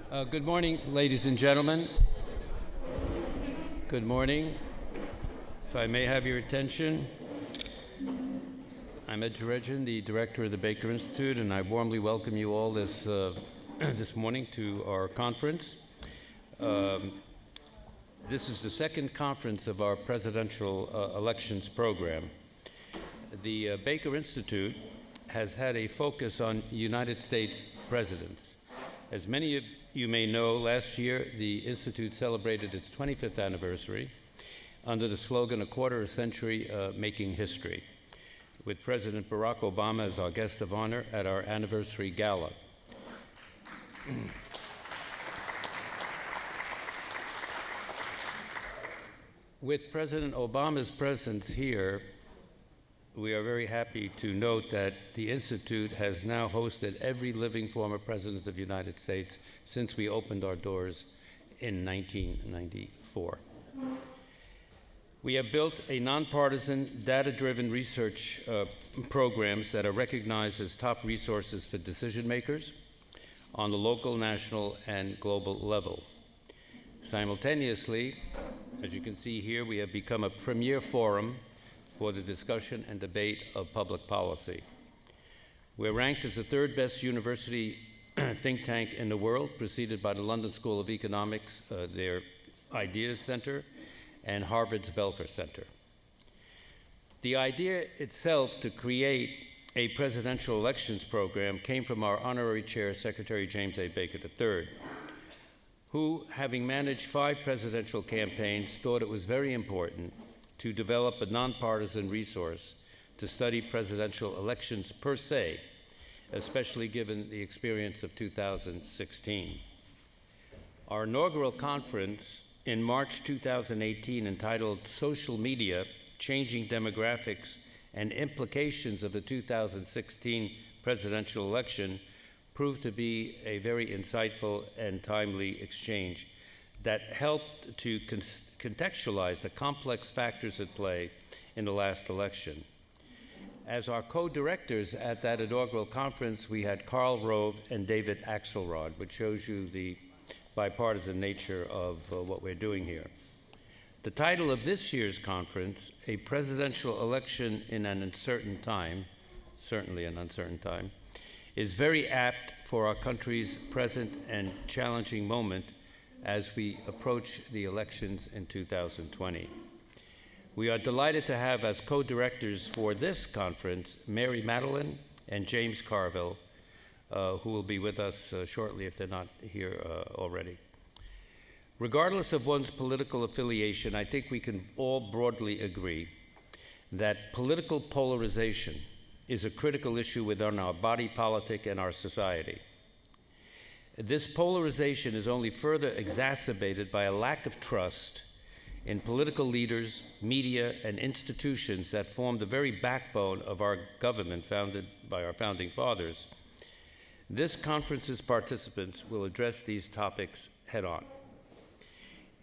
Good morning, ladies and gentlemen. Good morning. If I may have your attention, I'm Ed Jeredjian, the director of the Baker Institute, and I warmly welcome you all this morning to our conference. This is the second conference of our presidential elections program. The Baker Institute has had a focus on United States presidents. As many of you may know, last year the Institute celebrated its 25th anniversary under the slogan, "A quarter of a century making history," with President Barack Obama as our guest of honor at our anniversary gala. With President Obama's presence here, we are very happy to note that the Institute has now hosted every living former president of the United States since we opened our doors in 1994. We have built a nonpartisan, data-driven research programs that are recognized as top resources for decision makers on the local, national, and global level. Simultaneously, as you can see here, we have become a premier forum for the discussion and debate of public policy. We're ranked as the third best university think tank in the world, preceded by the London School of Economics, their Ideas Center, and Harvard's Belfer Center. The idea itself to create a presidential elections program came from our honorary chair, Secretary James A. Baker III, who, having managed 5 presidential campaigns, thought it was very important to develop a nonpartisan resource to study presidential elections per se, especially given the experience of 2016. Our inaugural conference in March 2018, entitled "Social Media, Changing Demographics and Implications of the 2016 Presidential Election," proved to be a very insightful and timely exchange that helped to contextualize the complex factors at play in the last election. As our co-directors at that inaugural conference, we had Karl Rove and David Axelrod, which shows you the bipartisan nature of what we're doing here. The title of this year's conference, "A Presidential Election in an Uncertain Time," certainly an uncertain time, is very apt for our country's present and challenging moment as we approach the elections in 2020. We are delighted to have as co-directors for this conference Mary Madeline and James Carville, who will be with us shortly if they're not here already. Regardless of one's political affiliation, I think we can all broadly agree that political polarization is a critical issue within our body politic and our society. This polarization is only further exacerbated by a lack of trust in political leaders, media, and institutions that form the very backbone of our government founded by our founding fathers. This conference's participants will address these topics head-on.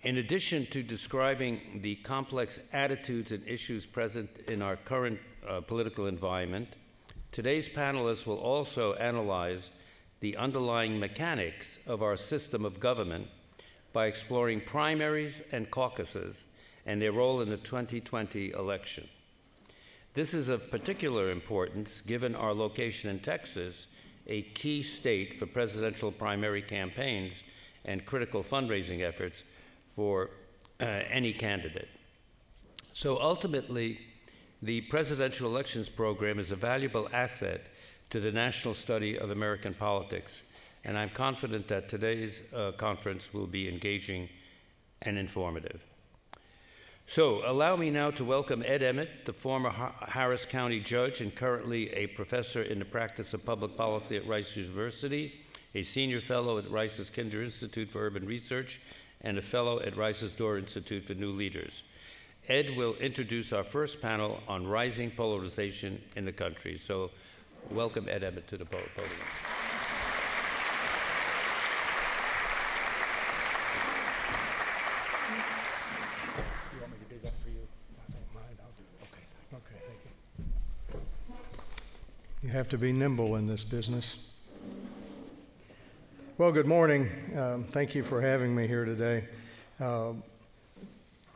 In addition to describing the complex attitudes and issues present in our current political environment, today's panelists will also analyze the underlying mechanics of our system of government by exploring primaries and caucuses and their role in the 2020 election. This is of particular importance given our location in Texas, a key state for presidential primary campaigns and critical fundraising efforts for any candidate. So ultimately, the presidential elections program is a valuable asset to the national study of American politics, and I'm confident that today's conference will be engaging and informative. So allow me now to welcome Ed Emmett, the former Harris County judge and currently a professor in the practice of public policy at Rice University, a senior fellow at Rice's Kinder Institute for Urban Research, and a fellow at Rice's Door Institute for New Leaders. Ed will introduce our first panel on rising polarization in the country. So welcome Ed Emmett to the podium. You want me to do that for you? I don't mind. I'll do it. Okay, thank you. You have to be nimble in this business. Well, good morning. Thank you for having me here today. I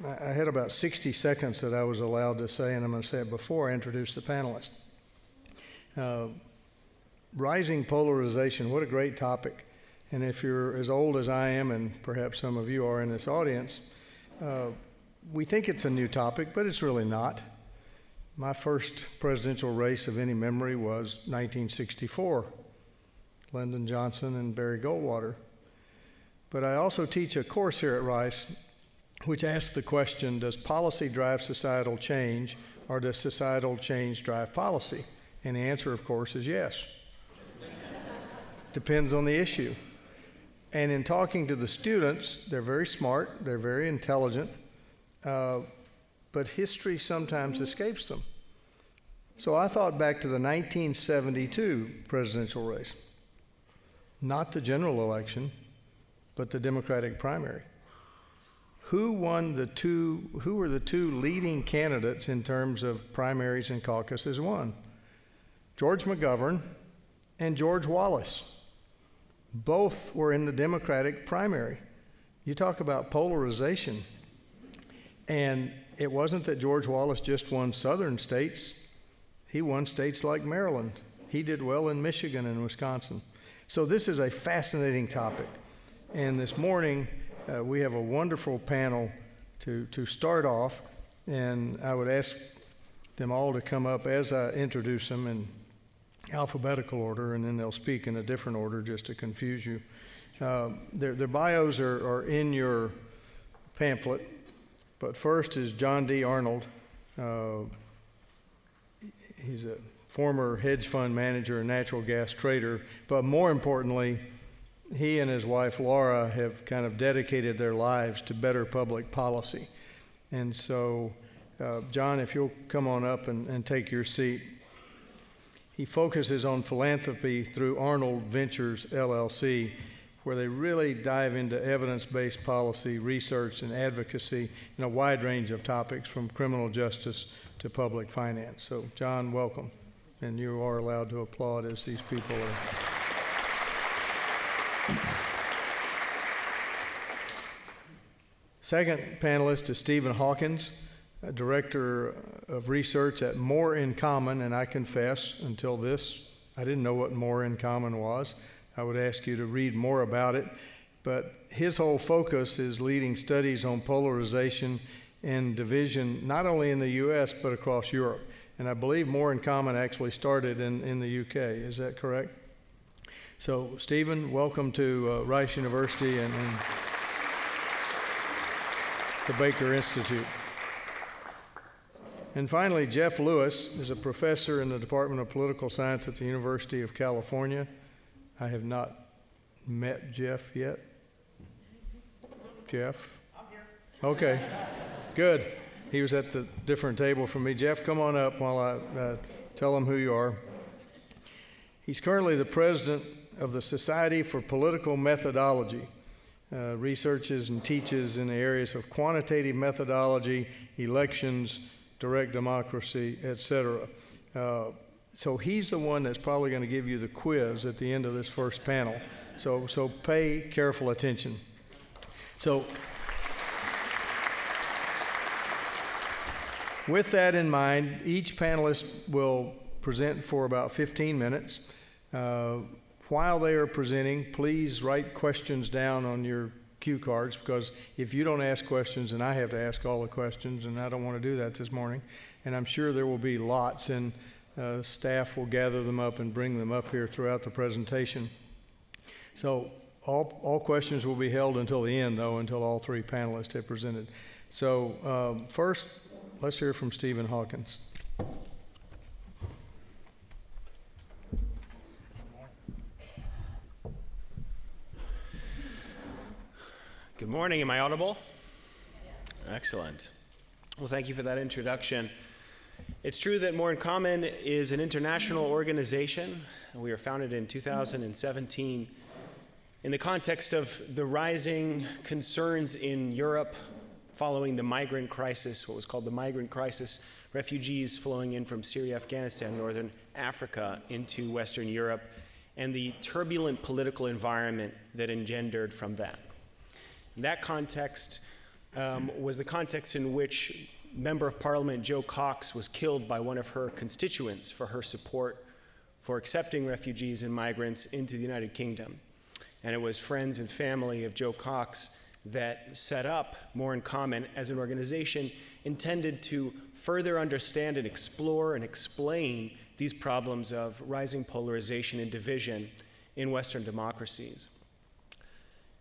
had about 60 seconds that I was allowed to say, and I'm going to say it before I introduce the panelists. Rising polarization, what a great topic. And if you're as old as I am, and perhaps some of you are in this audience, we think it's a new topic, but it's really not. My first presidential race of any memory was 1964, Lyndon Johnson and Barry Goldwater. But I also teach a course here at Rice which asks the question, does policy drive societal change, or does societal change drive policy? And the answer, of course, is yes. Depends on the issue. And in talking to the students, they're very smart, they're very intelligent, but history sometimes escapes them. So I thought back to the 1972 presidential race. Not the general election, but the Democratic primary. Who were the two leading candidates in terms of primaries and caucuses won? George McGovern and George Wallace. Both were in the Democratic primary. You talk about polarization. And it wasn't that George Wallace just won southern states. He won states like Maryland. He did well in Michigan and Wisconsin. So this is a fascinating topic. And this morning, we have a wonderful panel to start off. And I would ask them all to come up as I introduce them in alphabetical order, and then they'll speak in a different order just to confuse you. Their bios are in your pamphlet. But first is John D. Arnold. He's a former hedge fund manager and natural gas trader, but more importantly, he and his wife Laura have kind of dedicated their lives to better public policy. And so, John, if you'll come on up and take your seat. He focuses on philanthropy through Arnold Ventures, LLC, where they really dive into evidence-based policy, research, and advocacy in a wide range of topics from criminal justice to public finance. So, John, welcome. And you are allowed to applaud as these people are. Second panelist is Stephen Hawkins, Director of Research at More in Common, and I confess, until this, I didn't know what More in Common was. I would ask you to read more about it, but his whole focus is leading studies on polarization and division, not only in the U.S., but across Europe. And I believe More in Common actually started in the U.K., is that correct? So, Stephen, welcome to Rice University and the Baker Institute. And finally, Jeff Lewis is a professor in the Department of Political Science at the University of California. I have not met Jeff yet. Jeff? I'm here. Okay, good. He was at the different table from me. Jeff, come on up while I tell him who you are. He's currently the president of the Society for Political Methodology. Researches and teaches in the areas of quantitative methodology, elections, direct democracy, etc. So he's the one that's probably going to give you the quiz at the end of this first panel. So pay careful attention. So with that in mind, each panelist will present for about 15 minutes. While they are presenting, please write questions down on your cue cards, because if you don't ask questions, then I have to ask all the questions, and I don't want to do that this morning. And I'm sure there will be lots, and staff will gather them up and bring them up here throughout the presentation. So all questions will be held until the end, though, until all three panelists have presented. So first, let's hear from Stephen Hawkins. Good morning. Am I audible? Excellent. Well, thank you for that introduction. It's true that More in Common is an international organization. We were founded in 2017 in the context of the rising concerns in Europe following the migrant crisis, what was called the migrant crisis, refugees flowing in from Syria, Afghanistan, northern Africa into Western Europe, and the turbulent political environment that engendered from that. That context was the context in which Member of Parliament Jo Cox was killed by one of her constituents for her support for accepting refugees and migrants into the United Kingdom. And it was friends and family of Jo Cox that set up More in Common as an organization intended to further understand and explore and explain these problems of rising polarization and division in Western democracies.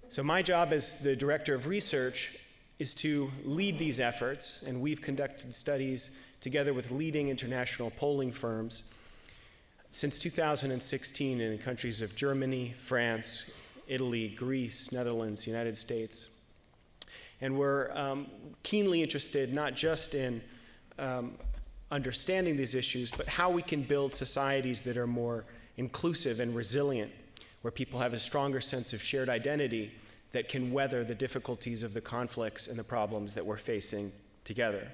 So my job as the director of research is to lead these efforts, and we've conducted studies together with leading international polling firms since 2016 in the countries of Germany, France, Italy, Greece, Netherlands, United States. And we're keenly interested not just in understanding these issues, but how we can build societies that are more inclusive and resilient, where people have a stronger sense of shared identity that can weather the difficulties of the conflicts and the problems that we're facing together.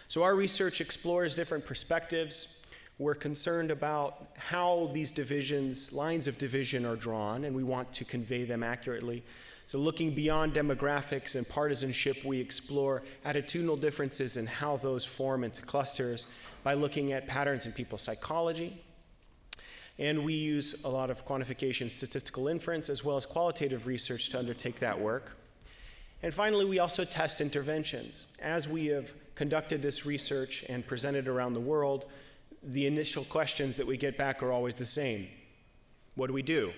So our research explores different perspectives. We're concerned about how these divisions, lines of division are drawn, and we want to convey them accurately. So looking beyond demographics and partisanship, we explore attitudinal differences and how those form into clusters by looking at patterns in people's psychology. And we use a lot of quantification, statistical inference, as well as qualitative research to undertake that work. And finally, we also test interventions. As we have conducted this research and presented around the world, the initial questions that we get back are always the same. What do we do?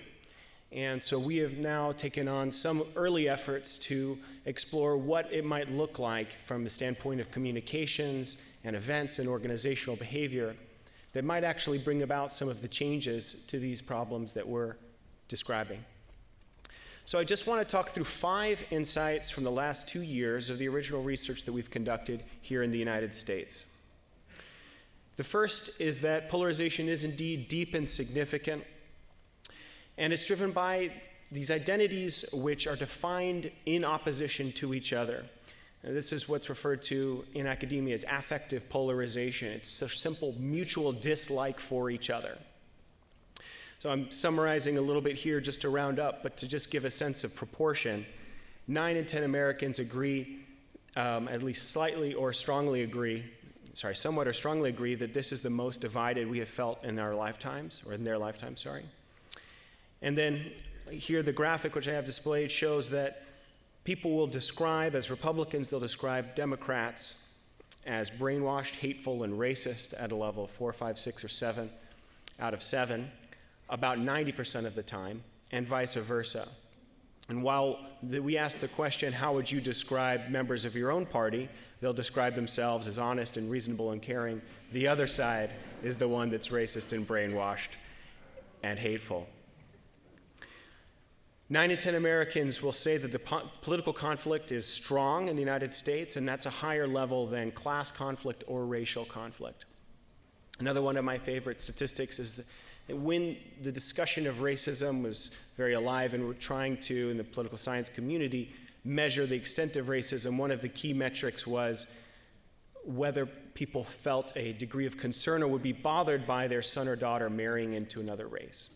And so we have now taken on some early efforts to explore what it might look like from a standpoint of communications and events and organizational behavior that might actually bring about some of the changes to these problems that we're describing. So I just want to talk through 5 insights from the last 2 years of the original research that we've conducted here in the United States. The first is that polarization is indeed deep and significant, and it's driven by these identities which are defined in opposition to each other. And this is what's referred to in academia as affective polarization. It's a simple mutual dislike for each other. So I'm summarizing a little bit here just to round up, but to just give a sense of proportion, 9 in 10 Americans agree, at least slightly or strongly agree, somewhat or strongly agree that this is the most divided we have felt in our lifetimes, or in their lifetime, sorry. And then here the graphic which I have displayed shows that people will describe, as Republicans, they'll describe Democrats as brainwashed, hateful, and racist at a level of 4, 5, 6, or 7 out of 7, about 90% of the time, and vice versa. And while we ask the question, how would you describe members of your own party, they'll describe themselves as honest and reasonable and caring. The other side is the one that's racist and brainwashed and hateful. 9 in 10 Americans will say that the political conflict is strong in the United States, and that's a higher level than class conflict or racial conflict. Another one of my favorite statistics is that when the discussion of racism was very alive and we're trying to, in the political science community, measure the extent of racism, one of the key metrics was whether people felt a degree of concern or would be bothered by their son or daughter marrying into another race.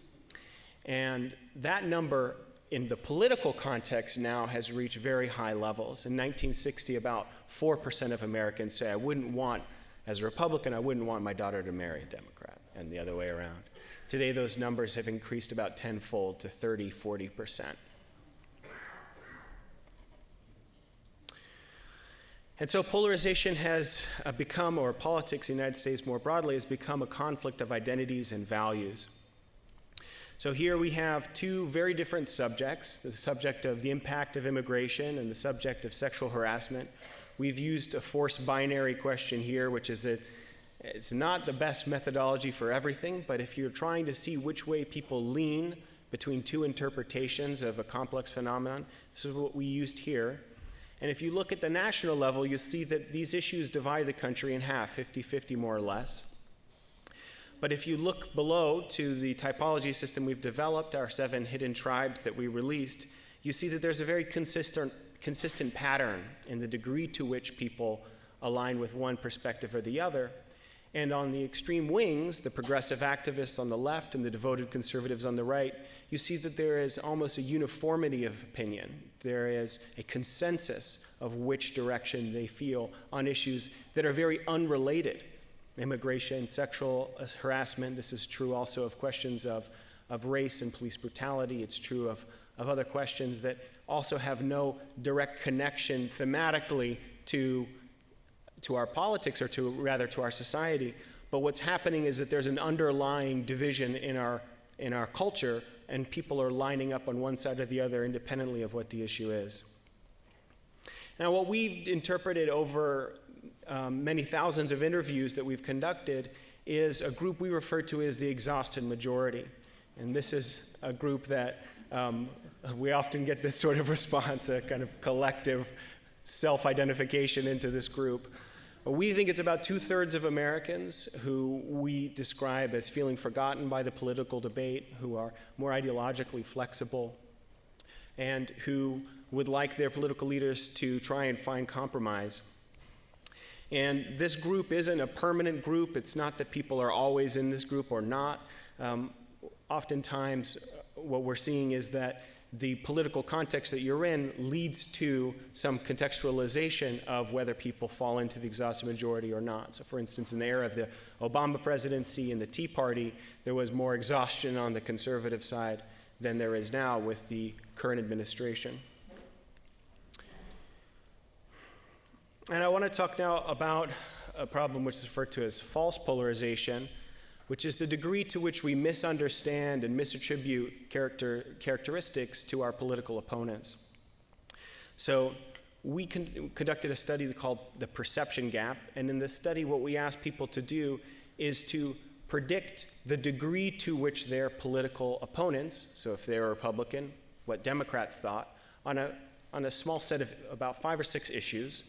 And that number in the political context now has reached very high levels. In 1960, about 4% of Americans say, as a Republican, I wouldn't want my daughter to marry a Democrat, and the other way around. Today, those numbers have increased about tenfold to 30, 40%. And so polarization has become, or politics in the United States more broadly, has become a conflict of identities and values. So here we have 2 very different subjects, the subject of the impact of immigration and the subject of sexual harassment. We've used a forced binary question here, which is it's not the best methodology for everything, but if you're trying to see which way people lean between 2 interpretations of a complex phenomenon, this is what we used here. And if you look at the national level, you'll see that these issues divide the country in half, 50-50 more or less. But if you look below to the typology system we've developed, our 7 hidden tribes that we released, you see that there's a very consistent pattern in the degree to which people align with one perspective or the other. And on the extreme wings, the progressive activists on the left and the devoted conservatives on the right, you see that there is almost a uniformity of opinion. There is a consensus of which direction they feel on issues that are very unrelated. Immigration, sexual harassment, this is true also of questions of race and police brutality. It's true of other questions that also have no direct connection thematically to our politics, or rather to our society. But what's happening is that there's an underlying division in our culture, and people are lining up on one side or the other independently of what the issue is. Now, what we've interpreted over many thousands of interviews that we've conducted is a group we refer to as the exhausted majority. And this is a group that we often get this sort of response, a kind of collective self-identification into this group. We think it's about 2/3 of Americans who we describe as feeling forgotten by the political debate, who are more ideologically flexible, and who would like their political leaders to try and find compromise. And this group isn't a permanent group. It's not that people are always in this group or not. Oftentimes, what we're seeing is that the political context that you're in leads to some contextualization of whether people fall into the exhausted majority or not. So for instance, in the era of the Obama presidency and the Tea Party, there was more exhaustion on the conservative side than there is now with the current administration. And I want to talk now about a problem which is referred to as false polarization, which is the degree to which we misunderstand and misattribute characteristics to our political opponents. So we conducted a study called the perception gap, and in this study what we asked people to do is to predict the degree to which their political opponents, so if they're a Republican, what Democrats thought, on a small set of about 5 or 6 issues,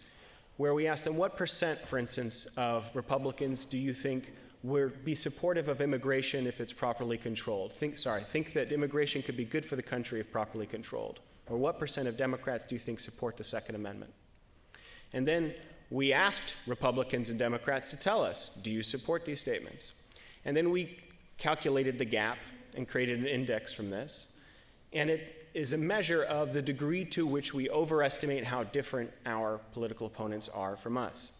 where we asked them what percent, for instance, of Republicans do you think would be supportive of immigration if it's properly controlled? Think that immigration could be good for the country if properly controlled. Or what percent of Democrats do you think support the Second Amendment? And then we asked Republicans and Democrats to tell us, do you support these statements? And then we calculated the gap and created an index from this. And it is a measure of the degree to which we overestimate how different our political opponents are from us.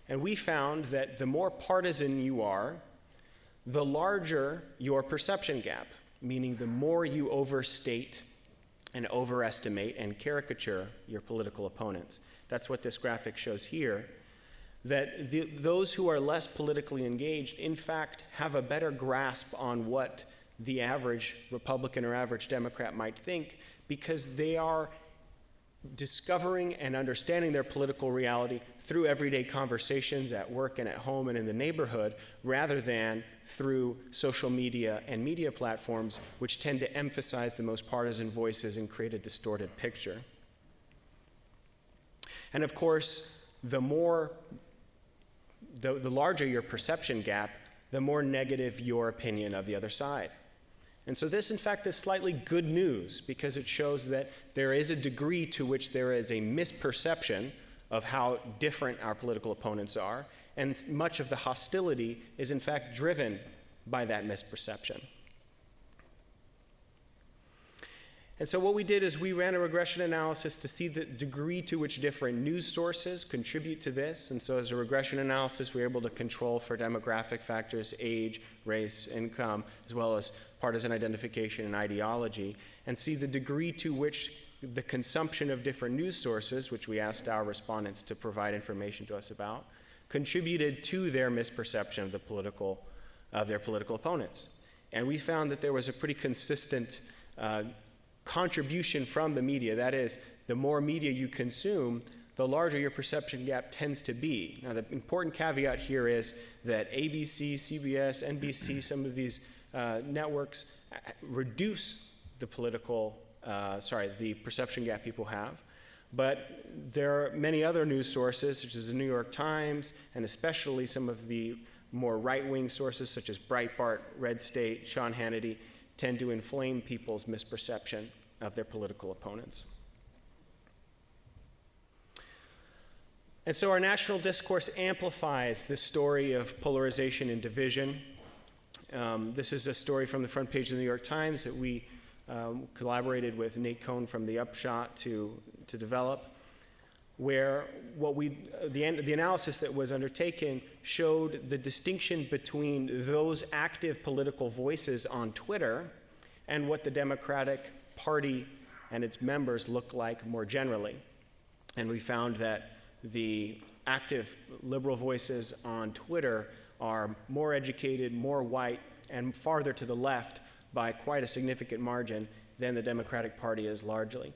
And we found that the more partisan you are, the larger your perception gap, meaning the more you overstate and overestimate and caricature your political opponents. That's what this graphic shows here, that those who are less politically engaged, in fact, have a better grasp on what the average Republican or average Democrat might think, because they are discovering and understanding their political reality through everyday conversations at work and at home and in the neighborhood, rather than through social media and media platforms, which tend to emphasize the most partisan voices and create a distorted picture. And of course, the larger your perception gap, the more negative your opinion of the other side. And so this, in fact, is slightly good news, because it shows that there is a degree to which there is a misperception of how different our political opponents are, and much of the hostility is, in fact, driven by that misperception. And so what we did is we ran a regression analysis to see the degree to which different news sources contribute to this. And so as a regression analysis, we were able to control for demographic factors, age, race, income, as well as partisan identification and ideology, and see the degree to which the consumption of different news sources, which we asked our respondents to provide information to us about, contributed to their misperception of their political opponents. And we found that there was a pretty consistent contribution from the media. That is, the more media you consume, the larger your perception gap tends to be. Now, the important caveat here is that ABC, CBS, NBC, some of these networks reduce the the perception gap people have. But there are many other news sources, such as the New York Times, and especially some of the more right-wing sources, such as Breitbart, Red State, Sean Hannity, tend to inflame people's misperception of their political opponents. And so our national discourse amplifies this story of polarization and division. This is a story from the front page of the New York Times that we collaborated with Nate Cohn from The Upshot to develop, where the analysis that was undertaken showed the distinction between those active political voices on Twitter and what the Democratic Party and its members look like more generally. And we found that the active liberal voices on Twitter are more educated, more white, and farther to the left by quite a significant margin than the Democratic Party is largely.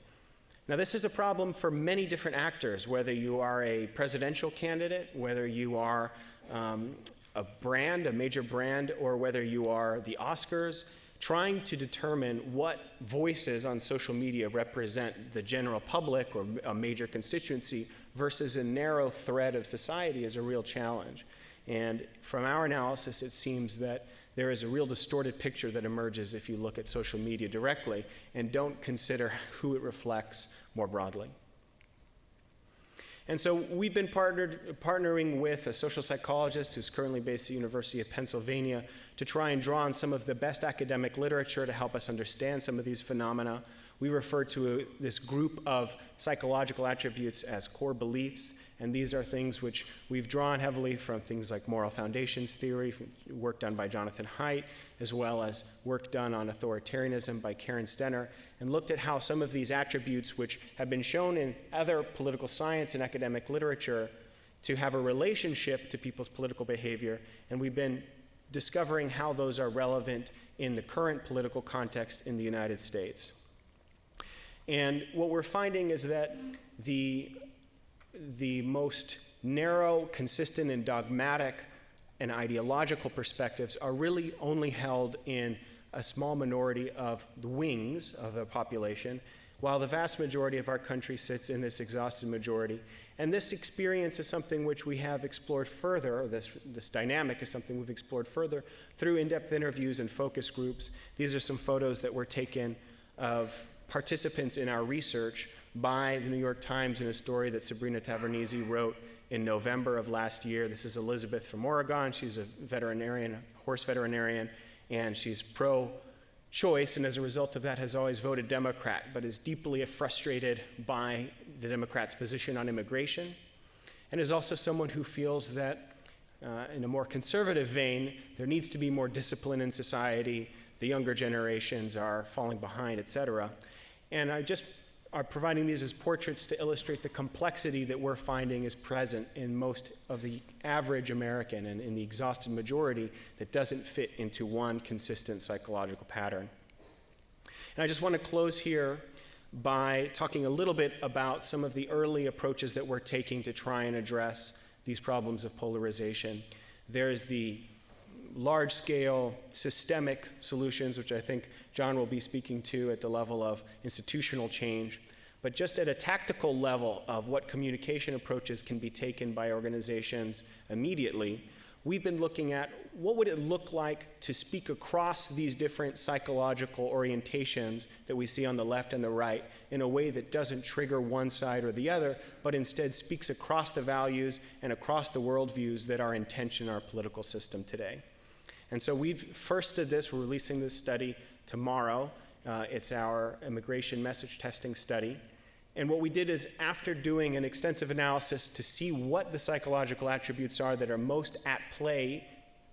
Now, this is a problem for many different actors, whether you are a presidential candidate, whether you are a brand, a major brand, or whether you are the Oscars, trying to determine what voices on social media represent the general public or a major constituency versus a narrow thread of society is a real challenge. And from our analysis, it seems that there is a real distorted picture that emerges if you look at social media directly and don't consider who it reflects more broadly. And so we've been partnering with a social psychologist who's currently based at the University of Pennsylvania to try and draw on some of the best academic literature to help us understand some of these phenomena. We refer to this group of psychological attributes as core beliefs, and these are things which we've drawn heavily from things like moral foundations theory, work done by Jonathan Haidt, as well as work done on authoritarianism by Karen Stenner, and looked at how some of these attributes, which have been shown in other political science and academic literature to have a relationship to people's political behavior, and we've been discovering how those are relevant in the current political context in the United States. And what we're finding is that the most narrow, consistent, and dogmatic and ideological perspectives are really only held in a small minority of the wings of the population, while the vast majority of our country sits in this exhausted majority. And this experience is something which we have explored further, or this dynamic is something we've explored further through in-depth interviews and focus groups. These are some photos that were taken of participants in our research by the New York Times in a story that Sabrina Tavernese wrote in November of last year. This is Elizabeth from Oregon. She's a veterinarian, horse veterinarian, and she's pro-choice, and as a result of that has always voted Democrat, but is deeply frustrated by the Democrats' position on immigration, and is also someone who feels that in a more conservative vein, there needs to be more discipline in society, the younger generations are falling behind, et cetera. And I just are providing these as portraits to illustrate the complexity that we're finding is present in most of the average American and in the exhausted majority that doesn't fit into one consistent psychological pattern. And I just want to close here by talking a little bit about some of the early approaches that we're taking to try and address these problems of polarization. There's the large-scale systemic solutions, which I think John will be speaking to at the level of institutional change, but just at a tactical level of what communication approaches can be taken by organizations immediately, we've been looking at what would it look like to speak across these different psychological orientations that we see on the left and the right in a way that doesn't trigger one side or the other, but instead speaks across the values and across the worldviews that are in tension in our political system today. And so we've first did this, we're releasing this study tomorrow. It's our immigration message testing study. And what we did is, after doing an extensive analysis to see what the psychological attributes are that are most at play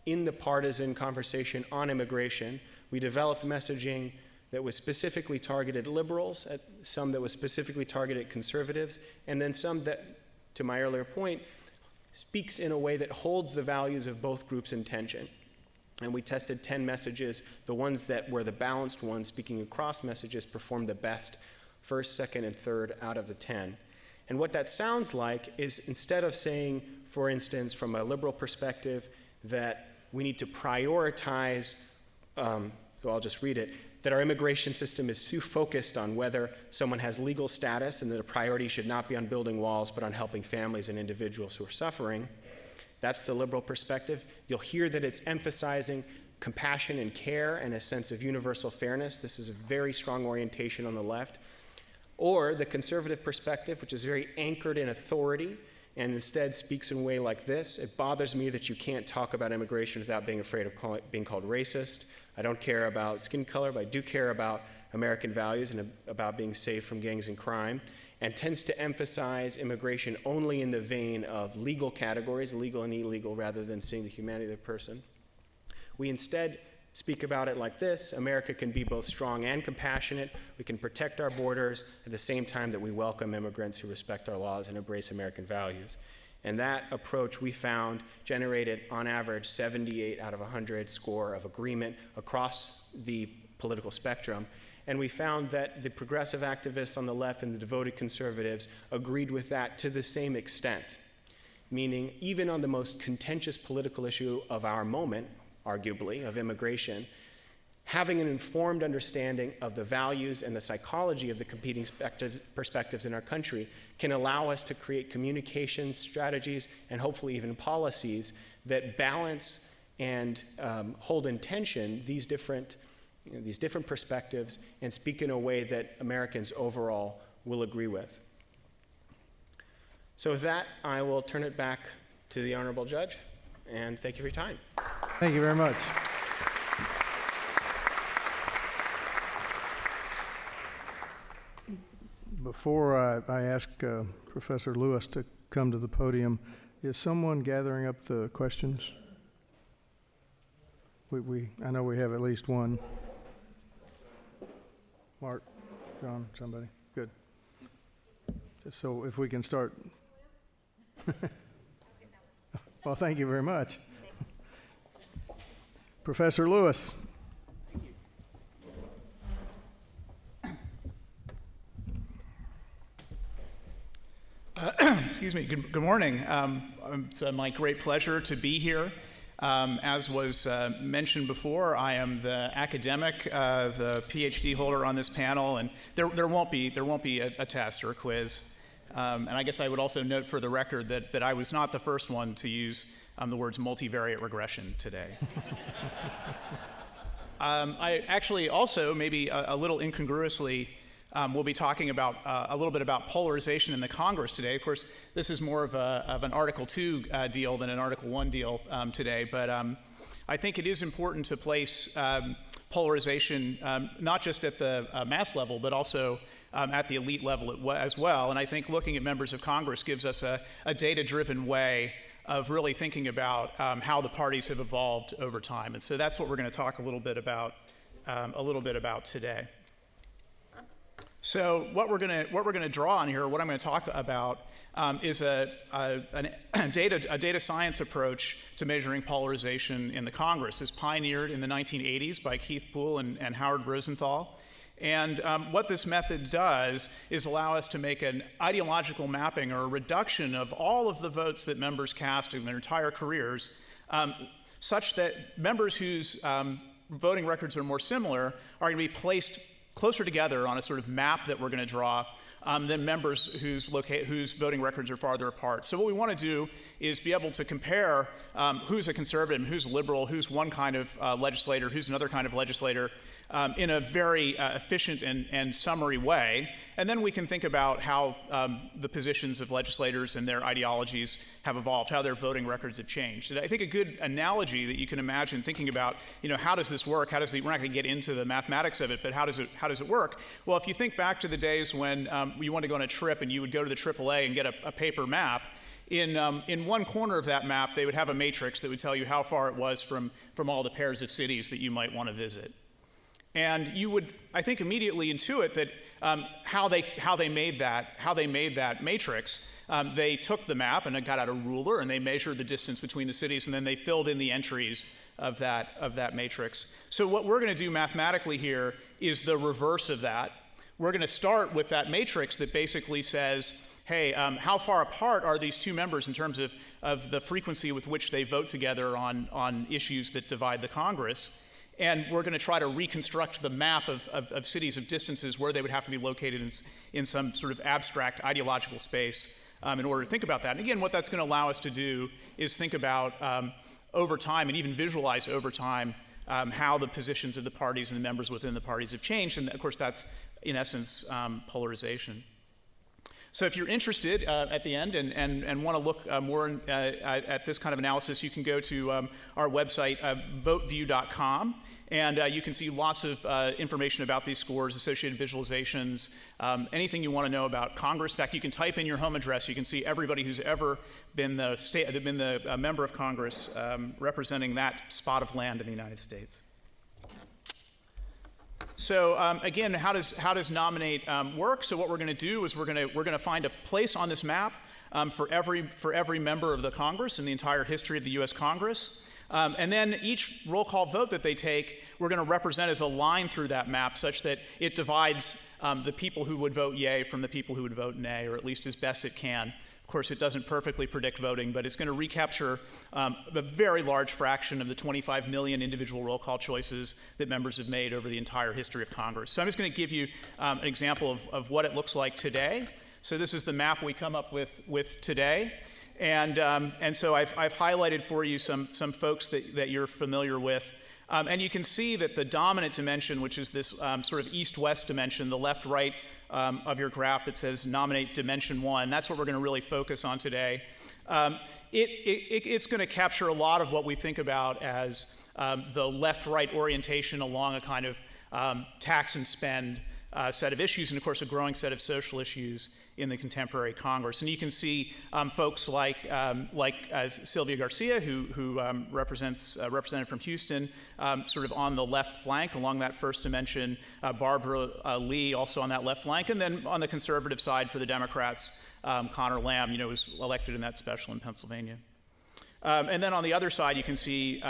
in the partisan conversation on immigration, we developed messaging that was specifically targeted liberals, some that was specifically targeted conservatives, and then some that, to my earlier point, speaks in a way that holds the values of both groups in tension. And we tested 10 messages. The ones that were the balanced ones, speaking across messages, performed the best, first, second, and third out of the 10. And what that sounds like is, instead of saying, for instance, from a liberal perspective, that we need to prioritize, so I'll just read it, that our immigration system is too focused on whether someone has legal status and that a priority should not be on building walls, but on helping families and individuals who are suffering. That's the liberal perspective. You'll hear that it's emphasizing compassion and care and a sense of universal fairness. This is a very strong orientation on the left. Or the conservative perspective, which is very anchored in authority and instead speaks in a way like this: "It bothers me that you can't talk about immigration without being afraid of being called racist. I don't care about skin color, but I do care about American values and about being safe from gangs and crime," and tends to emphasize immigration only in the vein of legal categories, legal and illegal, rather than seeing the humanity of the person. We instead speak about it like this: America can be both strong and compassionate. We can protect our borders at the same time that we welcome immigrants who respect our laws and embrace American values. And that approach, we found, generated on average 78 out of 100 score of agreement across the political spectrum. And we found that the progressive activists on the left and the devoted conservatives agreed with that to the same extent, meaning even on the most contentious political issue of our moment, arguably, of immigration, having an informed understanding of the values and the psychology of the competing perspectives in our country can allow us to create communication strategies and hopefully even policies that balance and hold in tension these different perspectives and speak in a way that Americans overall will agree with. So with that, I will turn it back to the Honorable Judge, and thank you for your time. Thank you very much. Before I ask Professor Lewis to come to the podium, is someone gathering up the questions? I know we have at least one. Mark, John, somebody? Good. Just so if we can start. Well, thank you very much. Professor Lewis. Excuse me. Good morning. It's my great pleasure to be here. As was mentioned before, I am the academic, the PhD holder on this panel, and there won't be a test or a quiz. And I guess I would also note for the record that I was not the first one to use the words multivariate regression today. I actually also, maybe a little incongruously, we'll be talking about a little bit about polarization in the Congress today. Of course, this is more of an Article 2 deal than an Article 1 deal today, but I think it is important to place polarization not just at the mass level, but also at the elite level as well. And I think looking at members of Congress gives us a data-driven way of really thinking about how the parties have evolved over time. And so that's what we're going to talk a little bit about today. So what we're going to draw on here, what I'm going to talk about, is a data science approach to measuring polarization in the Congress. It's pioneered in the 1980s by Keith Poole and Howard Rosenthal. And what this method does is allow us to make an ideological mapping or a reduction of all of the votes that members cast in their entire careers, such that members whose voting records are more similar are going to be placed closer together on a sort of map that we're going to draw than members whose voting records are farther apart. So what we want to do is be able to compare who's a conservative, who's liberal, who's one kind of legislator, who's another kind of legislator, in a very efficient and summary way. And then we can think about how the positions of legislators and their ideologies have evolved, how their voting records have changed. And I think a good analogy that you can imagine thinking about, how does this work? We're not going to get into the mathematics of it, but how does it work? Well, if you think back to the days when you wanted to go on a trip and you would go to the AAA and get a paper map, in one corner of that map, they would have a matrix that would tell you how far it was from all the pairs of cities that you might want to visit. And you would, I think, immediately intuit that how they made that matrix. They took the map and it got out a ruler and they measured the distance between the cities, and then they filled in the entries of that matrix. So what we're going to do mathematically here is the reverse of that. We're going to start with that matrix that basically says, hey, how far apart are these two members in terms of the frequency with which they vote together on issues that divide the Congress? And we're going to try to reconstruct the map of cities of distances where they would have to be located in some sort of abstract ideological space in order to think about that. And again, what that's going to allow us to do is think about over time and even visualize over time how the positions of the parties and the members within the parties have changed. And of course, that's in essence polarization. So if you're interested at the end and want to look more at this kind of analysis, you can go to our website, voteview.com, and you can see lots of information about these scores, associated visualizations, anything you want to know about Congress. In fact, you can type in your home address. You can see everybody who's ever been the member of Congress representing that spot of land in the United States. So again, how does nominate work? So what we're going to do is we're going to find a place on this map for every member of the Congress in the entire history of the U.S. Congress. And then each roll call vote that they take, we're going to represent as a line through that map such that it divides the people who would vote yay from the people who would vote nay, or at least as best it can. Of course, it doesn't perfectly predict voting, but it's going to recapture a very large fraction of the 25 million individual roll call choices that members have made over the entire history of Congress. So I'm just going to give you an example of what it looks like today. So this is the map we come up with today. And so I've highlighted for you some folks that you're familiar with. And you can see that the dominant dimension, which is this sort of east-west dimension, the left-right of your graph that says nominate dimension 1, that's what we're going to really focus on today. It's going to capture a lot of what we think about as the left-right orientation along a kind of tax and spend set of issues, and of course a growing set of social issues in the contemporary Congress. And you can see folks like Sylvia Garcia, who represented from Houston, sort of on the left flank along that first dimension, Barbara Lee also on that left flank, and then on the conservative side for the Democrats, Connor Lamb, was elected in that special in Pennsylvania. And then on the other side, you can see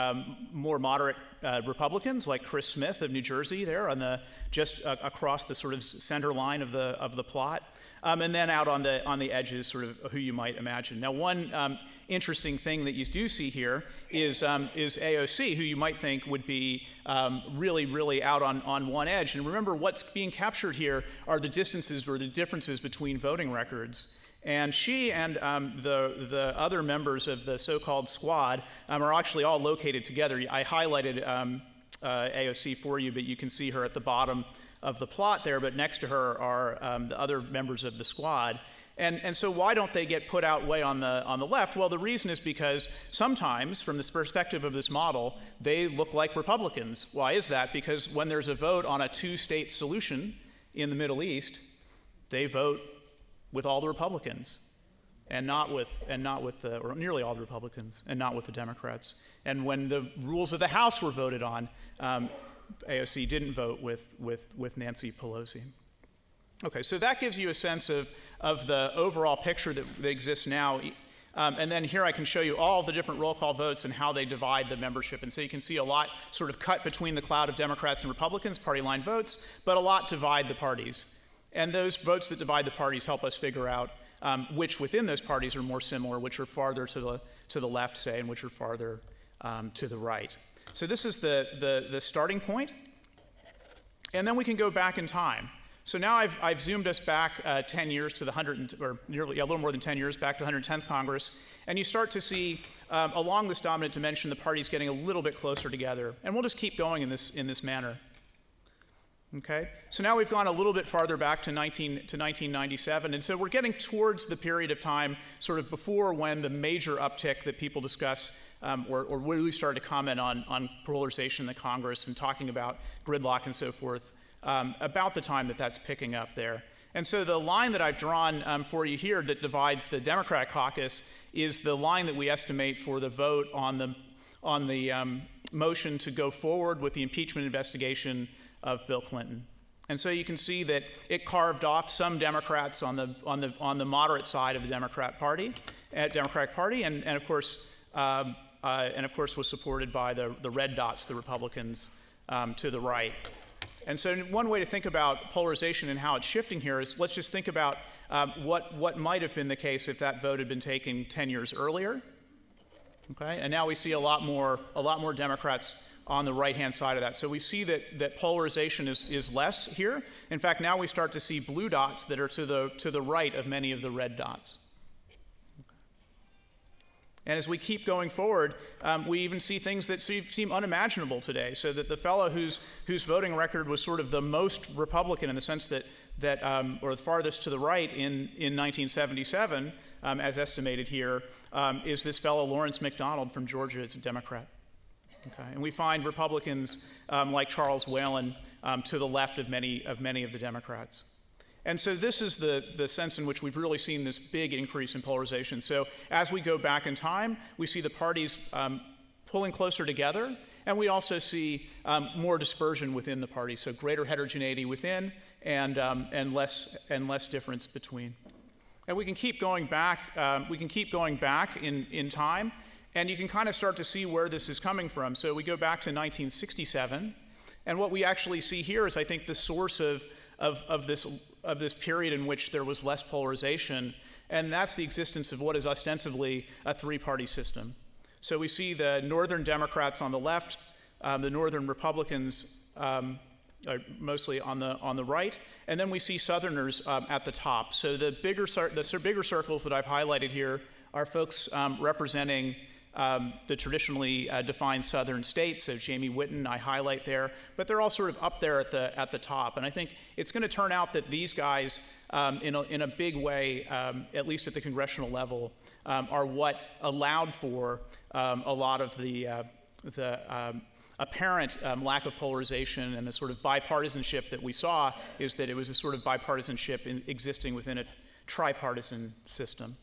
more moderate Republicans like Chris Smith of New Jersey there on just across the sort of center line of the plot, and then out on the edges, sort of who you might imagine. Now, one interesting thing that you do see here is AOC, who you might think would be really out on one edge. And remember, what's being captured here are the distances or the differences between voting records. And she and the other members of the so-called squad are actually all located together. I highlighted AOC for you, but you can see her at the bottom of the plot there, but next to her are the other members of the squad. And so why don't they get put out way on the left? Well, the reason is because sometimes, from the perspective of this model, they look like Republicans. Why is that? Because when there's a vote on a two-state solution in the Middle East, they vote with all the Republicans, or nearly all the Republicans, and not with the Democrats. And when the rules of the House were voted on, AOC didn't vote with Nancy Pelosi. Okay, so that gives you a sense of the overall picture that exists now. And then here I can show you all the different roll call votes and how they divide the membership. And so you can see a lot sort of cut between the cloud of Democrats and Republicans, party line votes, but a lot divide the parties. And those votes that divide the parties help us figure out which within those parties are more similar, which are farther to the left, say, and which are farther to the right. So this is the starting point. And then we can go back in time. So now I've zoomed us back 10 years to the a little more than 10 years back to the 110th Congress. And you start to see along this dominant dimension, the parties getting a little bit closer together. And we'll just keep going in this manner. Okay, so now we've gone a little bit farther back to 1997, and so we're getting towards the period of time sort of before when the major uptick that people discuss or really started to comment on polarization in the Congress and talking about gridlock and so forth, about the time that's picking up there. And so the line that I've drawn for you here that divides the Democratic caucus is the line that we estimate for the vote on the motion to go forward with the impeachment investigation of Bill Clinton. And so you can see that it carved off some Democrats on the moderate side of the Democratic Party, and of course was supported by the red dots, the Republicans to the right. And so one way to think about polarization and how it's shifting here is let's just think about what might have been the case if that vote had been taken 10 years earlier. Okay, and now we see a lot more Democrats on the right-hand side of that. So we see that polarization is less here. In fact, now we start to see blue dots that are to the right of many of the red dots. And as we keep going forward, we even see things that seem unimaginable today. So that the fellow whose voting record was sort of the most Republican in the sense that or the farthest to the right in 1977, as estimated here, is this fellow Lawrence McDonald from Georgia. It's a Democrat. Okay. And we find Republicans like Charles Whalen to the left of many of the Democrats. And so this is the sense in which we've really seen this big increase in polarization. So as we go back in time, we see the parties pulling closer together, and we also see more dispersion within the party, so greater heterogeneity within and less difference between. And we can keep going back. In time, and you can kind of start to see where this is coming from. So we go back to 1967, and what we actually see here is, I think, the source of this period in which there was less polarization, and that's the existence of what is ostensibly a three-party system. So we see the Northern Democrats on the left, the Northern Republicans mostly on the right, and then we see Southerners at the top. So the bigger circles that I've highlighted here are folks representing the traditionally defined Southern states. So Jamie Whitten, I highlight there, but they're all sort of up there at the top. And I think it's going to turn out that these guys, in a big way, at least at the congressional level, are what allowed for a lot of the apparent lack of polarization, and the sort of bipartisanship that we saw is that it was a sort of bipartisanship existing within a tripartisan system.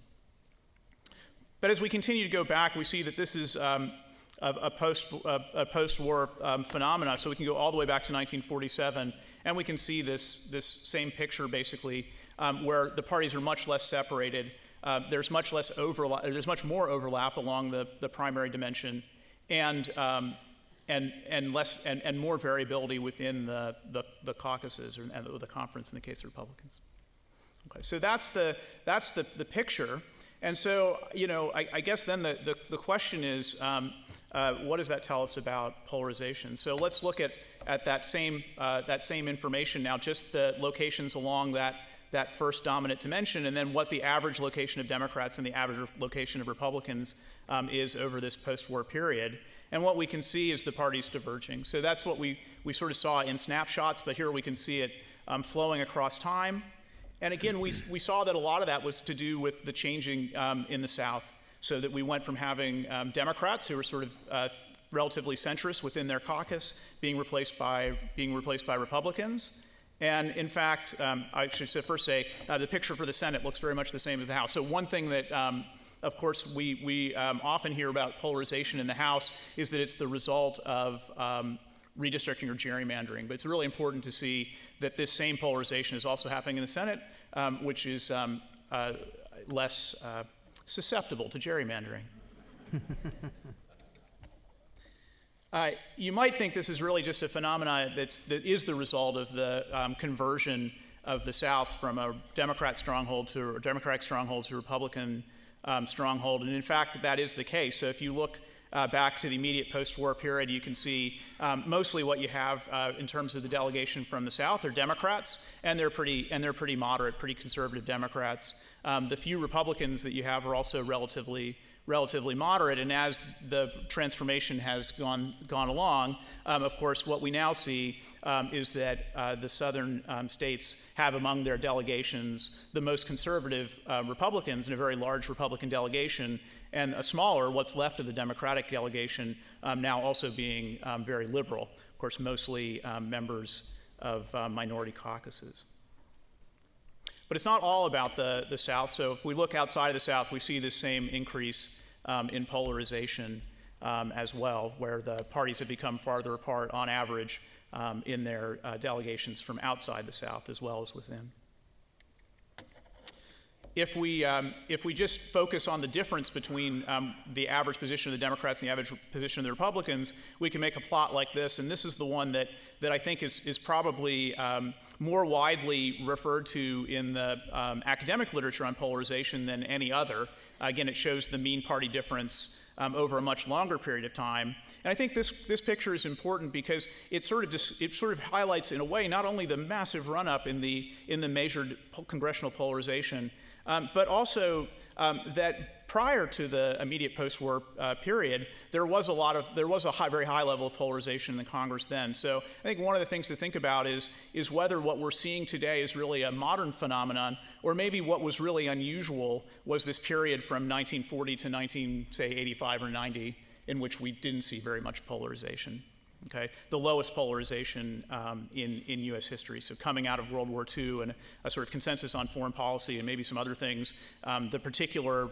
But as we continue to go back, we see that this is a post-war phenomena. So we can go all the way back to 1947, and we can see this same picture basically, where the parties are much less separated. There's much less overlap. There's much more overlap along the primary dimension, and more variability within the caucuses and the conference in the case of Republicans. Okay, so that's the picture. And so, I guess then the question is, what does that tell us about polarization? So let's look at that same information now, just the locations along that first dominant dimension, and then what the average location of Democrats and the average location of Republicans is over this post-war period. And what we can see is the parties diverging. So that's what we sort of saw in snapshots, but here we can see it flowing across time. And again, we saw that a lot of that was to do with the changing in the South, so that we went from having Democrats who were sort of relatively centrist within their caucus being replaced by Republicans. And in fact, I should first say the picture for the Senate looks very much the same as the House. So one thing that, of course, we often hear about polarization in the House is that it's the result of redistricting or gerrymandering. But it's really important to see that this same polarization is also happening in the Senate, which is less susceptible to gerrymandering. You might think this is really just a phenomenon that is the result of the conversion of the South from a Democratic stronghold to a Republican stronghold, and in fact, that is the case. So if you look back to the immediate post-war period, you can see mostly what you have in terms of the delegation from the South are Democrats, and they're pretty moderate, pretty conservative Democrats. The few Republicans that you have are also relatively moderate, and as the transformation has gone along, of course, what we now see is that the southern states have among their delegations the most conservative Republicans in a very large Republican delegation, and a smaller, what's left of the Democratic delegation, now also being very liberal, of course, mostly members of minority caucuses. But it's not all about the South. So if we look outside of the South, we see this same increase in polarization as well, where the parties have become farther apart on average in their delegations from outside the South as well as within. If we just focus on the difference between the average position of the Democrats and the average position of the Republicans, we can make a plot like this, and this is the one that I think is probably more widely referred to in the academic literature on polarization than any other. Again, it shows the mean party difference over a much longer period of time. And I think this picture is important because it sort of highlights in a way not only the massive run-up in the measured congressional polarization, but also that prior to the immediate post-war period, there was a very high level of polarization in the Congress then. So I think one of the things to think about is whether what we're seeing today is really a modern phenomenon, or maybe what was really unusual was this period from 1940 to 1985 or 90, in which we didn't see very much polarization. Okay, the lowest polarization in U.S. history. So coming out of World War II and a sort of consensus on foreign policy and maybe some other things, the particular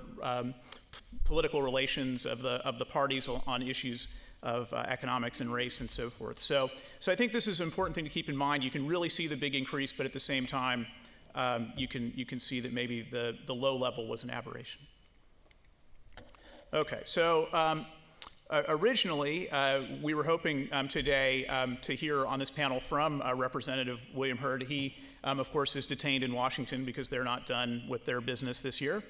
political relations of the parties on issues of economics and race and so forth. So I think this is an important thing to keep in mind. You can really see the big increase, but at the same time, you can see that maybe the low level was an aberration. Okay, so. Originally, we were hoping today to hear on this panel from Representative William Hurd. He, of course, is detained in Washington because they're not done with their business this year.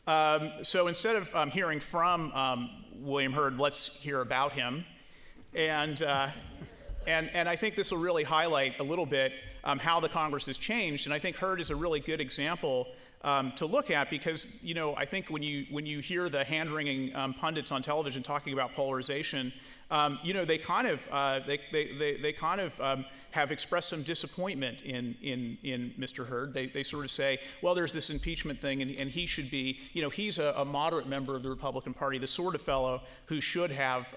So instead of hearing from William Hurd, let's hear about him. And I think this will really highlight a little bit how the Congress has changed. And I think Hurd is a really good example to look at, because I think when you hear the hand-wringing pundits on television talking about polarization, they kind of have expressed some disappointment in Mr. Hurd. They sort of say, well, there's this impeachment thing, and he should be, he's a moderate member of the Republican Party, the sort of fellow who should have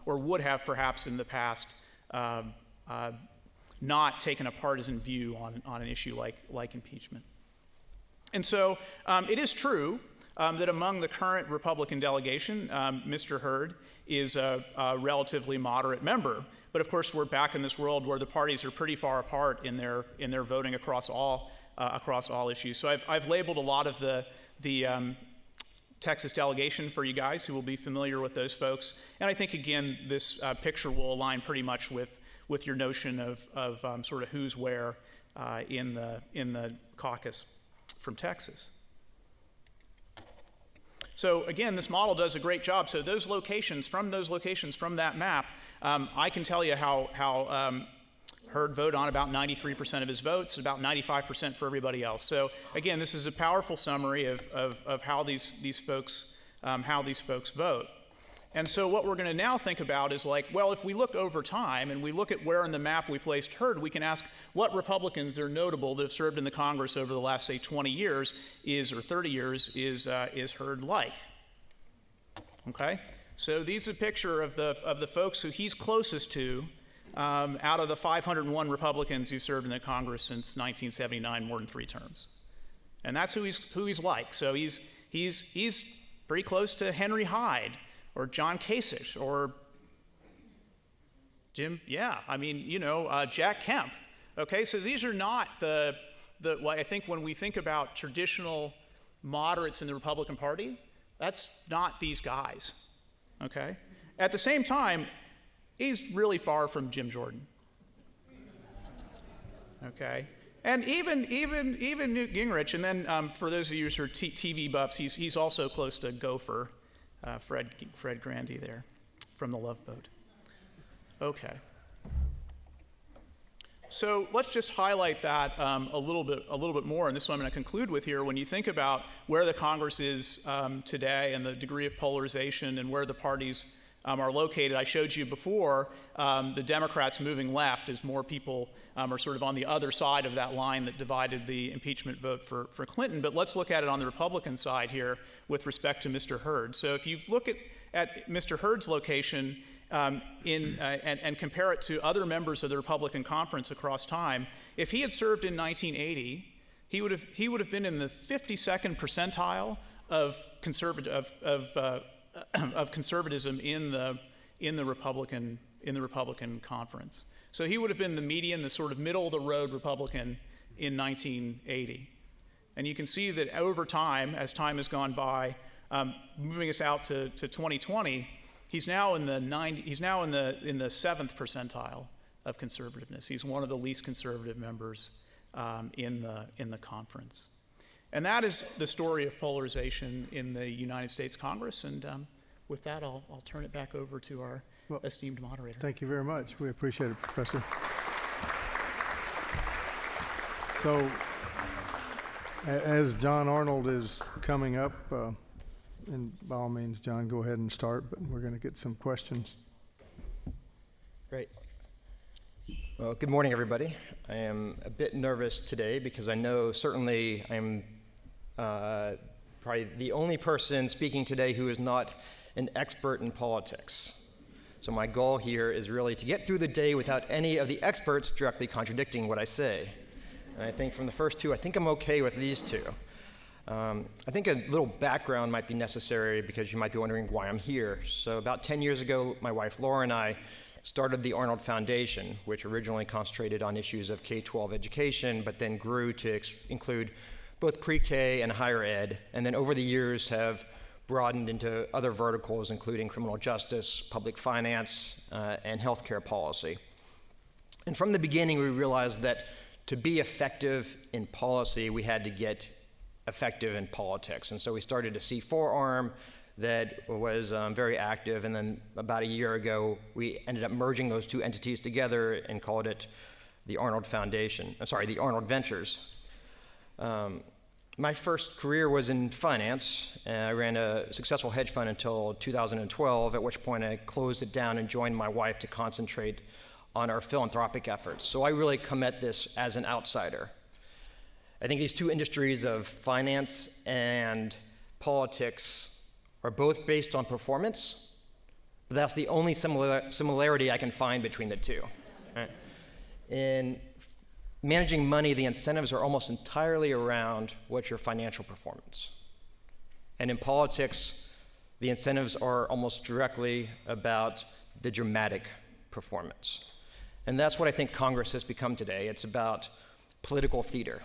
or would have perhaps in the past not taken a partisan view on an issue like impeachment. And so it is true that among the current Republican delegation, Mr. Hurd is a relatively moderate member. But of course, we're back in this world where the parties are pretty far apart in their voting across all issues. So I've labeled a lot of the Texas delegation for you guys who will be familiar with those folks. And I think, again, this picture will align pretty much with your notion of sort of who's where in the caucus from Texas. So again, this model does a great job. So those locations from that map, I can tell you how Hurd voted on about 93% of his votes, about 95% for everybody else. So again, this is a powerful summary of how these folks vote. And so what we're going to now think about is well, if we look over time and we look at where on the map we placed Hurd, we can ask what Republicans are notable that have served in the Congress over the last, say, 20 years or 30 years is Hurd like. Okay? So these are a picture of the folks who he's closest to out of the 501 Republicans who served in the Congress since 1979, more than 3 terms. And that's who he's like. So he's pretty close to Henry Hyde, or John Kasich, or Jim, Jack Kemp. Okay, so these are not I think when we think about traditional moderates in the Republican Party, that's not these guys, okay? At the same time, he's really far from Jim Jordan, okay? And even Newt Gingrich, and then for those of you who are TV buffs, he's also close to Gopher, Fred Grandy there from the Love Boat. Okay. So let's just highlight that a little bit more, and this is what I'm going to conclude with here. When you think about where the Congress is today and the degree of polarization and where the parties are located, I showed you before the Democrats moving left as more people are sort of on the other side of that line that divided the impeachment vote for Clinton. But let's look at it on the Republican side here with respect to Mr. Hurd. So if you look at Mr. Hurd's location and compare it to other members of the Republican conference across time, if he had served in 1980, he would have been in the 52nd percentile of conservatism in the Republican conference. So he would have been the median, the sort of middle of the road Republican in 1980. And you can see that over time, as time has gone by, moving us out to 2020, he's now in the 7th percentile of conservativeness. He's one of the least conservative members in the conference. And that is the story of polarization in the United States Congress. And with that, I'll turn it back over to our esteemed moderator. Thank you very much. We appreciate it, Professor. So, as John Arnold is coming up, and by all means, John, go ahead and start, but we're going to get some questions. Great. Well, good morning, everybody. I am a bit nervous today because I know certainly I'm probably the only person speaking today who is not an expert in politics. So my goal here is really to get through the day without any of the experts directly contradicting what I say. And I think from the first two, I think I'm okay with these two. I think a little background might be necessary because you might be wondering why I'm here. So about 10 years ago, my wife Laura and I started the Arnold Foundation, which originally concentrated on issues of K-12 education, but then grew to include both pre-K and higher ed, and then over the years have broadened into other verticals, including criminal justice, public finance, and healthcare policy. And from the beginning, we realized that to be effective in policy, we had to get effective in politics. And so we started a C4 arm that was very active, and then about a year ago, we ended up merging those two entities together and called it the Arnold Foundation, the Arnold Ventures. My first career was in finance, and I ran a successful hedge fund until 2012, at which point I closed it down and joined my wife to concentrate on our philanthropic efforts. So I really come at this as an outsider. I think these two industries of finance and politics are both based on performance, but that's the only similarity I can find between the two. Right? In managing money, the incentives are almost entirely around what's your financial performance. And in politics, the incentives are almost directly about the dramatic performance. And that's what I think Congress has become today. It's about political theater.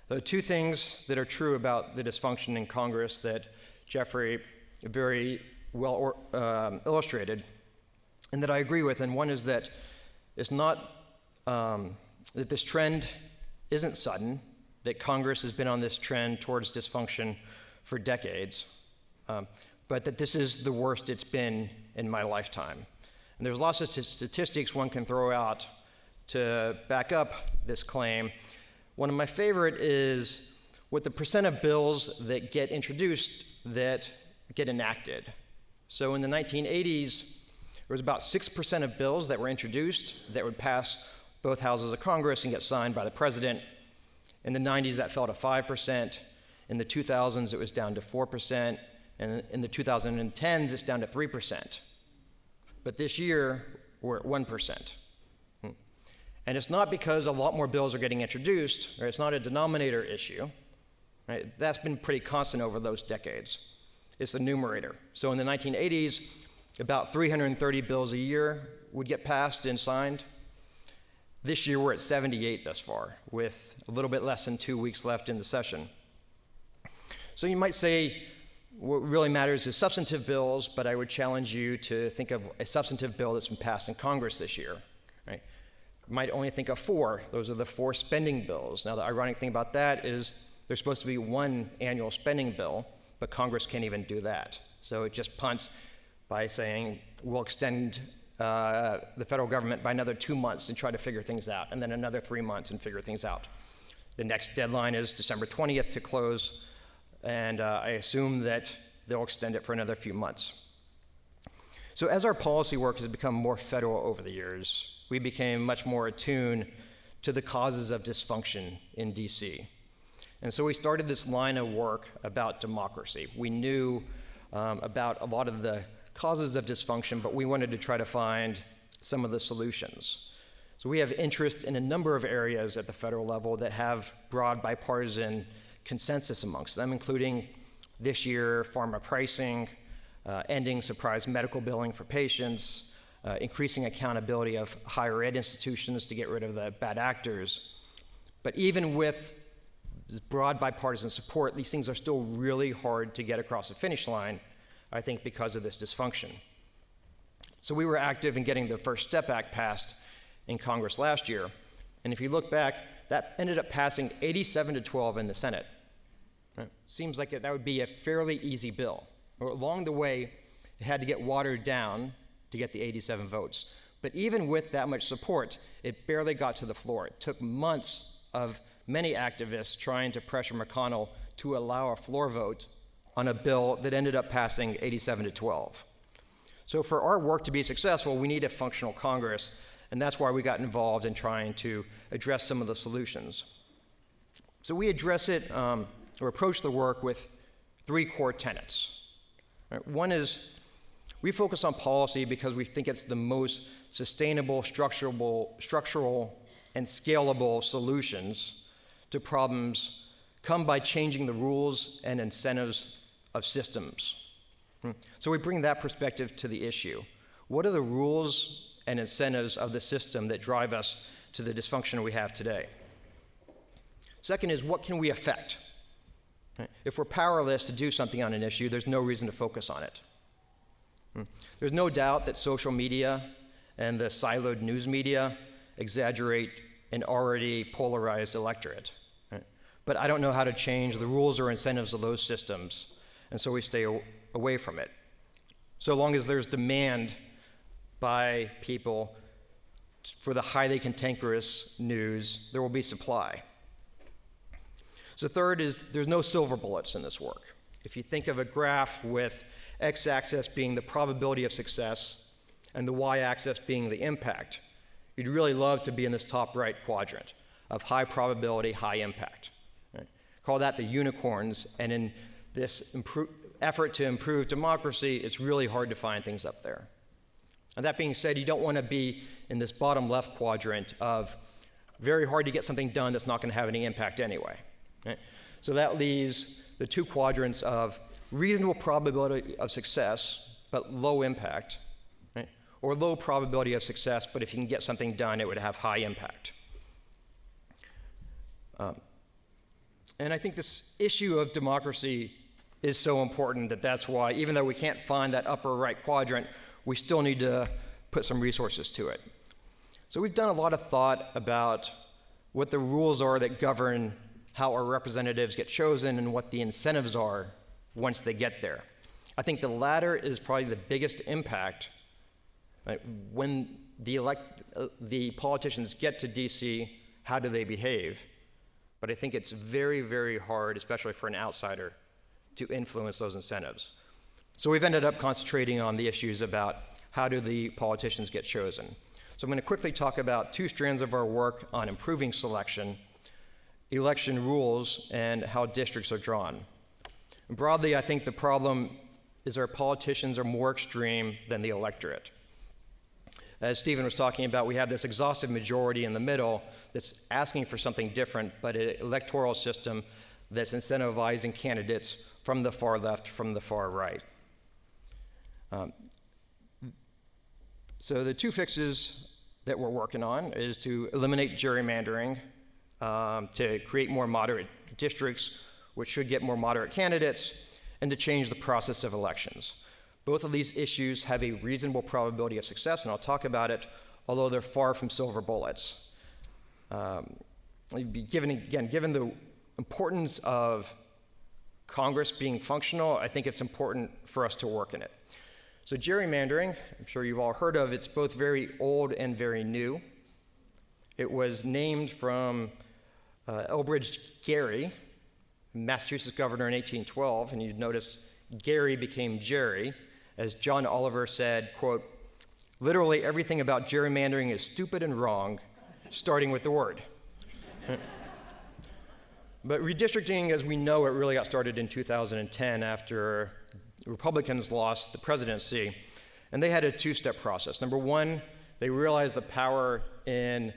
There are two things that are true about the dysfunction in Congress that Jeffrey very well illustrated, and that I agree with. And one is that it's not that this trend isn't sudden, that Congress has been on this trend towards dysfunction for decades, but that this is the worst it's been in my lifetime. And there's lots of statistics one can throw out to back up this claim. One of my favorite is what the percent of bills that get introduced that get enacted. So in the 1980s, there was about 6% of bills that were introduced that would pass both houses of Congress and get signed by the president. In the 90s, that fell to 5%. In the 2000s, it was down to 4%. And in the 2010s, it's down to 3%. But this year, we're at 1%. And it's not because a lot more bills are getting introduced, or it's not a denominator issue. Right? That's been pretty constant over those decades. It's the numerator. So in the 1980s, about 330 bills a year would get passed and signed. This year, we're at 78 thus far, with a little bit less than 2 weeks left in the session. So you might say what really matters is substantive bills, but I would challenge you to think of a substantive bill that's been passed in Congress this year. Right? You might only think of 4. Those are the 4 spending bills. Now, the ironic thing about that is there's supposed to be 1 annual spending bill, but Congress can't even do that. So it just punts by saying we'll extend the federal government by another 2 months and try to figure things out, and then another 3 months and figure things out. The next deadline is December 20th to close, and I assume that they'll extend it for another few months. So as our policy work has become more federal over the years, we became much more attuned to the causes of dysfunction in DC. And so we started this line of work about democracy. We knew about a lot of the causes of dysfunction, but we wanted to try to find some of the solutions. So we have interest in a number of areas at the federal level that have broad bipartisan consensus amongst them, including this year, pharma pricing, ending surprise medical billing for patients, increasing accountability of higher ed institutions to get rid of the bad actors. But even with broad bipartisan support, these things are still really hard to get across the finish line, I think, because of this dysfunction. So we were active in getting the First Step Act passed in Congress last year. And if you look back, that ended up passing 87-12 in the Senate. Right? Seems like that would be a fairly easy bill. Or along the way, it had to get watered down to get the 87 votes. But even with that much support, it barely got to the floor. It took months of many activists trying to pressure McConnell to allow a floor vote on a bill that ended up passing 87 to 12. So for our work to be successful, we need a functional Congress, and that's why we got involved in trying to address some of the solutions. So we address it, or approach the work with 3 core tenets. Right? One is we focus on policy because we think it's the most sustainable, structural, and scalable solutions to problems come by changing the rules and incentives of systems. So we bring that perspective to the issue. What are the rules and incentives of the system that drive us to the dysfunction we have today? Second is, what can we affect? If we're powerless to do something on an issue, there's no reason to focus on it. There's no doubt that social media and the siloed news media exaggerate an already polarized electorate. But I don't know how to change the rules or incentives of those systems, and so we stay away from it. So long as there's demand by people for the highly cantankerous news, there will be supply. So third is there's no silver bullets in this work. If you think of a graph with x-axis being the probability of success and the y-axis being the impact, you'd really love to be in this top right quadrant of high probability, high impact. Right? Call that the unicorns, and in this effort to improve democracy, it's really hard to find things up there. And that being said, you don't want to be in this bottom left quadrant of very hard to get something done that's not going to have any impact anyway. Right? So that leaves the 2 quadrants of reasonable probability of success, but low impact, right? Or low probability of success, but if you can get something done, it would have high impact. And I think this issue of democracy is so important that that's why, even though we can't find that upper right quadrant, we still need to put some resources to it. So we've done a lot of thought about what the rules are that govern how our representatives get chosen and what the incentives are once they get there. I think the latter is probably the biggest impact. Right? When the politicians get to DC, how do they behave? But I think it's very, very hard, especially for an outsider, to influence those incentives. So we've ended up concentrating on the issues about how do the politicians get chosen. So I'm going to quickly talk about 2 strands of our work on improving selection, election rules, and how districts are drawn. And broadly, I think the problem is our politicians are more extreme than the electorate. As Stephen was talking about, we have this exhaustive majority in the middle that's asking for something different, but an electoral system that's incentivizing candidates from the far left, from the far right. So the 2 fixes that we're working on is to eliminate gerrymandering, to create more moderate districts, which should get more moderate candidates, and to change the process of elections. Both of these issues have a reasonable probability of success, and I'll talk about it, although they're far from silver bullets. Given the importance of Congress being functional, I think it's important for us to work in it. So gerrymandering, I'm sure you've all heard of, it's both very old and very new. It was named from Elbridge Gerry, Massachusetts governor in 1812, and you'd notice Gary became Jerry. As John Oliver said, quote, "Literally everything about gerrymandering is stupid and wrong, starting with the word." But redistricting, as we know it, really got started in 2010 after Republicans lost the presidency, and they had a 2-step process. Number 1, they realized the power in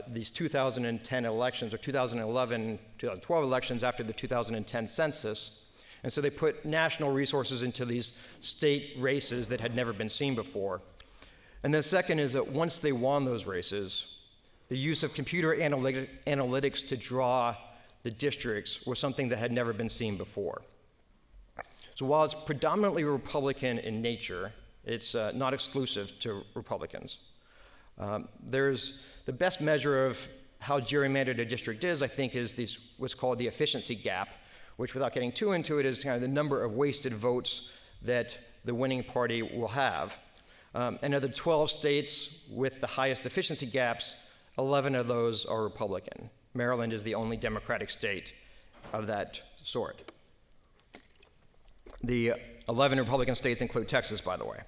these 2010 elections, or 2011, 2012 elections after the 2010 census. And so they put national resources into these state races that had never been seen before. And then second is that once they won those races, the use of computer analytics to draw the districts was something that had never been seen before. So while it's predominantly Republican in nature, it's not exclusive to Republicans. There's the best measure of how gerrymandered a district is, I think, is what's called the efficiency gap, which, without getting too into it, is kind of the number of wasted votes that the winning party will have. And of the 12 states with the highest efficiency gaps, 11 of those are Republican. Maryland is the only Democratic state of that sort. The 11 Republican states include Texas, by the way.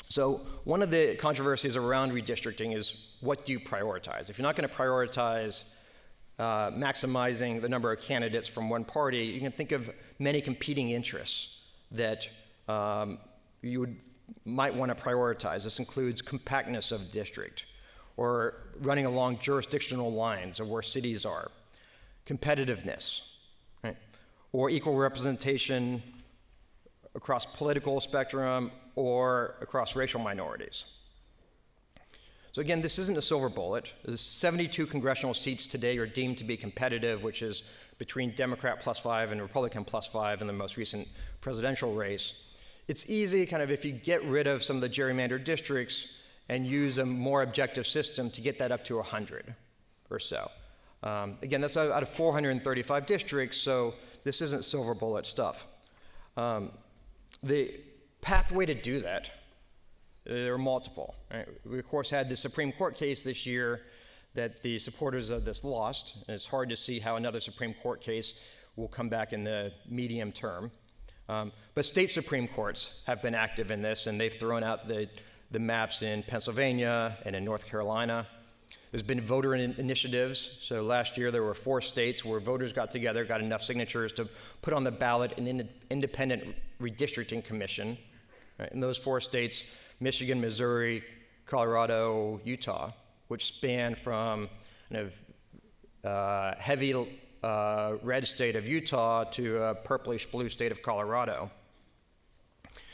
So one of the controversies around redistricting is, what do you prioritize? If you're not going to prioritize maximizing the number of candidates from one party, you can think of many competing interests that might want to prioritize. This includes compactness of district, or running along jurisdictional lines of where cities are, competitiveness, right? Or equal representation across political spectrum or across racial minorities. So again, this isn't a silver bullet. There's 72 congressional seats today are deemed to be competitive, which is between Democrat +5 and Republican +5 in the most recent presidential race. It's easy, kind of, if you get rid of some of the gerrymandered districts and use a more objective system, to get that up to 100 or so. Again, that's out of 435 districts, so this isn't silver bullet stuff. The pathway to do that, there are multiple. Right? We, of course, had the Supreme Court case this year that the supporters of this lost, and it's hard to see how another Supreme Court case will come back in the medium term. But state Supreme Courts have been active in this, and they've thrown out the maps in Pennsylvania and in North Carolina. There's been voter initiatives. So last year there were 4 states where voters got together, got enough signatures to put on the ballot an independent redistricting commission. Right? In those 4 states, Michigan, Missouri, Colorado, Utah, which span from heavy red state of Utah to a purplish blue state of Colorado.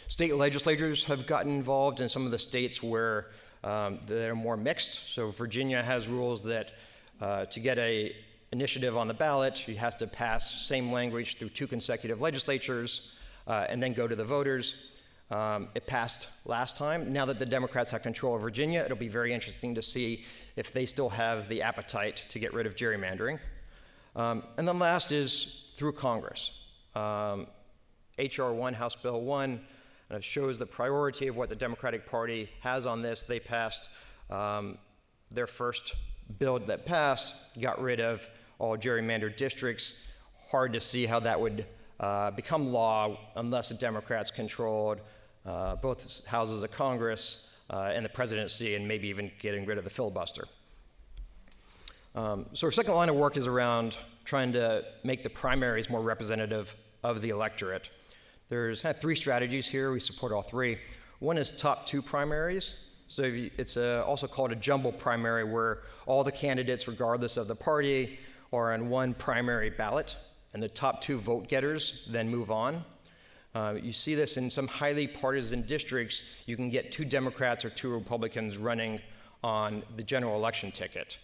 State legislatures have gotten involved in some of the states where that are more mixed. So Virginia has rules that to get an initiative on the ballot, you have to pass same language through 2 consecutive legislatures and then go to the voters. It passed last time. Now that the Democrats have control of Virginia, it'll be very interesting to see if they still have the appetite to get rid of gerrymandering. And then last is through Congress. H.R. 1, House Bill 1, shows the priority of what the Democratic Party has on this. They passed their first bill that passed, got rid of all gerrymandered districts. Hard to see how that would become law unless the Democrats controlled both houses of Congress and the presidency, and maybe even getting rid of the filibuster. So our second line of work is around trying to make the primaries more representative of the electorate. There's kind of 3 strategies here. We support all 3. One is top 2 primaries. So it's also called a jumble primary, where all the candidates, regardless of the party, are on one primary ballot, and the top 2 vote getters then move on. You see this in some highly partisan districts. You can get 2 Democrats or 2 Republicans running on the general election ticket,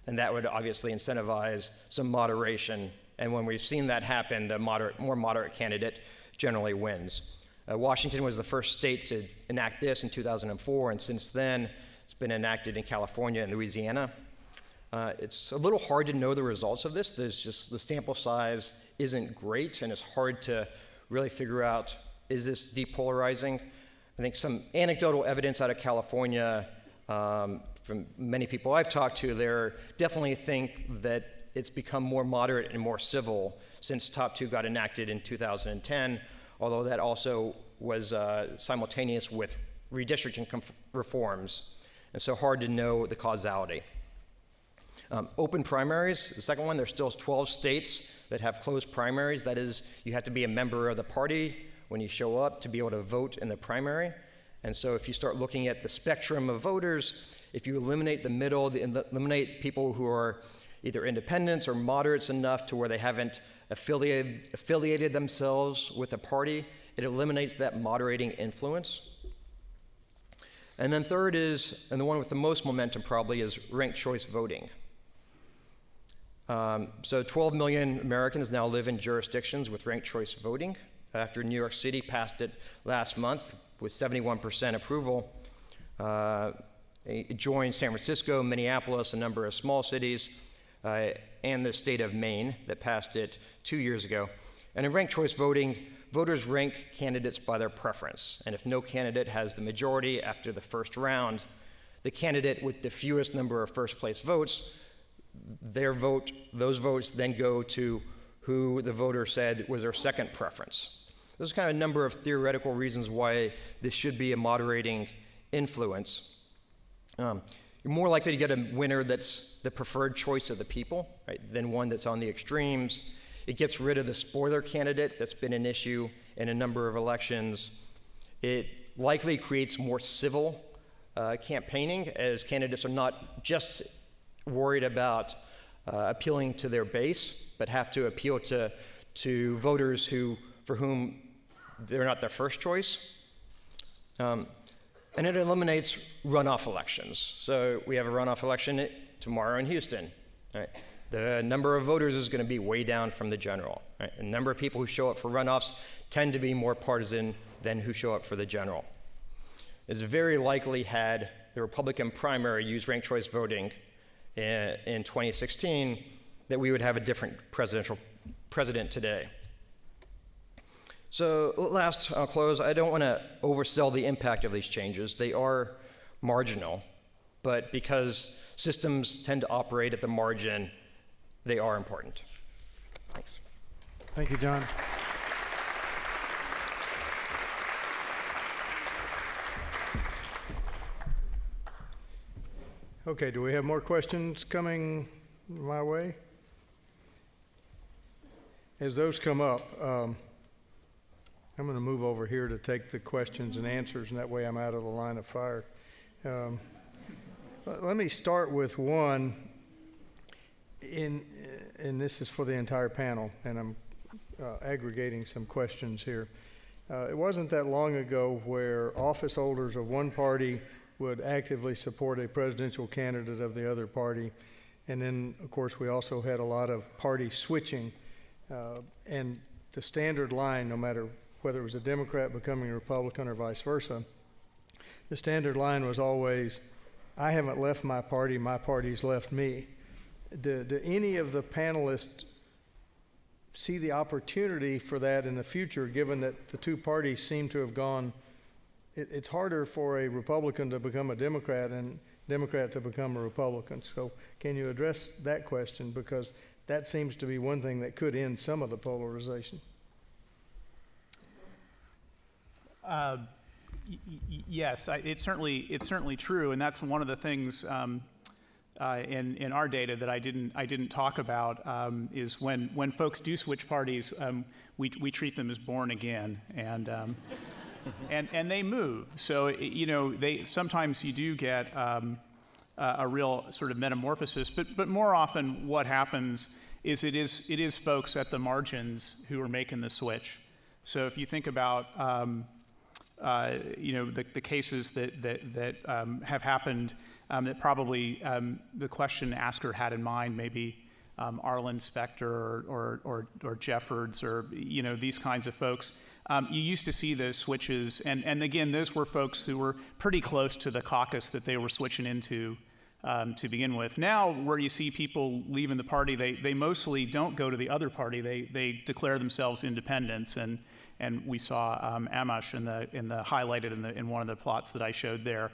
and that would obviously incentivize some moderation. And when we've seen that happen, the more moderate candidate generally wins. Washington was the first state to enact this in 2004, and since then it's been enacted in California and Louisiana. It's a little hard to know the results of this. There's just, the sample size isn't great, and it's hard to really figure out, is this depolarizing? I think some anecdotal evidence out of California from many people I've talked to, they definitely think that it's become more moderate and more civil since Top 2 got enacted in 2010, although that also was simultaneous with redistricting reforms, and so hard to know the causality. Open primaries, the second one, there's still 12 states that have closed primaries. That is, you have to be a member of the party when you show up to be able to vote in the primary. And so if you start looking at the spectrum of voters, if you eliminate the middle, eliminate people who are either independents or moderates enough to where they haven't affiliated themselves with a party, it eliminates that moderating influence. And then third is, and the one with the most momentum probably, is ranked choice voting. So 12 million Americans now live in jurisdictions with ranked choice voting. After New York City passed it last month with 71% approval, it joined San Francisco, Minneapolis, a number of small cities, and the state of Maine that passed it 2 years ago. And in ranked choice voting, voters rank candidates by their preference. And if no candidate has the majority after the first round, the candidate with the fewest number of first place votes, those votes then go to who the voter said was their second preference. There's kind of a number of theoretical reasons why this should be a moderating influence. You're more likely to get a winner that's the preferred choice of the people, right, than one that's on the extremes. It gets rid of the spoiler candidate that's been an issue in a number of elections. It likely creates more civil campaigning, as candidates are not just worried about appealing to their base, but have to appeal to voters for whom they're not their first choice. And it eliminates runoff elections. So we have a runoff election tomorrow in Houston. Right? The number of voters is going to be way down from the general. Right? The number of people who show up for runoffs tend to be more partisan than who show up for the general. It's very likely, had the Republican primary used ranked choice voting in 2016, that we would have a different president today. So last, I'll close. I don't want to oversell the impact of these changes. They are marginal, but because systems tend to operate at the margin, they are important. Thanks. Thank you, John. Okay, do we have more questions coming my way? As those come up, I'm going to move over here to take the questions and answers, and that way I'm out of the line of fire. Let me start with one, and this is for the entire panel, and I'm aggregating some questions here. It wasn't that long ago where office holders of one party would actively support a presidential candidate of the other party, and then, of course, we also had a lot of party switching, and the standard line, no matter whether it was a Democrat becoming a Republican or vice versa, the standard line was always, I haven't left my party's left me. Do any of the panelists see the opportunity for that in the future, given that the two parties seem to have gone, it's harder for a Republican to become a Democrat and Democrat to become a Republican. So can you address that question? Because that seems to be one thing that could end some of the polarization. Yes, it's certainly true, and that's one of the things in our data that I didn't talk about is when folks do switch parties, we treat them as born again, and they move. So sometimes you do get a real sort of metamorphosis, but more often what happens is it is folks at the margins who are making the switch. So if you think about the cases that have happened, that probably the question asker had in mind, maybe Arlen Specter or Jeffords, or these kinds of folks. You used to see those switches, and again, those were folks who were pretty close to the caucus that they were switching into to begin with. Now, where you see people leaving the party, they mostly don't go to the other party. They declare themselves independents, and we saw Amash in the highlighted in one of the plots that I showed there,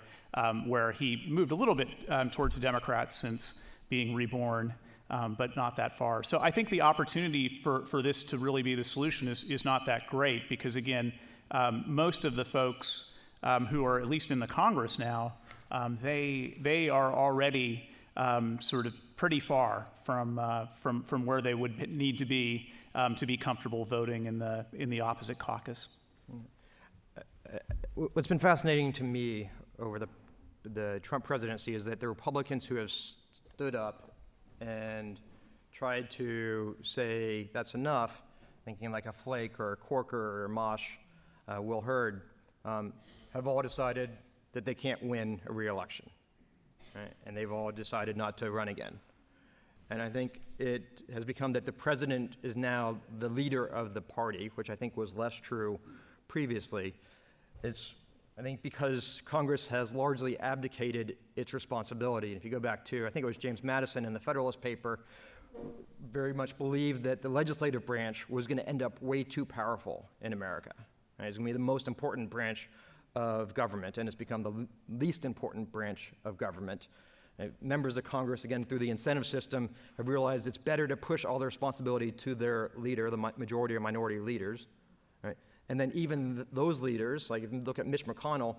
where he moved a little bit towards the Democrats since being reborn, but not that far. So I think the opportunity for this to really be the solution is not that great, because again, most of the folks who are at least in the Congress now, they are already sort of pretty far from where they would need to be comfortable voting in the opposite caucus. What's been fascinating to me over the Trump presidency is that the Republicans who have stood up and tried to say that's enough, thinking like a Flake or a Corker or Mosh, Will Hurd, have all decided that they can't win a re-election, right? And they've all decided not to run again. And I think it has become that the president is now the leader of the party, which I think was less true previously. It's, I think, because Congress has largely abdicated its responsibility. If you go back to, I think it was James Madison in the Federalist paper, very much believed that the legislative branch was going to end up way too powerful in America. Right? It's going to be the most important branch of government, and it's become the least important branch of government. Members of Congress, again, through the incentive system, have realized it's better to push all their responsibility to their leader, the majority or minority leaders, right, And then even those leaders, like if you look at Mitch McConnell,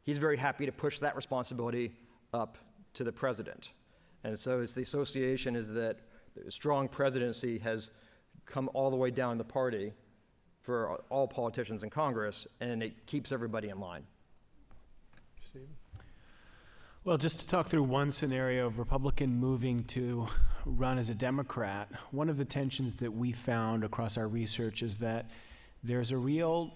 he's very happy to push that responsibility up to the president. And so it's the association is that the strong presidency has come all the way down the party for all politicians in Congress, and it keeps everybody in line. Stephen? Well, just to talk through one scenario of Republican moving to run as a Democrat, one of the tensions that we found across our research is that there's a real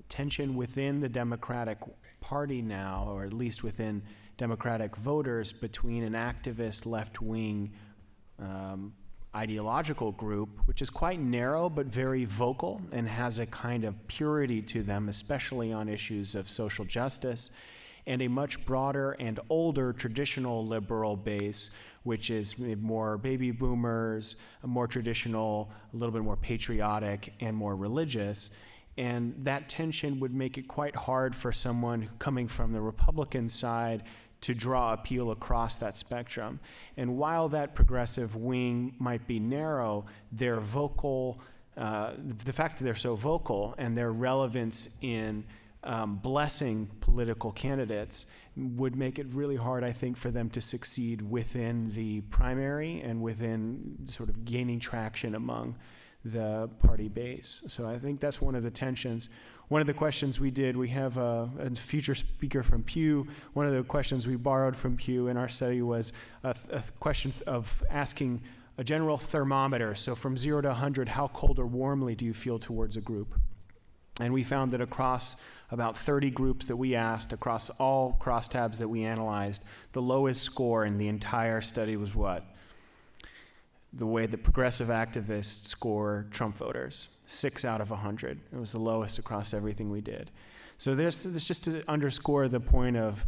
tension within the Democratic Party now, or at least within Democratic voters, between an activist left-wing ideological group, which is quite narrow but very vocal and has a kind of purity to them, especially on issues of social justice, and a much broader and older traditional liberal base, which is more baby boomers, a more traditional, a little bit more patriotic and more religious. And that tension would make it quite hard for someone coming from the Republican side to draw appeal across that spectrum. And while that progressive wing might be narrow, their vocal, the fact that they're so vocal and their relevance in blessing political candidates would make it really hard, I think, for them to succeed within the primary and within sort of gaining traction among the party base. So I think that's one of the tensions. One of the questions we did, we have a future speaker from Pew. One of the questions we borrowed from Pew in our study was a question of asking a general thermometer. So from 0 to 100, how cold or warmly do you feel towards a group? And we found that across about 30 groups that we asked, across all crosstabs that we analyzed, the lowest score in the entire study was what? The way that progressive activists score Trump voters, 6 out of 100. It was the lowest across everything we did. So there's just to underscore the point of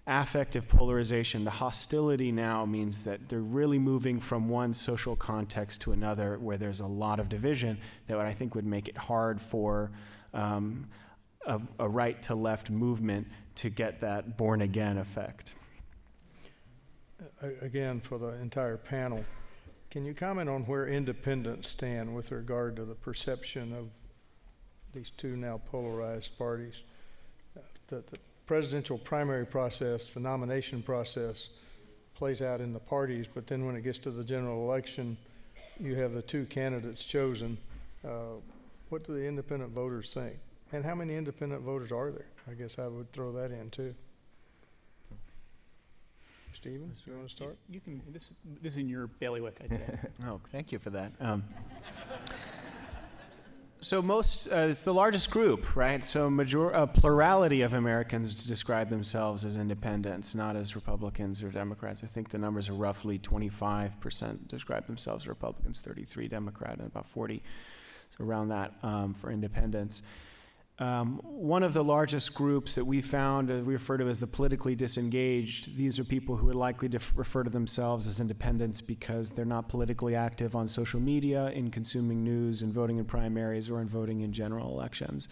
affective polarization. The hostility now means that they're really moving from one social context to another where there's a lot of division that I think would make it hard for a right to left movement to get that born again effect. Again, for the entire panel, can you comment on where independents stand with regard to the perception of these two now polarized parties? The presidential primary process, the nomination process, plays out in the parties, but then when it gets to the general election, you have the two candidates chosen. What do the independent voters think? And how many independent voters are there? I guess I would throw that in too. Stephen, you want to start? You can. This is in your bailiwick, I'd say. Oh, thank you for that. So it's the largest group, right? So a plurality of Americans describe themselves as independents, not as Republicans or Democrats. I think the numbers are roughly 25% describe themselves as Republicans, 33 Democrat, and about 40, so around that for independents. One of the largest groups that we found, we refer to as the politically disengaged. These are people who are likely to refer to themselves as independents because they're not politically active on social media, in consuming news, and voting in primaries, or in voting in general elections.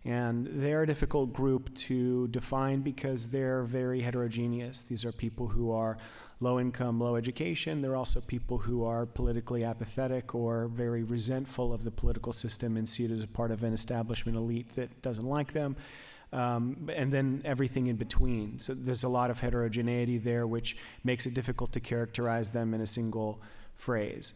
And they're a difficult group to define because they're very heterogeneous. These are people who are low income, low education. They're also people who are politically apathetic or very resentful of the political system and see it as a part of an establishment elite that doesn't like them. And then everything in between. So there's a lot of heterogeneity there, which makes it difficult to characterize them in a single phrase.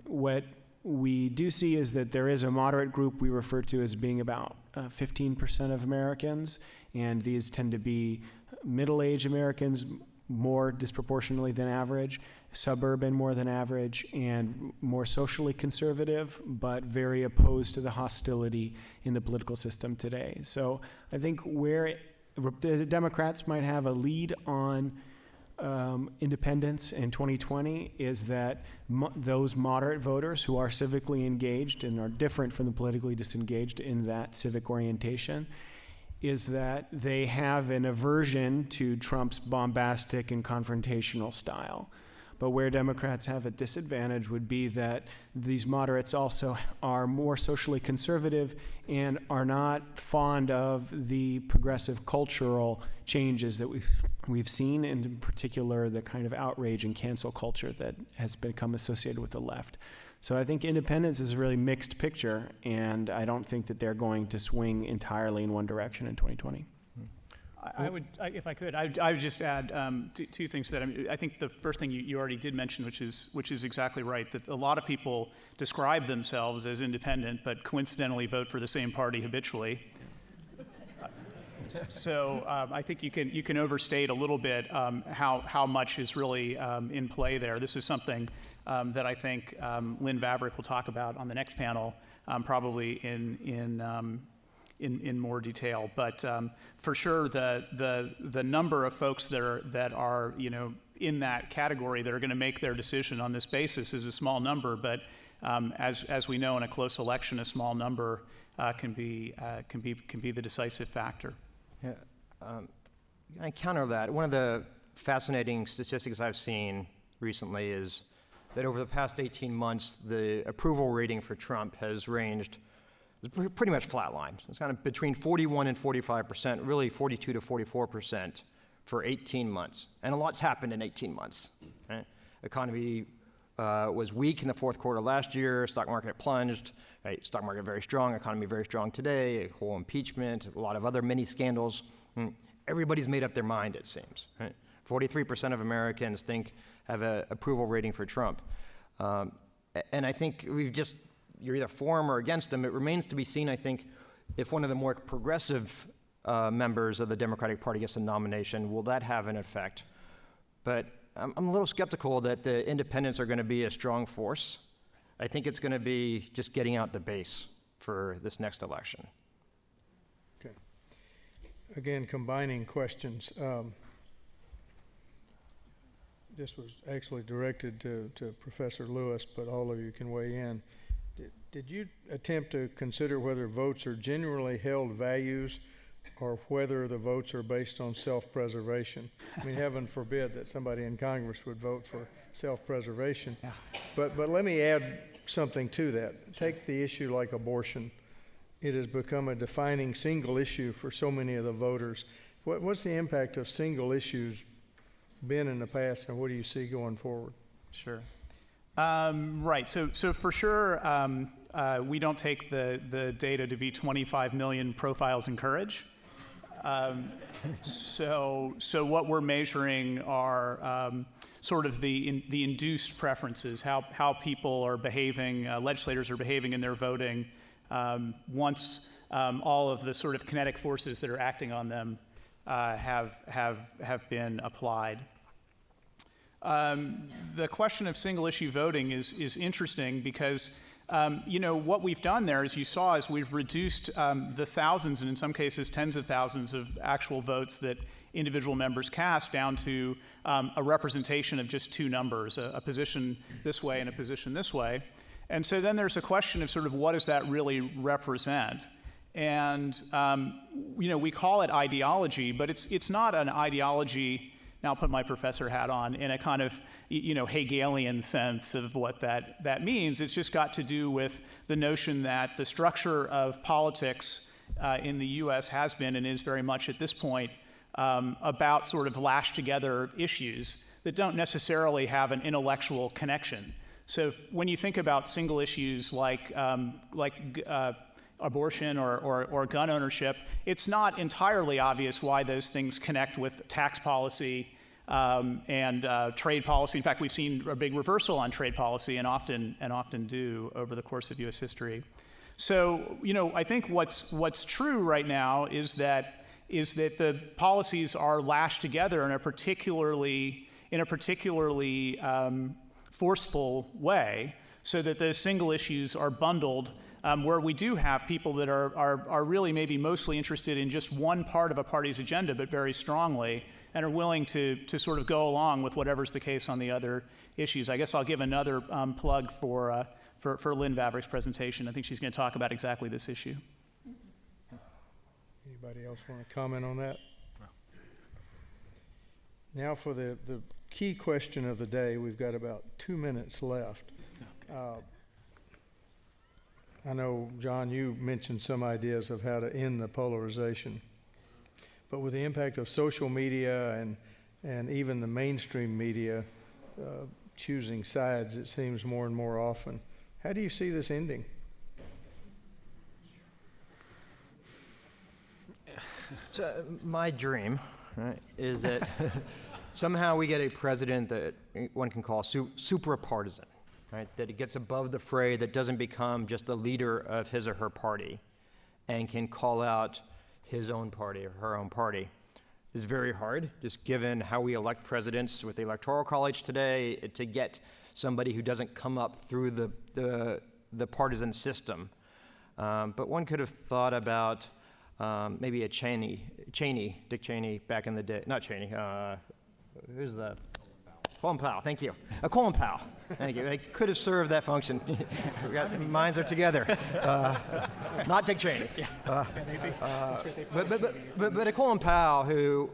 What we do see is that there is a moderate group we refer to as being about 15% of Americans, and these tend to be middle-aged Americans, more disproportionately than average, suburban more than average, and more socially conservative, but very opposed to the hostility in the political system today. So I think where the Democrats might have a lead on independence in 2020 is that those moderate voters who are civically engaged and are different from the politically disengaged in that civic orientation is that they have an aversion to Trump's bombastic and confrontational style. But where Democrats have a disadvantage would be that these moderates also are more socially conservative and are not fond of the progressive cultural changes that we've seen, and in particular the kind of outrage and cancel culture that has become associated with the left. So I think independents is a really mixed picture, and I don't think that they're going to swing entirely in one direction in 2020. If I could, I would just add two things to that. I mean, I think the first thing you already did mention, which is exactly right, that a lot of people describe themselves as independent, but coincidentally vote for the same party habitually. So I think you can overstate a little bit how much is really in play there. This is something that I think Lynn Vavrick will talk about on the next panel, probably in more detail. But for sure, the number of folks that are in that category that are going to make their decision on this basis is a small number. But as we know, in a close election, a small number can be the decisive factor. Yeah, I counter that. One of the fascinating statistics I've seen recently is that over the past 18 months, the approval rating for Trump has ranged pretty much flatlined. It's kind of between 41 and 45%, really 42 to 44% for 18 months. And a lot's happened in 18 months. Right? Economy was weak in the fourth quarter last year. Stock market plunged. Right? Stock market very strong. Economy very strong today. A whole impeachment. A lot of other mini scandals. Everybody's made up their mind, it seems. Right? 43% of Americans have an approval rating for Trump, and I think you're either for him or against him. It remains to be seen, I think, if one of the more progressive members of the Democratic Party gets a nomination, will that have an effect? But I'm a little skeptical that the independents are going to be a strong force. I think it's going to be just getting out the base for this next election. Okay. Again, combining questions. This was actually directed to Professor Lewis, but all of you can weigh in. Did you attempt to consider whether votes are generally held values or whether the votes are based on self-preservation? I mean, heaven forbid that somebody in Congress would vote for self-preservation. Yeah. But let me add something to that. Take the issue like abortion. It has become a defining single issue for so many of the voters. What's the impact of single issues been in the past, and what do you see going forward? Sure. Right. So for sure, we don't take the data to be 25 million profiles in courage. So what we're measuring are sort of the induced preferences, how people are behaving, legislators are behaving in their voting once all of the sort of kinetic forces that are acting on them have been applied. The question of single issue voting is interesting because what we've done there, as you saw, is we've reduced the thousands and in some cases tens of thousands of actual votes that individual members cast down to a representation of just two numbers, a position this way and a position this way. And so then there's a question of sort of what does that really represent? And we call it ideology, but it's not an ideology. Now I'll put my professor hat on in a kind of Hegelian sense of what that means. It's just got to do with the notion that the structure of politics in the U.S. has been and is very much at this point about sort of lashed together issues that don't necessarily have an intellectual connection. So when you think about single issues like abortion or gun ownership, it's not entirely obvious why those things connect with tax policy and trade policy. In fact, we've seen a big reversal on trade policy and often do over the course of U.S. history. So, I think what's true right now is that the policies are lashed together in a particularly forceful way, so that those single issues are bundled, where we do have people that are really maybe mostly interested in just one part of a party's agenda, but very strongly, and are willing to sort of go along with whatever's the case on the other issues. I guess I'll give another plug for Lynn Vavrick's presentation. I think she's going to talk about exactly this issue. Anybody else want to comment on that? No. Now for the key question of the day. We've got about 2 minutes left. Okay. I know, John, you mentioned some ideas of how to end the polarization. But with the impact of social media and even the mainstream media choosing sides, it seems more and more often, How do you see this ending? So my dream, right, is that somehow we get a president that one can call super partisan, right? That it gets above the fray, that doesn't become just the leader of his or her party, and can call out his own party or her own party. It's very hard, just given how we elect presidents with the Electoral College today, to get somebody who doesn't come up through the partisan system. But one could have thought about maybe a Dick Cheney back in the day, not Cheney, who's the? Colin Powell, thank you. Colin Powell, thank you. They could have served that function. Minds are together. Not Dick Cheney. But a Colin Powell who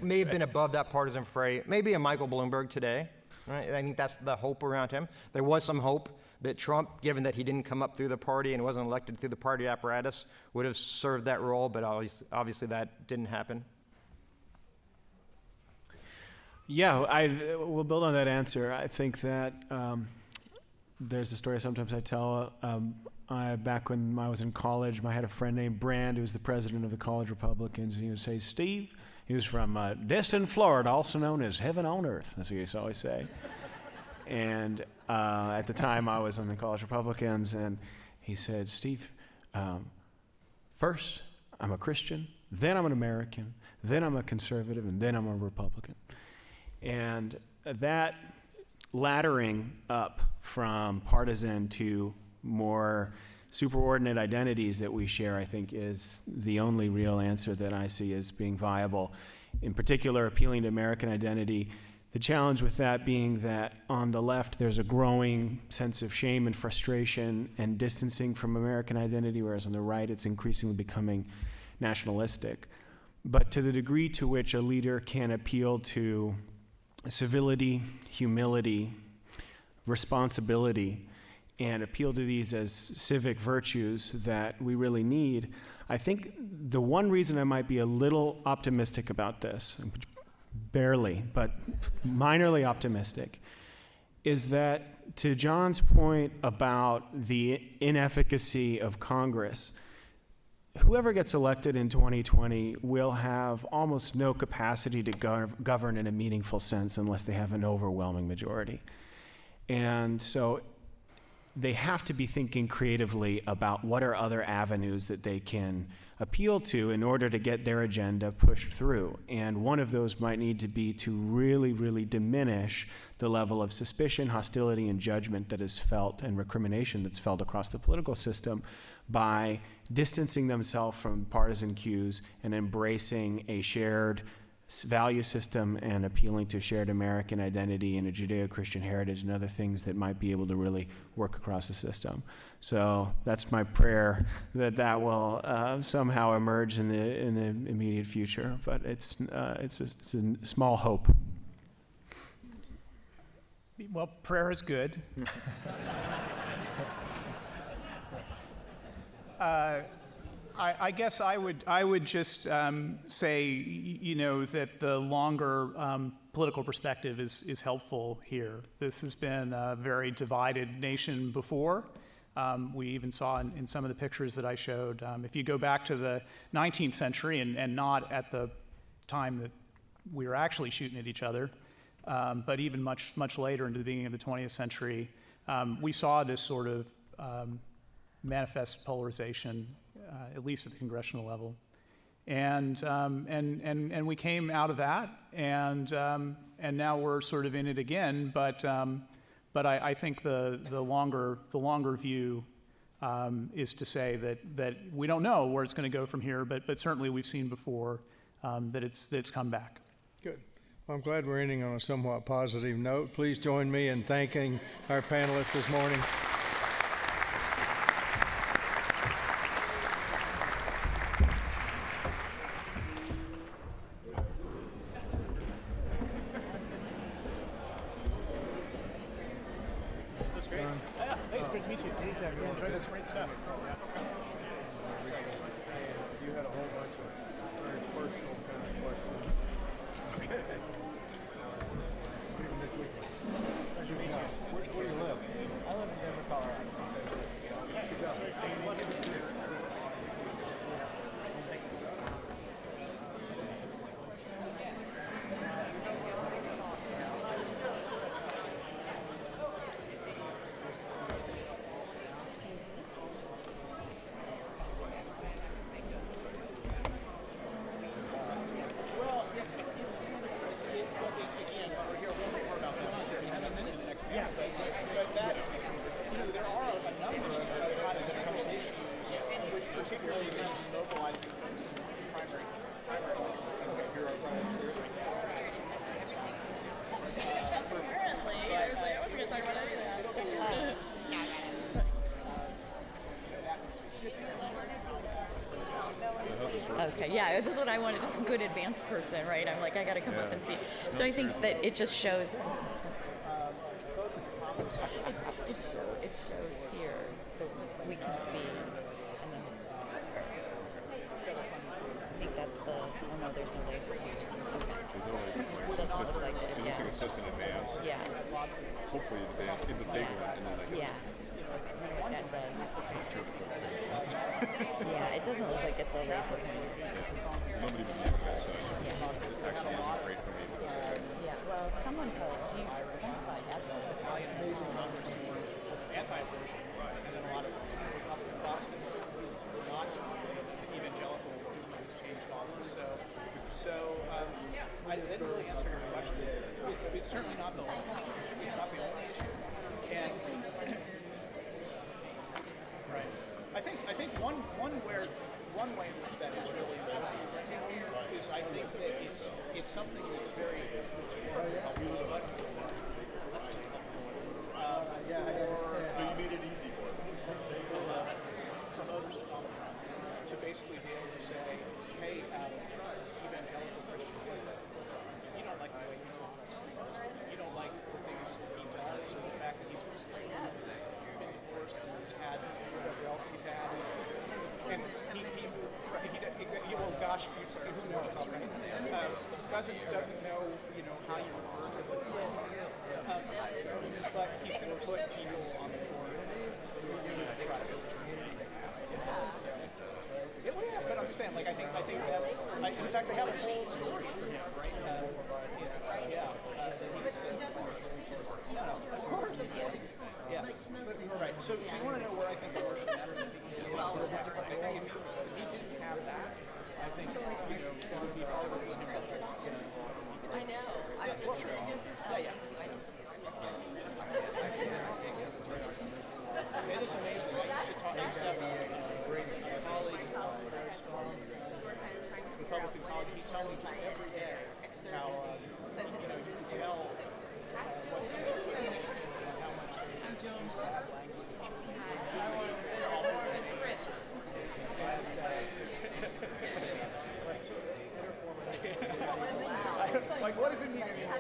may have been above that partisan fray, maybe a Michael Bloomberg today. Right? I think that's the hope around him. There was some hope that Trump, given that he didn't come up through the party and wasn't elected through the party apparatus, would have served that role, but obviously that didn't happen. Yeah, we'll build on that answer. I think that there's a story sometimes I tell. Back when I was in college, I had a friend named Brand who was the president of the College Republicans, and he would say, Steve, he was from Destin, Florida, also known as heaven on earth. That's what he used to always say. And at the time, I was on the College Republicans, and he said, Steve, first, I'm a Christian, then I'm an American, then I'm a conservative, and then I'm a Republican. And that laddering up from partisan to more superordinate identities that we share, I think, is the only real answer that I see as being viable. In particular, appealing to American identity. The challenge with that being that on the left, there's a growing sense of shame and frustration and distancing from American identity, whereas on the right, it's increasingly becoming nationalistic. But to the degree to which a leader can appeal to civility, humility, responsibility, and appeal to these as civic virtues that we really need, I think the one reason I might be a little optimistic about this, barely, but minorly optimistic, is that to John's point about the inefficacy of Congress, whoever gets elected in 2020 will have almost no capacity to govern in a meaningful sense unless they have an overwhelming majority. And so they have to be thinking creatively about what are other avenues that they can appeal to in order to get their agenda pushed through. And one of those might need to be to really, really diminish the level of suspicion, hostility, and judgment that is felt, and recrimination that's felt across the political system, by distancing themselves from partisan cues and embracing a shared value system and appealing to shared American identity and a Judeo-Christian heritage and other things that might be able to really work across the system. So that's my prayer, that will somehow emerge in the immediate future. But it's a small hope. Well, prayer is good. I guess I would just say, you know, that the longer political perspective is helpful here. This has been a very divided nation before. We even saw in some of the pictures that I showed. If you go back to the 19th century and not at the time that we were actually shooting at each other, but even much later into the beginning of the 20th century, we saw this sort of manifest polarization, at least at the congressional level, and we came out of that, and now we're sort of in it again. But I think the longer view is to say that we don't know where it's going to go from here, but certainly we've seen before that it's come back. Good. Well, I'm glad we're ending on a somewhat positive note. Please join me in thanking our panelists this morning. That's great stuff. You had a whole bunch of very personal kind of questions. Okay. Stephen, this week. Where do you live? I live in Denver, Colorado. Okay. I wanted a good advanced person, right? I'm like, I got to come up and see. So I think that it just shows. It shows here, so we can see, and then this is the marker. I think that's the. Oh no, there's no laser. There's no way. It doesn't look like it. It looks like it's just an advance. Yeah. Hopefully advance in the big one, and then I guess Yeah. What that does. Yeah, it doesn't look like it's a laser piece. nobody would look as such. Actually, isn't great for me. Yeah. Well, someone probably has one. Anti-abortion, and then a lot of Republican Protestants were not evangelical movements changed policies. I didn't really answer your question. It's certainly not the only. It's not the only issue. And right. I think one way in which that is really is I think that it's something that's very helpful. So you made it easy for them. Promoters to basically be able to say, hey, evangelical Christians, you don't like the way he talks. You don't like the things that he does, or the fact that he's been divorced and had whatever else he's had. And he well, gosh, who knows? Doesn't know, how you refer to the but he's going to put people on the corner who are going to try to but I'm just saying, I think that's, in fact, they have a whole story for him, right? Of course. Yeah. Right. So you want to know where I think abortion matters? I think if he didn't have that, I think, it would be harder for him to I know. Yeah. It is amazing. I used to have a great colleague, very strong Republican colleague. He's telling me just every day how you can tell what somebody's doing and how much they have language. Like, what does it mean anymore?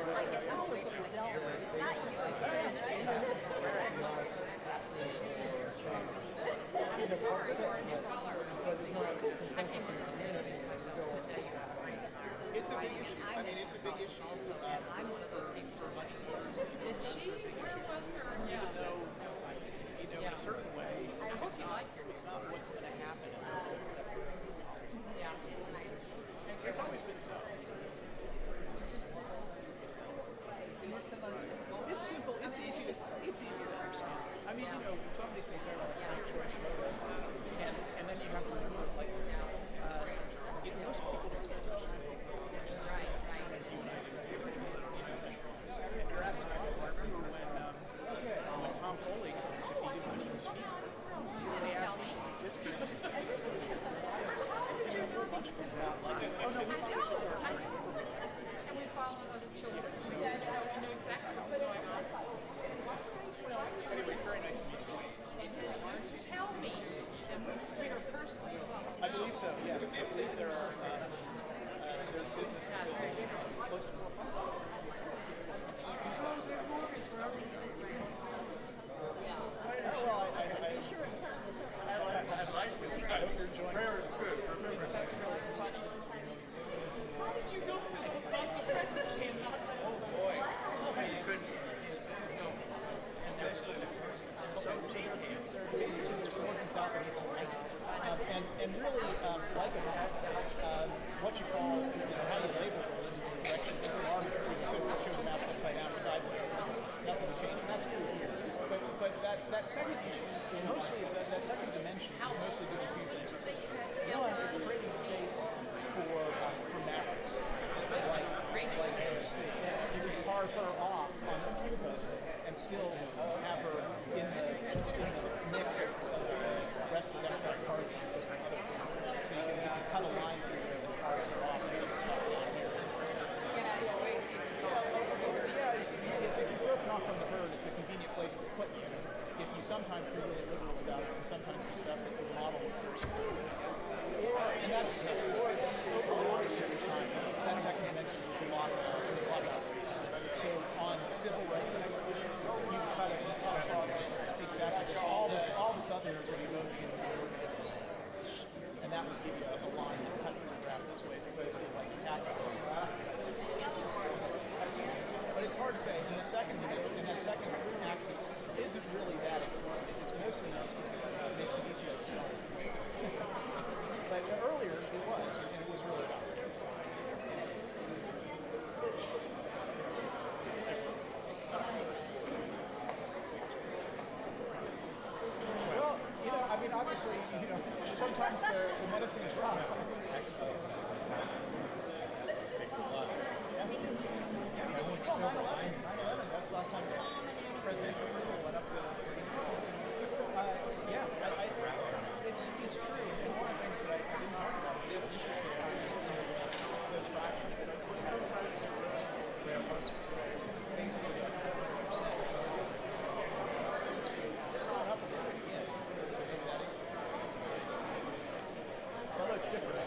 It's a big issue. I mean, it's a big issue. I'm one of those people for much years. Did she? Where was her? Even though, in a certain way, it's not what's going to happen. Yeah. It's always been so. It's simple. It's easy to understand. I mean, some of these things are like choice, and then you have to remember, most people don't spend much time thinking. Right. And you're asking, I remember when Tom Foley defeated Michigan State, they asked me this to me. A bunch of them about, oh no, we thought we should start training. And we follow other children, so we know exactly what's going on. Anyways, very nice to meet you. And tell me, and we are personally involved. I believe so, yes. I believe there are, there's businesses close to 4 How did you go through those months of pregnancy and not that? Oh boy. Basically, there's north and south and east and west. And really, like about what you call, how you label those directions. If you are, you could show the maps upside down or sideways. Nothing's changed, and that's true here. But that second issue, that second dimension is mostly due to two things. One, it's creating space for mavericks, like AOC. You can carve her off on the two votes and still have her in the mix of the rest of the Democratic Party. So you can cut a line through there that carves her off and she's stuck down here. Get out of your way so you can talk. If you're broken off from the herd, it's a convenient place to put you. If you sometimes do really liberal stuff and sometimes do stuff that's a model material. And that's or overall, that second dimension was a lot about race. So on civil rights issues, you cut across exactly this, all the Southerners would be voting against the Northerners. And that would give you a line that cut through the graph this way as opposed to like the tax reform. But it's hard to say. And the second dimension, and that second axis isn't really that important. It's mostly nice because it makes it easier to start. But earlier it was, and it was really about race. Well, I mean, obviously, sometimes the medicine is rough. Well, 9/11, that's the last time presidential approval went up to. It's true. And one of the things that I didn't talk about that is interesting is the fraction of folks that most basically 100%. They're not up there again. So maybe that is. Although it's different.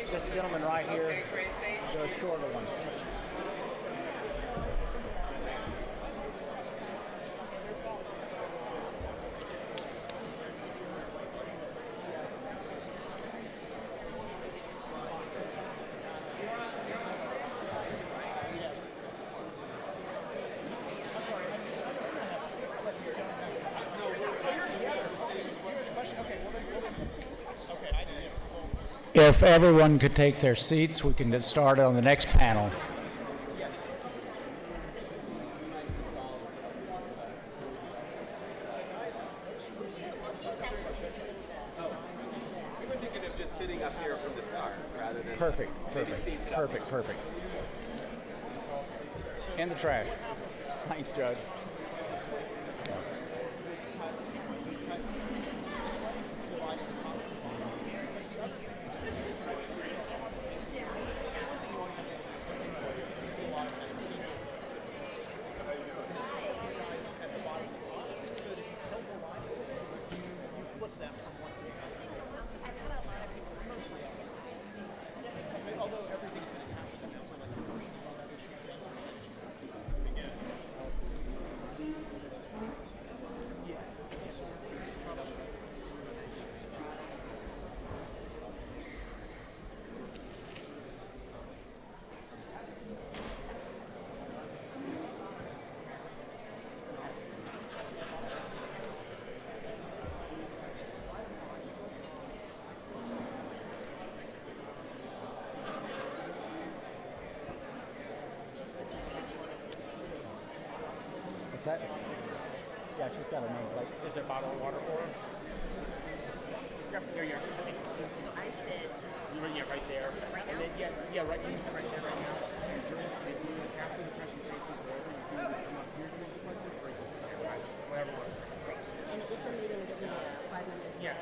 This gentleman right here, the shorter one. If everyone could take their seats, we can get started on the next panel. We were thinking of just sitting up here from the start rather than Perfect, maybe perfect, speeds it up. perfect, perfect. In the trash. Thanks, Judge. What's that? Yeah, she's got a nameplate. Is there a bottle of water for her? Yep, there you are. So I sit. Yeah, right there. Right now? And then, yeah, right. You sit right there right now. Captain's presentation, wherever you do, come up here to make it like this, or just whatever works. And it's a meeting that we have 5 minutes. Yeah.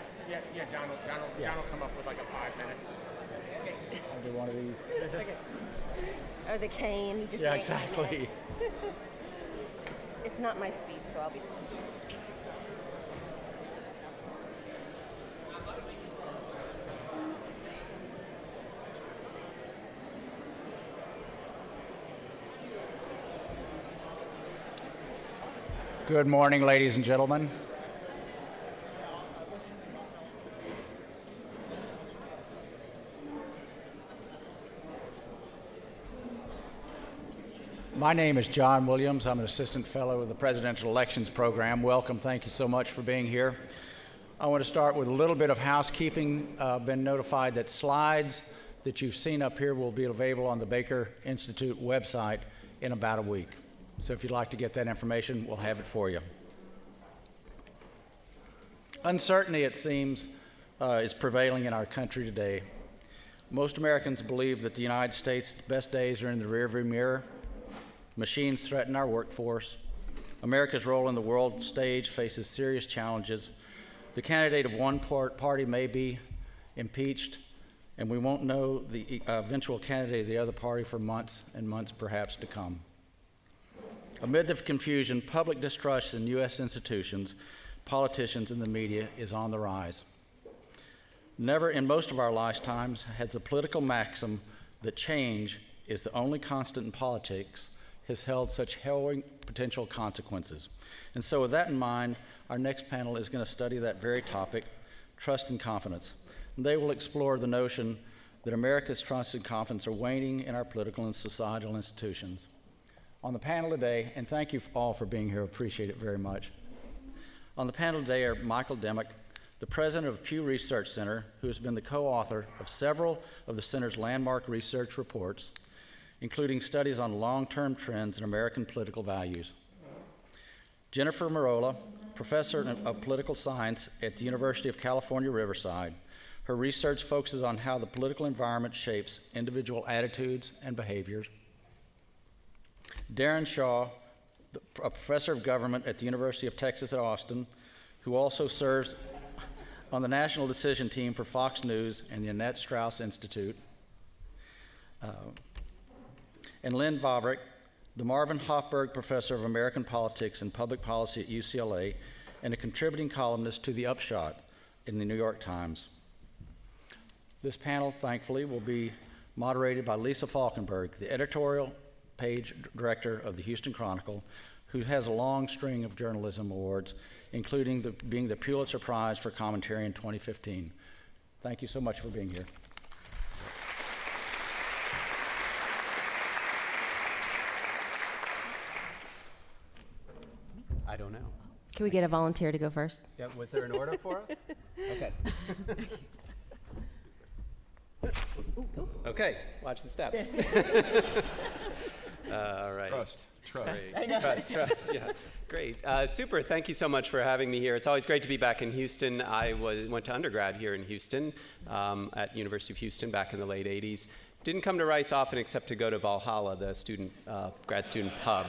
John will come up with like a 5-minute. I'll do one of these. Or the cane. Just Yeah, make my exactly. neck. It's not my speech, so I'll be fine. Good morning, ladies and gentlemen. My name is John Williams. I'm an assistant fellow of the Presidential Elections Program. Welcome. Thank you so much for being here. I want to start with a little bit of housekeeping. I've been notified that slides that you've seen up here will be available on the Baker Institute website in about a week. So if you'd like to get that information, we'll have it for you. Uncertainty, it seems, is prevailing in our country today. Most Americans believe that the United States' best days are in the rearview mirror. Machines threaten our workforce. America's role in the world stage faces serious challenges. The candidate of one party may be impeached, and we won't know the eventual candidate of the other party for months and months perhaps to come. Amid the confusion, public distrust in U.S. institutions, politicians, and the media is on the rise. Never in most of our lifetimes has the political maxim that change is the only constant in politics has held such harrowing potential consequences. And so with that in mind, our next panel is going to study that very topic, trust and confidence. And they will explore the notion that America's trust and confidence are waning in our political and societal institutions. On the panel today, and thank you all for being here, appreciate it very much. On the panel today are Michael Demick, the president of Pew Research Center, who has been the co-author of several of the center's landmark research reports, including studies on long-term trends in American political values. Jennifer Merola, professor of political science at the University of California, Riverside, Her research focuses on how the political environment shapes individual attitudes and behaviors. Darren Shaw, a professor of government at the University of Texas at Austin, who also serves on the national decision team for Fox News and the Annette Strauss Institute. And Lynn Vavrick, the Marvin Hoffberg Professor of American Politics and Public Policy at UCLA, and a contributing columnist to The Upshot in the New York Times. This panel, thankfully, will be moderated by Lisa Falkenberg, the editorial page director of the Houston Chronicle, who has a long string of journalism awards, including being the Pulitzer Prize for Commentary in 2015. Thank you so much for being here. I don't know. Can we get a volunteer to go first? Yeah, was there an order for us? Okay. Okay, watch the steps. All right. Trust. Great. Trust, yeah. Great. Super. Thank you so much for having me here. It's always great to be back in Houston. I went to undergrad here in Houston at University of Houston back in the late 80s. Didn't come to Rice often except to go to Valhalla, the grad student pub,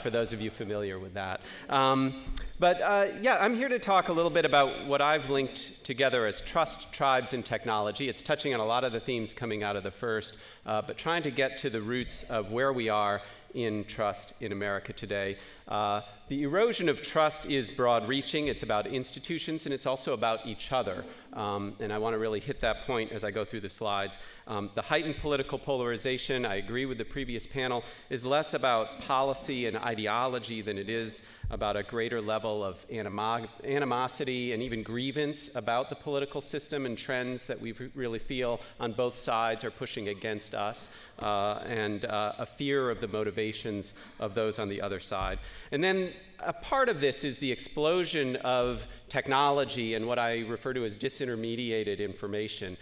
for those of you familiar with that. Yeah, I'm here to talk a little bit about what I've linked together as trust, tribes, and technology. It's touching on a lot of the themes coming out of the first, but trying to get to the roots of where we are in trust in America today. The erosion of trust is broad-reaching. It's about institutions, and it's also about each other. And I want to really hit that point as I go through the slides. The heightened political polarization, I agree with the previous panel, is less about policy and ideology than it is about a greater level of animosity and even grievance about the political system and trends that we really feel on both sides are pushing against us, and a fear of the motivations of those on the other side. And then a part of this is the explosion of technology and what I refer to as disintermediated information.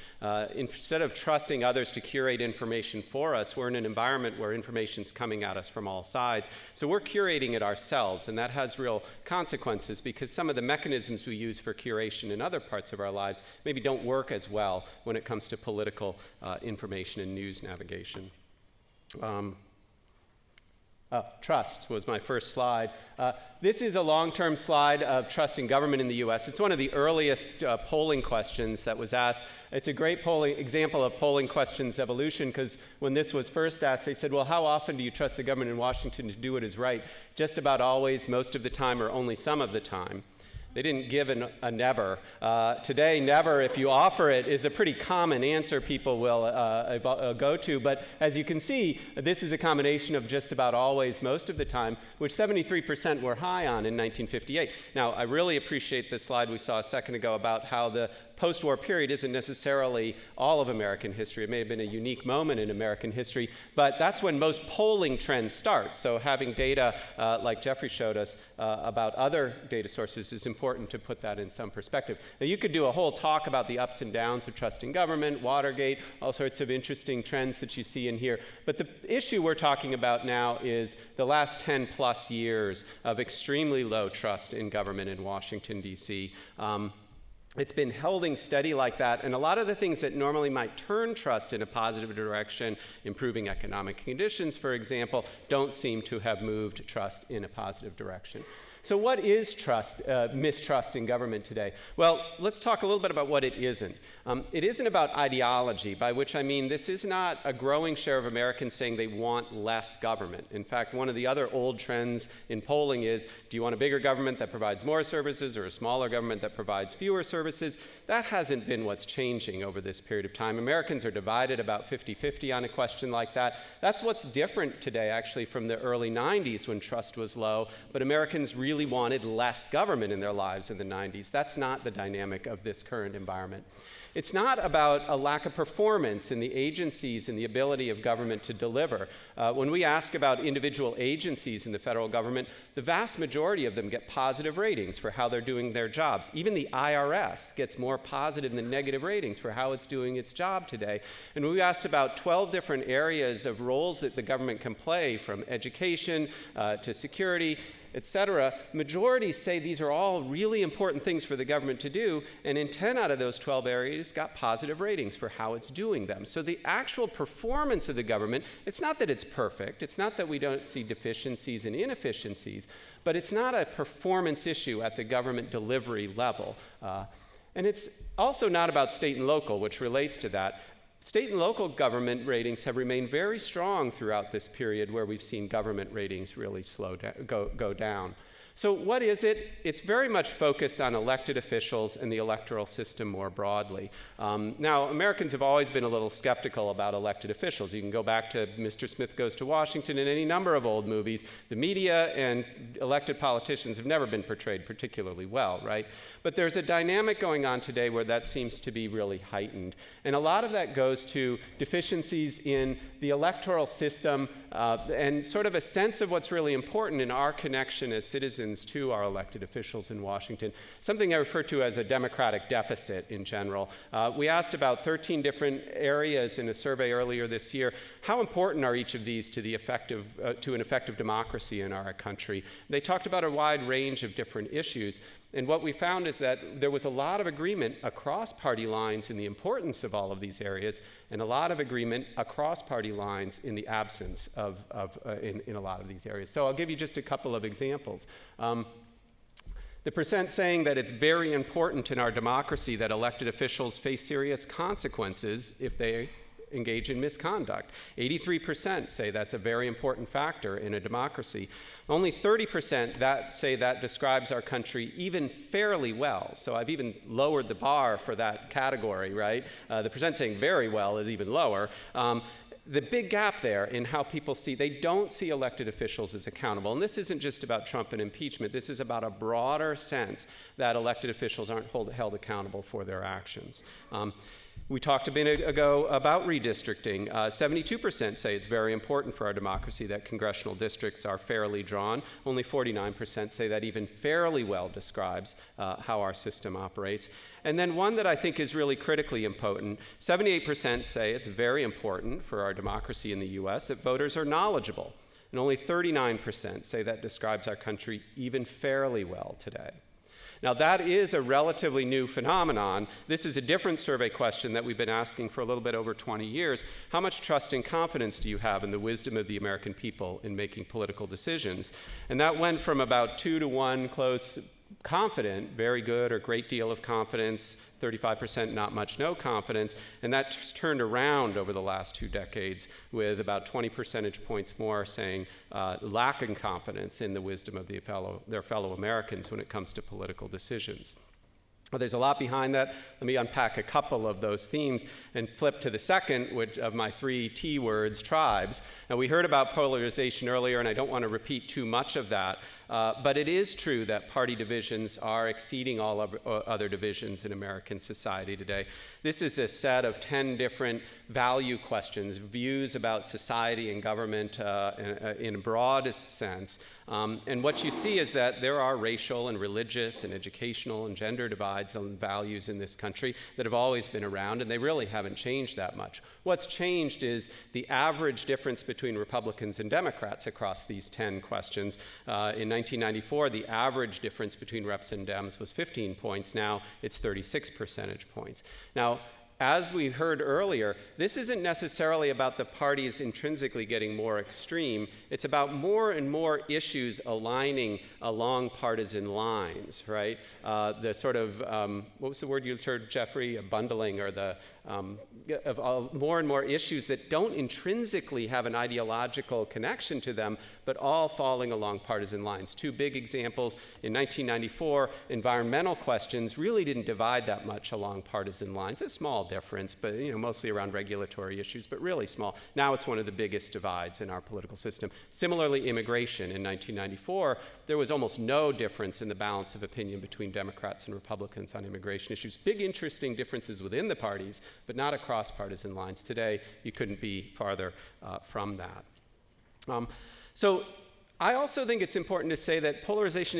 Instead of trusting others to curate information for us, we're in an environment where information's coming at us from all sides. So we're curating it ourselves, and that has real consequences because some of the mechanisms we use for curation in other parts of our lives maybe don't work as well when it comes to political information and news navigation. Trust was my first slide. This is a long-term slide of trust in government in the U.S. It's one of the earliest polling questions that was asked. It's a great example of polling questions evolution because when this was first asked, they said, well, how often do you trust the government in Washington to do what is right? Just about always, most of the time, or only some of the time. They didn't give a never. Today, never, if you offer it, is a pretty common answer people will go to. But as you can see, this is a combination of just about always, most of the time, which 73% were high on in 1958. Now, I really appreciate this slide we saw a second ago about how the post-war period isn't necessarily all of American history. It may have been a unique moment in American history, but that's when most polling trends start. So having data like Jeffrey showed us about other data sources is important to put that in some perspective. Now, you could do a whole talk about the ups and downs of trust in government, Watergate, all sorts of interesting trends that you see in here. But the issue we're talking about now is the last 10 plus years of extremely low trust in government in Washington, D.C. It's been holding steady like that, and a lot of the things that normally might turn trust in a positive direction, improving economic conditions, for example, don't seem to have moved trust in a positive direction. So what is mistrust in government today? Well, let's talk a little bit about what it isn't. It isn't about ideology, by which I mean this is not a growing share of Americans saying they want less government. In fact, one of the other old trends in polling is, do you want a bigger government that provides more services or a smaller government that provides fewer services? That hasn't been what's changing over this period of time. Americans are divided about 50-50 on a question like that. That's what's different today, actually, from the early 90s when trust was low, but Americans really wanted less government in their lives in the 90s. That's not the dynamic of this current environment. It's not about a lack of performance in the agencies and the ability of government to deliver. When we ask about individual agencies in the federal government, the vast majority of them get positive ratings for how they're doing their jobs. Even the IRS gets more positive than negative ratings for how it's doing its job today. And we asked about 12 different areas of roles that the government can play, from education to security. etc., majorities say these are all really important things for the government to do, and in 10 out of those 12 areas got positive ratings for how it's doing them. So the actual performance of the government, it's not that it's perfect, it's not that we don't see deficiencies and inefficiencies, but it's not a performance issue at the government delivery level. And it's also not about state and local, which relates to that. State and local government ratings have remained very strong throughout this period where we've seen government ratings really go down. So what is it? It's very much focused on elected officials and the electoral system more broadly. Now, Americans have always been a little skeptical about elected officials. You can go back to Mr. Smith Goes to Washington and any number of old movies. The media and elected politicians have never been portrayed particularly well, right? But there's a dynamic going on today where that seems to be really heightened. And a lot of that goes to deficiencies in the electoral system and sort of a sense of what's really important in our connection as citizens to our elected officials in Washington, something I refer to as a democratic deficit in general. We asked about 13 different areas in a survey earlier this year, how important are each of these to an effective democracy in our country? They talked about a wide range of different issues. And what we found is that there was a lot of agreement across party lines in the importance of all of these areas, and a lot of agreement across party lines in the absence in a lot of these areas. So I'll give you just a couple of examples. The percent saying that it's very important in our democracy that elected officials face serious consequences if they engage in misconduct. 83% say that's a very important factor in a democracy. Only 30% say that describes our country even fairly well. So I've even lowered the bar for that category, right? The percent saying very well is even lower. The big gap there in how people they don't see elected officials as accountable. And this isn't just about Trump and impeachment. This is about a broader sense that elected officials aren't held accountable for their actions. We talked a minute ago about redistricting. 72% say it's very important for our democracy that congressional districts are fairly drawn. Only 49% say that even fairly well describes how our system operates. And then one that I think is really critically important, 78% say it's very important for our democracy in the US that voters are knowledgeable. And only 39% say that describes our country even fairly well today. Now, that is a relatively new phenomenon. This is a different survey question that we've been asking for a little bit over 20 years. How much trust and confidence do you have in the wisdom of the American people in making political decisions? And that went from about 2 to 1 close confident, very good or great deal of confidence, 35% not much, no confidence, and that turned around over the last 2 decades with about 20 percentage points more saying lacking confidence in the wisdom of their fellow Americans when it comes to political decisions. Well, there's a lot behind that. Let me unpack a couple of those themes and flip to the second of my 3 T words, tribes. Now, we heard about polarization earlier, and I don't want to repeat too much of that, but it is true that party divisions are exceeding all other divisions in American society today. This is a set of 10 different value questions, views about society and government in a broadest sense. And what you see is that there are racial and religious and educational and gender divides on values in this country that have always been around, and they really haven't changed that much. What's changed is the average difference between Republicans and Democrats across these 10 questions. In 1994, the average difference between Reps and Dems was 15 points. Now it's 36 percentage points. Now, as we heard earlier, this isn't necessarily about the parties intrinsically getting more extreme. It's about more and more issues aligning along partisan lines, right? The sort of, what was the word you heard, Jeffrey? Bundling, or the of more and more issues that don't intrinsically have an ideological connection to them, but all falling along partisan lines. 2 big examples. In 1994, environmental questions really didn't divide that much along partisan lines. A small difference, but mostly around regulatory issues, but really small. Now it's one of the biggest divides in our political system. Similarly, immigration. In 1994, there was almost no difference in the balance of opinion between Democrats and Republicans on immigration issues. Big, interesting differences within the parties, but not across partisan lines. Today, you couldn't be farther from that. So I also think it's important to say that polarization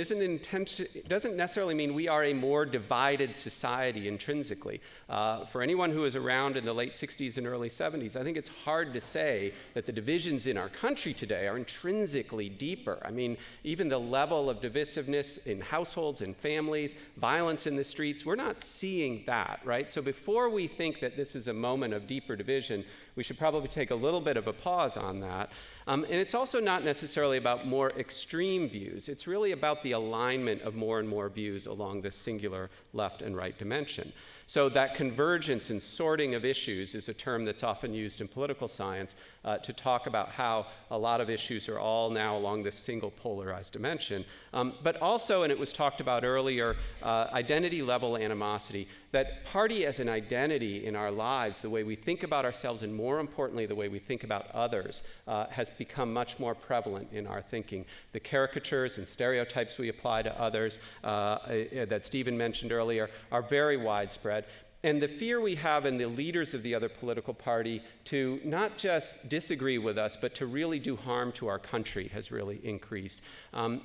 doesn't necessarily mean we are a more divided society intrinsically. For anyone who was around in the late 60s and early 70s, I think it's hard to say that the divisions in our country today are intrinsically deeper. I mean, even the level of divisiveness in households and families, violence in the streets, we're not seeing that, right? So before we think that this is a moment of deeper division, we should probably take a little bit of a pause on that. And it's also not necessarily about more extreme views. It's really about the alignment of more and more views along this singular left and right dimension. So that convergence and sorting of issues is a term that's often used in political science to talk about how a lot of issues are all now along this single polarized dimension. But also, and it was talked about earlier, identity level animosity, that party as an identity in our lives, the way we think about ourselves and more importantly, the way we think about others, has become much more prevalent in our thinking. The caricatures and stereotypes we apply to others that Stephen mentioned earlier are very widespread. And the fear we have in the leaders of the other political party to not just disagree with us, but to really do harm to our country has really increased.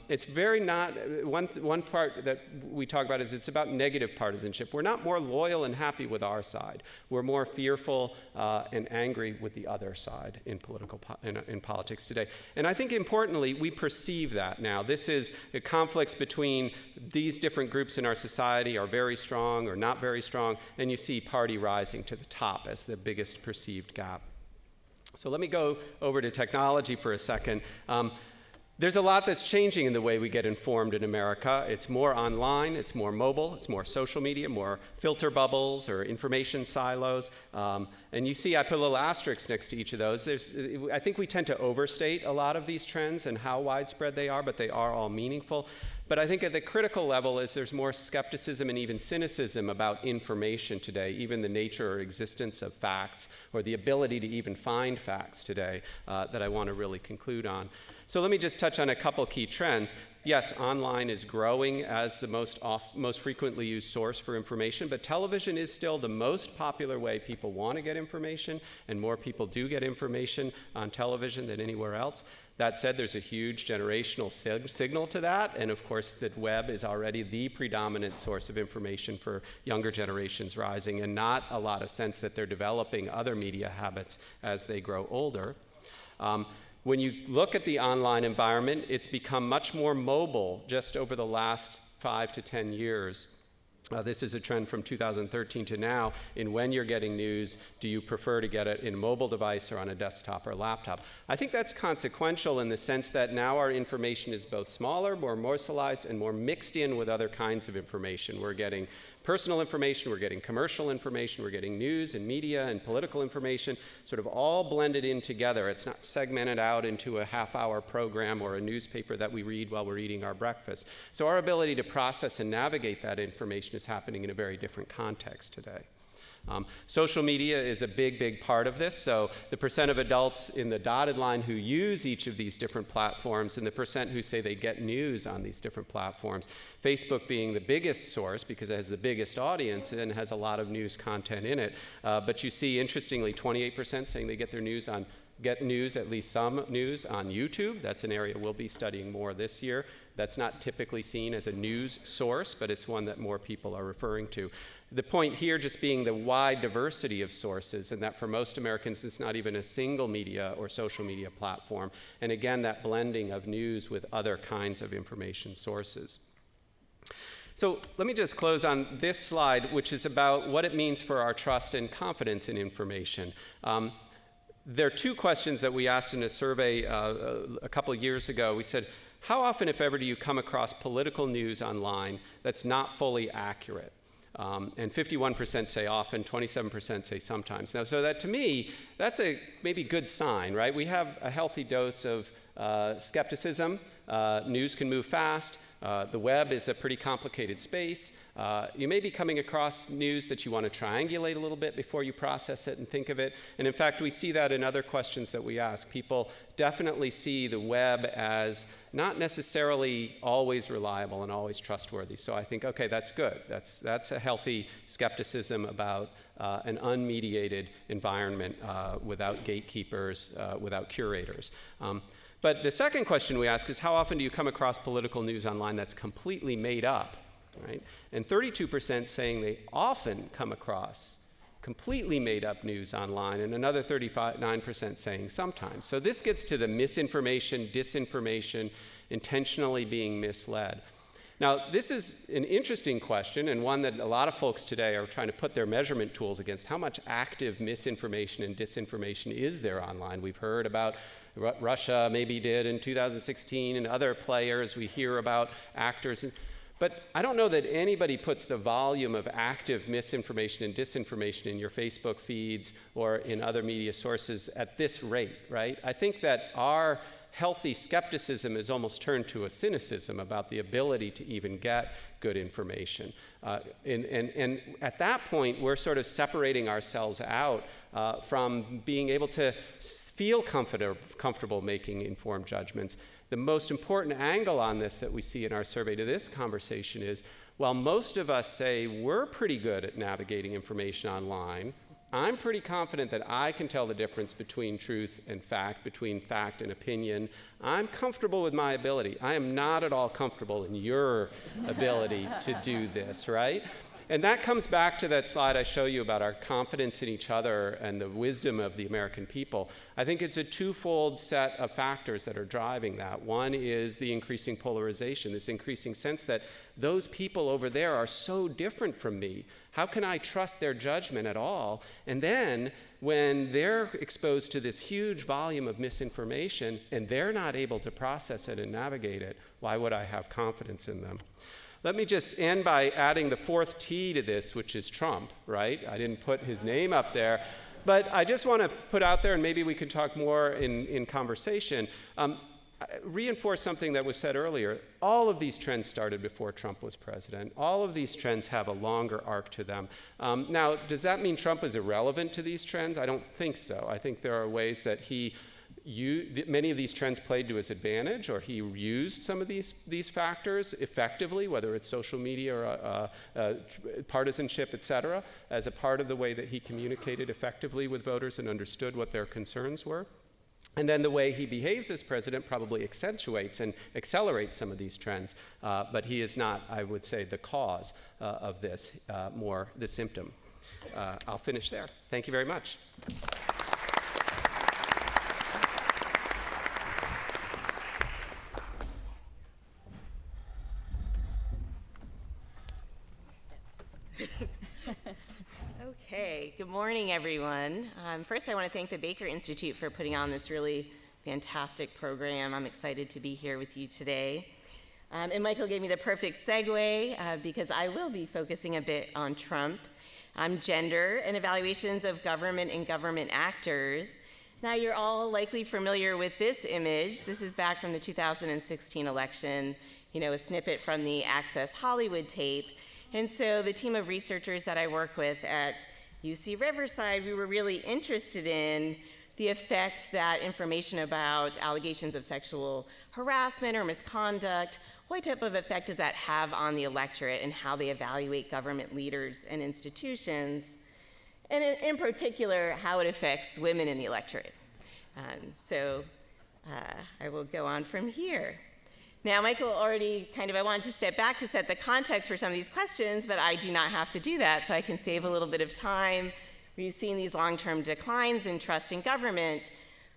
It's very not, one part that we talk about is it's about negative partisanship. We're not more loyal and happy with our side. We're more fearful and angry with the other side in politics today. And I think importantly, we perceive that now. This is the conflicts between these different groups in our society are very strong or not very strong, and you see party rising to the top as the biggest perceived gap. So let me go over to technology for a second. There's a lot that's changing in the way we get informed in America. It's more online, it's more mobile, it's more social media, more filter bubbles or information silos. And you see I put a little asterisk next to each of those. I think we tend to overstate a lot of these trends and how widespread they are, but they are all meaningful. But I think at the critical level is there's more skepticism and even cynicism about information today, even the nature or existence of facts or the ability to even find facts today that I want to really conclude on. So let me just touch on a couple key trends. Yes, online is growing as the most frequently used source for information, but television is still the most popular way people want to get information, and more people do get information on television than anywhere else. That said, there's a huge generational signal to that, and of course the web is already the predominant source of information for younger generations rising, and not a lot of sense that they're developing other media habits as they grow older. When you look at the online environment, it's become much more mobile just over the last 5 to 10 years. This is a trend from 2013 to now in when you're getting news. Do you prefer to get it in a mobile device or on a desktop or laptop? I think that's consequential in the sense that now our information is both smaller, more morsalized, and more mixed in with other kinds of information. We're getting personal information, we're getting commercial information, we're getting news and media and political information, sort of all blended in together. It's not segmented out into a half-hour program or a newspaper that we read while we're eating our breakfast. So our ability to process and navigate that information is happening in a very different context today. Social media is a big, big part of this. So the percent of adults in the dotted line who use each of these different platforms and the percent who say they get news on these different platforms, Facebook being the biggest source because it has the biggest audience and has a lot of news content in it. But you see, interestingly, 28% saying they get their news on at least some news on YouTube. That's an area we'll be studying more this year. That's not typically seen as a news source, but it's one that more people are referring to. The point here just being the wide diversity of sources, and that for most Americans, it's not even a single media or social media platform. And again, that blending of news with other kinds of information sources. So let me just close on this slide, which is about what it means for our trust and confidence in information. There are two questions that we asked in a survey a couple of years ago. We said, how often, if ever, do you come across political news online that's not fully accurate? And 51% say often, 27% say sometimes. Now, so that to me, that's a maybe good sign, right? We have a healthy dose of skepticism. News can move fast. The web is a pretty complicated space. You may be coming across news that you want to triangulate a little bit before you process it and think of it. And in fact, we see that in other questions that we ask. People definitely see the web as not necessarily always reliable and always trustworthy. So I think, okay, that's good. That's a healthy skepticism about an unmediated environment without gatekeepers, without curators. But the second question we ask is, how often do you come across political news online that's completely made up, right? And 32% saying they often come across completely made up news online, and another 39% saying sometimes. So this gets to the misinformation, disinformation, intentionally being misled. Now, this is an interesting question, and one that a lot of folks today are trying to put their measurement tools against. How much active misinformation and disinformation is there online? We've heard about Russia maybe did in 2016, and other players. We hear about actors. But I don't know that anybody puts the volume of active misinformation and disinformation in your Facebook feeds or in other media sources at this rate, right? I think that our healthy skepticism is almost turned to a cynicism about the ability to even get good information. And at that point, we're sort of separating ourselves out from being able to feel comfortable making informed judgments. The most important angle on this that we see in our survey to this conversation is, while most of us say we're pretty good at navigating information online, I'm pretty confident that I can tell the difference between truth and fact, between fact and opinion. I'm comfortable with my ability. I am not at all comfortable in your ability to do this, right? And that comes back to that slide I show you about our confidence in each other and the wisdom of the American people. I think it's a twofold set of factors that are driving that. One is the increasing polarization, this increasing sense that those people over there are so different from me. How can I trust their judgment at all? And then when they're exposed to this huge volume of misinformation and they're not able to process it and navigate it, why would I have confidence in them? Let me just end by adding the fourth T to this, which is Trump, right? I didn't put his name up there. But I just want to put out there, and maybe we can talk more in conversation, reinforce something that was said earlier. All of these trends started before Trump was president. All of these trends have a longer arc to them. Now, does that mean Trump is irrelevant to these trends? I don't think so. I think there are ways that many of these trends played to his advantage, or he used some of these factors effectively, whether it's social media or partisanship, et cetera, as a part of the way that he communicated effectively with voters and understood what their concerns were. And then the way he behaves as president probably accentuates and accelerates some of these trends, but he is not, I would say, the cause of this, more the symptom. I'll finish there. Thank you very much. Okay, good morning, everyone. First, I want to thank the Baker Institute for putting on this really fantastic program. I'm excited to be here with you today. And Michael gave me the perfect segue because I will be focusing a bit on Trump, gender, and evaluations of government and government actors. Now, you're all likely familiar with this image. This is back from the 2016 election, a snippet from the Access Hollywood tape. And so the team of researchers that I work with at UC Riverside, we were really interested in the effect that information about allegations of sexual harassment or misconduct, what type of effect does that have on the electorate and how they evaluate government leaders and institutions, and in particular, how it affects women in the electorate. I will go on from here. Now, Michael already I wanted to step back to set the context for some of these questions, but I do not have to do that, so I can save a little bit of time. We've seen these long-term declines in trust in government,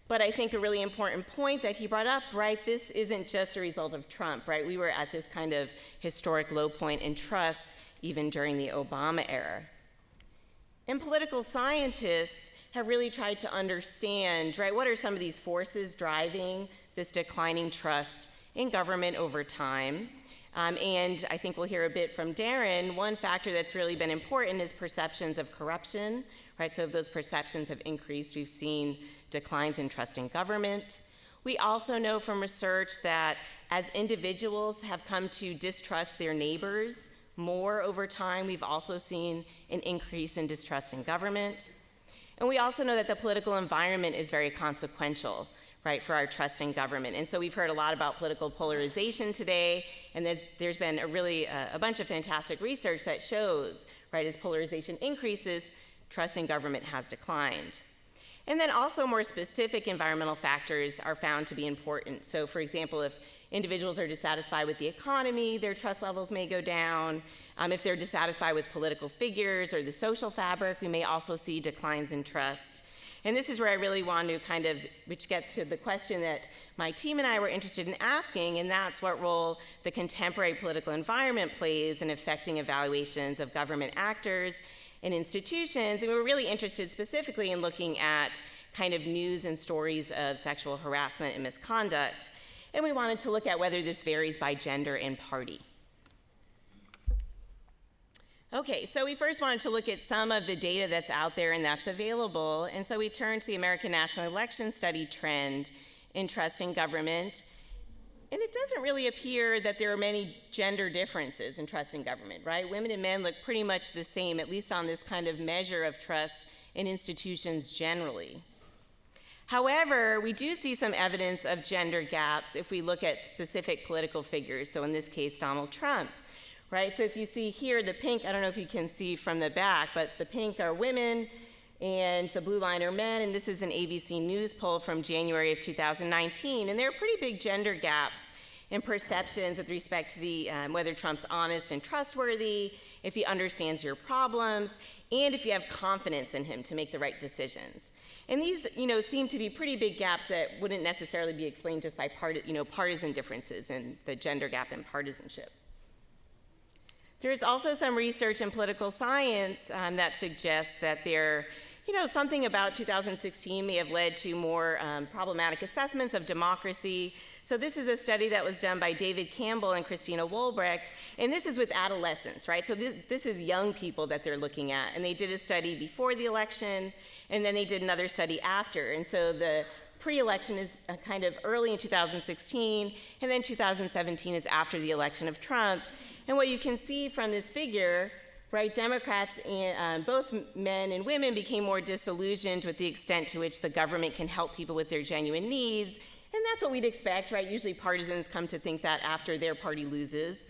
but I think a really important point that he brought up, right, this isn't just a result of Trump, right? We were at this kind of historic low point in trust even during the Obama era. And political scientists have really tried to understand, right, what are some of these forces driving this declining trust in government over time. And I think we'll hear a bit from Darren. One factor that's really been important is perceptions of corruption, right? So if those perceptions have increased, we've seen declines in trust in government. We also know from research that as individuals have come to distrust their neighbors more over time, we've also seen an increase in distrust in government. And we also know that the political environment is very consequential, right, for our trust in government. And so we've heard a lot about political polarization today, and there's been a bunch of fantastic research that shows, right, as polarization increases, trust in government has declined. And then also more specific environmental factors are found to be important. So for example, if individuals are dissatisfied with the economy, their trust levels may go down. If they're dissatisfied with political figures or the social fabric, we may also see declines in trust. And this is where I really want to which gets to the question that my team and I were interested in asking, and that's what role the contemporary political environment plays in affecting evaluations of government actors and institutions. And we were really interested specifically in looking at kind of news and stories of sexual harassment and misconduct. And we wanted to look at whether this varies by gender and party. Okay, so we first wanted to look at some of the data that's out there and that's available. And so we turned to the American National Election Study trend in trust in government. And it doesn't really appear that there are many gender differences in trust in government, right? Women and men look pretty much the same, at least on this kind of measure of trust in institutions generally. However, we do see some evidence of gender gaps if we look at specific political figures. So in this case, Donald Trump. Right, so if you see here the pink, I don't know if you can see from the back, but the pink are women and the blue line are men, and this is an ABC News poll from January of 2019, and there are pretty big gender gaps in perceptions with respect to whether Trump's honest and trustworthy, if he understands your problems, and if you have confidence in him to make the right decisions. And these, seem to be pretty big gaps that wouldn't necessarily be explained just by partisan differences in the gender gap in partisanship. There's also some research in political science that suggests that something about 2016 may have led to more problematic assessments of democracy. So this is a study that was done by David Campbell and Christina Wolbrecht, and this is with adolescents, right? So this is young people that they're looking at, and they did a study before the election, and then they did another study after. And so the pre-election is kind of early in 2016, and then 2017 is after the election of Trump. And what you can see from this figure, right, Democrats, both men and women, became more disillusioned with the extent to which the government can help people with their genuine needs. And that's what we'd expect, right? Usually partisans come to think that after their party loses.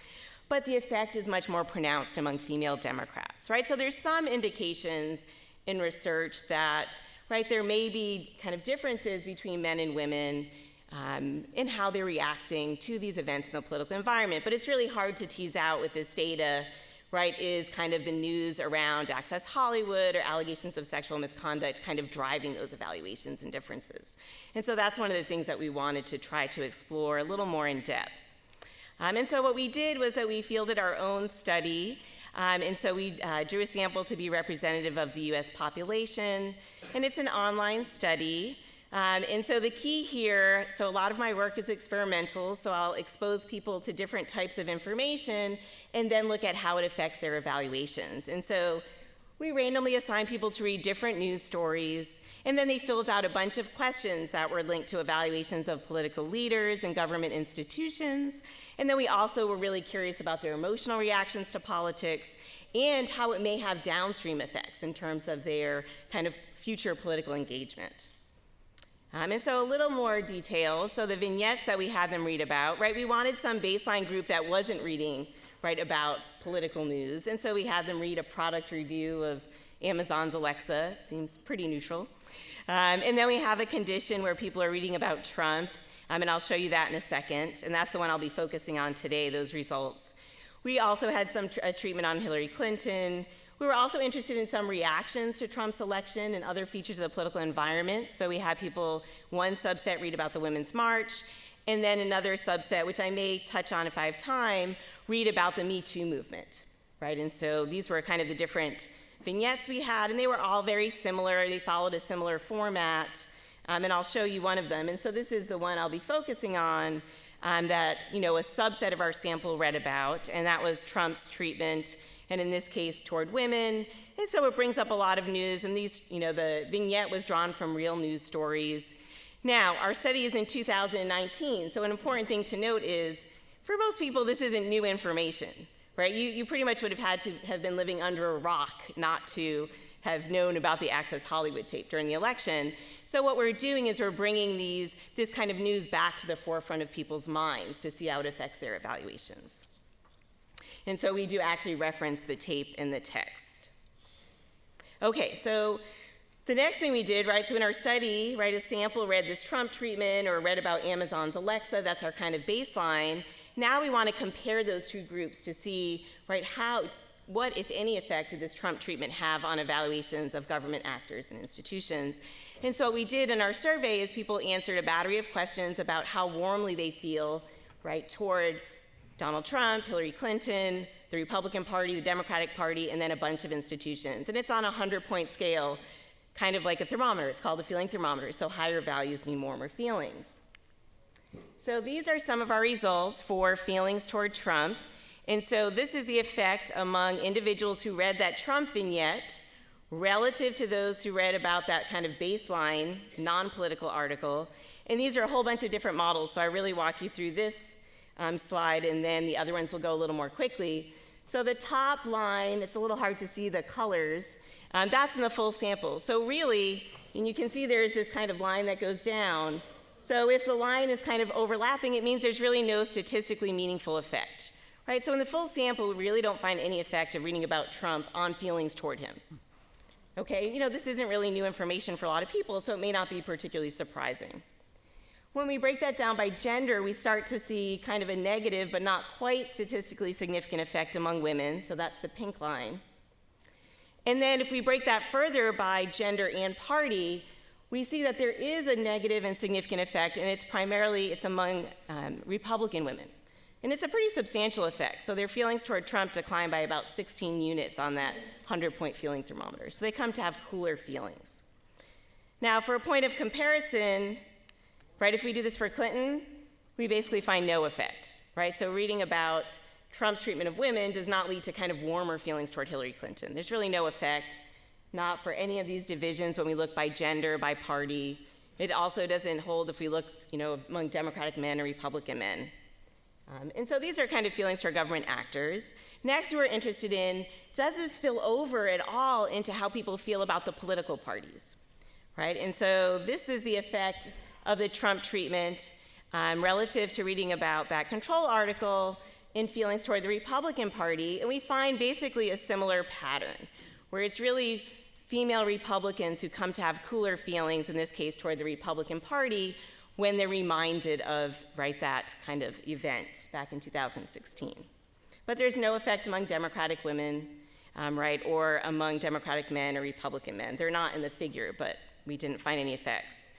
But the effect is much more pronounced among female Democrats, right? So there's some indications in research that, right, there may be kind of differences between men and women in how they're reacting to these events in the political environment. But it's really hard to tease out with this data, right, is kind of the news around Access Hollywood or allegations of sexual misconduct kind of driving those evaluations and differences. And so that's one of the things that we wanted to try to explore a little more in depth. And so what we did was that we fielded our own study. And so we drew a sample to be representative of the US population. And it's an online study. And so the key here, so a lot of my work is experimental, so I'll expose people to different types of information and then look at how it affects their evaluations. And so we randomly assigned people to read different news stories, and then they filled out a bunch of questions that were linked to evaluations of political leaders and government institutions. And then we also were really curious about their emotional reactions to politics and how it may have downstream effects in terms of their kind of future political engagement. And so a little more detail. So the vignettes that we had them read about, right? We wanted some baseline group that wasn't reading, right, about political news. And so we had them read a product review of Amazon's Alexa. It seems pretty neutral. And then we have a condition where people are reading about Trump. And I'll show you that in a second. And that's the one I'll be focusing on today, those results. We also had some treatment on Hillary Clinton. We were also interested in some reactions to Trump's election and other features of the political environment. So we had people, one subset read about the Women's March, and then another subset, which I may touch on if I have time, read about the Me Too movement, right? And so these were kind of the different vignettes we had, and they were all very similar. They followed a similar format, and I'll show you one of them. And so this is the one I'll be focusing on that, a subset of our sample read about, and that was Trump's treatment, and in this case, toward women. And so it brings up a lot of news, and these, the vignette was drawn from real news stories. Now, our study is in 2019, so an important thing to note is, for most people, this isn't new information, right? You pretty much would have had to have been living under a rock not to have known about the Access Hollywood tape during the election. So what we're doing is we're bringing this kind of news back to the forefront of people's minds to see how it affects their evaluations. And so we do actually reference the tape in the text. Okay, so The next thing we did, right, so in our study, right, a sample read this Trump treatment or read about Amazon's Alexa. That's our kind of baseline. Now we want to compare those two groups to see, right, what, if any, effect did this Trump treatment have on evaluations of government actors and institutions? And so what we did in our survey is people answered a battery of questions about how warmly they feel, right, toward Donald Trump, Hillary Clinton, the Republican Party, the Democratic Party, and then a bunch of institutions. And it's on a 100-point scale, kind of like a thermometer. It's called a feeling thermometer, so higher values mean warmer feelings. So these are some of our results for feelings toward Trump. And so this is the effect among individuals who read that Trump vignette relative to those who read about that kind of baseline, non-political article. And these are a whole bunch of different models, so I really walk you through this slide, and then the other ones will go a little more quickly. So the top line, it's a little hard to see the colors, that's in the full sample. So really, and you can see there's this kind of line that goes down. So if the line is kind of overlapping, it means there's really no statistically meaningful effect, right? So in the full sample, we really don't find any effect of reading about Trump on feelings toward him. Okay, this isn't really new information for a lot of people, so it may not be particularly surprising. When we break that down by gender, we start to see kind of a negative but not quite statistically significant effect among women, so that's the pink line. And then if we break that further by gender and party, we see that there is a negative and significant effect, and it's among Republican women. And it's a pretty substantial effect. So their feelings toward Trump decline by about 16 units on that 100-point feeling thermometer. So they come to have cooler feelings. Now, for a point of comparison, right, if we do this for Clinton, we basically find no effect, right? So reading about Trump's treatment of women does not lead to kind of warmer feelings toward Hillary Clinton. There's really no effect, not for any of these divisions when we look by gender, by party. It also doesn't hold if we look, among Democratic men and Republican men. And so these are kind of feelings toward government actors. Next, we're interested in, does this spill over at all into how people feel about the political parties, right? And so this is the effect of the Trump treatment relative to reading about that control article in feelings toward the Republican Party. And we find basically a similar pattern, where it's really female Republicans who come to have cooler feelings, in this case toward the Republican Party, when they're reminded of, right, that kind of event back in 2016. But there's no effect among Democratic women, right, or among Democratic men or Republican men. They're not in the figure, but we didn't find any effects.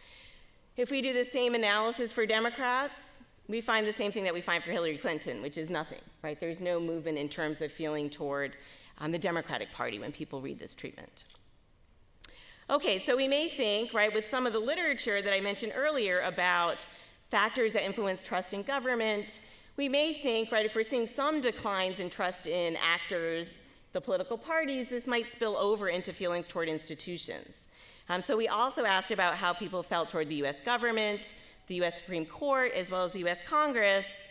If we do the same analysis for Democrats, we find the same thing that we find for Hillary Clinton, which is nothing, right? There's no movement in terms of feeling toward the Democratic Party when people read this treatment. Okay, so we may think, right, with some of the literature that I mentioned earlier about factors that influence trust in government, we may think, right, if we're seeing some declines in trust in actors, the political parties, this might spill over into feelings toward institutions. So we also asked about how people felt toward the US government, the US Supreme Court, as well as the US Congress,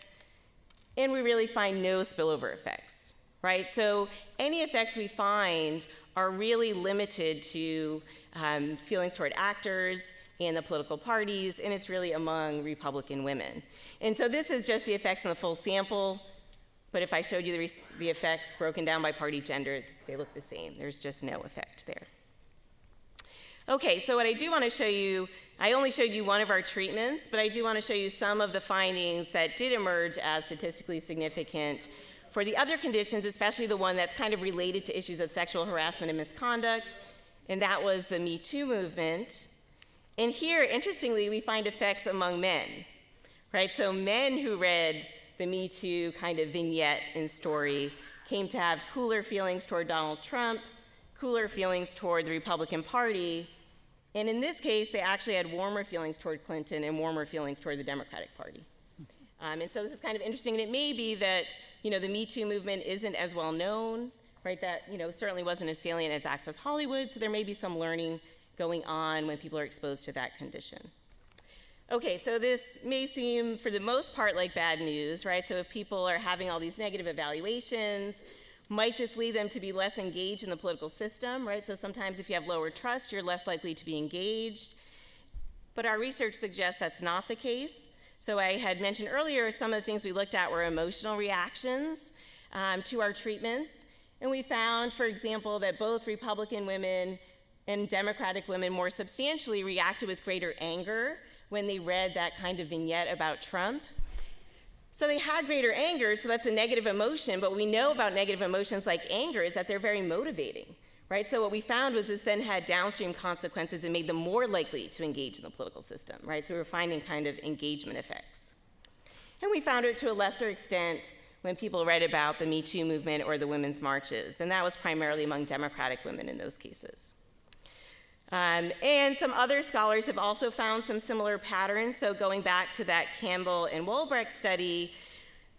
and we really find no spillover effects, right? So any effects we find are really limited to feelings toward actors and the political parties, and it's really among Republican women. And so this is just the effects in the full sample, but if I showed you the effects broken down by party gender, they look the same. There's just no effect there. Okay, so what I do want to show you, I only showed you one of our treatments, but I do want to show you some of the findings that did emerge as statistically significant for the other conditions, especially the one that's kind of related to issues of sexual harassment and misconduct, and that was the Me Too movement. And here, interestingly, we find effects among men, right? So men who read the Me Too kind of vignette and story came to have cooler feelings toward Donald Trump, cooler feelings toward the Republican Party, and in this case, they actually had warmer feelings toward Clinton and warmer feelings toward the Democratic Party. And so this is kind of interesting, and it may be that, the Me Too movement isn't as well known, right? That, certainly wasn't as salient as Access Hollywood, so there may be some learning going on when people are exposed to that condition. Okay, so this may seem, for the most part, like bad news, right? So if people are having all these negative evaluations, might this lead them to be less engaged in the political system, right? So sometimes if you have lower trust, you're less likely to be engaged. But our research suggests that's not the case. So I had mentioned earlier, some of the things we looked at were emotional reactions to our treatments. And we found, for example, that both Republican women and Democratic women more substantially reacted with greater anger when they read that kind of vignette about Trump. So they had greater anger, so that's a negative emotion, but what we know about negative emotions like anger is that they're very motivating, right? So what we found was this then had downstream consequences and made them more likely to engage in the political system, right? So we were finding kind of engagement effects. And we found it to a lesser extent when people read about the Me Too movement or the women's marches, and that was primarily among Democratic women in those cases. And some other scholars have also found some similar patterns. So going back to that Campbell and Wolbrecht study,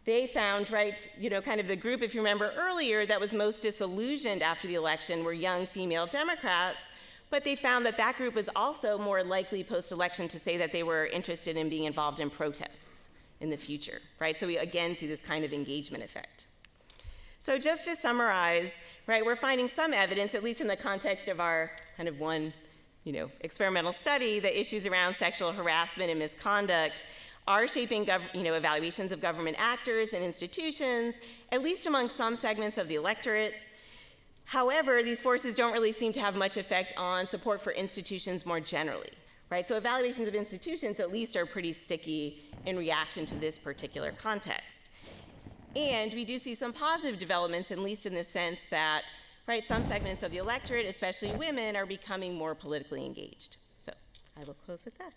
they found, right, kind of the group, if you remember earlier, that was most disillusioned after the election were young female Democrats, but they found that that group was also more likely post-election to say that they were interested in being involved in protests in the future, right? So we again see this kind of engagement effect. So just to summarize, right, we're finding some evidence, at least in the context of our kind of one, experimental study, that issues around sexual harassment and misconduct are shaping, evaluations of government actors and institutions, at least among some segments of the electorate. However, these forces don't really seem to have much effect on support for institutions more generally, right? So evaluations of institutions at least are pretty sticky in reaction to this particular context. And we do see some positive developments, at least in the sense that, right, some segments of the electorate, especially women, are becoming more politically engaged. So I will close with that.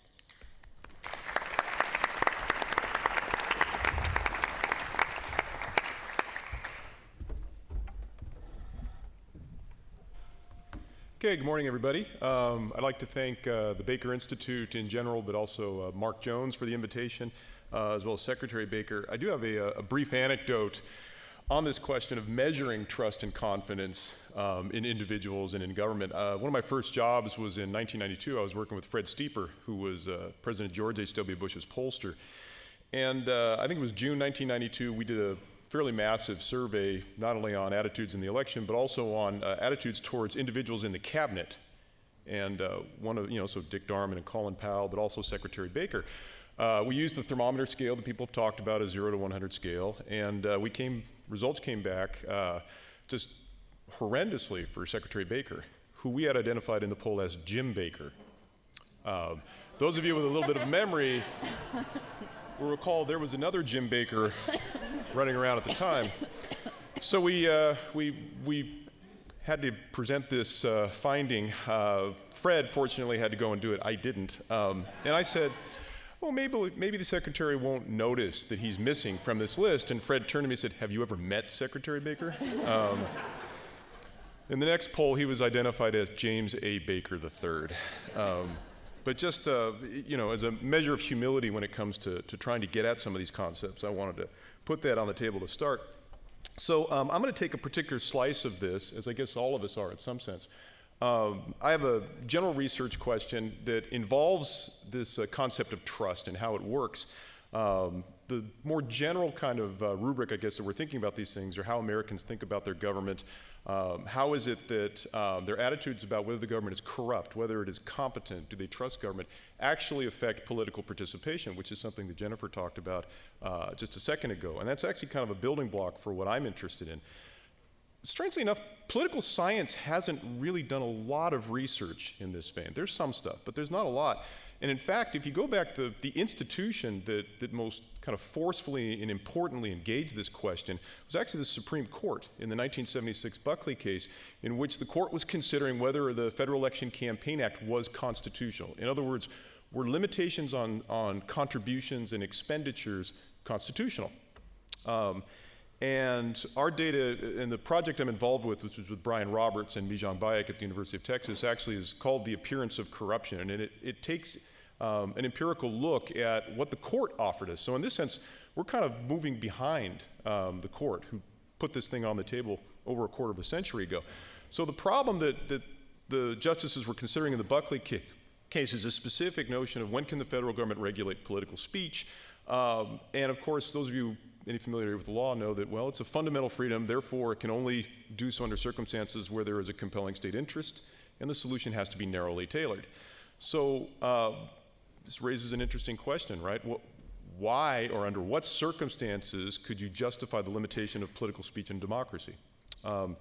Okay, good morning, everybody. I'd like to thank the Baker Institute in general, but also Mark Jones for the invitation, as well as Secretary Baker. I do have a brief anecdote on this question of measuring trust and confidence in individuals and in government. One of my first jobs was in 1992. I was working with Fred Steeper, who was President George H.W. Bush's pollster. And I think it was June 1992, we did a fairly massive survey, not only on attitudes in the election, but also on attitudes towards individuals in the cabinet. And one of, so Dick Darman and Colin Powell, but also Secretary Baker. We used the thermometer scale that people have talked about, a 0 to 100 scale, and results came back just horrendously for Secretary Baker, who we had identified in the poll as Jim Baker. Those of you with a little bit of memory will recall there was another Jim Baker running around at the time. So we had to present this finding. Fred, fortunately, had to go and do it. I didn't. And I said, well, maybe the secretary won't notice that he's missing from this list. And Fred turned to me and said, have you ever met Secretary Baker? In the next poll, he was identified as James A. Baker III. But just, as a measure of humility when it comes to trying to get at some of these concepts, I wanted to put that on the table to start. So I'm going to take a particular slice of this, as I guess all of us are in some sense. I have a general research question that involves this concept of trust and how it works. The more general kind of rubric, I guess, that we're thinking about these things are how Americans think about their government. How is it that their attitudes about whether the government is corrupt, whether it is competent, do they trust government, actually affect political participation, which is something that Jennifer talked about just a second ago. And that's actually kind of a building block for what I'm interested in. Strangely enough, political science hasn't really done a lot of research in this vein. There's some stuff, but there's not a lot. And in fact, if you go back to the institution that most kind of forcefully and importantly engaged this question was actually the Supreme Court in the 1976 Buckley case, in which the court was considering whether the Federal Election Campaign Act was constitutional. In other words, were limitations on contributions and expenditures constitutional? And our data, and the project I'm involved with, which was with Brian Roberts and Mijong Bayek at the University of Texas, actually is called The Appearance of Corruption. And it takes an empirical look at what the court offered us. So in this sense, we're kind of moving behind the court, who put this thing on the table over a quarter of a century ago. So the problem that the justices were considering in the Buckley case is a specific notion of when can the federal government regulate political speech. And of course, those of you any familiar with the law know that, well, it's a fundamental freedom, therefore it can only do so under circumstances where there is a compelling state interest, and the solution has to be narrowly tailored. So this raises an interesting question, right? Why or under what circumstances could you justify the limitation of political speech in democracy? And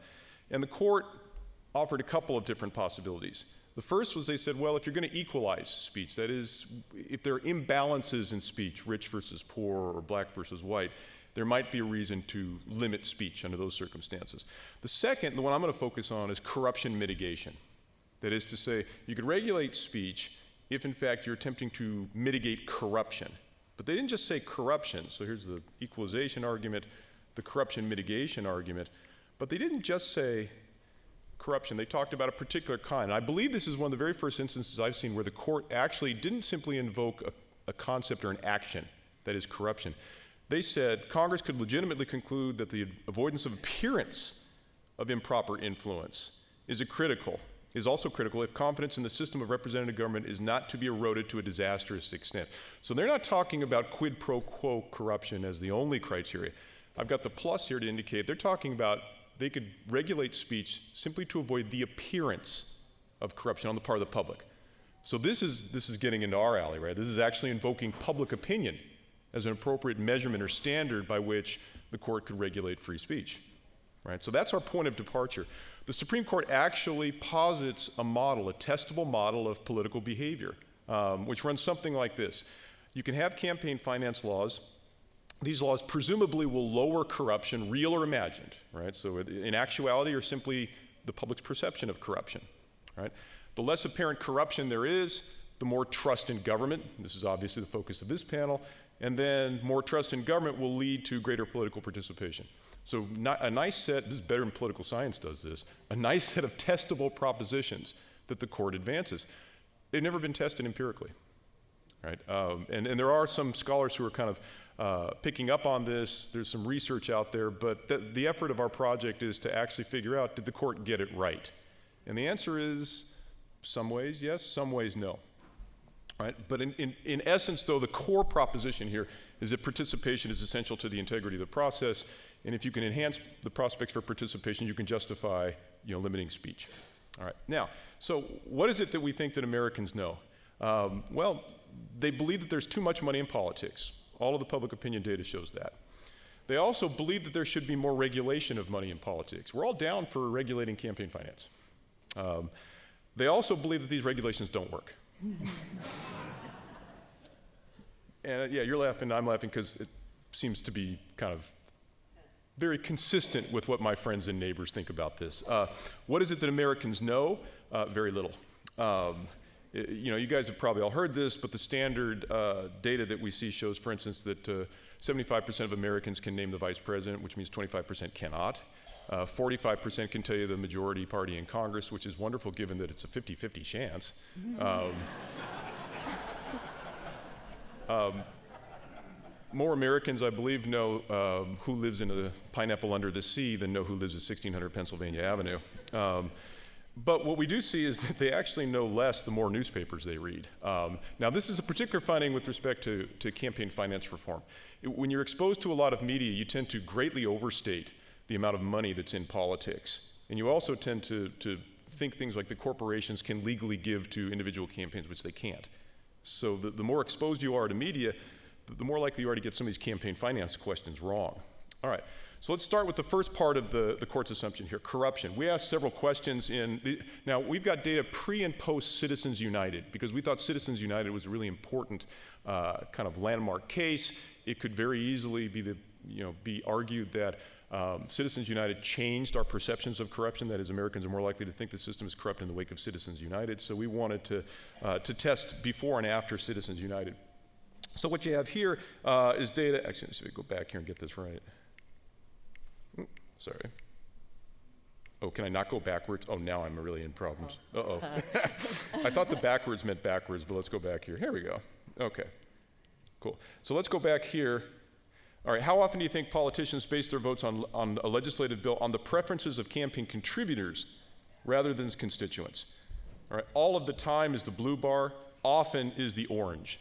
the court offered a couple of different possibilities. The first was they said, well, if you're going to equalize speech, that is, if there are imbalances in speech, rich versus poor or black versus white, there might be a reason to limit speech under those circumstances. The second, the one I'm going to focus on, is corruption mitigation. That is to say, you could regulate speech if, in fact, you're attempting to mitigate corruption. But they didn't just say corruption. So here's the equalization argument, the corruption mitigation argument. But they didn't just say corruption. They talked about a particular kind. And I believe this is one of the very first instances I've seen where the court actually didn't simply invoke a concept or an action, that is corruption. They said Congress could legitimately conclude that the avoidance of appearance of improper influence is also critical if confidence in the system of representative government is not to be eroded to a disastrous extent. So they're not talking about quid pro quo corruption as the only criteria. I've got the plus here to indicate they're talking about they could regulate speech simply to avoid the appearance of corruption on the part of the public. So this is getting into our alley, right? This is actually invoking public opinion as an appropriate measurement or standard by which the court could regulate free speech, right? So that's our point of departure. The Supreme Court actually posits a model, a testable model of political behavior, which runs something like this. You can have campaign finance laws. These laws presumably will lower corruption, real or imagined, right? So in actuality or simply the public's perception of corruption, right? The less apparent corruption there is, the more trust in government. This is obviously the focus of this panel. And then more trust in government will lead to greater political participation. So a nice set, this is better than political science does this, a nice set of testable propositions that the court advances. They've never been tested empirically, right? And there are some scholars who are kind of picking up on this. There's some research out there, but the effort of our project is to actually figure out, did the court get it right? And the answer is some ways yes, some ways no. Right? But in essence, though, the core proposition here is that participation is essential to the integrity of the process, and if you can enhance the prospects for participation, you can justify, limiting speech. All right. Now, so what is it that we think that Americans know? Well, they believe that there's too much money in politics. All of the public opinion data shows that. They also believe that there should be more regulation of money in politics. We're all down for regulating campaign finance. They also believe that these regulations don't work. And yeah, you're laughing, I'm laughing because it seems to be kind of very consistent with what my friends and neighbors think about this. What is it that Americans know? Very little. You guys have probably all heard this, but the standard data that we see shows, for instance, that 75% of Americans can name the vice president, which means 25% cannot. 45% can tell you the majority party in Congress, which is wonderful given that it's a 50-50 chance. More Americans, I believe, know who lives in a pineapple under the sea than know who lives at 1600 Pennsylvania Avenue. But what we do see is that they actually know less the more newspapers they read. Now, this is a particular finding with respect to campaign finance reform. When you're exposed to a lot of media, you tend to greatly overstate the amount of money that's in politics. And you also tend to think things like the corporations can legally give to individual campaigns, which they can't. So the more exposed you are to media, the more likely you are to get some of these campaign finance questions wrong. All right, so let's start with the first part of the court's assumption here, corruption. We asked several questions now we've got data pre and post Citizens United because we thought Citizens United was a really important kind of landmark case. It could very easily be argued that Citizens United changed our perceptions of corruption. That is, Americans are more likely to think the system is corrupt in the wake of Citizens United. So we wanted to test before and after Citizens United. So what you have here is data. Actually, let's see if we go back here and get this right. Sorry. Oh, can I not go backwards? Oh, now I'm really in problems. Uh-oh. I thought the backwards meant backwards, but let's go back here. Here we go. Okay, cool. So let's go back here. All right, how often do you think politicians base their votes on a legislative bill on the preferences of campaign contributors rather than constituents? All right, all of the time is the blue bar, often is the orange.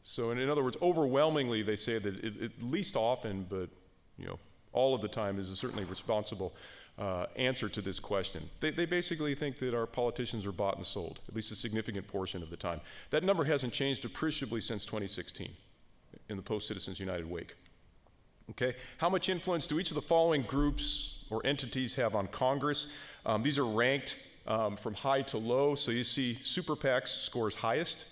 So in other words, overwhelmingly they say that at least often, but all of the time is a certainly responsible answer to this question. They basically think that our politicians are bought and sold, at least a significant portion of the time. That number hasn't changed appreciably since 2016 in the post-Citizens United wake. Okay, how much influence do each of the following groups or entities have on Congress? These are ranked from high to low. So you see super PACs scores highest.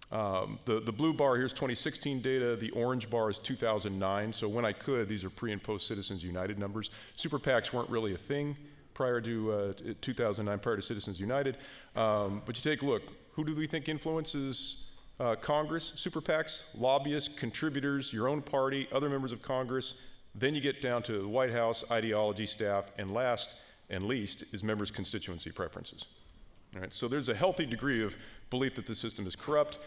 The blue bar here is 2016 data. The orange bar is 2009. So when I could, these are pre and post Citizens United numbers. Super PACs weren't really a thing prior to 2009, prior to Citizens United. But you take a look. Who do we think influences Congress? Super PACs, lobbyists, contributors, your own party, other members of Congress. Then you get down to the White House, ideology, staff, and last and least is members' constituency preferences. All right, so there's a healthy degree of belief that the system is corrupt.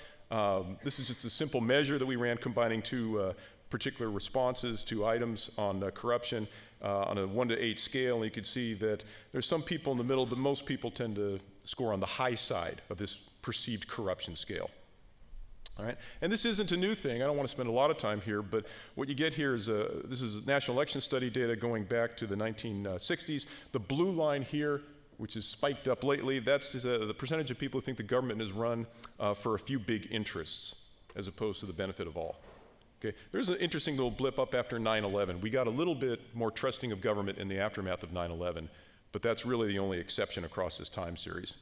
This is just a simple measure that we ran combining two particular responses to items on corruption on a 1 to 8 scale, and you can see that there's some people in the middle, but most people tend to score on the high side of this perceived corruption scale. All right, and this isn't a new thing. I don't want to spend a lot of time here, but what you get here is this is national election study data going back to the 1960s. The blue line here, which is spiked up lately, that's the percentage of people who think the government is run for a few big interests as opposed to the benefit of all. Okay, there's an interesting little blip up after 9/11. We got a little bit more trusting of government in the aftermath of 9/11, but that's really the only exception across this time series.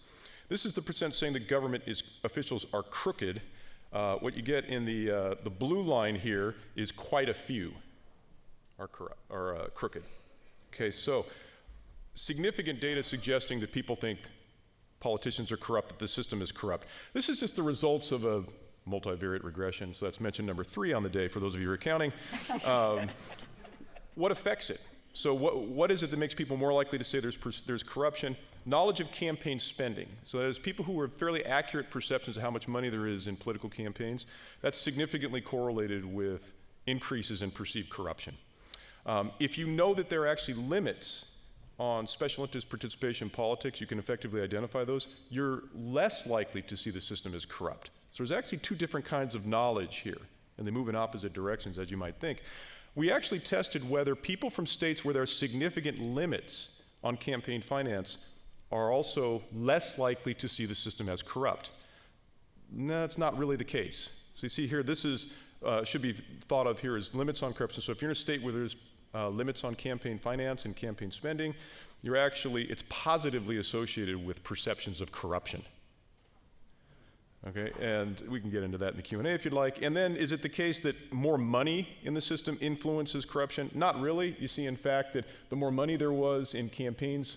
This is the percent saying the government officials are crooked. What you get in the blue line here is quite a few are crooked. Okay, so significant data suggesting that people think politicians are corrupt, that the system is corrupt. This is just the results of a multivariate regression, so that's mention number 3 on the day for those of you who are counting. What affects it? So what is it that makes people more likely to say there's corruption? Knowledge of campaign spending. So that is people who have fairly accurate perceptions of how much money there is in political campaigns. That's significantly correlated with increases in perceived corruption. If you know that there are actually limits on special interest participation in politics, you can effectively identify those, you're less likely to see the system as corrupt. So there's actually 2 different kinds of knowledge here, and they move in opposite directions, as you might think. We actually tested whether people from states where there are significant limits on campaign finance are also less likely to see the system as corrupt. No, that's not really the case. So you see here, this is should be thought of here as limits on corruption. So if you're in a state where there's limits on campaign finance and campaign spending, it's positively associated with perceptions of corruption. Okay, and we can get into that in the Q&A if you'd like. And then, is it the case that more money in the system influences corruption? Not really. You see, in fact, that the more money there was in campaigns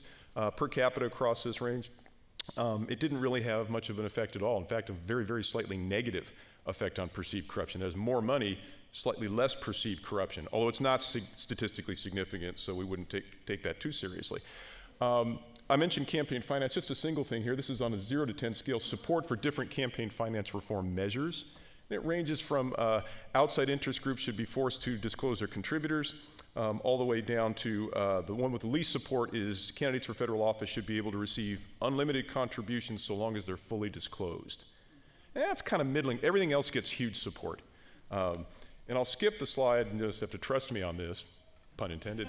per capita across this range, it didn't really have much of an effect at all. In fact, a very, very slightly negative effect on perceived corruption. There's more money, slightly less perceived corruption, although it's not statistically significant, so we wouldn't take that too seriously. I mentioned campaign finance, just a single thing here. This is on a 0 to 10 scale, support for different campaign finance reform measures. It ranges from outside interest groups should be forced to disclose their contributors, all the way down to the one with the least support is candidates for federal office should be able to receive unlimited contributions so long as they're fully disclosed. And that's kind of middling. Everything else gets huge support. And I'll skip the slide and you'll just have to trust me on this, pun intended.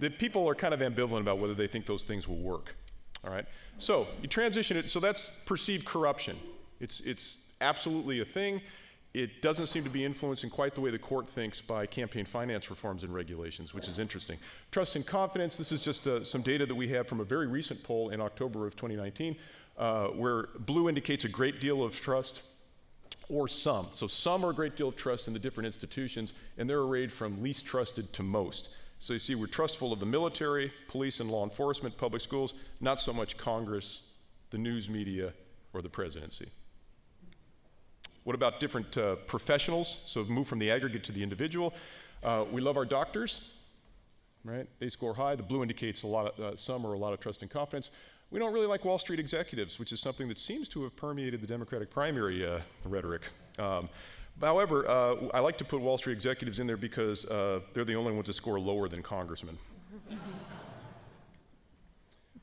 That people are kind of ambivalent about whether they think those things will work. All right. So you transition it. So that's perceived corruption. It's absolutely a thing. It doesn't seem to be influenced in quite the way the court thinks by campaign finance reforms and regulations, which is interesting. Trust and confidence. This is just some data that we have from a very recent poll in October of 2019, where blue indicates a great deal of trust, or some. So some are a great deal of trust in the different institutions, and they're arrayed from least trusted to most. So you see, we're trustful of the military, police and law enforcement, public schools, not so much Congress, the news media, or the presidency. What about different professionals? So move from the aggregate to the individual. We love our doctors, right? They score high. The blue indicates a lot of, some or a lot of trust and confidence. We don't really like Wall Street executives, which is something that seems to have permeated the Democratic primary rhetoric. However, I like to put Wall Street executives in there because they're the only ones that score lower than congressmen.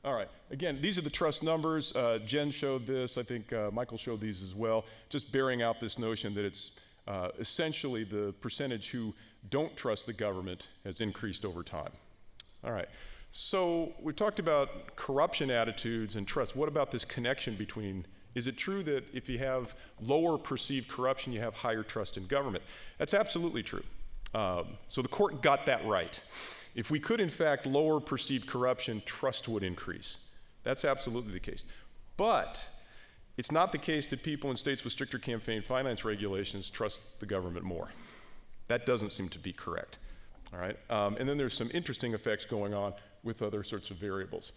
All right, again, these are the trust numbers. Jen showed this, I think Michael showed these as well, just bearing out this notion that it's essentially the percentage who don't trust the government has increased over time. All right, so we talked about corruption attitudes and trust. What about this connection between, is it true that if you have lower perceived corruption, you have higher trust in government? That's absolutely true. So the court got that right. If we could, in fact, lower perceived corruption, trust would increase. That's absolutely the case. But it's not the case that people in states with stricter campaign finance regulations trust the government more. That doesn't seem to be correct. All right. And then there's some interesting effects going on with other sorts of variables.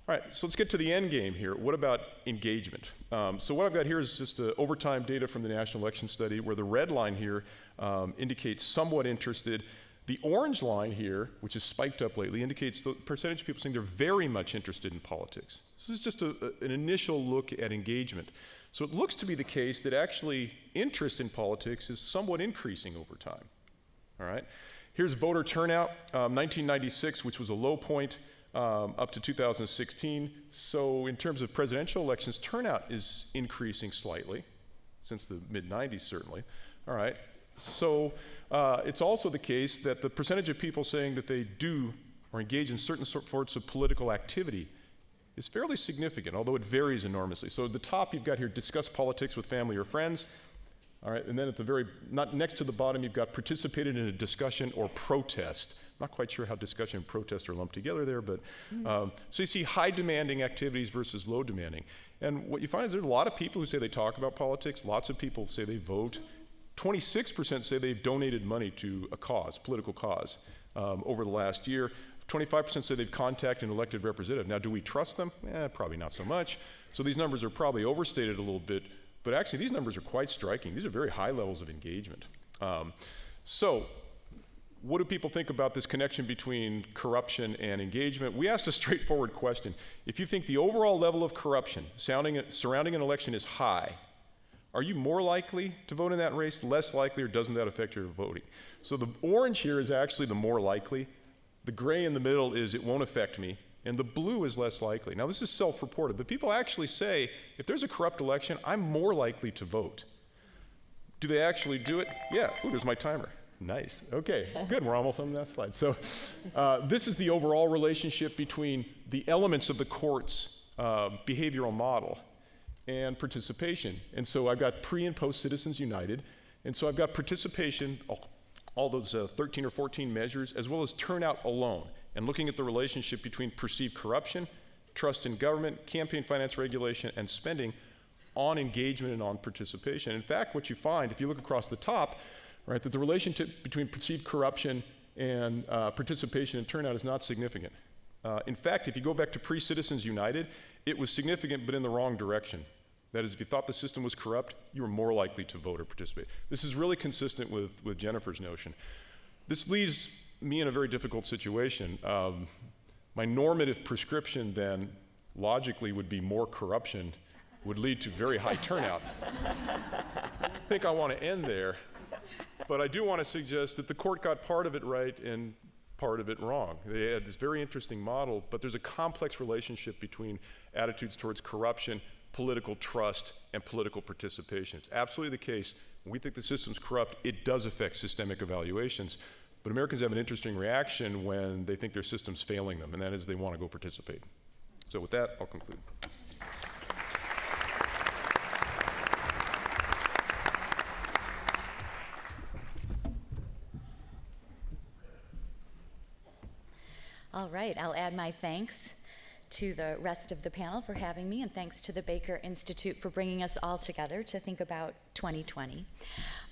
All right, so let's get to the end game here. What about engagement? So what I've got here is just overtime data from the National Election Study, where the red line here indicates somewhat interested. The orange line here, which has spiked up lately, indicates the percentage of people saying they're very much interested in politics. This is just an initial look at engagement. So it looks to be the case that actually interest in politics is somewhat increasing over time. All right. Here's voter turnout, 1996, which was a low point, up to 2016. So in terms of presidential elections, turnout is increasing slightly, since the mid-90s certainly. All right. So it's also the case that the percentage of people saying that they do or engage in certain sorts of political activity is fairly significant, although it varies enormously. So at the top, you've got here, discuss politics with family or friends. All right, and then at the very, not next to the bottom, you've got participated in a discussion or protest. I'm not quite sure how discussion and protest are lumped together there, but so you see high demanding activities versus low demanding. And what you find is there's a lot of people who say they talk about politics, lots of people say they vote. 26% say they've donated money to a cause, political cause, over the last year. 25% say they've contacted an elected representative. Now, do we trust them? Probably not so much. So these numbers are probably overstated a little bit, but actually these numbers are quite striking. These are very high levels of engagement. So what do people think about this connection between corruption and engagement? We asked a straightforward question. If you think the overall level of corruption surrounding an election is high, are you more likely to vote in that race, less likely, or doesn't that affect your voting? So the orange here is actually the more likely. The gray in the middle is it won't affect me, and the blue is less likely. Now this is self-reported, but people actually say, if there's a corrupt election, I'm more likely to vote. Do they actually do it? Yeah, ooh, there's my timer. Nice, okay, good, we're almost on that slide. So this is the overall relationship between the elements of the court's behavioral model and participation. And so I've got pre and post Citizens United, and so I've got participation, all those 13 or 14 measures, as well as turnout alone, and looking at the relationship between perceived corruption, trust in government, campaign finance regulation, and spending on engagement and on participation. In fact, what you find, if you look across the top, right, that the relationship between perceived corruption and participation and turnout is not significant. In fact, if you go back to pre-Citizens United, it was significant, but in the wrong direction. That is, if you thought the system was corrupt, you were more likely to vote or participate. This is really consistent with Jennifer's notion. This leaves me in a very difficult situation. My normative prescription then, logically, would be more corruption, would lead to very high turnout. I think I want to end there, but I do want to suggest that the court got part of it right and part of it wrong. They had this very interesting model, but there's a complex relationship between attitudes towards corruption, political trust, and political participation. It's absolutely the case. When we think the system's corrupt, it does affect systemic evaluations, but Americans have an interesting reaction when they think their system's failing them, and that is they want to go participate. So with that, I'll conclude. All right, I'll add my thanks to the rest of the panel for having me, and thanks to the Baker Institute for bringing us all together to think about 2020.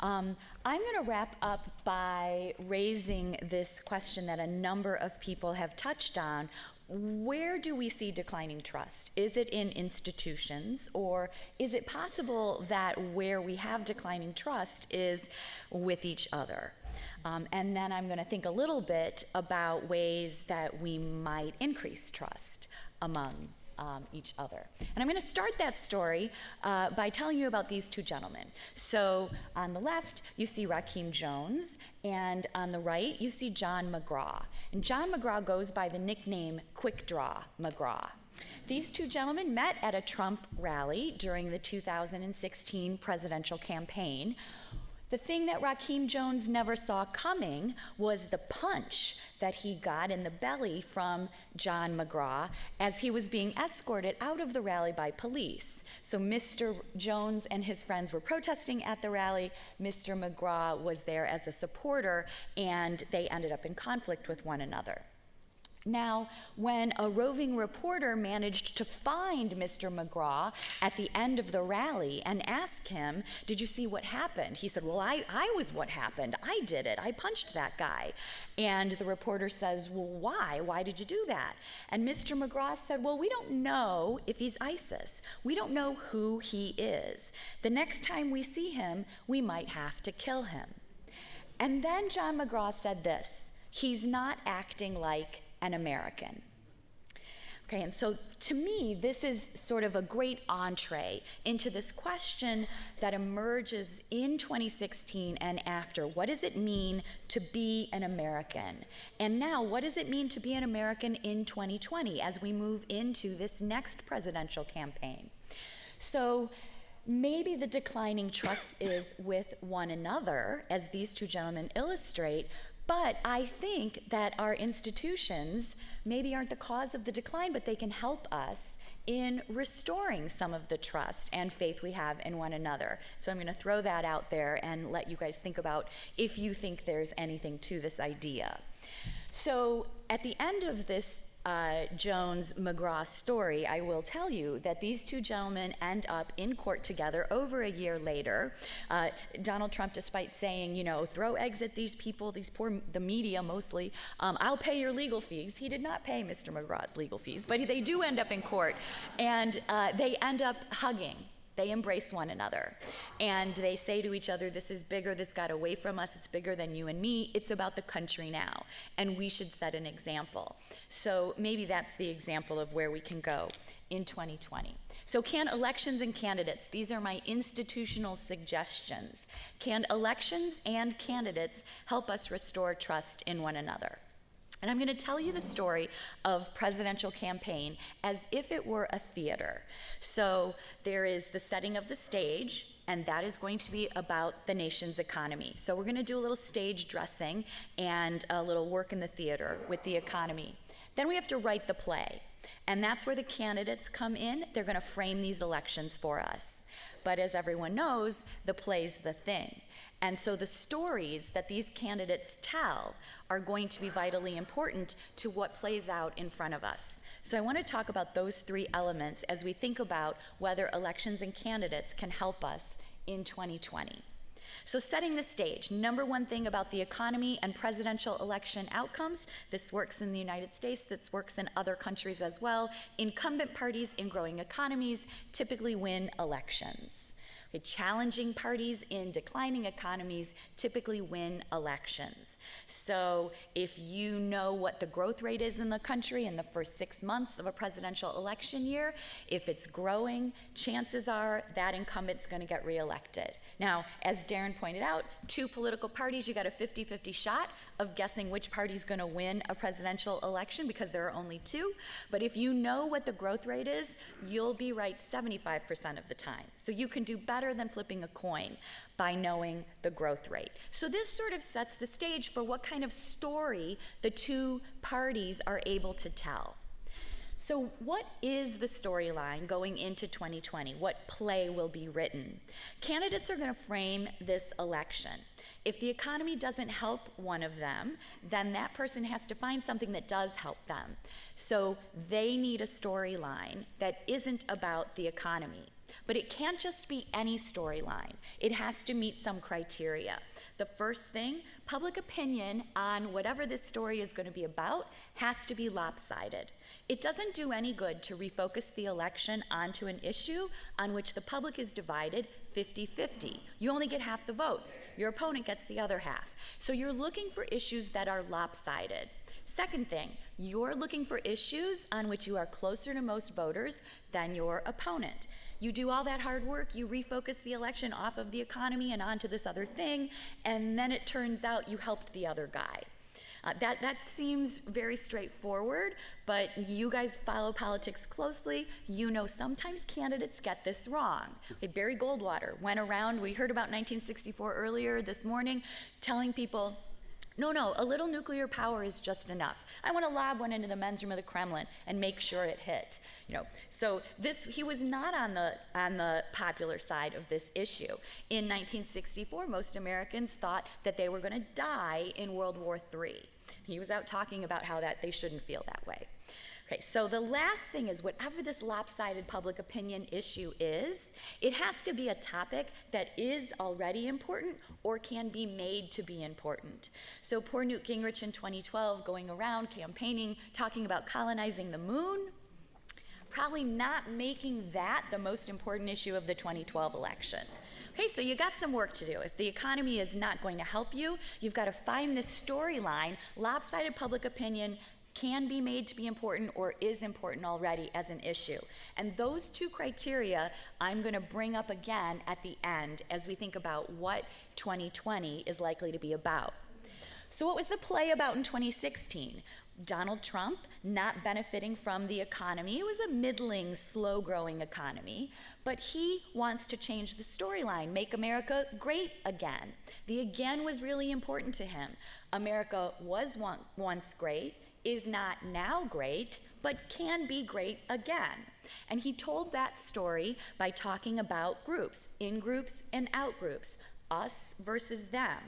I'm going to wrap up by raising this question that a number of people have touched on. Where do we see declining trust? Is it in institutions, or is it possible that where we have declining trust is with each other? And then I'm going to think a little bit about ways that we might increase trust among each other. And I'm going to start that story by telling you about these two gentlemen. So on the left, you see Rakeem Jones, and on the right, you see John McGraw. And John McGraw goes by the nickname Quick Draw McGraw. These two gentlemen met at a Trump rally during the 2016 presidential campaign. The thing that Rakeem Jones never saw coming was the punch that he got in the belly from John McGraw as he was being escorted out of the rally by police. So Mr. Jones and his friends were protesting at the rally. Mr. McGraw was there as a supporter, and they ended up in conflict with one another. Now, when a roving reporter managed to find Mr. McGraw at the end of the rally and ask him, "Did you see what happened?" He said, "Well, I was what happened. I did it. I punched that guy." And the reporter says, "Well, why? Why did you do that?" And Mr. McGraw said, "Well, we don't know if he's ISIS. We don't know who he is. The next time we see him, we might have to kill him." And then John McGraw said this: "He's not acting like an American." Okay, and so to me, this is sort of a great entree into this question that emerges in 2016 and after. What does it mean to be an American? And now, what does it mean to be an American in 2020 as we move into this next presidential campaign? So maybe the declining trust is with one another, as these two gentlemen illustrate, but I think that our institutions maybe aren't the cause of the decline, but they can help us in restoring some of the trust and faith we have in one another. So I'm going to throw that out there and let you guys think about if you think there's anything to this idea. So at the end of this Jones-McGraw story, I will tell you that these two gentlemen end up in court together over a year later. Donald Trump, despite saying, you know, throw eggs at these people, the media mostly, I'll pay your legal fees. He did not pay Mr. McGraw's legal fees, but they do end up in court, and they end up hugging. They embrace one another, and they say to each other, "This is bigger, this got away from us, it's bigger than you and me, it's about the country now, and we should set an example." So maybe that's the example of where we can go in 2020. So can elections and candidates, these are my institutional suggestions, can elections and candidates help us restore trust in one another? And I'm going to tell you the story of presidential campaign as if it were a theater. So there is the setting of the stage, and that is going to be about the nation's economy. So we're going to do a little stage dressing and a little work in the theater with the economy. Then we have to write the play, and that's where the candidates come in. They're going to frame these elections for us. But as everyone knows, the play's the thing. And so the stories that these candidates tell are going to be vitally important to what plays out in front of us. So I want to talk about those three elements as we think about whether elections and candidates can help us in 2020. So setting the stage, number one thing about the economy and presidential election outcomes, this works in the United States, this works in other countries as well. Incumbent parties in growing economies typically win elections. Challenging parties in declining economies typically win elections. So if you know what the growth rate is in the country in the first 6 months of a presidential election year, if it's growing, chances are that incumbent's going to get reelected. Now, as Darren pointed out, two political parties, you got a 50-50 shot of guessing which party's going to win a presidential election because there are only two. But if you know what the growth rate is, you'll be right 75% of the time. So you can do better than flipping a coin by knowing the growth rate. So this sort of sets the stage for what kind of story the two parties are able to tell. So what is the storyline going into 2020? What play will be written? Candidates are going to frame this election. If the economy doesn't help one of them, then that person has to find something that does help them. So they need a storyline that isn't about the economy. But it can't just be any storyline. It has to meet some criteria. The first thing, public opinion on whatever this story is going to be about has to be lopsided. It doesn't do any good to refocus the election onto an issue on which the public is divided 50-50. You only get half the votes. Your opponent gets the other half. So you're looking for issues that are lopsided. Second thing, you're looking for issues on which you are closer to most voters than your opponent. You do all that hard work, you refocus the election off of the economy and onto this other thing, and then it turns out you helped the other guy. That seems very straightforward, but you guys follow politics closely. You know sometimes candidates get this wrong. Barry Goldwater went around, we heard about 1964 earlier this morning, telling people, No, a little nuclear power is just enough. I want to lob one into the men's room of the Kremlin and make sure it hit. So he was not on the popular side of this issue. In 1964, most Americans thought that they were going to die in World War III. He was out talking about how that they shouldn't feel that way. Okay, so the last thing is, whatever this lopsided public opinion issue is, it has to be a topic that is already important or can be made to be important. So poor Newt Gingrich in 2012 going around campaigning, talking about colonizing the moon, probably not making that the most important issue of the 2012 election. Okay, so you got some work to do. If the economy is not going to help you, you've got to find this storyline. Lopsided public opinion can be made to be important or is important already as an issue. And those two criteria I'm going to bring up again at the end as we think about what 2020 is likely to be about. So what was the play about in 2016? Donald Trump not benefiting from the economy. It was a middling, slow-growing economy, but he wants to change the storyline, make America great again. The again was really important to him. America was once great, is not now great, but can be great again. And he told that story by talking about groups, in-groups and out-groups, us versus them.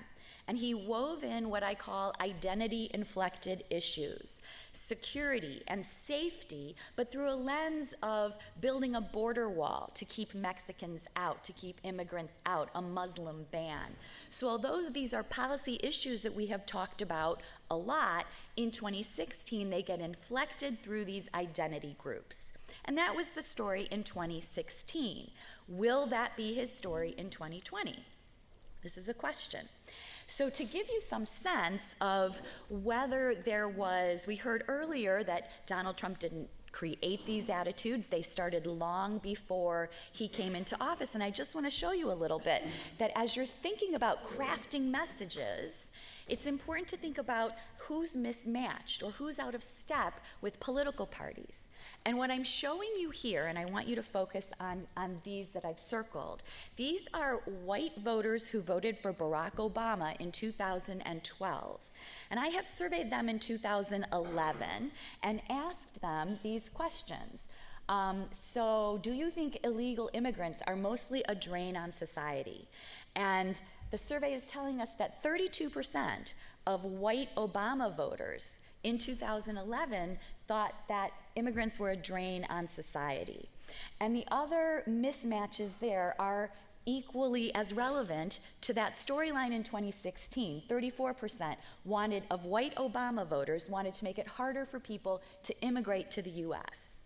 And he wove in what I call identity-inflected issues, security and safety, but through a lens of building a border wall to keep Mexicans out, to keep immigrants out, a Muslim ban. So although these are policy issues that we have talked about a lot, in 2016 they get inflected through these identity groups. And that was the story in 2016. Will that be his story in 2020? This is a question. So to give you some sense of whether there was, we heard earlier that Donald Trump didn't create these attitudes. They started long before he came into office. And I just want to show you a little bit that as you're thinking about crafting messages, it's important to think about who's mismatched or who's out of step with political parties. And what I'm showing you here, and I want you to focus on these that I've circled, these are white voters who voted for Barack Obama in 2012. And I have surveyed them in 2011 and asked them these questions. So do you think illegal immigrants are mostly a drain on society? And the survey is telling us that 32% of white Obama voters in 2011 thought that immigrants were a drain on society. And the other mismatches there are equally as relevant to that storyline in 2016. 34% of white Obama voters wanted to make it harder for people to immigrate to the US.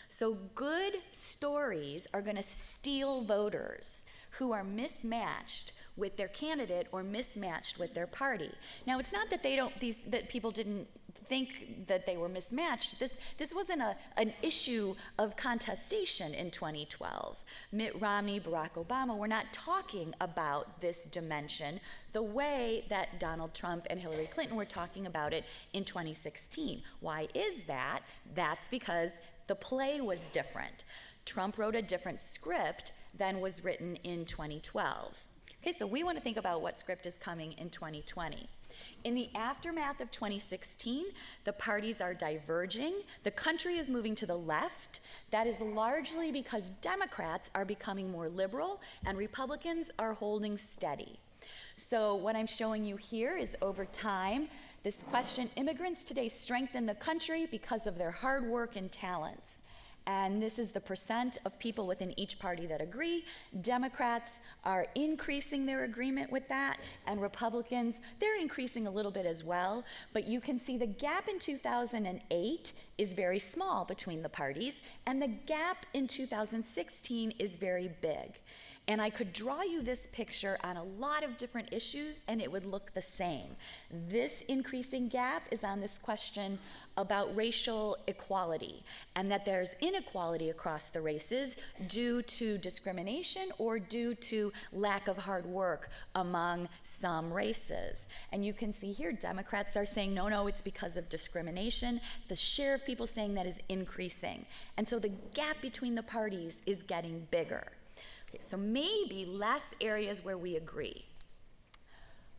So good stories are going to steal voters who are mismatched with their candidate or mismatched with their party. Now, it's not that that people didn't think that they were mismatched. This wasn't an issue of contestation in 2012. Mitt Romney, Barack Obama were not talking about this dimension the way that Donald Trump and Hillary Clinton were talking about it in 2016. Why is that? That's because the play was different. Trump wrote a different script than was written in 2012. Okay, so we want to think about what script is coming in 2020. In the aftermath of 2016, the parties are diverging. The country is moving to the left. That is largely because Democrats are becoming more liberal and Republicans are holding steady. So what I'm showing you here is over time, this question, immigrants today strengthen the country because of their hard work and talents. And this is the percent of people within each party that agree. Democrats are increasing their agreement with that, and Republicans, they're increasing a little bit as well. But you can see the gap in 2008 is very small between the parties, and the gap in 2016 is very big. And I could draw you this picture on a lot of different issues, and it would look the same. This increasing gap is on this question about racial equality, and that there's inequality across the races due to discrimination or due to lack of hard work among some races. And you can see here, Democrats are saying, no, it's because of discrimination. The share of people saying that is increasing. And so the gap between the parties is getting bigger. Okay, so maybe less areas where we agree.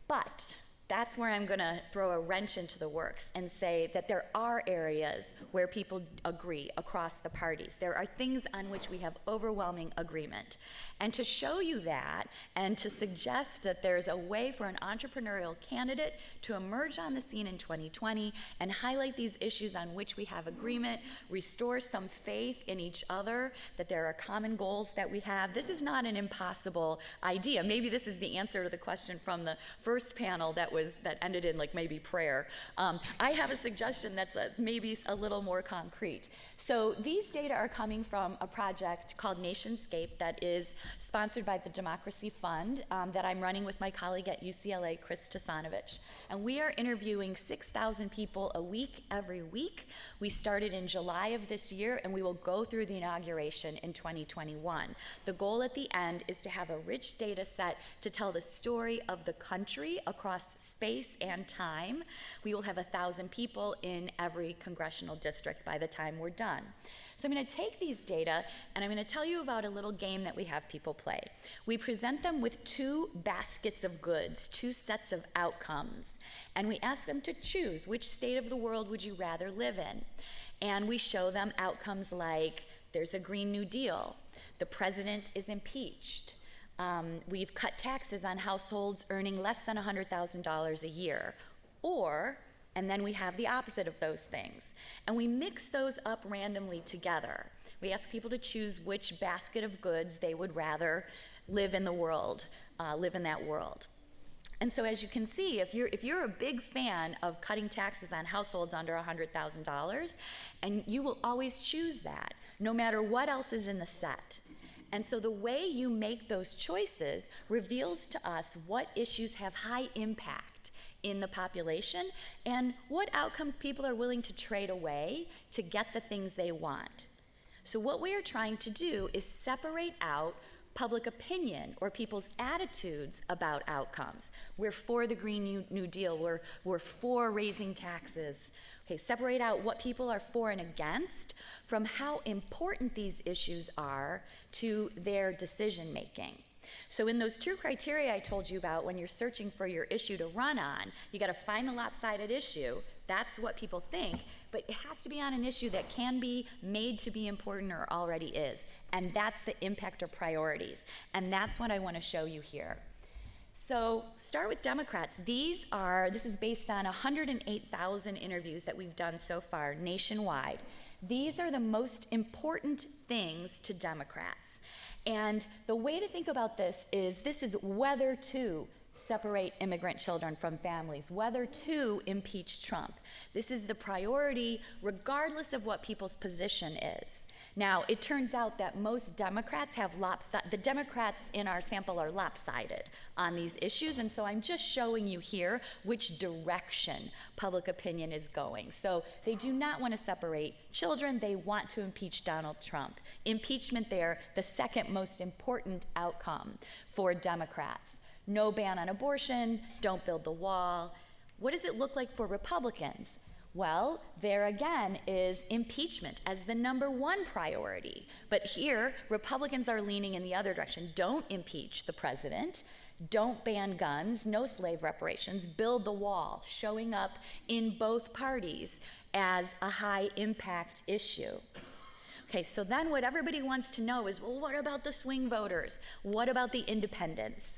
But that's where I'm going to throw a wrench into the works and say that there are areas where people agree across the parties. There are things on which we have overwhelming agreement. And to show you that and to suggest that there's a way for an entrepreneurial candidate to emerge on the scene in 2020 and highlight these issues on which we have agreement, restore some faith in each other, that there are common goals that we have. This is not an impossible idea. Maybe this is the answer to the question from the first panel that ended in like maybe prayer. I have a suggestion that's maybe a little more concrete. So these data are coming from a project called Nationscape that is sponsored by the Democracy Fund that I'm running with my colleague at UCLA, Chris Tasanovich. And we are interviewing 6,000 people a week, every week. We started in July of this year, and we will go through the inauguration in 2021. The goal at the end is to have a rich data set to tell the story of the country across space and time. We will have 1,000 people in every congressional district by the time we're done. So I'm going to take these data and I'm going to tell you about a little game that we have people play. We present them with two baskets of goods, two sets of outcomes, and we ask them to choose which state of the world would you rather live in. And we show them outcomes like there's a Green New Deal, the president is impeached, we've cut taxes on households earning less than $100,000 a year, and then we have the opposite of those things. And we mix those up randomly together. We ask people to choose which basket of goods they would rather live in the world, live in that world. And so as you can see, if you're a big fan of cutting taxes on households under $100,000, and you will always choose that, no matter what else is in the set. And so the way you make those choices reveals to us what issues have high impact in the population and what outcomes people are willing to trade away to get the things they want. So what we are trying to do is separate out public opinion or people's attitudes about outcomes. We're for the Green New Deal, we're for raising taxes. Okay, separate out what people are for and against from how important these issues are to their decision making. So in those two criteria I told you about when you're searching for your issue to run on, you got to find the lopsided issue. That's what people think, but it has to be on an issue that can be made to be important or already is. And that's the impact or priorities. And that's what I want to show you here. So start with Democrats. This is based on 108,000 interviews that we've done so far nationwide. These are the most important things to Democrats. And the way to think about this is whether to separate immigrant children from families, whether to impeach Trump. This is the priority regardless of what people's position is. Now, it turns out that most Democrats the Democrats in our sample are lopsided on these issues, and so I'm just showing you here which direction public opinion is going. So they do not want to separate children, they want to impeach Donald Trump. Impeachment there, the second most important outcome for Democrats. No ban on abortion, don't build the wall. What does it look like for Republicans? Well, there again is impeachment as the #1 priority. But here, Republicans are leaning in the other direction. Don't impeach the president. Don't ban guns. No slave reparations. Build the wall, showing up in both parties as a high impact issue. Okay, so then what everybody wants to know is, well, what about the swing voters? What about the independents?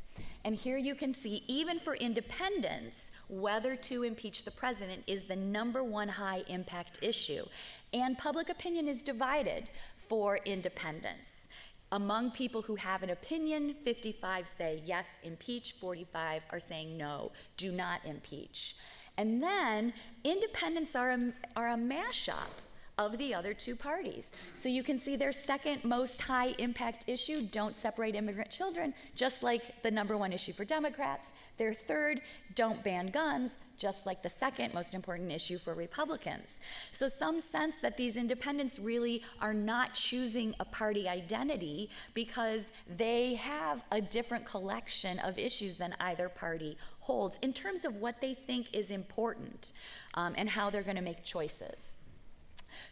And here you can see, even for independents, whether to impeach the president is the #1 high impact issue. And public opinion is divided for independents. Among people who have an opinion, 55 say yes, impeach, 45 are saying no, do not impeach. And then independents are a mashup of the other two parties. So you can see their second most high impact issue, don't separate immigrant children, just like the #1 issue for Democrats. Their third, don't ban guns, just like the second most important issue for Republicans. So some sense that these independents really are not choosing a party identity because they have a different collection of issues than either party holds in terms of what they think is important and how they're going to make choices.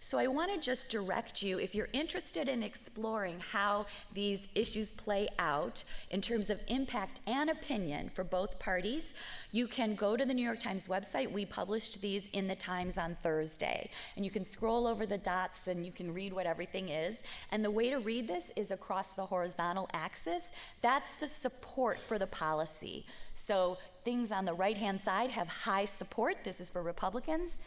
So I want to just direct you, if you're interested in exploring how these issues play out in terms of impact and opinion for both parties, you can go to the New York Times website. We published these in the Times on Thursday. And you can scroll over the dots and you can read what everything is. And the way to read this is across the horizontal axis. That's the support for the policy. So things on the right-hand side have high support. This is for Republicans.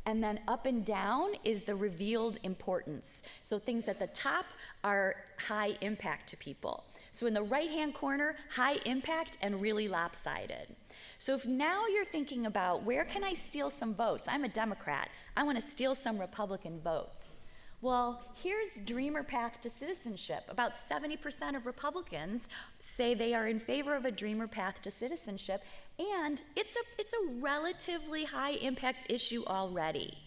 And then up and down is the revealed importance. So things at the top are high impact to people. So in the right-hand corner, high impact and really lopsided. So if now you're thinking about, where can I steal some votes? I'm a Democrat. I want to steal some Republican votes. Well, here's Dreamer Path to Citizenship. About 70% of Republicans say they are in favor of a Dreamer Path to Citizenship, and it's a relatively high impact issue already.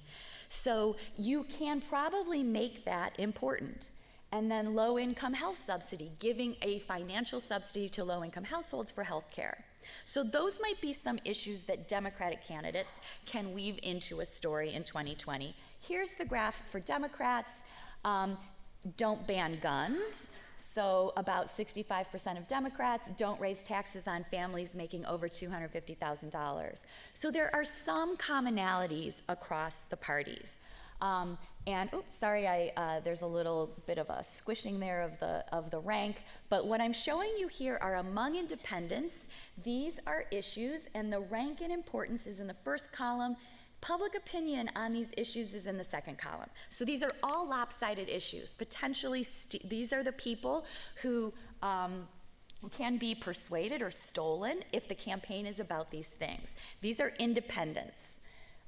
So you can probably make that important. And then low-income health subsidy, giving a financial subsidy to low-income households for health care. So those might be some issues that Democratic candidates can weave into a story in 2020. Here's the graph for Democrats. Don't ban guns. So about 65% of Democrats don't raise taxes on families making over $250,000. So there are some commonalities across the parties. And oops, sorry, there's a little bit of a squishing there of the rank. But what I'm showing you here are among independents. These are issues, and the rank in importance is in the first column. Public opinion on these issues is in the second column. So these are all lopsided issues. Potentially, these are the people who can be persuaded or stolen if the campaign is about these things. These are independents.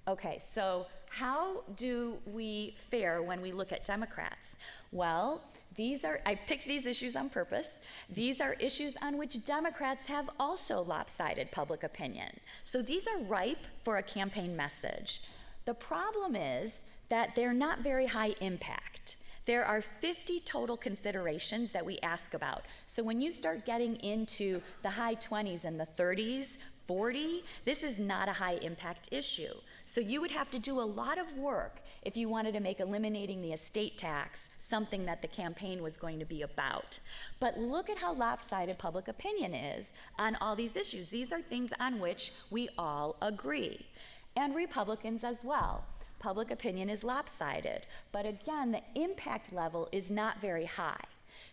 Okay, so how do we fare when we look at Democrats? Well, I picked these issues on purpose. These are issues on which Democrats have also lopsided public opinion. So these are ripe for a campaign message. The problem is that they're not very high impact. There are 50 total considerations that we ask about. So when you start getting into the high 20s and the 30s, 40, this is not a high impact issue. So you would have to do a lot of work if you wanted to make eliminating the estate tax something that the campaign was going to be about. But look at how lopsided public opinion is on all these issues. These are things on which we all agree, and Republicans as well. Public opinion is lopsided, but again, the impact level is not very high.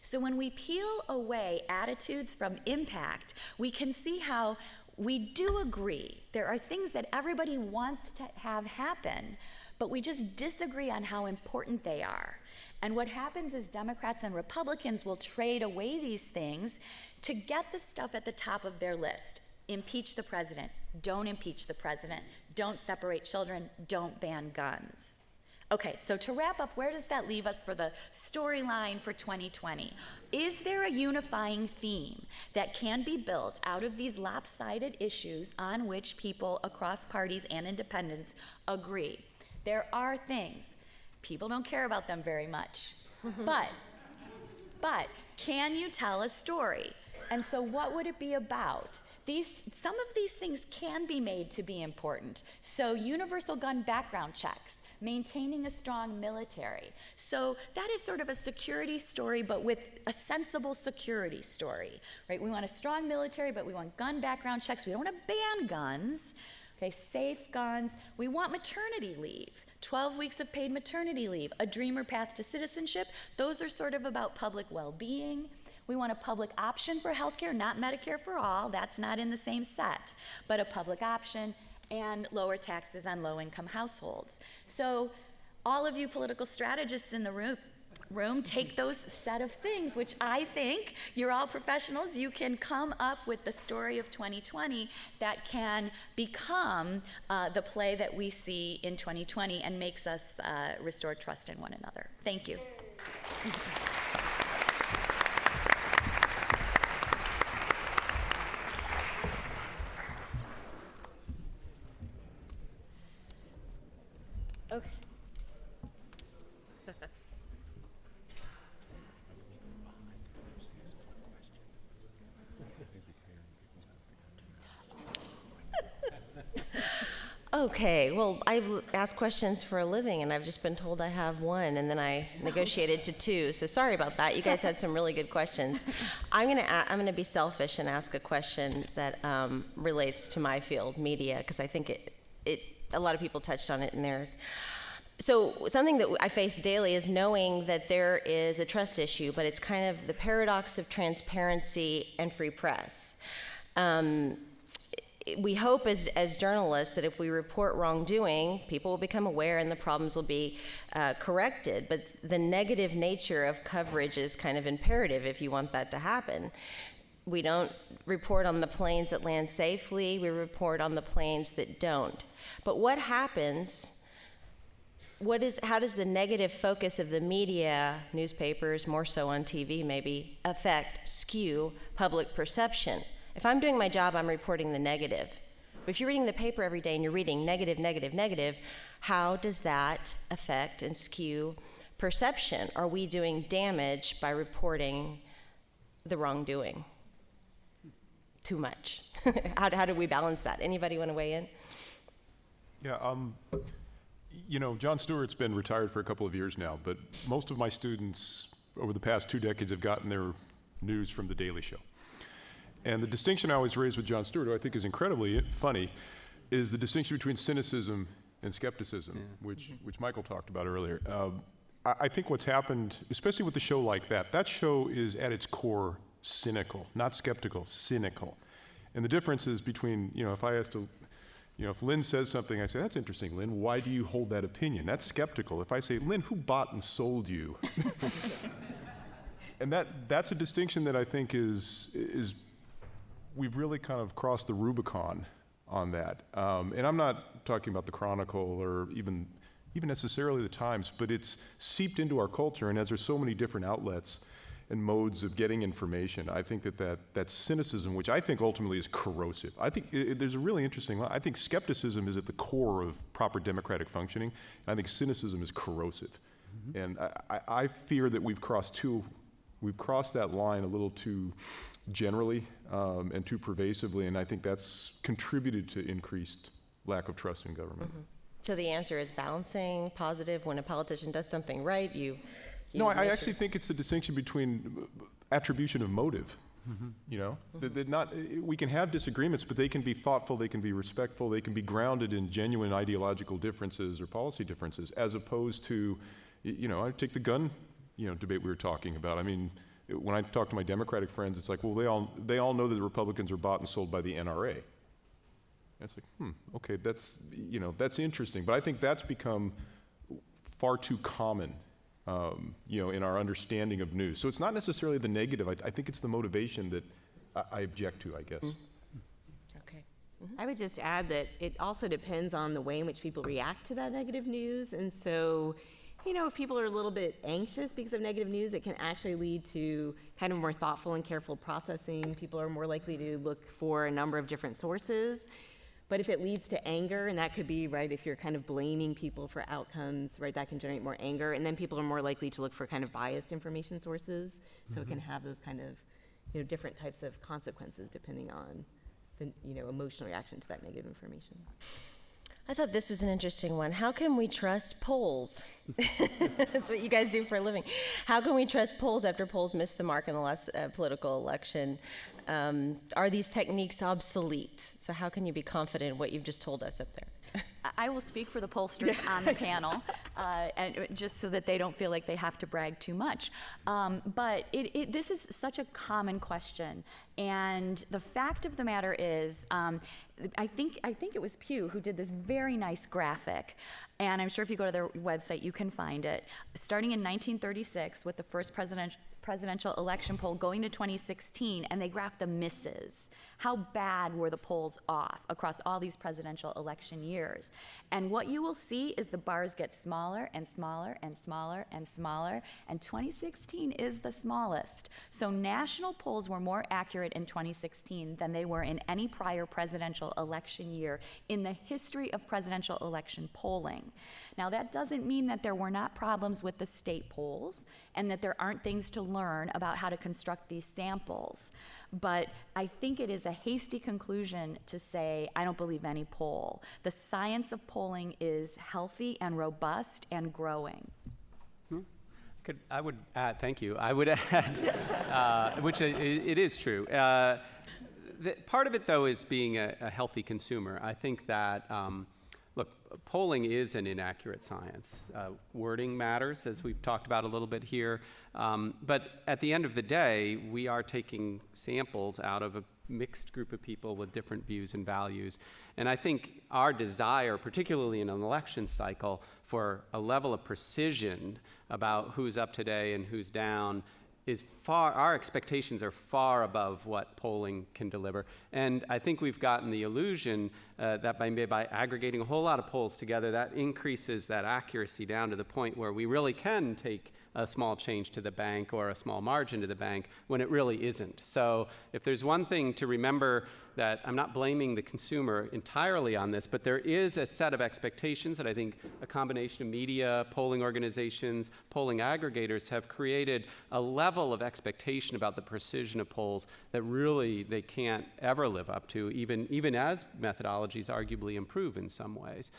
So when we peel away attitudes from impact, we can see how we do agree. There are things that everybody wants to have happen, but we just disagree on how important they are. And what happens is Democrats and Republicans will trade away these things to get the stuff at the top of their list. Impeach the president. Don't impeach the president. Don't separate children. Don't ban guns. Okay, so to wrap up, where does that leave us for the storyline for 2020? Is there a unifying theme that can be built out of these lopsided issues on which people across parties and independents agree? There are things. People don't care about them very much. But can you tell a story? And so what would it be about? Some of these things can be made to be important. So universal gun background checks, maintaining a strong military. So that is sort of a security story, but with a sensible security story, right? We want a strong military, but we want gun background checks. We don't want to ban guns, okay, safe guns. We want maternity leave, 12 weeks of paid maternity leave, a Dreamer Path to Citizenship. Those are sort of about public well-being. We want a public option for healthcare, not Medicare for all. That's not in the same set, but a public option, and lower taxes on low-income households. So all of you political strategists in the room, take those set of things, which I think you're all professionals. You can come up with the story of 2020 that can become the play that we see in 2020 and makes us restore trust in one another. Thank you. Okay. Okay, well, I've asked questions for a living, and I've just been told I have one, and then I negotiated to two. So sorry about that. You guys had some really good questions. I'm gonna be selfish and ask a question that relates to my field, media, because I think a lot of people touched on it in theirs. So something that I face daily is knowing that there is a trust issue, but it's kind of the paradox of transparency and free press. We hope as journalists that if we report wrongdoing, people will become aware and the problems will be corrected. But the negative nature of coverage is kind of imperative if you want that to happen. We don't report on the planes that land safely, we report on the planes that don't. But what happens, how does the negative focus of the media, newspapers, more so on TV maybe, skew public perception? If I'm doing my job, I'm reporting the negative. But if you're reading the paper every day and you're reading negative, negative, negative, how does that affect and skew perception? Are we doing damage by reporting the wrongdoing? Too much. How do we balance that? Anybody want to weigh in? Yeah, you know, Jon Stewart's been retired for a couple of years now, but most of my students over the past 2 decades have gotten their news from The Daily Show. And the distinction I always raise with Jon Stewart, who I think is incredibly funny, is the distinction between cynicism and skepticism, which Michael talked about earlier. I think what's happened, especially with a show like that show is at its core cynical, not skeptical, cynical. And the difference is between, you know, if I asked if Lynn says something, I say, that's interesting, Lynn, why do you hold that opinion? That's skeptical. If I say, Lynn, who bought and sold you? And that's a distinction that I think is we've really kind of crossed the Rubicon on that. And I'm not talking about the Chronicle or even necessarily the Times, but it's seeped into our culture, and as there's so many different outlets and modes of getting information, I think that cynicism, which I think ultimately is corrosive. I think there's a really interesting, I think skepticism is at the core of proper democratic functioning, and I think cynicism is corrosive. Mm-hmm. And I fear that we've crossed that line a little too generally and too pervasively, and I think that's contributed to increased lack of trust in government. Mm-hmm. So the answer is balancing, positive. When a politician does something right, No, I actually think it's the distinction between attribution of motive. Mm-hmm. You know, mm-hmm. We can have disagreements, but they can be thoughtful, they can be respectful, they can be grounded in genuine ideological differences or policy differences, as opposed to, I take the gun, debate we were talking about. I mean, when I talk to my Democratic friends, it's like, well, they all know that the Republicans are bought and sold by the NRA. And it's like, okay, that's interesting. But I think that's become far too common, in our understanding of news. So it's not necessarily the negative. I think it's the motivation that I object to, I guess. Mm-hmm. Okay. Mm-hmm. I would just add that it also depends on the way in which people react to that negative news. And so, if people are a little bit anxious because of negative news, it can actually lead to kind of more thoughtful and careful processing. People are more likely to look for a number of different sources. But if it leads to anger, and that could be, right, if you're kind of blaming people for outcomes, right, that can generate more anger. And then people are more likely to look for kind of biased information sources. So it can have those kind of, different types of consequences depending on the, emotional reaction to that negative information. I thought this was an interesting one. How can we trust polls? That's what you guys do for a living. How can we trust polls after polls missed the mark in the last political election? Are these techniques obsolete? So how can you be confident in what you've just told us up there? I will speak for the pollsters on the panel, and just so that they don't feel like they have to brag too much. But this is such a common question, and the fact of the matter is, I think it was Pew who did this very nice graphic, and I'm sure if you go to their website you can find it. Starting in 1936 with the first presidential election poll going to 2016, and they graphed the misses. How bad were the polls off across all these presidential election years? And what you will see is the bars get smaller and smaller and smaller and smaller, and 2016 is the smallest. So national polls were more accurate in 2016 than they were in any prior presidential election year in the history of presidential election polling. Now, that doesn't mean that there were not problems with the state polls and that there aren't things to learn about how to construct these samples. But I think it is a hasty conclusion to say, I don't believe any poll. The science of polling is healthy and robust and growing. I would add, thank you. I would add, which it is true. Part of it, though, is being a healthy consumer. I think that, look, polling is an inaccurate science. Wording matters, as we've talked about a little bit here. But at the end of the day, we are taking samples out of a mixed group of people with different views and values. And I think our desire, particularly in an election cycle, for a level of precision about who's up today and who's down is our expectations are far above what polling can deliver. And I think we've gotten the illusion that by aggregating a whole lot of polls together, that increases that accuracy down to the point where we really can take a small change to the bank or a small margin to the bank when it really isn't. So if there's one thing to remember, that I'm not blaming the consumer entirely on this, but there is a set of expectations that I think a combination of media, polling organizations, polling aggregators have created a level of expectation about the precision of polls that really they can't ever live up to, even as methodologies arguably improve in some ways.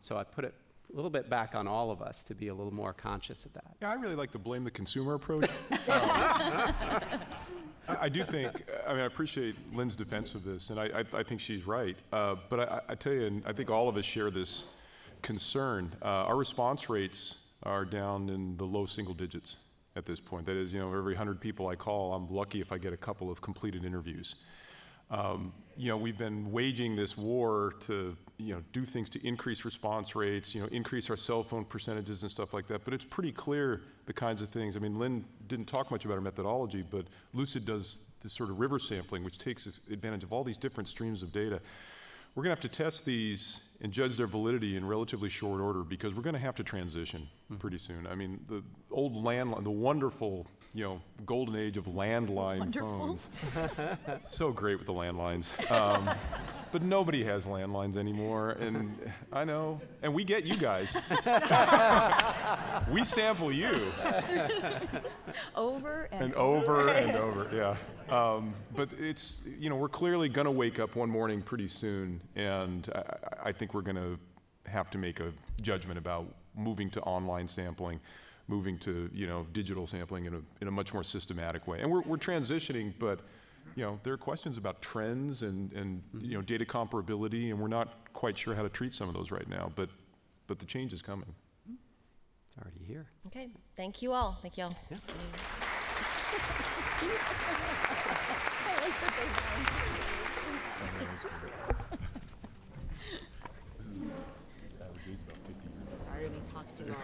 So I put it a little bit back on all of us to be a little more conscious of that. Yeah, I really like to blame the consumer approach. I do think, I appreciate Lynn's defense of this, and I think she's right. But I tell you, and I think all of us share this concern. Our response rates are down in the low single digits at this point. That is, every 100 people I call, I'm lucky if I get a couple of completed interviews. We've been waging this war to, do things to increase response rates, increase our cell phone percentages and stuff like that. But it's pretty clear the kinds of things. Lynn didn't talk much about her methodology, but Lucid does this sort of river sampling, which takes advantage of all these different streams of data. We're going to have to test these and judge their validity in relatively short order because we're going to have to transition pretty soon. The old landline, the wonderful, golden age of landline phones. So great with the landlines. But nobody has landlines anymore, and I know, and we get you guys. We sample you. Over and over and over, yeah. But it's, we're clearly going to wake up one morning pretty soon, and I think we're going to have to make a judgment about moving to online sampling, moving to, digital sampling in a much more systematic way. And we're transitioning, but there are questions about trends and data comparability, and we're not quite sure how to treat some of those right now, but the change is coming. It's already here. Okay, thank you all. Thank you all. Yeah. Sorry, we talked too long.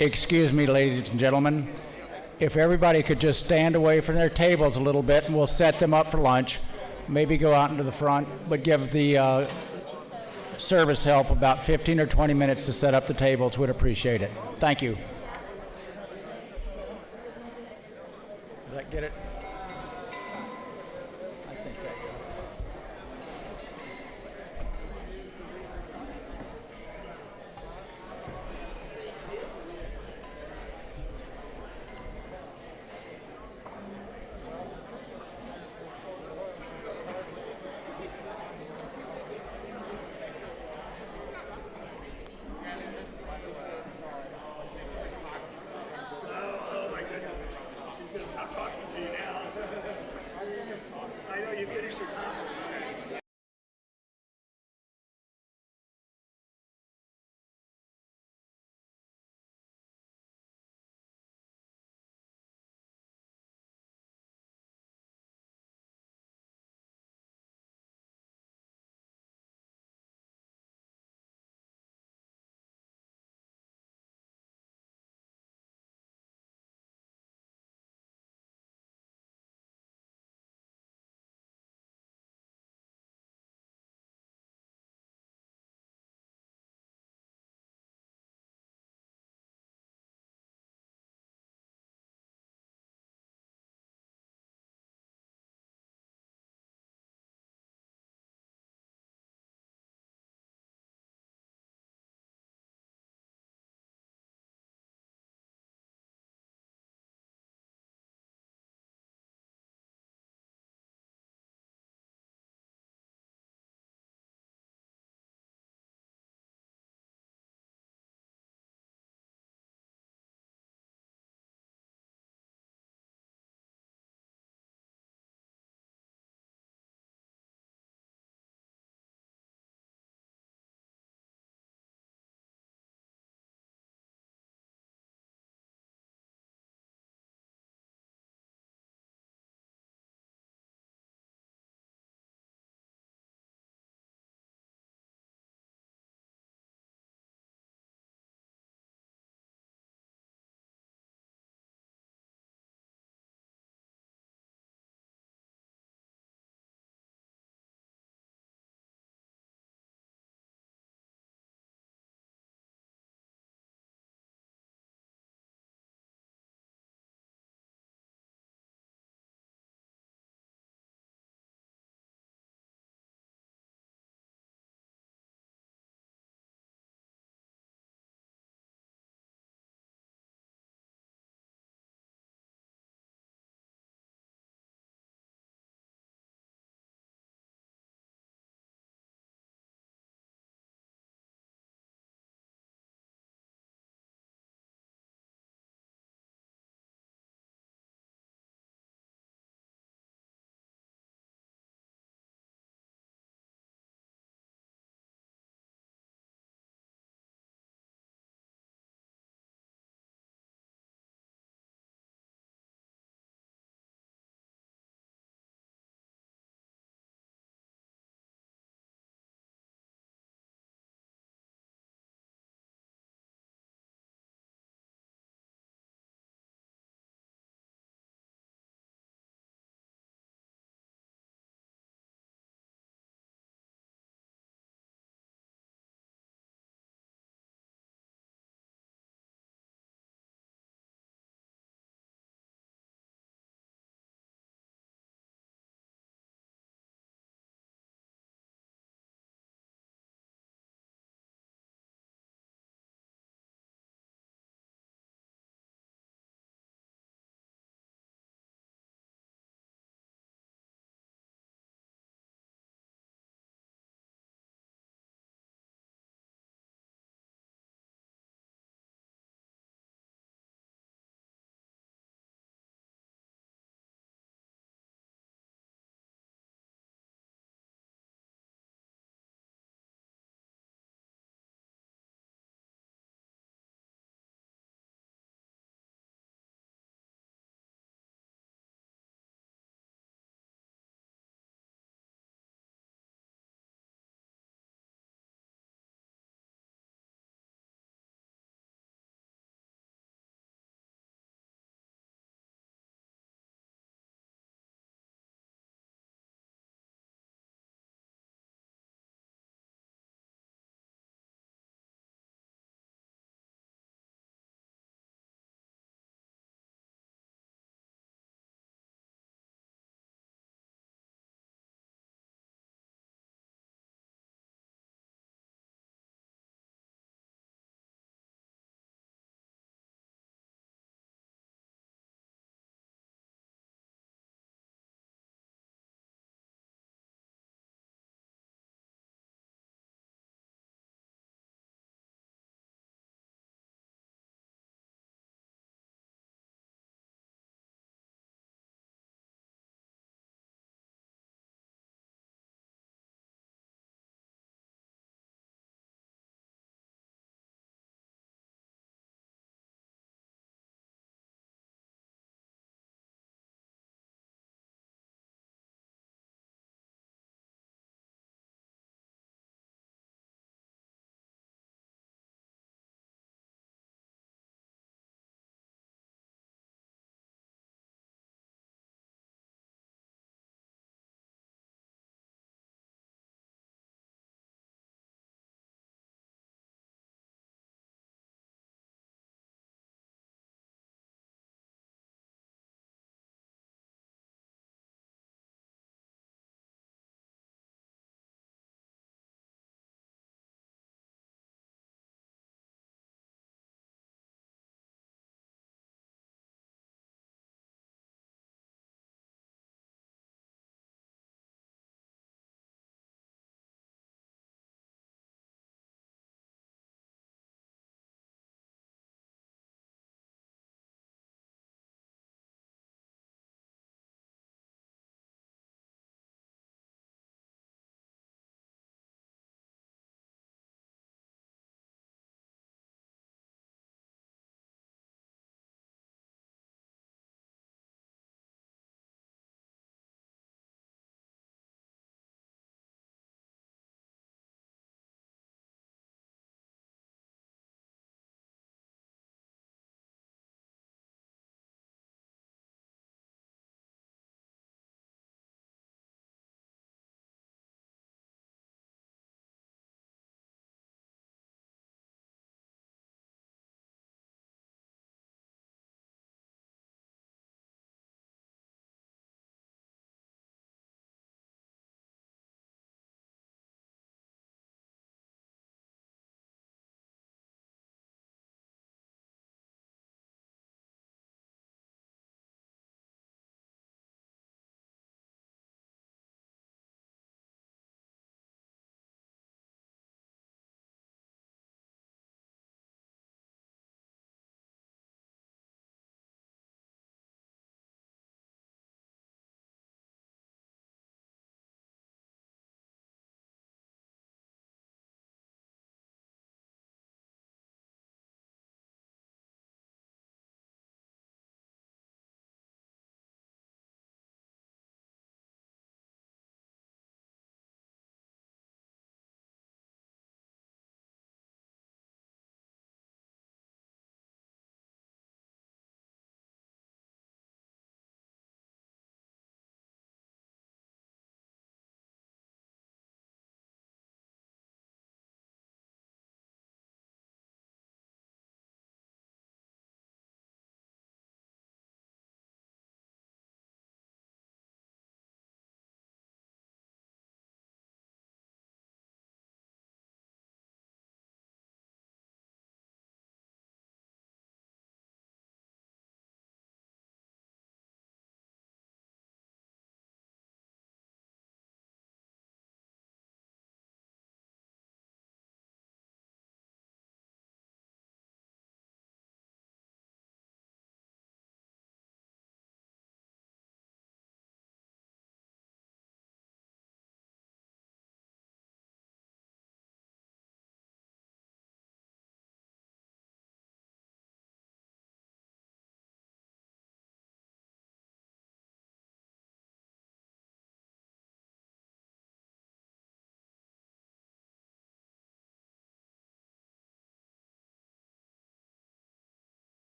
Excuse me, ladies and gentlemen. If everybody could just stand away from their tables a little bit and we'll set them up for lunch. Maybe go out into the front, but give the service help about 15 or 20 minutes to set up the tables. Would appreciate it. Thank you. Did that get it? I think that got it. Oh my goodness. She's going to stop talking to you now.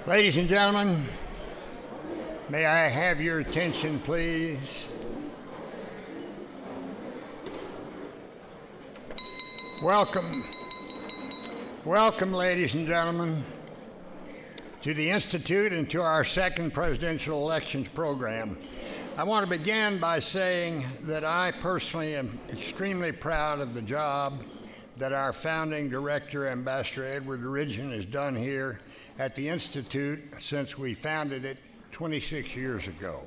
Ladies and gentlemen, may I have your attention, please? Welcome, ladies and gentlemen, to the Institute and to our second presidential elections program. I want to begin by saying that I personally am extremely proud of the job that our founding director, Ambassador Edward Origen, has done here at the Institute since we founded it 26 years ago.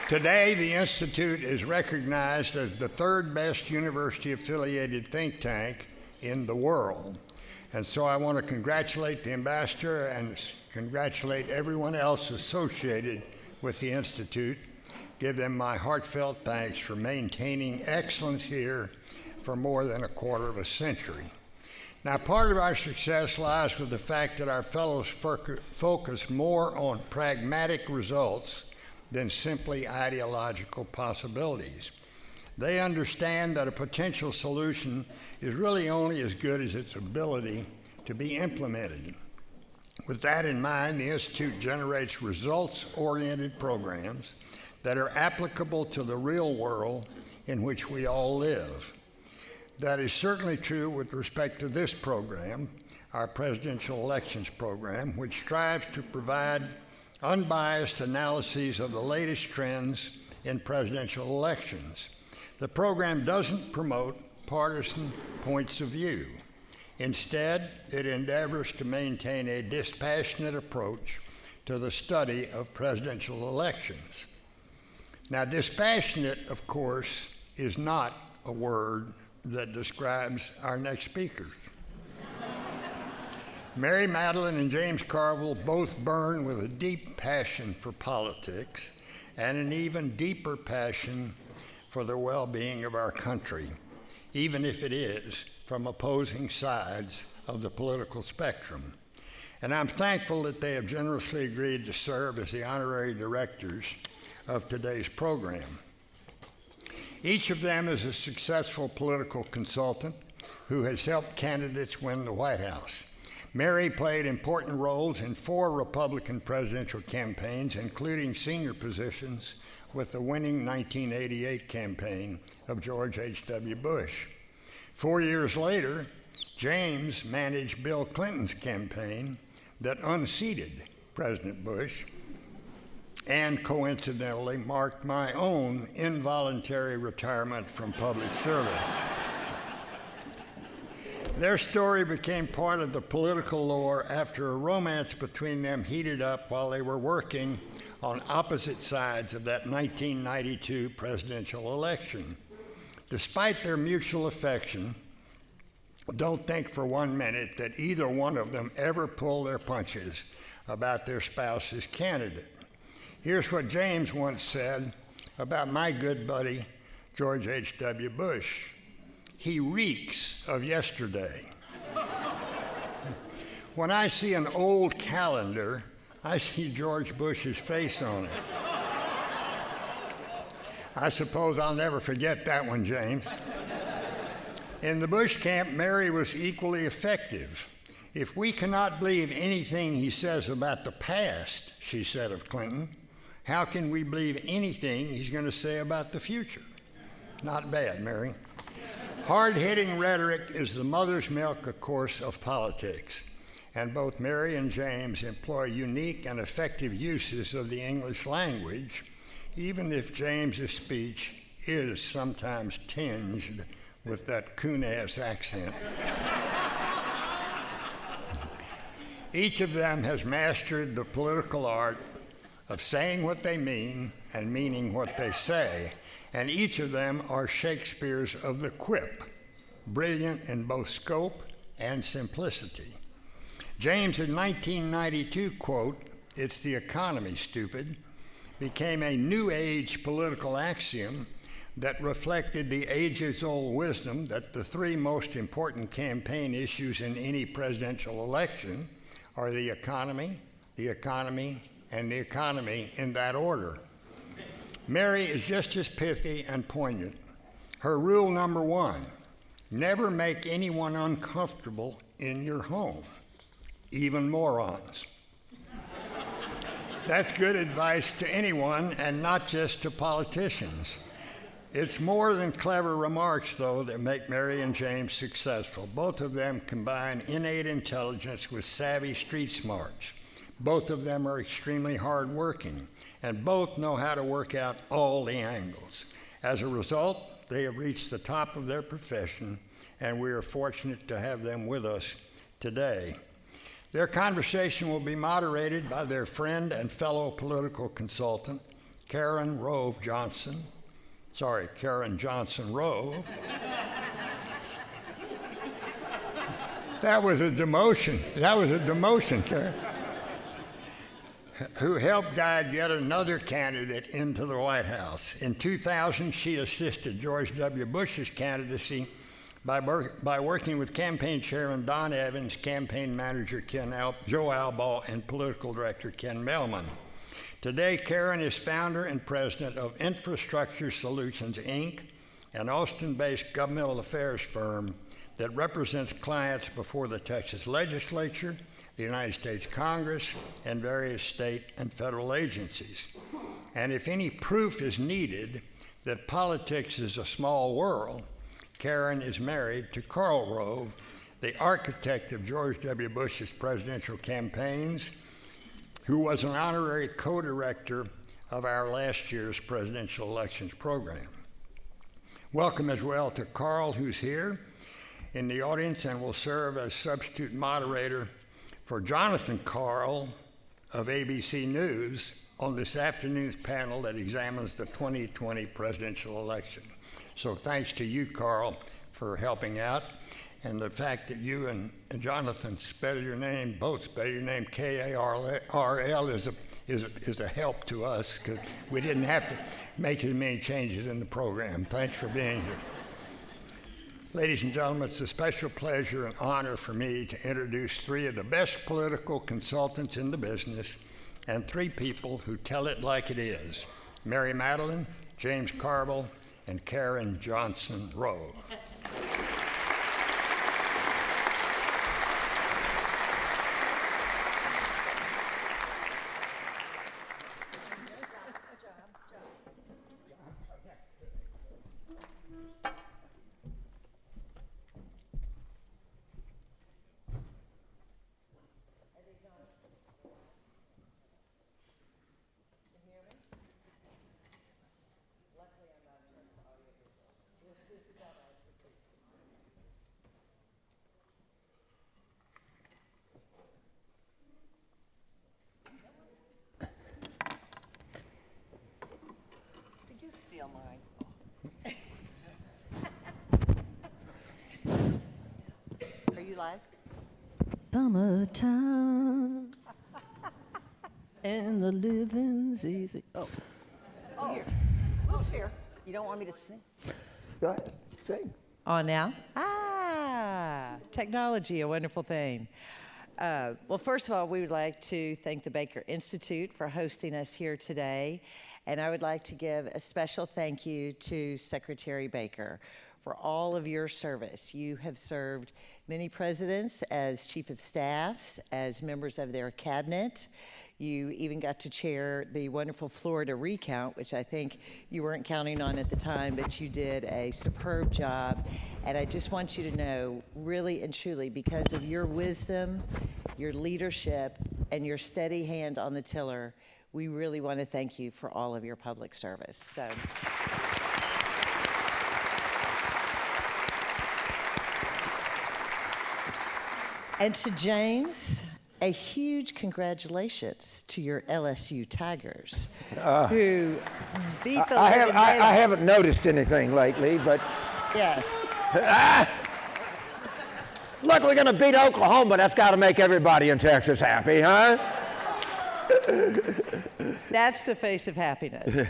Today, the Institute is recognized as the third best university-affiliated think tank in the world. And so I want to congratulate the ambassador and congratulate everyone else associated with the Institute, give them my heartfelt thanks for maintaining excellence here for more than a quarter of a century. Now, part of our success lies with the fact that our fellows focus more on pragmatic results than simply ideological possibilities. They understand that a potential solution is really only as good as its ability to be implemented. With that in mind, the Institute generates results-oriented programs that are applicable to the real world in which we all live. That is certainly true with respect to this program, our presidential elections program, which strives to provide unbiased analyses of the latest trends in presidential elections. The program doesn't promote partisan points of view. Instead, it endeavors to maintain a dispassionate approach to the study of presidential elections. Now, dispassionate, of course, is not a word that describes our next speakers. Mary Madeline and James Carville both burn with a deep passion for politics and an even deeper passion for the well-being of our country, even if it is from opposing sides of the political spectrum. And I'm thankful that they have generously agreed to serve as the honorary directors of today's program. Each of them is a successful political consultant who has helped candidates win the White House. Mary played important roles in 4 Republican presidential campaigns, including senior positions with the winning 1988 campaign of George H.W. Bush. 4 years later, James managed Bill Clinton's campaign that unseated President Bush and coincidentally marked my own involuntary retirement from public service. Their story became part of the political lore after a romance between them heated up while they were working on opposite sides of that 1992 presidential election. Despite their mutual affection, don't think for 1 minute that either one of them ever pulled their punches about their spouse's candidate. Here's what James once said about my good buddy, George H.W. Bush. He reeks of yesterday. When I see an old calendar, I see George Bush's face on it. I suppose I'll never forget that one, James. In the Bush camp, Mary was equally effective. If we cannot believe anything he says about the past, she said of Clinton, how can we believe anything he's going to say about the future? Not bad, Mary. Hard-hitting rhetoric is the mother's milk, of course, of politics. And both Mary and James employ unique and effective uses of the English language, even if James's speech is sometimes tinged with that coon-ass accent. Each of them has mastered the political art of saying what they mean and meaning what they say, and each of them are Shakespeare's of the quip, brilliant in both scope and simplicity. James' in 1992 quote, "It's the economy, stupid," became a New Age political axiom that reflected the ages-old wisdom that the 3 most important campaign issues in any presidential election are the economy, and the economy in that order. Mary is just as pithy and poignant. Her rule number 1, Never make anyone uncomfortable in your home, even morons. That's good advice to anyone and not just to politicians. It's more than clever remarks, though, that make Mary and James successful. Both of them combine innate intelligence with savvy street smarts. Both of them are extremely hardworking, and both know how to work out all the angles. As a result, they have reached the top of their profession, and we are fortunate to have them with us today. Their conversation will be moderated by their friend and fellow political consultant, Karen Johnson Rove. That was a demotion, Karen. Who helped guide yet another candidate into the White House. In 2000, she assisted George W. Bush's candidacy by working with campaign chairman Don Evans, campaign manager Joe Albaugh, and political director Ken Mehlman. Today, Karen is founder and president of Infrastructure Solutions, Inc., an Austin-based governmental affairs firm that represents clients before the Texas legislature, the United States Congress, and various state and federal agencies. And if any proof is needed that politics is a small world, Karen is married to Karl Rove, the architect of George W. Bush's presidential campaigns, who was an honorary co-director of our last year's presidential elections program. Welcome as well to Karl, who's here in the audience and will serve as substitute moderator for Jonathan Karl of ABC News on this afternoon's panel that examines the 2020 presidential election. So thanks to you, Karl, for helping out. And the fact that you and Jonathan both spell your name K-A-R-L is a help to us, because we didn't have to make as many changes in the program. Thanks for being here. Ladies and gentlemen, it's a special pleasure and honor for me to introduce three of the best political consultants in the business and three people who tell it like it is: Mary Madeline, James Carville, and Karen Johnson Rove. Steal mine. Are you live? Summertime and the living's easy. Oh, here. We'll share. You don't want me to sing? Go ahead, sing. On now? Technology, a wonderful thing. Well, first of all, we would like to thank the Baker Institute for hosting us here today. And I would like to give a special thank you to Secretary Baker for all of your service. You have served many presidents as chief of staffs, as members of their cabinet. You even got to chair the wonderful Florida recount, which I think you weren't counting on at the time, but you did a superb job. And I just want you to know, really and truly, because of your wisdom, your leadership, and your steady hand on the tiller, we really want to thank you for all of your public service. So. And to James, a huge congratulations to your LSU Tigers, who beat the I haven't noticed anything lately, but... Yes. Look, we're going to beat Oklahoma. That's got to make everybody in Texas happy, huh? That's the face of happiness.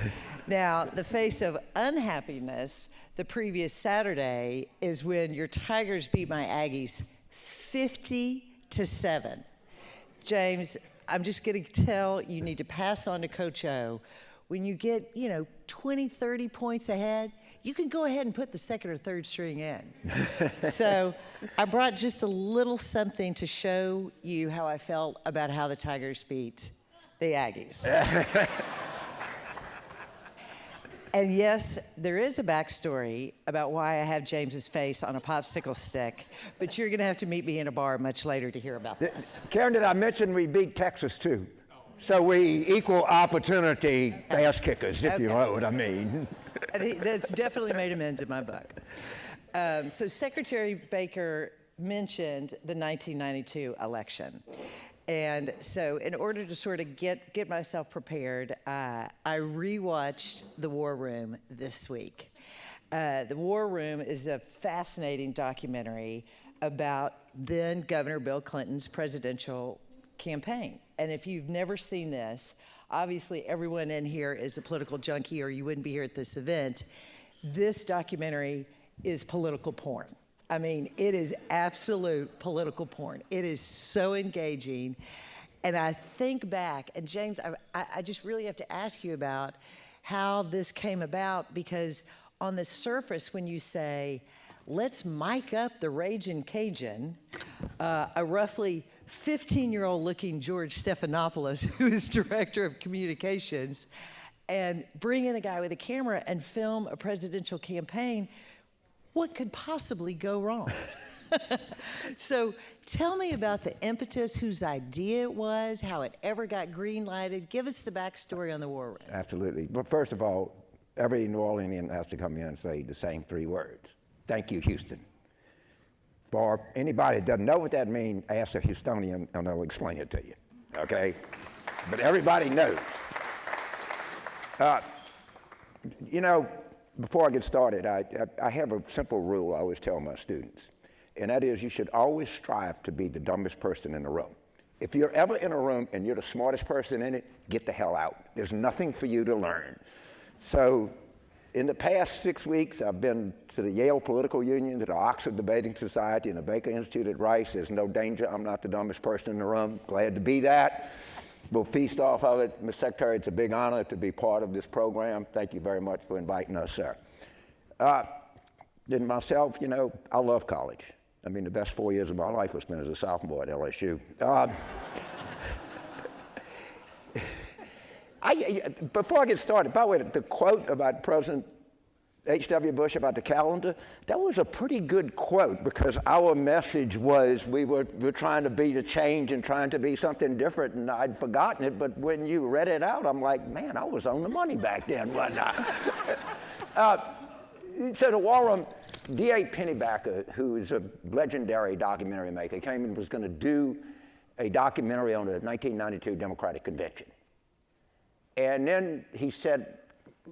Now, the face of unhappiness the previous Saturday is when your Tigers beat my Aggies 50-7. James, I'm just going to tell you need to pass on to Coach O. When you get, 20, 30 points ahead, you can go ahead and put the second or third string in. So I brought just a little something to show you how I felt about how the Tigers beat the Aggies. And yes, there is a backstory about why I have James's face on a popsicle stick, but you're going to have to meet me in a bar much later to hear about this. Karen, did I mention we beat Texas too? So we equal opportunity ass kickers, if you know what I mean. That's definitely made amends in my book. So Secretary Baker mentioned the 1992 election. And so in order to sort of get myself prepared, I rewatched The War Room this week. The War Room is a fascinating documentary about then Governor Bill Clinton's presidential campaign. And if you've never seen this, obviously everyone in here is a political junkie or you wouldn't be here at this event. This documentary is political porn. I mean, it is absolute political porn. It is so engaging. And I think back, and James, I just really have to ask you about how this came about, because on the surface, when you say, let's mic up the Ragin' Cajun, a roughly 15-year-old looking George Stephanopoulos, who is director of communications, and bring in a guy with a camera and film a presidential campaign, what could possibly go wrong? So tell me about the impetus, whose idea it was, how it ever got green-lighted. Give us the backstory on the War Room. Absolutely. But first of all, every New Orleanian has to come in and say the same three words. Thank you, Houston. For anybody that doesn't know what that means, ask a Houstonian and they'll explain it to you, okay? But everybody knows. You know, before I get started, I have a simple rule I always tell my students, and that is you should always strive to be the dumbest person in the room. If you're ever in a room and you're the smartest person in it, get the hell out. There's nothing for you to learn. So in the past 6 weeks, I've been to the Yale Political Union, to the Oxford Debating Society, and the Baker Institute at Rice. There's no danger. I'm not the dumbest person in the room. Glad to be that. We'll feast off of it. Mr. Secretary, it's a big honor to be part of this program. Thank you very much for inviting us, sir. Then myself, you know, I love college. I mean, the best 4 years of my life was spent as a sophomore at LSU. Before I get started, by the way, the quote about President H.W. Bush about the calendar, that was a pretty good quote, because our message was we're trying to be the change and trying to be something different, and I'd forgotten it, but when you read it out, I'm like, man, I was on the money back then, wasn't I? So the War Room, D.A. Pennybacker, who is a legendary documentary maker, came and was going to do a documentary on the 1992 Democratic Convention. And then he said,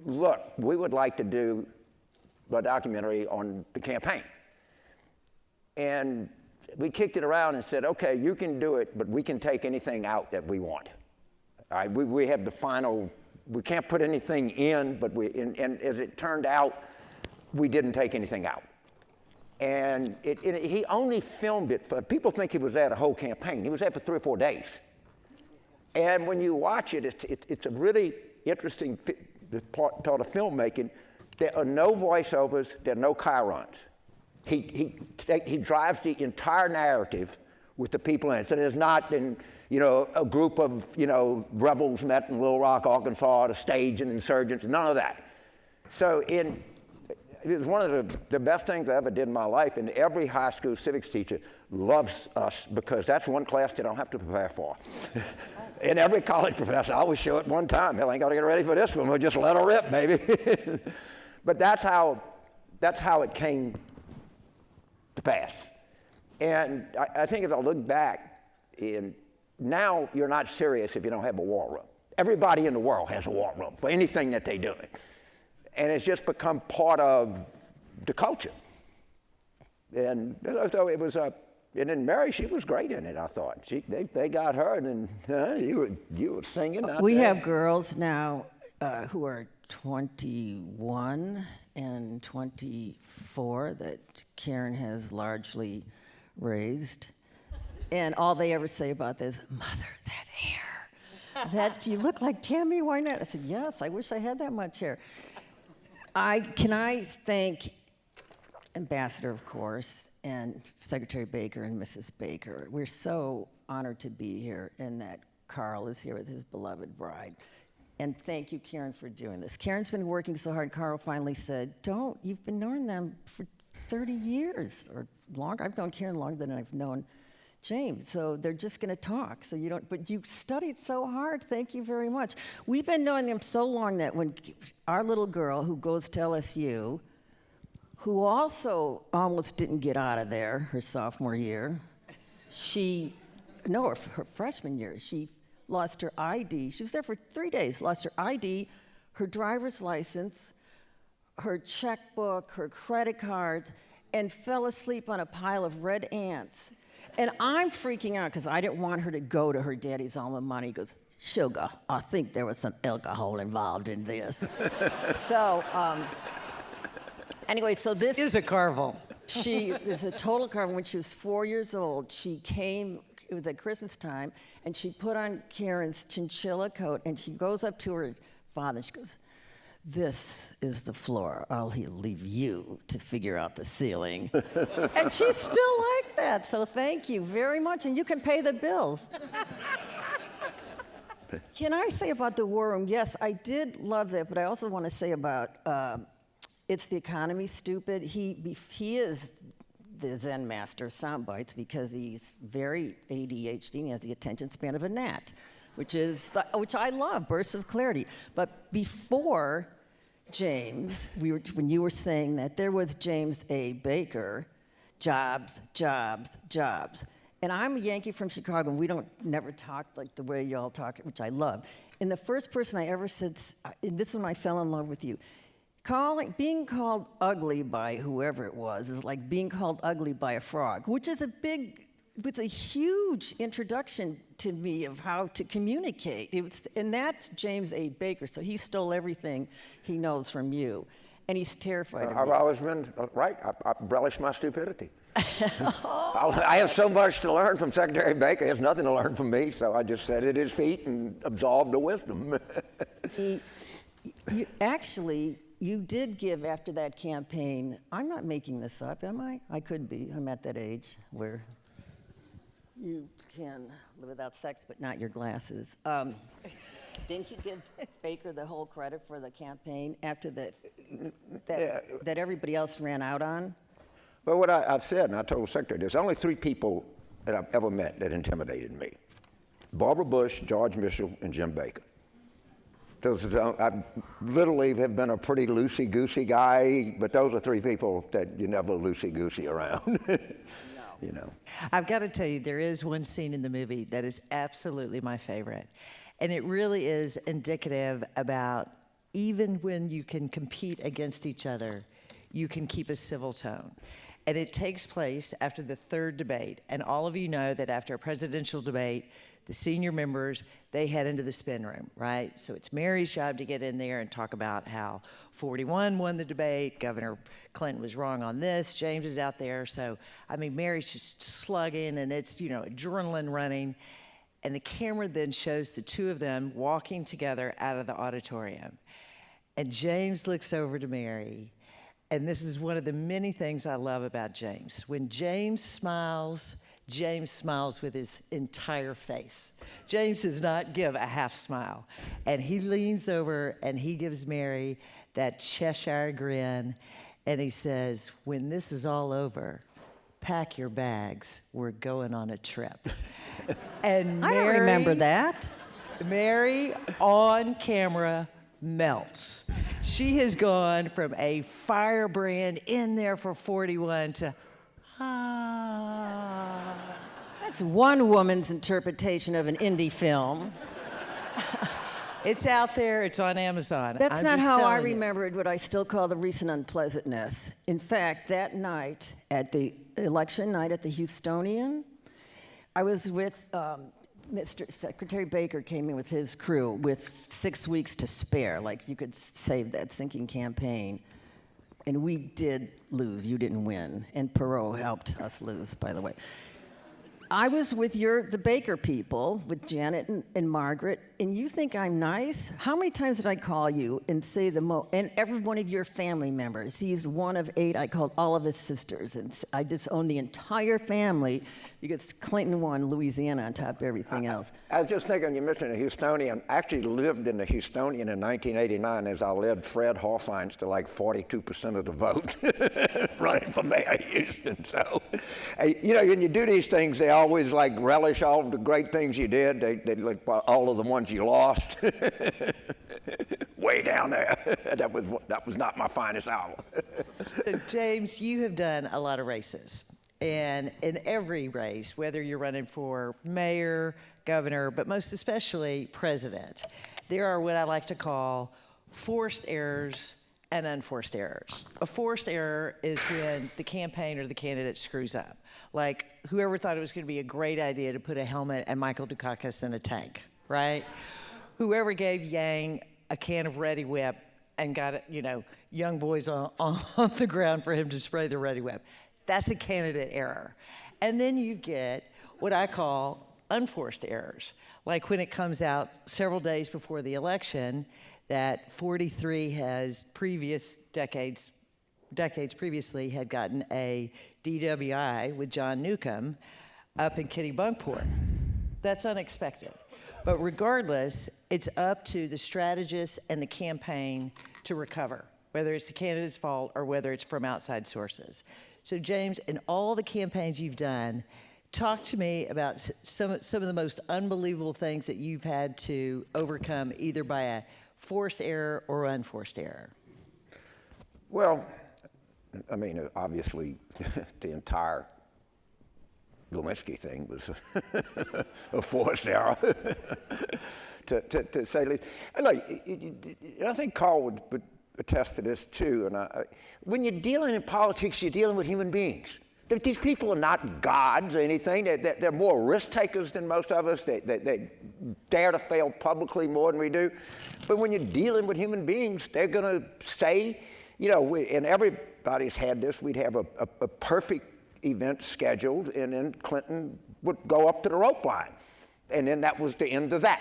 look, we would like to do a documentary on the campaign. And we kicked it around and said, okay, you can do it, but we can take anything out that we want. All right, we have the final, we can't put anything in, but and as it turned out, we didn't take anything out. And he only filmed it for, people think he was there the whole campaign. He was there for 3 or 4 days. And when you watch it, it's a really interesting part of filmmaking. There are no voiceovers, there are no chyrons. He drives the entire narrative with the people in it. So there's not, a group of, rebels met in Little Rock, Arkansas, at a stage and insurgents, none of that. So it was one of the best things I ever did in my life, and every high school civics teacher loves us because that's one class they don't have to prepare for. And every college professor, I always show it one time. Hell, ain't got to get ready for this one. We'll just let her rip, baby. But that's how it came to pass. And I think if I look back, now you're not serious if you don't have a war room. Everybody in the world has a war room for anything that they're doing. And it's just become part of the culture. And so it was and then Mary, she was great in it, I thought. They got her, and then you were singing. We have girls now who are 21 and 24 that Karen has largely raised. And all they ever say about this, Mother, that hair. You look like Tammy Wynette. I said, yes, I wish I had that much hair. Can I thank Ambassador, of course, and Secretary Baker and Mrs. Baker. We're so honored to be here and that Carl is here with his beloved bride. And thank you, Karen, for doing this. Karen's been working so hard. Carl finally said, don't, you've been knowing them for 30 years or longer. I've known Karen longer than I've known James, so they're just going to talk. So you don't, but you studied so hard. Thank you very much. We've been knowing them so long that when our little girl who goes to LSU, who also almost didn't get out of there her sophomore year, her freshman year, she lost her ID. She was there for 3 days, lost her ID, her driver's license, her checkbook, her credit cards, and fell asleep on a pile of red ants. And I'm freaking out because I didn't want her to go to her daddy's alma mater. He goes, sugar, I think there was some alcohol involved in this. So, anyway, so this is a Carvel. She is a total Carvel. When she was 4 years old, she came, it was at Christmas time, and she put on Karen's chinchilla coat, and she goes up to her father, and she goes, this is the floor. I'll leave you to figure out the ceiling. And she's still like that, so thank you very much, and you can pay the bills. Can I say about the War Room? Yes, I did love that, but I also want to say about It's the Economy, Stupid. He is the Zen master of sound bites because he's very ADHD and he has the attention span of a gnat, which I love, bursts of clarity. But before James, when you were saying that, there was James A. Baker, jobs, jobs, jobs. And I'm a Yankee from Chicago, and we don't never talk like the way y'all talk, which I love. And the first person I ever said, and this is when I fell in love with you, being called ugly by whoever it was is like being called ugly by a frog, which is it's a huge introduction to me of how to communicate. And that's James A. Baker, so he stole everything he knows from you. And he's terrified of I've you. always been right. I relish my stupidity. I have so much to learn from Secretary Baker. He has nothing to learn from me, so I just sat at his feet and absorbed the wisdom. You did give after that campaign. I'm not making this up, am I? I could be. I'm at that age where you can live without sex, but not your glasses. Didn't you give Baker the whole credit for the campaign after that everybody else ran out on? Well, what I've said, and I told the Secretary, there's only 3 people that I've ever met that intimidated me. Barbara Bush, George Mitchell, and Jim Baker. I literally have been a pretty loosey-goosey guy, but those are 3 people that you never loosey-goosey around. You know. I've got to tell you, there is one scene in the movie that is absolutely my favorite. And it really is indicative about even when you can compete against each other, you can keep a civil tone. And it takes place after the 3rd debate. And all of you know that after a presidential debate, the senior members, they head into the spin room, right? So it's Mary's job to get in there and talk about how 41 won the debate, Governor Clinton was wrong on this, James is out there. So, I mean, Mary's just slugging and it's, adrenaline running. And the camera then shows the 2 of them walking together out of the auditorium. And James looks over to Mary. And this is one of the many things I love about James. When James smiles with his entire face. James does not give a half smile. And he leans over and he gives Mary that Cheshire grin. And he says, when this is all over, pack your bags. We're going on a trip. And I don't remember that. Mary on camera melts. She has gone from a firebrand in there for 41 to That's one woman's interpretation of an indie film. It's out there. It's on Amazon. That's I'm not just how I telling you. remembered what I still call the recent unpleasantness. In fact, that night, at the election night at the Houstonian, I was with Mr. Secretary Baker came in with his crew with 6 weeks to spare. Like, you could save that sinking campaign. And we did lose. You didn't win. And Perot helped us lose, by the way. I was with the Baker people, with Janet and Margaret, and you think I'm nice? How many times did I call you and say and every one of your family members? He's one of 8. I called all of his sisters, and I disowned the entire family because Clinton won Louisiana on top of everything else. I was just thinking, you mentioned a Houstonian. I actually lived in the Houstonian in 1989 as I led Fred Hofheinz to like 42% of the vote running for mayor of Houston. So, you know, when you do these things, they always like relish all of the great things you did. They like all of the ones you lost. Way down there. That was not my finest hour. James, you have done a lot of races. And in every race, whether you're running for mayor, governor, but most especially president, there are what I like to call forced errors and unforced errors. A forced error is when the campaign or the candidate screws up. Like whoever thought it was going to be a great idea to put a helmet and Michael Dukakis in a tank, right? Whoever gave Yang a can of Ready Whip and got, young boys on the ground for him to spray the Ready Whip. That's a candidate error. And then you get what I call unforced errors, like when it comes out several days before the election that 43 has decades previously had gotten a DWI with John Newcomb up in Kittybunkport. That's unexpected. But regardless, it's up to the strategist and the campaign to recover, whether it's the candidate's fault or whether it's from outside sources. So James, in all the campaigns you've done, talk to me about some of the most unbelievable things that you've had to overcome either by a forced error or unforced error. Well, I mean, obviously, the entire Lewinsky thing was a forced error, to say the least. Look, I think Carl would attest to this too. And when you're dealing in politics, you're dealing with human beings. These people are not gods or anything. They're more risk takers than most of us. They dare to fail publicly more than we do. But when you're dealing with human beings, they're going to say, and everybody's had this, we'd have a perfect event scheduled, and then Clinton would go up to the rope line. And then that was the end of that.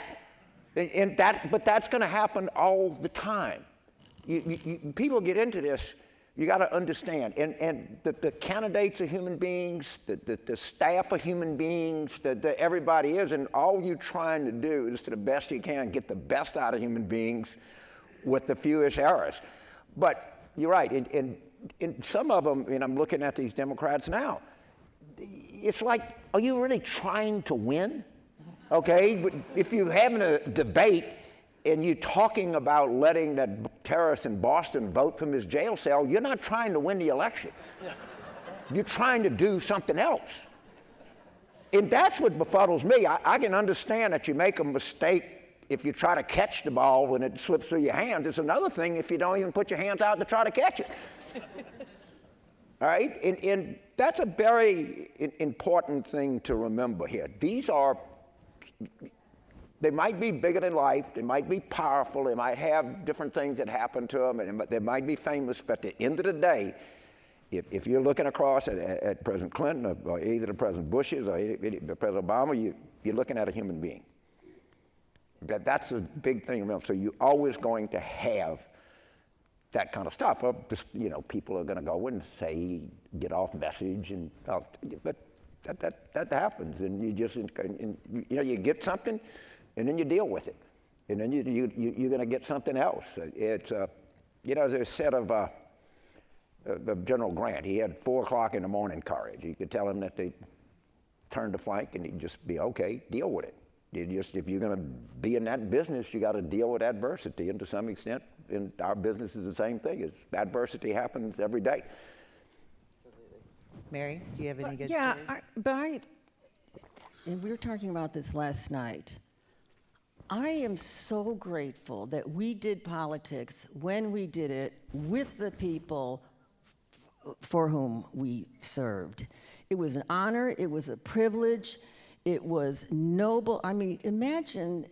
But that's going to happen all the time. People get into this, you got to understand, and the candidates are human beings, the staff are human beings, everybody is, and all you're trying to do is to the best you can get the best out of human beings with the fewest errors. But you're right, in some of them, and I'm looking at these Democrats now, it's like, are you really trying to win? Okay, but if you're having a debate, and you're talking about letting that terrorist in Boston vote from his jail cell, you're not trying to win the election. You're trying to do something else. And that's what befuddles me. I can understand that you make a mistake if you try to catch the ball when it slips through your hands. It's another thing if you don't even put your hands out to try to catch it. All right? And that's a very important thing to remember here. They might be bigger than life, they might be powerful, they might have different things that happen to them, and they might be famous, but at the end of the day, if you're looking across at President Clinton or either the President Bush's or President Obama, you're looking at a human being. That's a big thing to remember. So you're always going to have that kind of stuff. People are going to go and say, get off message, but that happens, and you just, you get something, and then you deal with it, and then you're going to get something else. It's, there's said of General Grant, he had 4 o'clock in the morning courage. You could tell him that they turned the flank, and he'd just be okay, deal with it. If you're going to be in that business, you got to deal with adversity, and to some extent, in our business is the same thing. Adversity happens every day. Mary, do you have any good stories? Yeah, and we were talking about this last night. I am so grateful that we did politics when we did it with the people for whom we served. It was an honor, it was a privilege, it was noble. I mean, imagine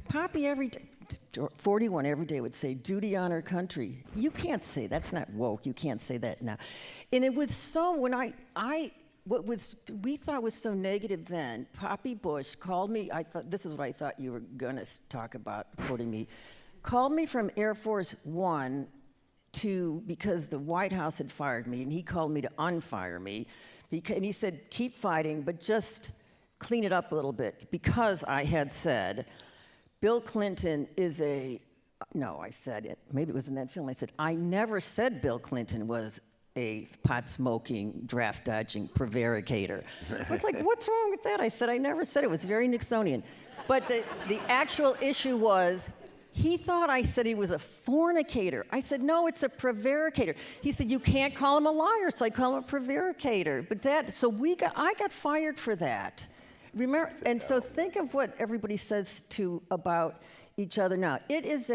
Poppy 41 every day would say, duty, honor, country. You can't say that's not woke. You can't say that now. And it was so, when I what we thought was so negative then, Poppy Bush called me. I thought this is what I thought you were going to talk about, quoting me. Called me from Air Force One because the White House had fired me, and he called me to unfire me. And he said, keep fighting, but just clean it up a little bit, because I had said, Bill Clinton is no, I said it. Maybe it was in that film. I said, I never said Bill Clinton was a pot-smoking, draft-dodging prevaricator. I was like, what's wrong with that? I said, I never said it. It was very Nixonian. But the actual issue was, he thought I said he was a fornicator. I said, no, it's a prevaricator. He said, you can't call him a liar, so I call him a prevaricator. But I got fired for that. Remember, and so think of what everybody says about each other now. It is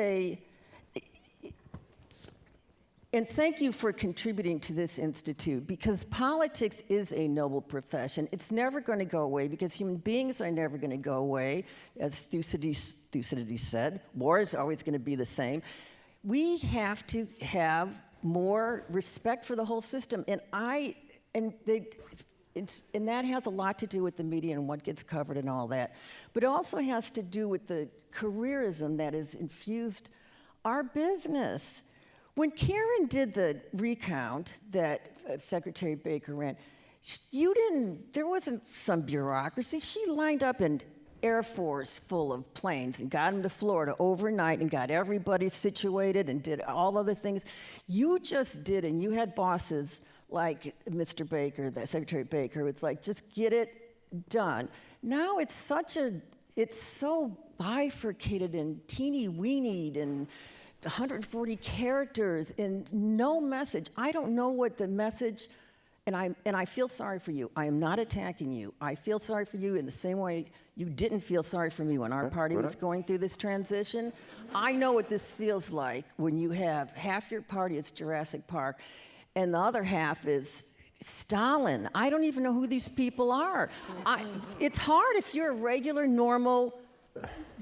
and thank you for contributing to this institute, because politics is a noble profession. It's never going to go away, because human beings are never going to go away. As Thucydides said, war is always going to be the same. We have to have more respect for the whole system. And that has a lot to do with the media and what gets covered and all that. But it also has to do with the careerism that has infused our business. When Karen did the recount that Secretary Baker ran, there wasn't some bureaucracy. She lined up an Air Force full of planes and got them to Florida overnight and got everybody situated and did all other things. You just did, and you had bosses like Mr. Baker, that Secretary Baker. It's like, just get it done. Now it's so bifurcated and teeny-weenied and 140 characters and no message. I don't know what the message, and I feel sorry for you. I am not attacking you. I feel sorry for you in the same way you didn't feel sorry for me when our party was going through this transition. I know what this feels like when you have half your party is Jurassic Park and the other half is Stalin. I don't even know who these people are. It's hard if you're a regular, normal,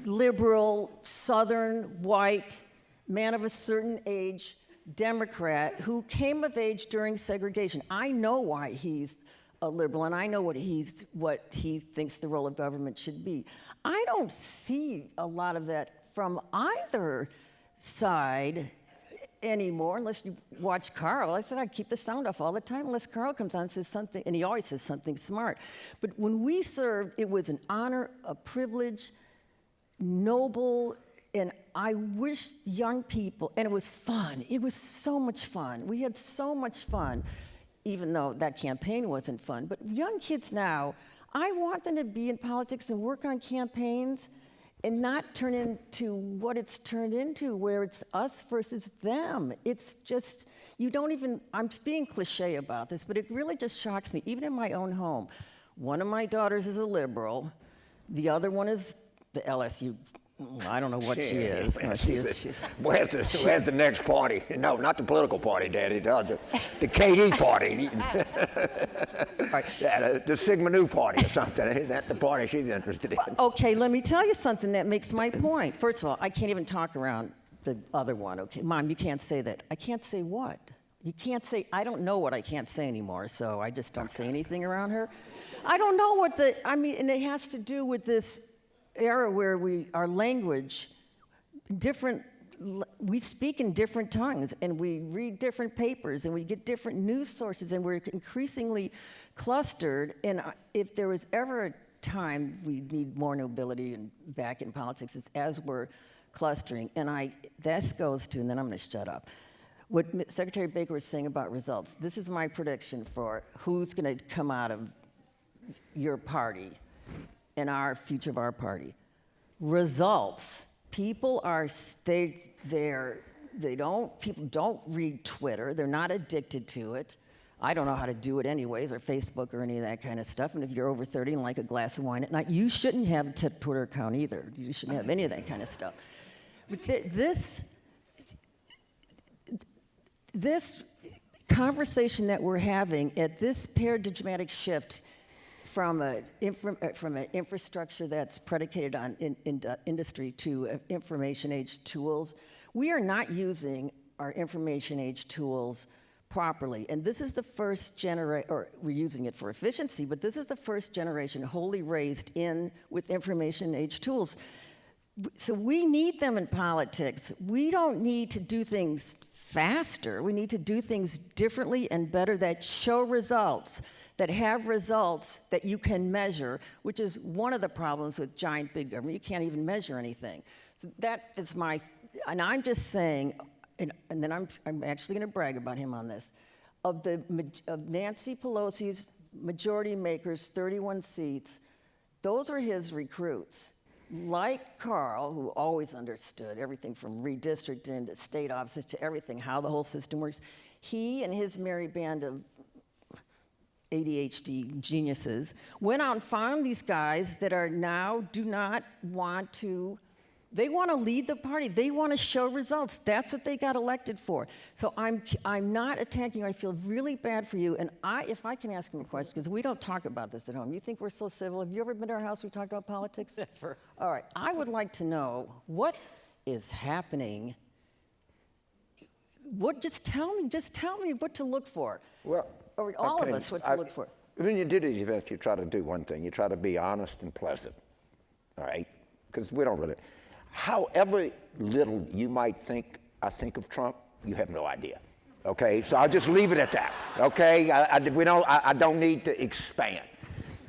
liberal, Southern, white, man of a certain age, Democrat, who came of age during segregation. I know why he's a liberal, and I know what he thinks the role of government should be. I don't see a lot of that from either side anymore, unless you watch Carl. I said I'd keep the sound off all the time unless Carl comes on and says something, and he always says something smart. But when we served, it was an honor, a privilege, noble. And I wish young people, and it was fun. It was so much fun. We had so much fun, even though that campaign wasn't fun. But young kids now, I want them to be in politics and work on campaigns and not turn into what it's turned into, where it's us versus them. It's just, I'm being cliche about this, but it really just shocks me, even in my own home. One of my daughters is a liberal. The other one is the LSU. I don't know what she is. No, she's Where's the next party? No, not the political party, Daddy. The KD party. Right. Yeah, the Sigma Nu party or something. That's the party she's interested in. Okay, let me tell you something that makes my point. First of all, I can't even talk around the other one. Okay, Mom, you can't say that. I can't say what? You can't say, I don't know what I can't say anymore, so I just don't say anything around her. I don't know and it has to do with this era where our language, we speak in different tongues, and we read different papers, and we get different news sources, and we're increasingly clustered. And if there was ever a time we need more nobility and back in politics, it's as we're clustering. And this goes to, and then I'm going to shut up, what Secretary Baker was saying about results. This is my prediction for who's going to come out of your party and our future of our party. Results. People don't read Twitter. They're not addicted to it. I don't know how to do it anyways, or Facebook or any of that kind of stuff. And if you're over 30 and like a glass of wine at night, you shouldn't have a Twitter account either. You shouldn't have any of that kind of stuff. But this conversation that we're having at this paradigmatic shift from an infrastructure that's predicated on industry to information age tools, we are not using our information age tools properly. And this is the first generation, or we're using it for efficiency, but this is the first generation wholly raised in with information age tools. So we need them in politics. We don't need to do things faster. We need to do things differently and better that show results, that have results that you can measure, which is one of the problems with giant big government. You can't even measure anything. So that is and I'm just saying, and then I'm actually going to brag about him on this, of Nancy Pelosi's majority makers, 31 seats, those are his recruits. Like Carl, who always understood everything from redistricting to state offices to everything, how the whole system works, he and his merry band of ADHD geniuses went out and found these guys that are now do not want to, they want to lead the party. They want to show results. That's what they got elected for. So I'm not attacking you. I feel really bad for you. And if I can ask him a question, because we don't talk about this at home. You think we're so civil? Have you ever been to our house we talked about politics? Never. All right. I would like to know what is happening. Just tell me what to look for. Well, or all of us what to look for. When you do these events, you try to do one thing. You try to be honest and pleasant, all right? Because we don't really. However little you might think I think of Trump, you have no idea, okay? So I'll just leave it at that, okay? I don't need to expand.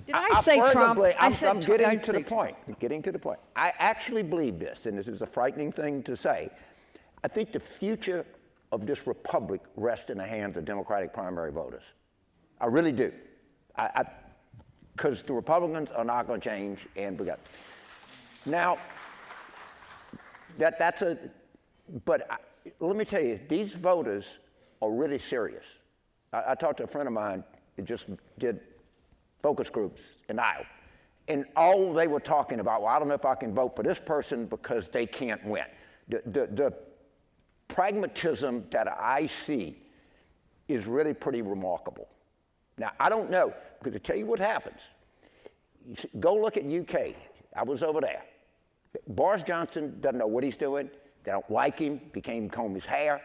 Did I say Trump? I'm getting to the point. Getting to the point. I actually believe this, and this is a frightening thing to say. I think the future of this republic rests in the hands of Democratic primary voters. I really do. Because the Republicans are not going to change, and we got. Now, but let me tell you, these voters are really serious. I talked to a friend of mine who just did focus groups in Iowa, and all they were talking about, well, I don't know if I can vote for this person because they can't win. The pragmatism that I see is really pretty remarkable. Now, I don't know, because to tell you what happens, go look at UK. I was over there. Boris Johnson doesn't know what he's doing. They don't like him. He can't comb his hair.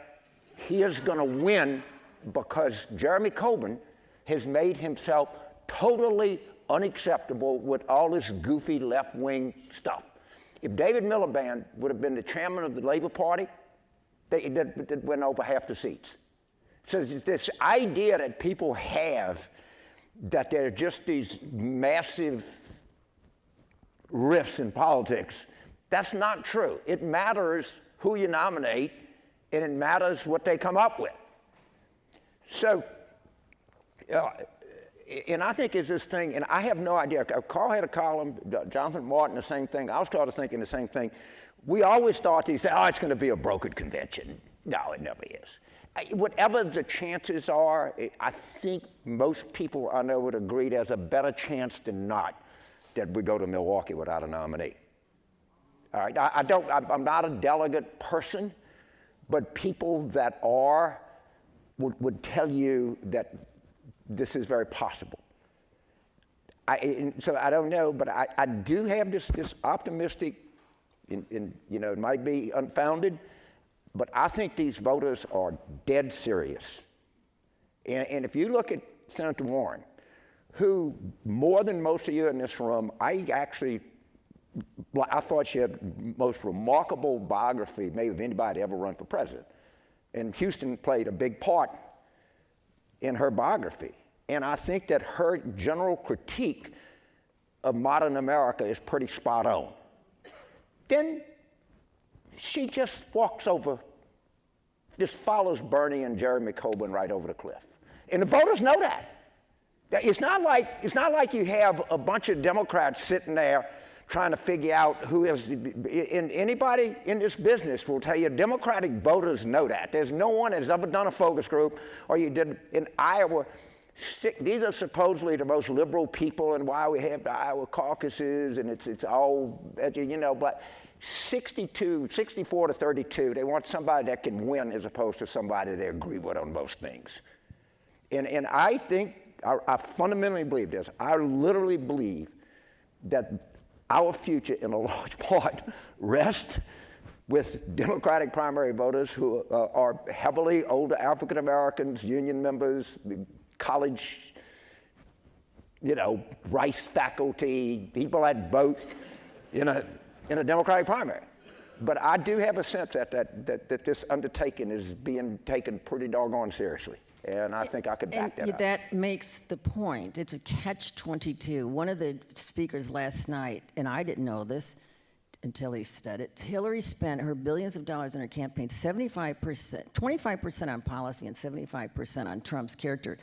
He is going to win because Jeremy Corbyn has made himself totally unacceptable with all this goofy left-wing stuff. If David Miliband would have been the chairman of the Labour Party, they went over half the seats. So this idea that people have that there are just these massive rifts in politics, that's not true. It matters who you nominate, and it matters what they come up with. So, and I think it's this thing, and I have no idea. Carl had a column, Jonathan Martin, the same thing. I started thinking the same thing. We always thought it's going to be a brokered convention. No, it never is. Whatever the chances are, I think most people I know would agree there's a better chance than not that we go to Milwaukee without a nominee. All right, I'm not a delegate person, but people that are would tell you that this is very possible. So I don't know, but I do have this optimistic, it might be unfounded, but I think these voters are dead serious. And if you look at Senator Warren, who more than most of you in this room, I thought she had the most remarkable biography maybe of anybody ever run for president. And Houston played a big part in her biography. And I think that her general critique of modern America is pretty spot on. Then she just follows Bernie and Jeremy Corbyn right over the cliff. And the voters know that. It's not like you have a bunch of Democrats sitting there trying to figure out who is, anybody in this business will tell you Democratic voters know that. There's no one that's ever done a focus group, or you did in Iowa. These are supposedly the most liberal people, and why we have the Iowa caucuses, and it's all, but 64 to 32, they want somebody that can win as opposed to somebody they agree with on most things. And I think, I fundamentally believe this. I literally believe that our future, in a large part, rests with Democratic primary voters who are heavily older African Americans, union members, college, Rice faculty, people that vote in a Democratic primary. But I do have a sense that this undertaking is being taken pretty doggone seriously. And I think I could back that up. That makes the point. It's a catch-22. One of the speakers last night, and I didn't know this until he said it, Hillary spent her billions of dollars in her campaign, 25% on policy and 75% on Trump's character.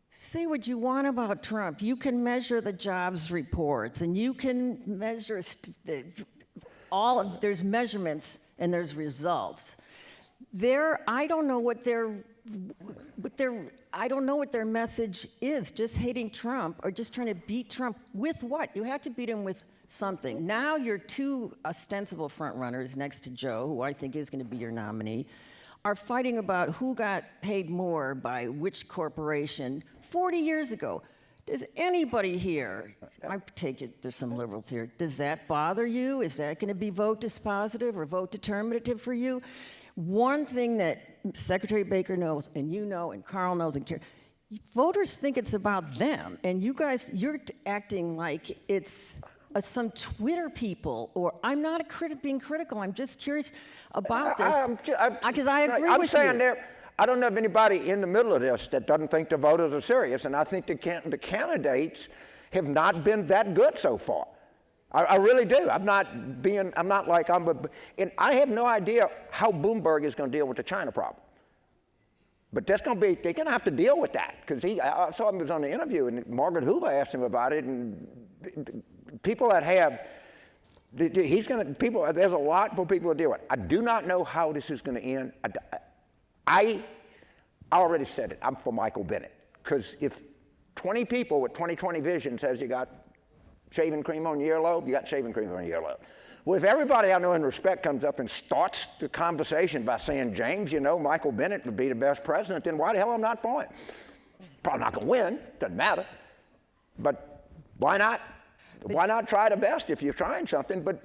Say what you want about Trump. You can measure the jobs reports, and you can measure there's measurements and there's results. I don't know what their message is. Just hating Trump or just trying to beat Trump with what? You have to beat him with something. Now your two ostensible front runners next to Joe, who I think is going to be your nominee, are fighting about who got paid more by which corporation 40 years ago. Does anybody here, I take it there's some liberals here, does that bother you? Is that going to be vote dispositive or vote determinative for you? One thing that Secretary Baker knows, and you know, and Carl knows, and voters think it's about them. And you guys, you're acting like it's some Twitter people, or I'm not being critical. I'm just curious about this, because I agree with you. I'm saying I don't know of anybody in the middle of this that doesn't think the voters are serious, and I think the candidates have not been that good so far. I really do. and I have no idea how Bloomberg is going to deal with the China problem. But they're going to have to deal with that, because I saw him was on the interview, and Margaret Hoover asked him about it, and people that have, there's a lot for people to deal with. I do not know how this is going to end. I already said it. I'm for Michael Bennet, because if 20 people with 20/20 vision says you got shaving cream on your earlobe, you got shaving cream on your earlobe. Well, if everybody I know in respect comes up and starts the conversation by saying, James, Michael Bennet would be the best president, then why the hell am I not for him? Probably not going to win. Doesn't matter. But why not? Why not try the best if you're trying something? But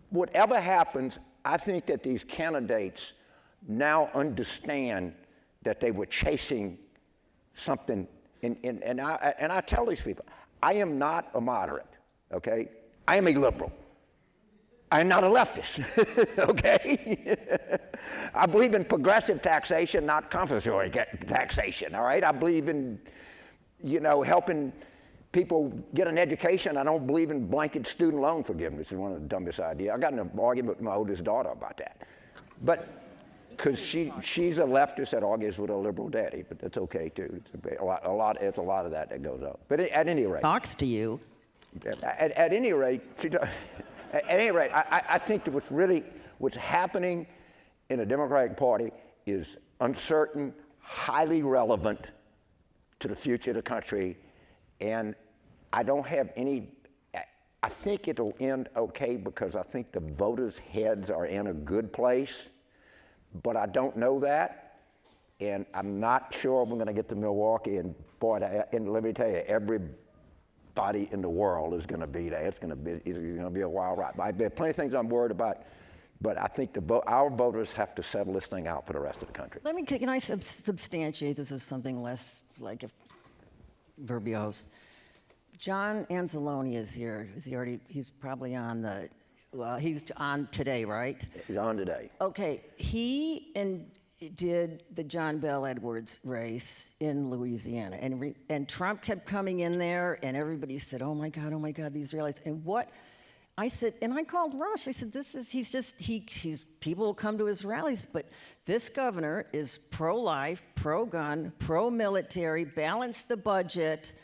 whatever happens, I think that these candidates now understand that they were chasing something. And I tell these people, I am not a moderate, okay? I am a liberal. I am not a leftist, okay? I believe in progressive taxation, not compulsory taxation, all right? I believe in, helping people get an education. I don't believe in blanket student loan forgiveness. It's one of the dumbest ideas. I got in an argument with my oldest daughter about that. But because she's a leftist that argues with a liberal daddy, but that's okay too. It's a lot of that goes on. But at any rate, talks to you. At any rate, I think that what's happening in the Democratic Party is uncertain, highly relevant to the future of the country, and I don't have any. I think it'll end okay, because I think the voters' heads are in a good place. But I don't know that, and I'm not sure we're going to get to Milwaukee. And boy, and let me tell you, everybody in the world is going to be there. It's going to be a wild ride. There are plenty of things I'm worried about, but I think our voters have to settle this thing out for the rest of the country. Can I substantiate this as something less like a verbose? John Anzalone is here. He's probably on the. Well, he's on today, right? He's on today. Okay, he did the John Bel Edwards race in Louisiana, and Trump kept coming in there, and everybody said, "Oh my God, these rallies." And what I said, and I called Rush. I said, he's people will come to his rallies, but this governor is pro-life, pro-gun, pro-military, balanced the budget.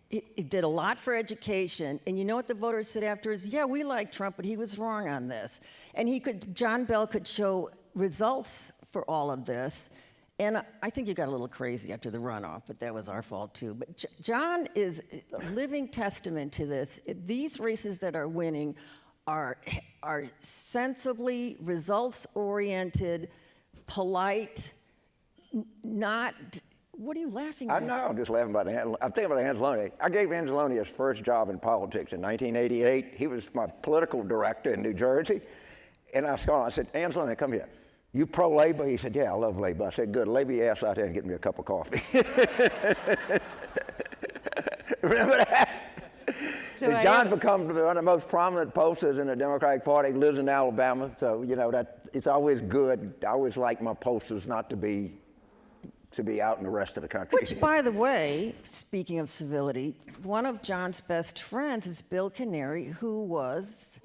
It did a lot for education, and you know what the voters said afterwards? Yeah, we like Trump, but he was wrong on this. And John Bel could show results for all of this, and I think you got a little crazy after the runoff, but that was our fault too. But John is a living testament to this. These races that are winning are sensibly results-oriented, polite, not. What are you laughing at? I'm just laughing about I'm thinking about Anzalone. I gave Anzalone his first job in politics in 1988. He was my political director in New Jersey. And I said, Angelina, come here. You pro-labor? He said, yeah, I love labor. I said, good. Labor your ass out there and get me a cup of coffee. Remember that? So John's become one of the most prominent posters in the Democratic Party. He lives in Alabama, so that it's always good. I always like my posters not to be out in the rest of the country. Which, by the way, speaking of civility, one of John's best friends is Bill Canary, who was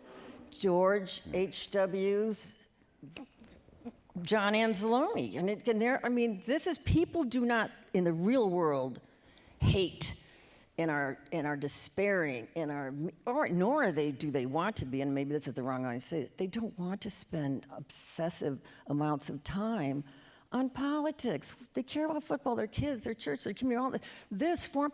George H.W.'s John Anzalone. And this is, people do not, in the real world, hate and are despairing, nor do they want to be, and maybe this is the wrong way to say it, they don't want to spend obsessive amounts of time on politics. They care about football, their kids, their church, their community, all this foreign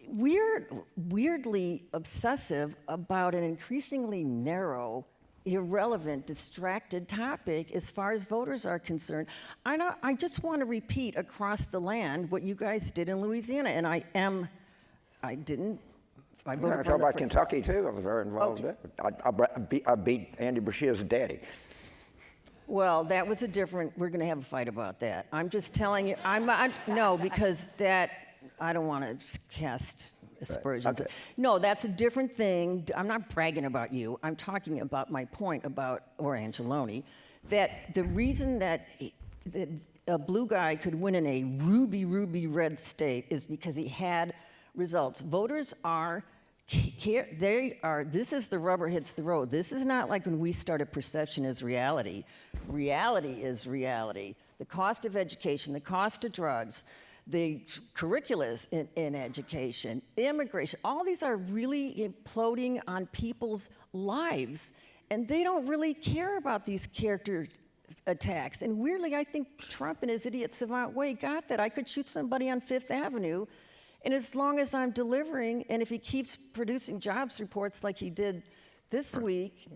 weirdly obsessive about an increasingly narrow, irrelevant, distracted topic as far as voters are concerned. I just want to repeat across the land what you guys did in Louisiana, and I voted I talk about Kentucky too. I was very involved there. I beat Andy Beshear's daddy. Well, that was we're going to have a fight about that. I'm just telling you, no, because I don't want to cast aspersions. Okay. No, that's a different thing. I'm not bragging about you. I'm talking about my point or Angeloni, that the reason that a blue guy could win in a ruby red state is because he had results. Voters this is the rubber hits the road. This is not like when we started perception is reality. Reality is reality. The cost of education, the cost of drugs, the curriculums in education, immigration, all these are really imploding on people's lives, and they don't really care about these character attacks. And weirdly, I think Trump in his idiot savant way got that. I could shoot somebody on Fifth Avenue, and as long as I'm delivering, and if he keeps producing jobs reports like he did this week,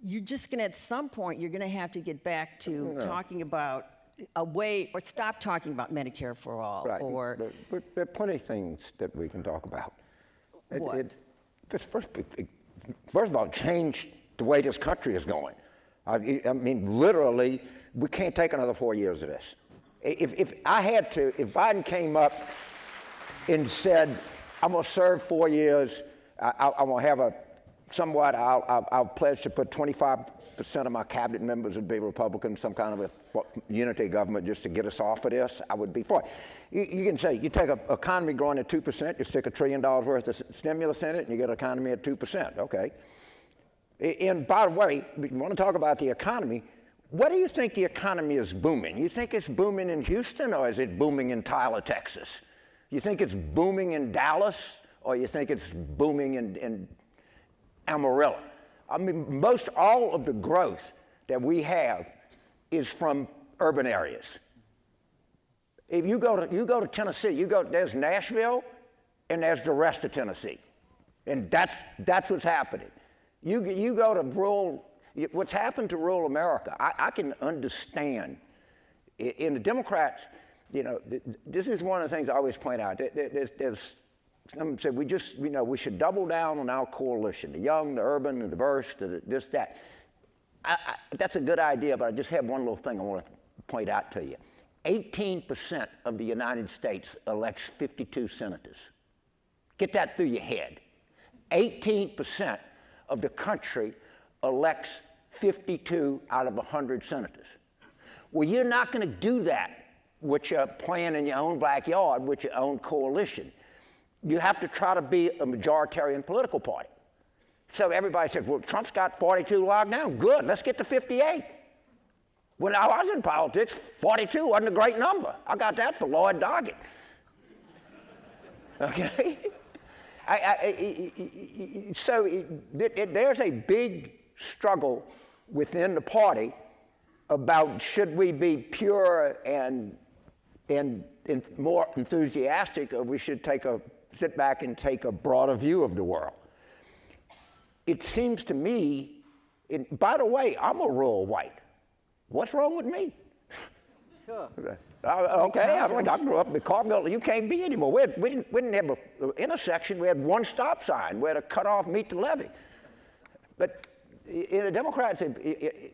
you're just going to, at some point, you're going to have to get back to talking about a way, or stop talking about Medicare for all. Right. Or There are plenty of things that we can talk about. What? First of all, change the way this country is going. I mean, literally, we can't take another 4 years of this. If Biden came up and said, I'm going to serve 4 years, I'm going to have I'll pledge to put 25% of my cabinet members would be Republicans, some kind of a unity government just to get us off of this, I would be for it. You can say, you take an economy growing at 2%, you stick $1 trillion worth of stimulus in it, and you get an economy at 2%, okay? And by the way, we want to talk about the economy. What do you think the economy is booming? You think it's booming in Houston, or is it booming in Tyler, Texas? You think it's booming in Dallas, or you think it's booming in Amarillo? I mean, most all of the growth that we have is from urban areas. If you go to Tennessee, there's Nashville, and there's the rest of Tennessee, and that's what's happening. You go to rural. What's happened to rural America, I can understand. In the Democrats, this is one of the things I always point out. There's some say we should double down on our coalition, the young, the urban, the diverse, this, that. That's a good idea, but I just have one little thing I want to point out to you. 18% of the United States elects 52 senators. Get that through your head. 18% of the country elects 52 out of 100 senators. Well, you're not going to do that with your plan in your own backyard with your own coalition. You have to try to be a majoritarian political party. So everybody says, well, Trump's got 42 locked down. Good, let's get to 58. When I was in politics, 42 wasn't a great number. I got that for Lloyd Doggett. Okay? There's a big struggle within the party about should we be pure and more enthusiastic, or we should sit back and take a broader view of the world. It seems to me, by the way, I'm a rural white. What's wrong with me? Sure. Okay, I grew up in Carmel. You can't be anymore. We didn't have an intersection. We had one stop sign. We had to cut off, meet the levee. But in a democracy,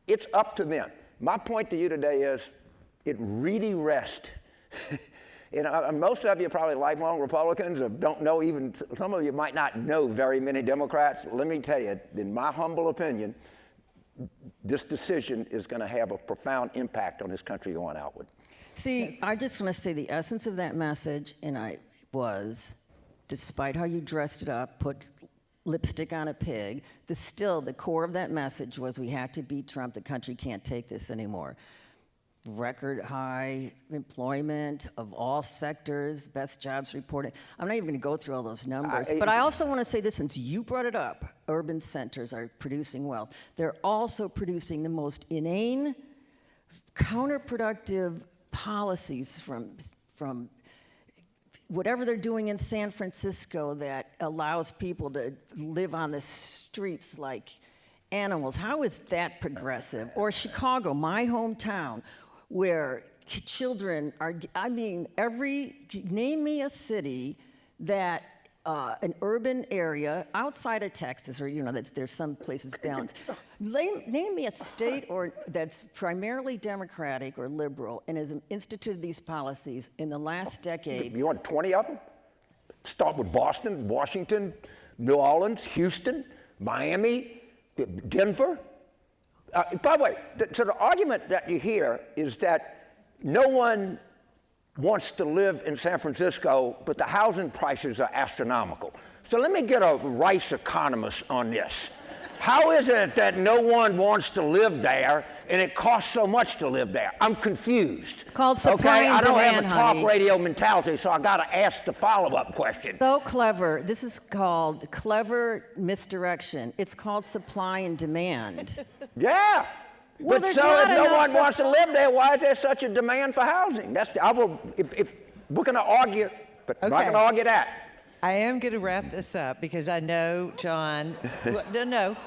it's up to them. My point to you today is it really rests. Most of you are probably lifelong Republicans or don't know even, some of you might not know very many Democrats. Let me tell you, in my humble opinion, this decision is going to have a profound impact on this country going outward. See, I just want to say the essence of that message, despite how you dressed it up, put lipstick on a pig, the core of that message was we have to beat Trump. The country can't take this anymore. Record high employment of all sectors, best jobs reported. I'm not even going to go through all those numbers. But I also want to say this, since you brought it up, urban centers are producing wealth. They're also producing the most inane, counterproductive policies from whatever they're doing in San Francisco that allows people to live on the streets like animals. How is that progressive? Or Chicago, my hometown, where children are, name me a city that, an urban area outside of Texas, or there's some places balanced. Name me a state that's primarily Democratic or liberal and has instituted these policies in the last decade. You want 20 of them? Start with Boston, Washington, New Orleans, Houston, Miami, Denver. By the way, so the argument that you hear is that no one wants to live in San Francisco, but the housing prices are astronomical. So let me get a Rice economist on this. How is it that no one wants to live there and it costs so much to live there? I'm confused. Called supply and I don't demand, have a talk honey. radio mentality, so I got to ask the follow-up question. So clever. This is called clever misdirection. It's called supply and demand. Yeah. Well, But so if no one wants to live there, why is there such a demand for housing? If we're going to argue, but I'm not going to argue that. I am going to wrap this up because I know, John. No.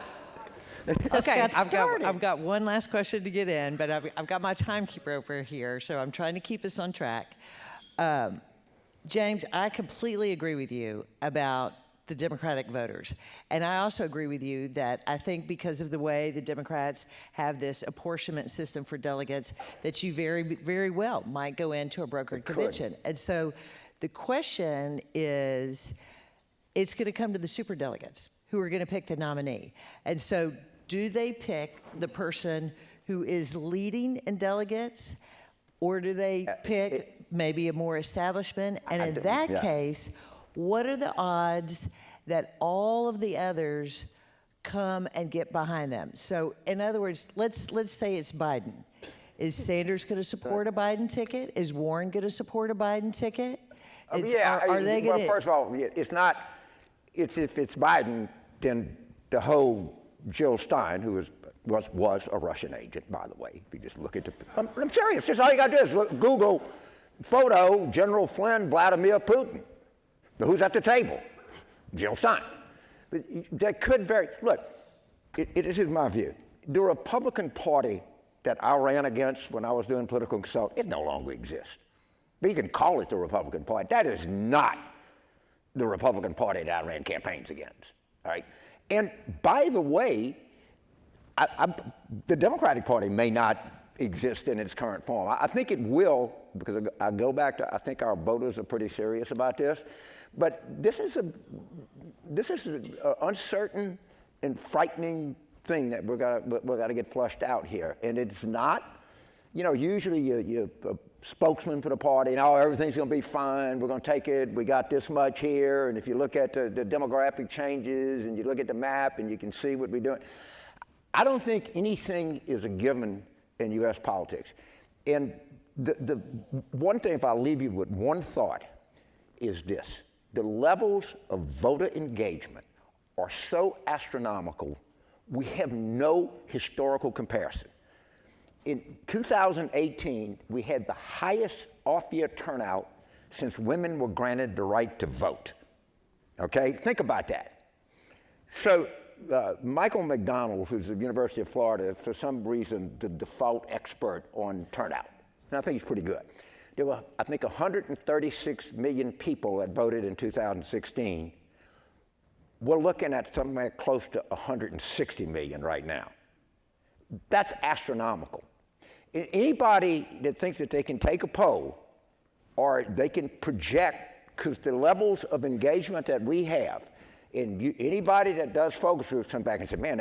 Okay, I've got one last question to get in, but I've got my timekeeper over here, so I'm trying to keep us on track. James, I completely agree with you about the Democratic voters. And I also agree with you that I think because of the way the Democrats have this apportionment system for delegates, that you very, very well might go into a brokered convention. And so the question is, it's going to come to the superdelegates who are going to pick the nominee. And so do they pick the person who is leading in delegates, or do they pick maybe a more establishment? And in that case, what are the odds that all of the others come and get behind them? So, in other words, let's say it's Biden. Is Sanders going to support a Biden ticket? Is Warren going to support a Biden ticket? Are they going to? Well, first of all, it's not. If it's Biden, then the whole Jill Stein, who was a Russian agent, by the way. If you just look at I'm serious. Just all you got to do is Google photo General Flynn, Vladimir Putin. Who's at the table? Jill Stein. But that could vary. Look, this is my view. The Republican Party that I ran against when I was doing political consulting, it no longer exists. But you can call it the Republican Party. That is not the Republican Party that I ran campaigns against. All right? And by the way, the Democratic Party may not exist in its current form. I think it will, because I go back to, I think our voters are pretty serious about this. But this is an uncertain and frightening thing that we're gonna get flushed out here. And it's not, usually you're a spokesman for the party, and everything's gonna be fine, we're gonna take it, we got this much here, and if you look at the demographic changes, and you look at the map, and you can see what we're doing. I don't think anything is a given in U.S. politics. And the one thing, if I leave you with one thought, is this. The levels of voter engagement are so astronomical, we have no historical comparison. In 2018, we had the highest off-year turnout since women were granted the right to vote. Okay, think about that. So Michael McDonald, who's at the University of Florida, for some reason the default expert on turnout, and I think he's pretty good. There were, I think, 136 million people that voted in 2016. we're looking at somewhere close to 160 million right now. That's astronomical. Anybody that thinks that they can take a poll or they can project, because the levels of engagement that we have, and anybody that does focus groups come back and say, man,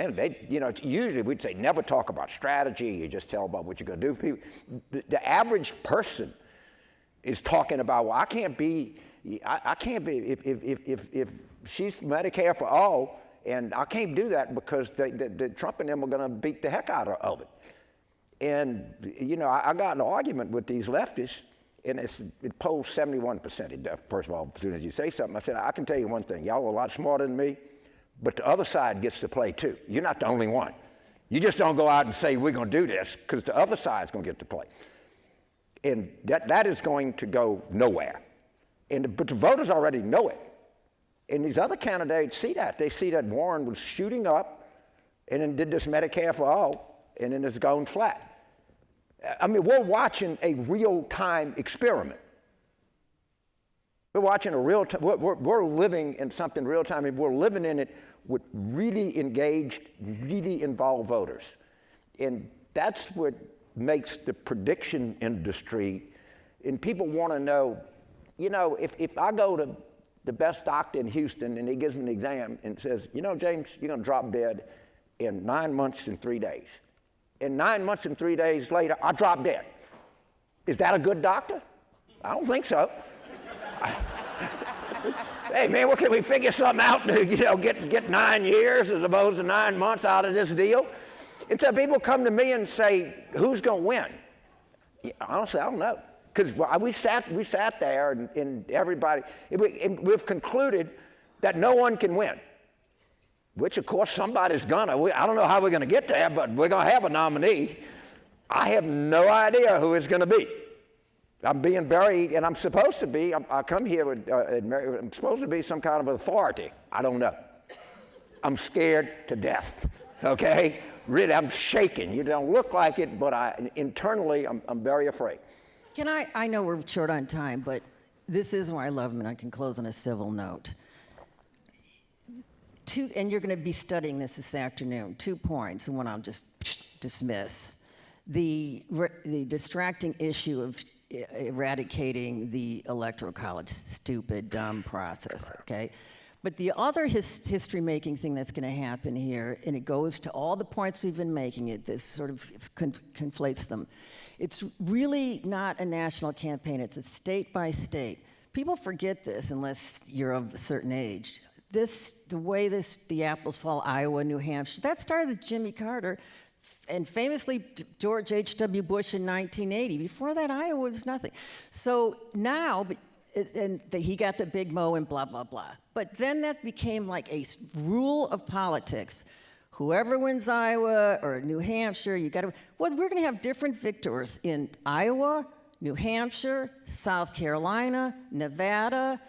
usually we'd say never talk about strategy, you just tell about what you're going to do for people. The average person is talking about, well, I can't be, if she's Medicare for all, and I can't do that because the Trump and them are going to beat the heck out of it. And, I got in an argument with these leftists, and it polls 71%. First of all, as soon as you say something, I said, I can tell you one thing. Y'all are a lot smarter than me, but the other side gets to play too. You're not the only one. You just don't go out and say, we're going to do this, because the other side's going to get to play. And that is going to go nowhere. But the voters already know it. And these other candidates see that. They see that Warren was shooting up and then did this Medicare for all, and then it's gone flat. I mean, we're watching a real-time experiment. We're watching a real-time, we're living in something real-time, and we're living in it with really engaged, really involved voters. And that's what makes the prediction industry, and people want to know, if I go to the best doctor in Houston and he gives me an exam and says, James, you're going to drop dead in 9 months and 3 days. And 9 months and 3 days later, I drop dead. Is that a good doctor? I don't think so. Hey, man, what can we figure something out to, get 9 years as opposed to 9 months out of this deal? And so people come to me and say, who's going to win? Yeah, honestly, I don't know. Because we sat there and everybody, and we've concluded that no one can win. Which, of course, somebody's gonna. I don't know how we're gonna get there, but we're gonna have a nominee. I have no idea who it's gonna be. I'm being and I'm supposed to be, I come here with, I'm supposed to be some kind of authority. I don't know. I'm scared to death, okay? Really, I'm shaking. You don't look like it, but internally, I'm very afraid. I know we're short on time, but this is why I love him, and I can close on a civil note. And you're going to be studying this afternoon. 2 points, and one I'll just dismiss. The distracting issue of eradicating the Electoral College, stupid, dumb process, okay? But the other history-making thing that's going to happen here, and it goes to all the points we've been making, this sort of conflates them. It's really not a national campaign. It's a state by state. People forget this unless you're of a certain age. The apples fall, Iowa, New Hampshire, that started with Jimmy Carter and famously George H.W. Bush in 1980. Before that, Iowa was nothing. So now, he got the big mo and blah, blah, blah. But then that became like a rule of politics. Whoever wins Iowa or New Hampshire, we're going to have different victors in Iowa, New Hampshire, South Carolina, Nevada.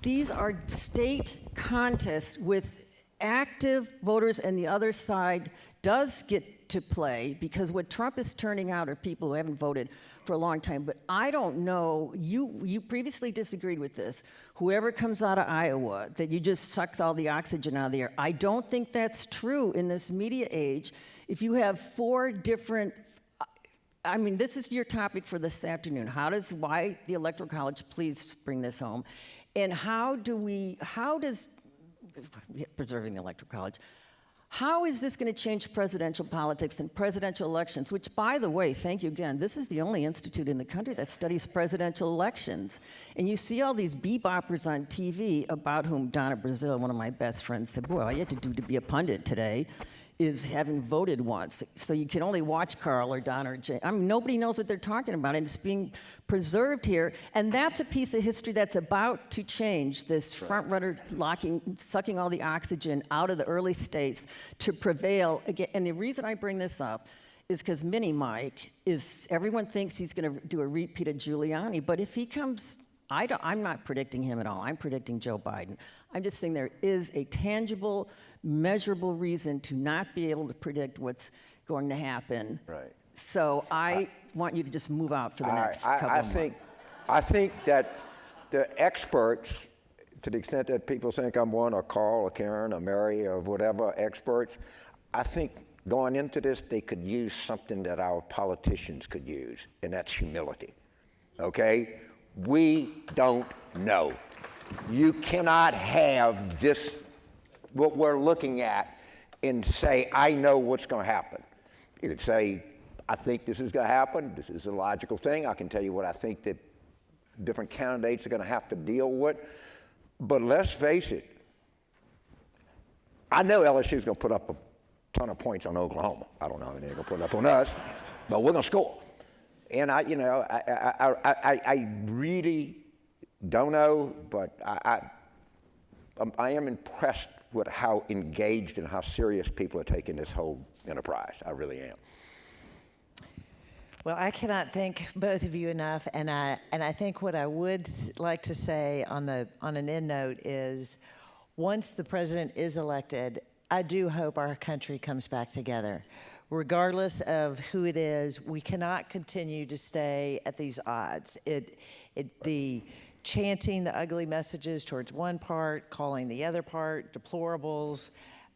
These are state contests with active voters, and the other side does get to play, because what Trump is turning out are people who haven't voted for a long time. But I don't know, you previously disagreed with this. Whoever comes out of Iowa, that you just sucked all the oxygen out of the air. I don't think that's true in this media age. If you have 4 different, this is your topic for this afternoon. Why the Electoral College, please bring this home. And how does preserving the Electoral College, how is this going to change presidential politics and presidential elections, which, by the way, thank you again, this is the only institute in the country that studies presidential elections. And you see all these beboppers on TV, about whom Donna Brazile, one of my best friends, said, boy, all you have to do to be a pundit today is having voted once. So you can only watch Carl or Don or Jay. Nobody knows what they're talking about, and it's being preserved here. And that's a piece of history that's about to change, this front runner sucking all the oxygen out of the early states to prevail again. And the reason I bring this up is because Mini Mike everyone thinks he's going to do a repeat of Giuliani, but if he comes, I'm not predicting him at all. I'm predicting Joe Biden. I'm just saying there is a tangible, measurable reason to not be able to predict what's going to happen. Right. So I want you to just move out for the next couple of months. I think that the experts to the extent that people think I'm one, or Carl, or Karen, or Mary, or whatever, experts, I think going into this, they could use something that our politicians could use, and that's humility. Okay? We don't know. You cannot have this, what we're looking at, and say, I know what's going to happen. You could say, I think this is going to happen. This is a logical thing. I can tell you what I think that different candidates are going to have to deal with. But let's face it, I know LSU is going to put up a ton of points on Oklahoma. I don't know how many they're going to put up on us, but we're going to score. And I really don't know, but I am impressed with how engaged and how serious people are taking this whole enterprise. I really am. Well, I cannot thank both of you enough, and I think what I would like to say on an end note is, once the president is elected, I do hope our country comes back together. Regardless of who it is, we cannot continue to stay at these odds. The chanting the ugly messages towards one part, calling the other part deplorables.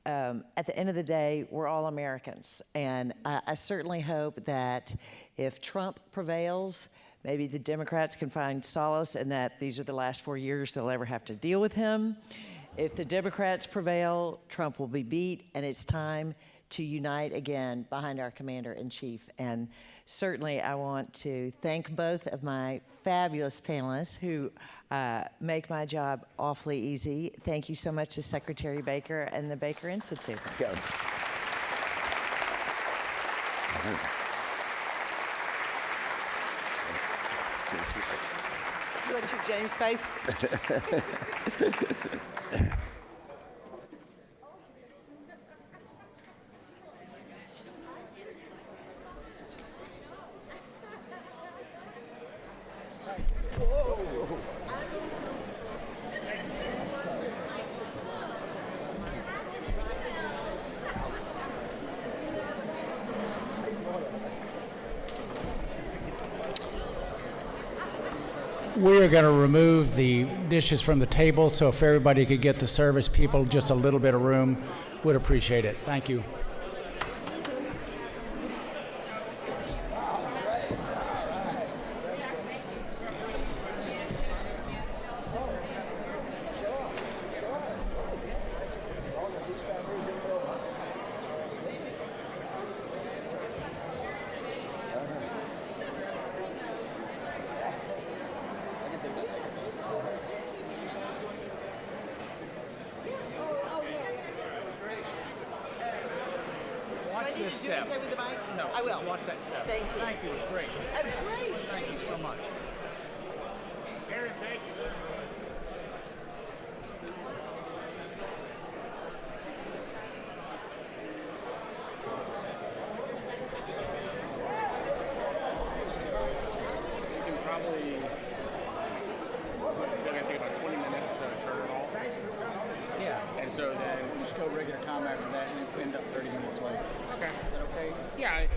At the end of the day, we're all Americans. And I certainly hope that if Trump prevails, maybe the Democrats can find solace in that these are the last 4 years they'll ever have to deal with him. If the Democrats prevail, Trump will be beat, and it's time to unite again behind our commander-in-chief. And certainly I want to thank both of my fabulous panelists who make my job awfully easy. Thank you so much to Secretary Baker and the Baker Institute. Yeah. You want to shoot James' face? We are going to remove the dishes from the table, so if everybody could get the service people just a little bit of room, would appreciate it. Thank you. Watch this step. No, I will. watch that step. Thank you. Thank you. It's great. Oh, great. Thank you so much. Aaron, thank you very much. You can probably, they're going to take about 20 minutes to turn it off. Yeah. And so then, You just go regular time after that and end up 30 minutes late. okay. Is that okay? Yeah.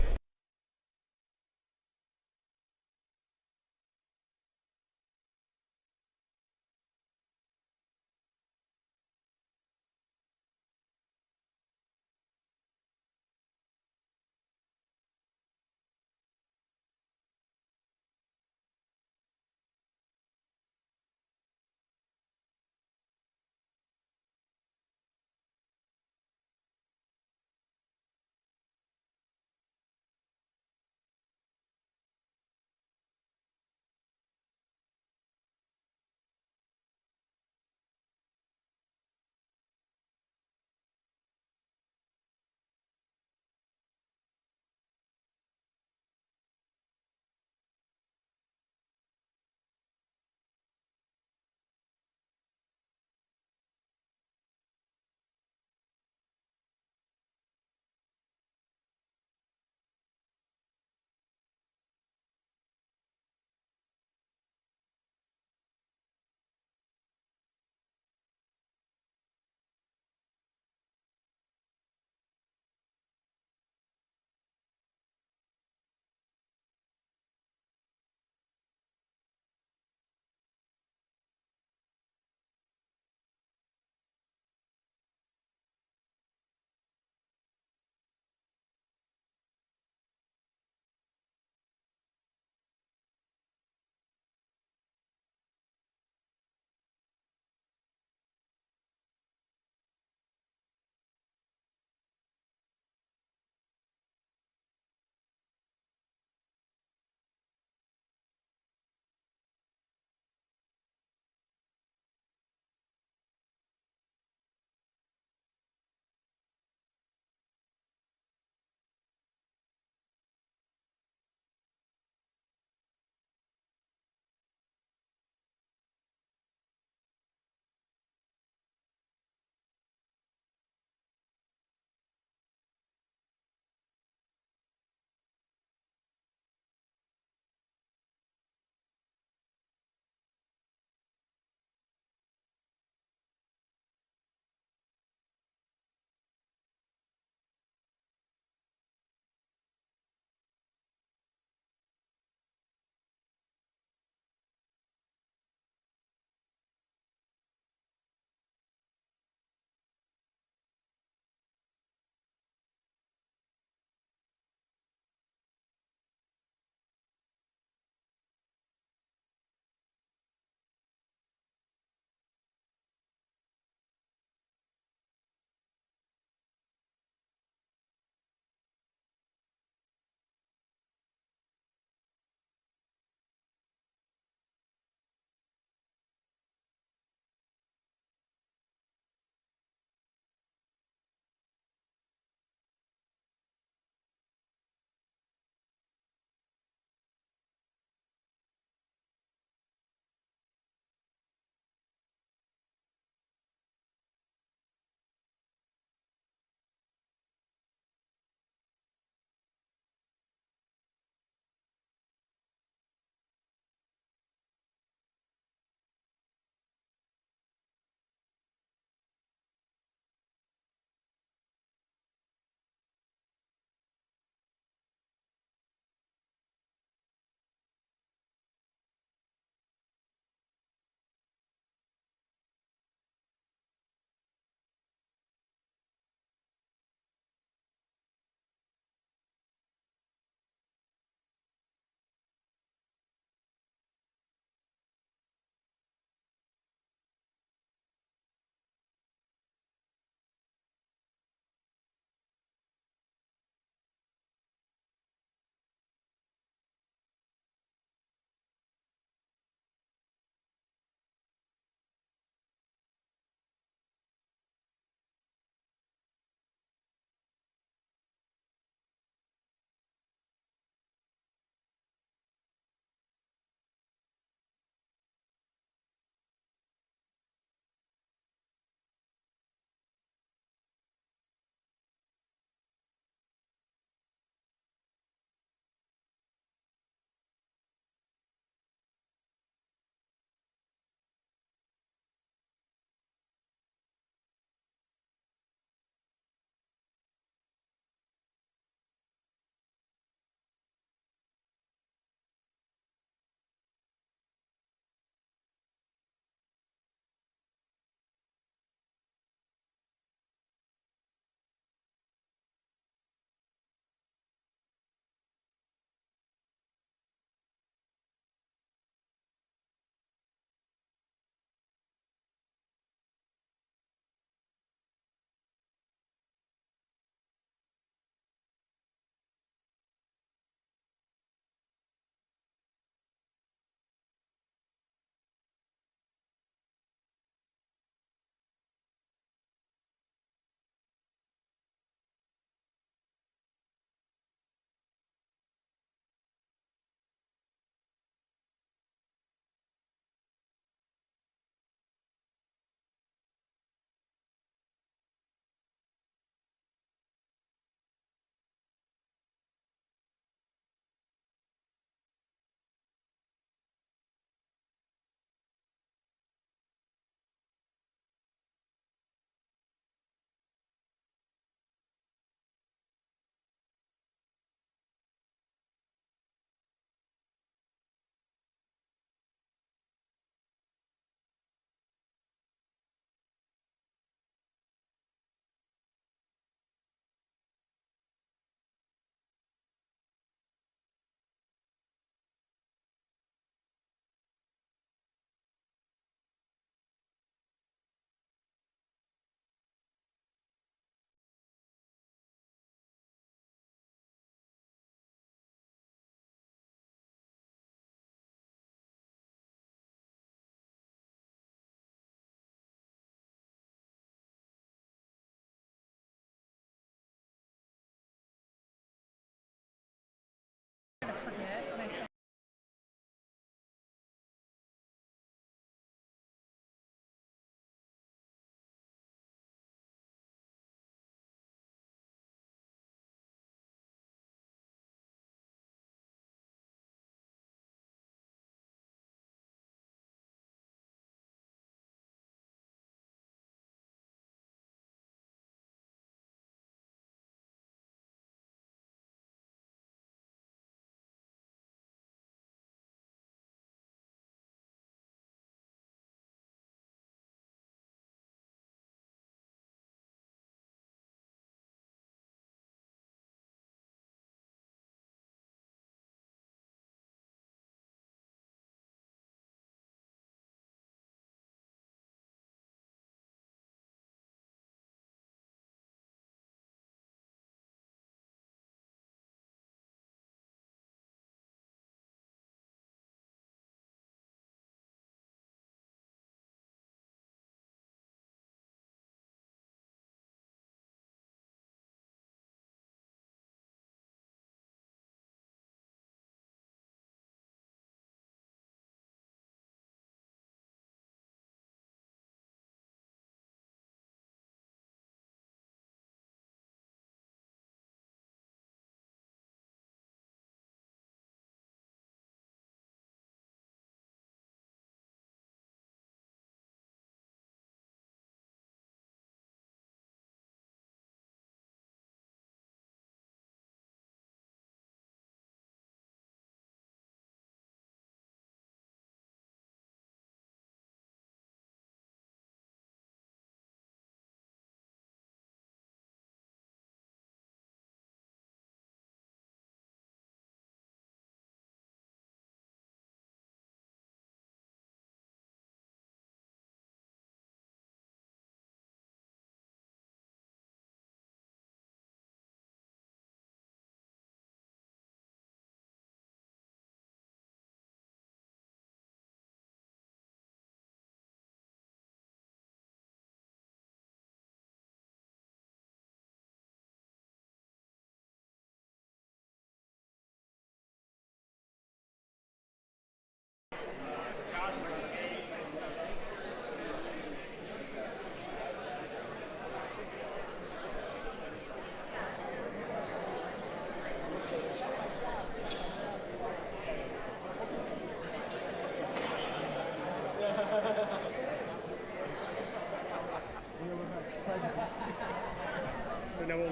and then we'll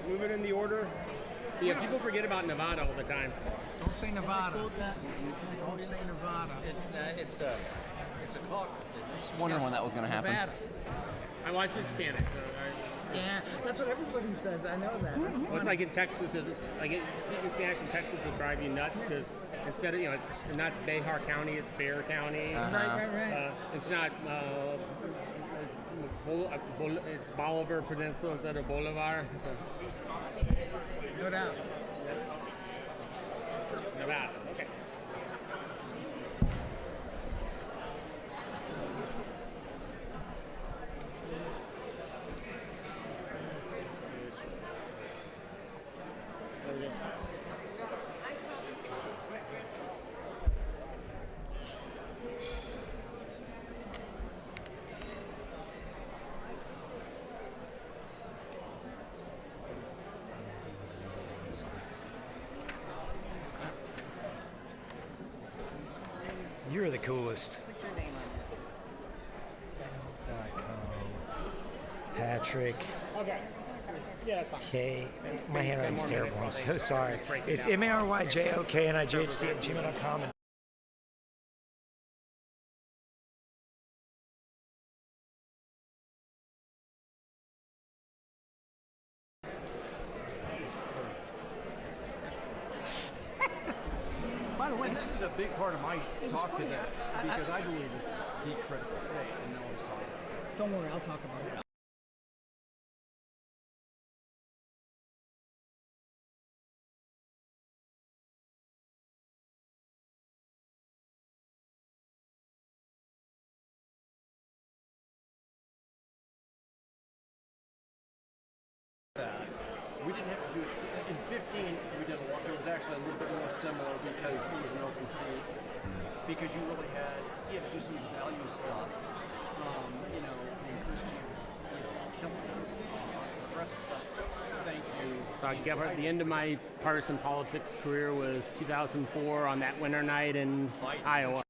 move it in the order. Yeah, people forget about Nevada all the time. Don't say Nevada. Don't say Nevada. It's a caucus. I was wondering when that was going to happen. Nevada. I speak Spanish, so Yeah, that's what everybody says. I know that. That's it's like in Texas, speaking Spanish in Texas will drive you nuts because instead of it's not Behar County, it's Bear County. Right. It's not. It's Bolivar Peninsula instead of Bolivar. So. No doubt. Nevada. Okay. You're the coolest. What's your name on Patrick. Okay. Yeah, fine. K. My handwriting's terrible. I'm so sorry. It's MARYJOKNIGHT@gmail.com. By the way, this is a big part of my talk today because I believe it's the critical state and no one's talking about it. Don't worry, I'll talk about it. We didn't have to do it. In 15, we did a lot. There was actually a little bit more similar because it was an open seat. Because you really had to do some value stuff. And Christians, killing us. The rest of stuff. Thank you. The end of my partisan politics career was 2004 on that winter night in Iowa.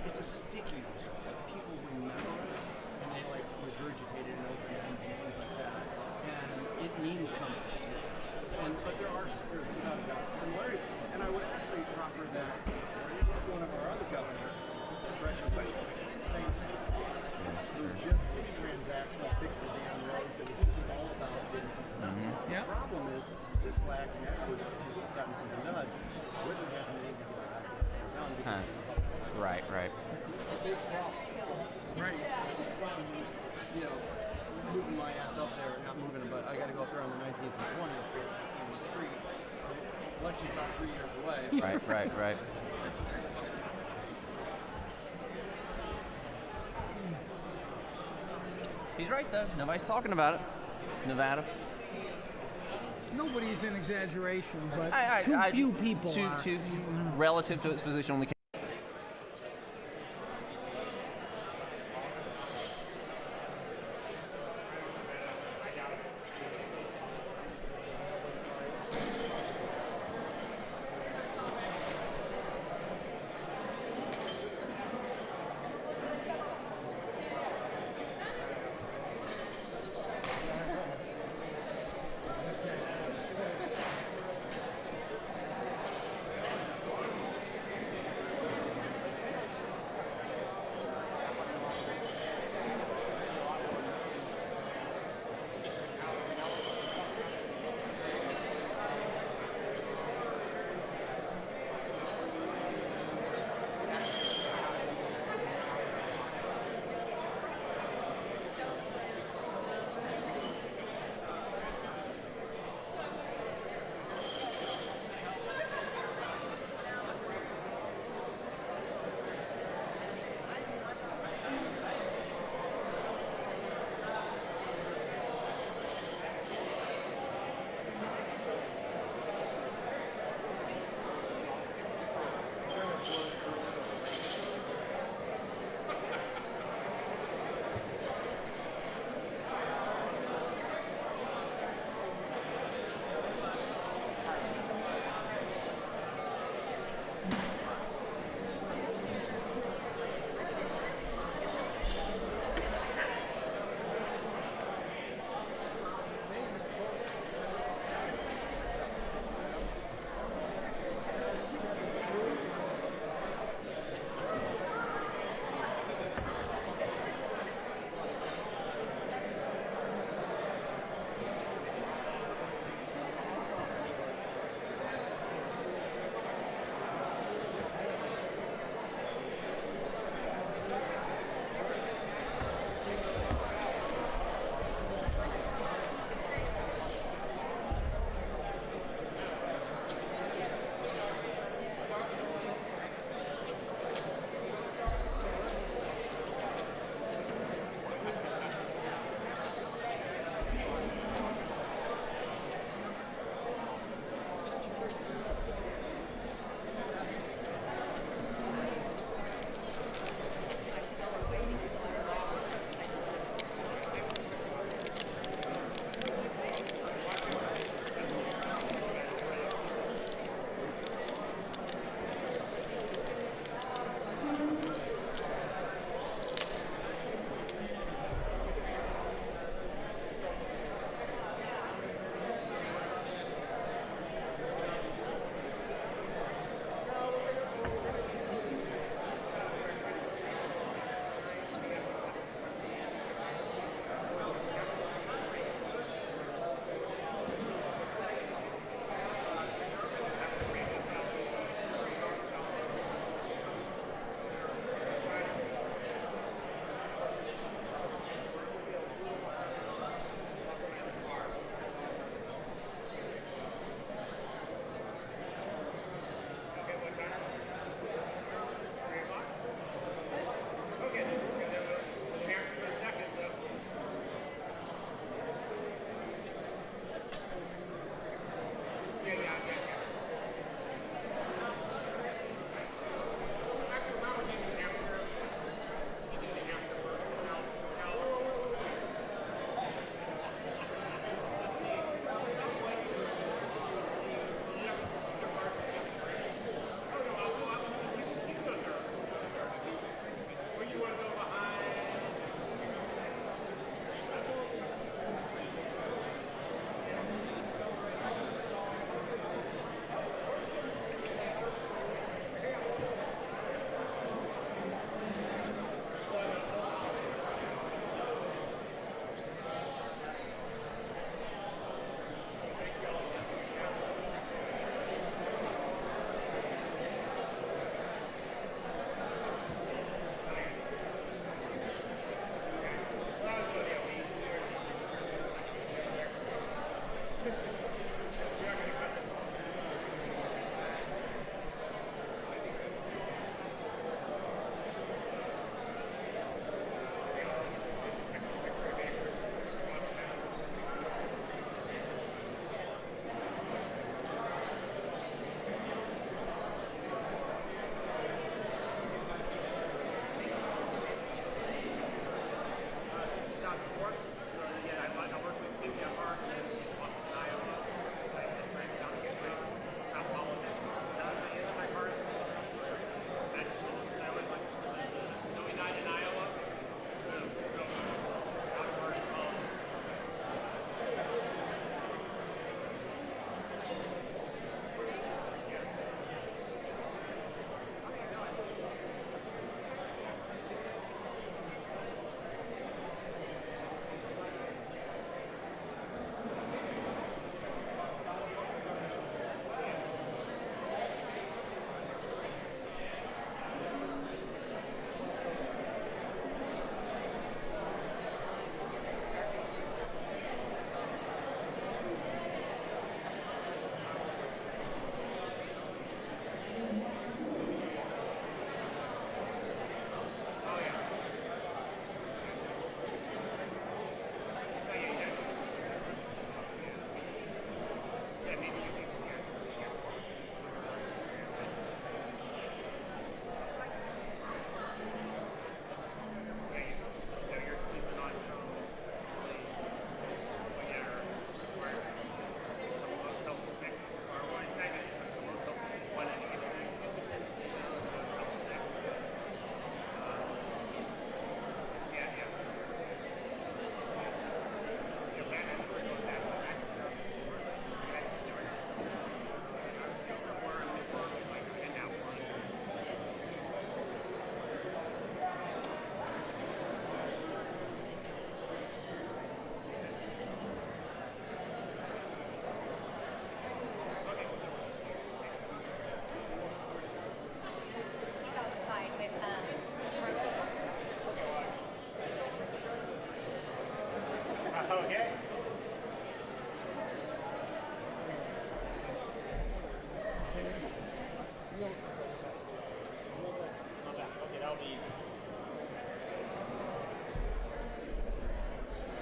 It's a sticky result. Like people remember it and they regurgitate it in open ends and things like that. And it means something to them. But there's without a doubt similarities. And I would actually proffer that one of our other governors, Gretchen Whitmer, same thing. Who just was transactional, fixed the damn roads. It was just all about getting something done. The problem is Sisolak and Edwards has gotten something done. Whitmer hasn't been able to get that done because Right. big problem. Right. Moving my ass up there, not moving, but I got to go up there on the 19th and 20th in the street. Election's about 3 years away. Right. He's right, though. Nobody's talking about it. Nevada. Nobody's an exaggeration, but too few people are. Too relative to its position on the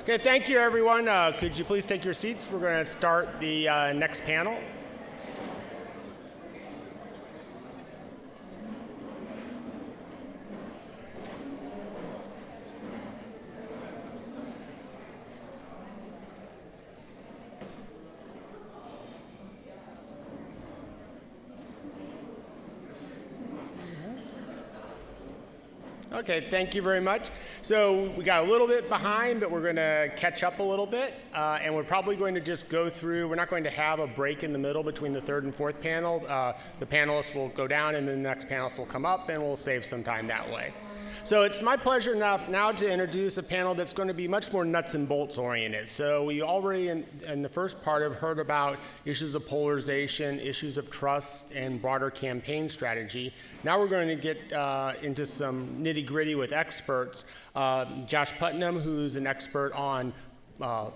Okay, thank you, everyone. Could you please take your seats? We're going to start the next panel. Okay, thank you very much. So we got a little bit behind, but we're going to catch up a little bit. And we're probably going to just go through, we're not going to have a break in the middle between the third and fourth panel. The panelists will go down and then the next panelist will come up and we'll save some time that way. So it's my pleasure now to introduce a panel that's going to be much more nuts and bolts oriented. So we already in the first part have heard about issues of polarization, issues of trust, and broader campaign strategy. Now we're going to get into some nitty gritty with experts. Josh Putnam, who's an expert on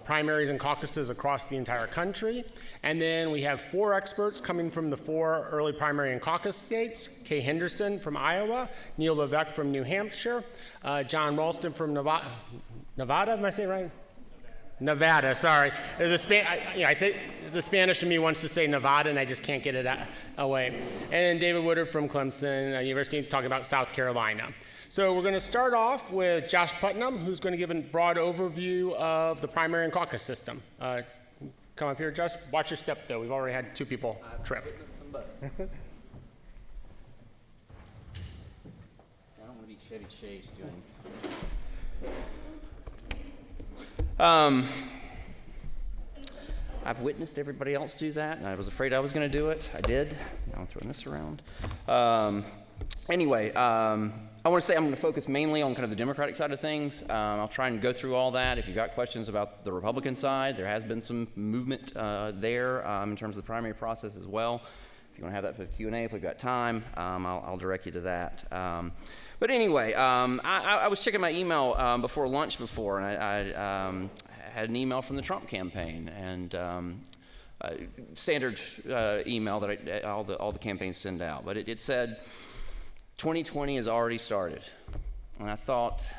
primaries and caucuses across the entire country. And then we have 4 experts coming from the 4 early primary and caucus states: Kay Henderson from Iowa, Neil Levesque from New Hampshire, John Ralston from Nevada, am I saying right? Nevada, sorry. The Spanish in me wants to say Nevada, and I just can't get it away. And then David Woodard from Clemson University, talking about South Carolina. So we're going to start off with Josh Putnam, who's going to give a broad overview of the primary and caucus system. Come up here, Josh. Watch your step, though. We've already had 2 people trip. I don't want to be Chevy Chase doing. I've witnessed everybody else do that, and I was afraid I was going to do it. I did. Now I'm throwing this around. Anyway, I want to say I'm going to focus mainly on kind of the Democratic side of things. I'll try and go through all that. If you've got questions about the Republican side, there has been some movement there in terms of the primary process as well. If you want to have that for the Q&A, if we've got time, I'll direct you to that. But anyway, I was checking my email before lunch before, and I had an email from the Trump campaign, and standard email that all the campaigns send out. But it said, 2020 has already started. And I thought,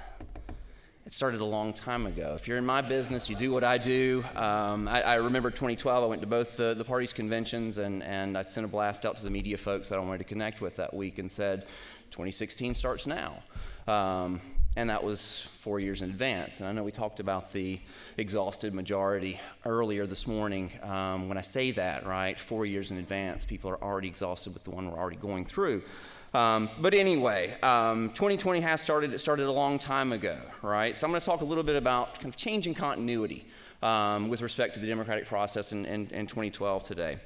it started a long time ago. If you're in my business, you do what I do. I remember 2012, I went to both the party's conventions, and I sent a blast out to the media folks that I wanted to connect with that week and said, 2016 starts now. And that was 4 years in advance. And I know we talked about the exhausted majority earlier this morning. When I say that, right, 4 years in advance, people are already exhausted with the one we're already going through. But anyway, 2020 has started. It started a long time ago, right? So I'm going to talk a little bit about kind of changing continuity with respect to the democratic process in 2012 today.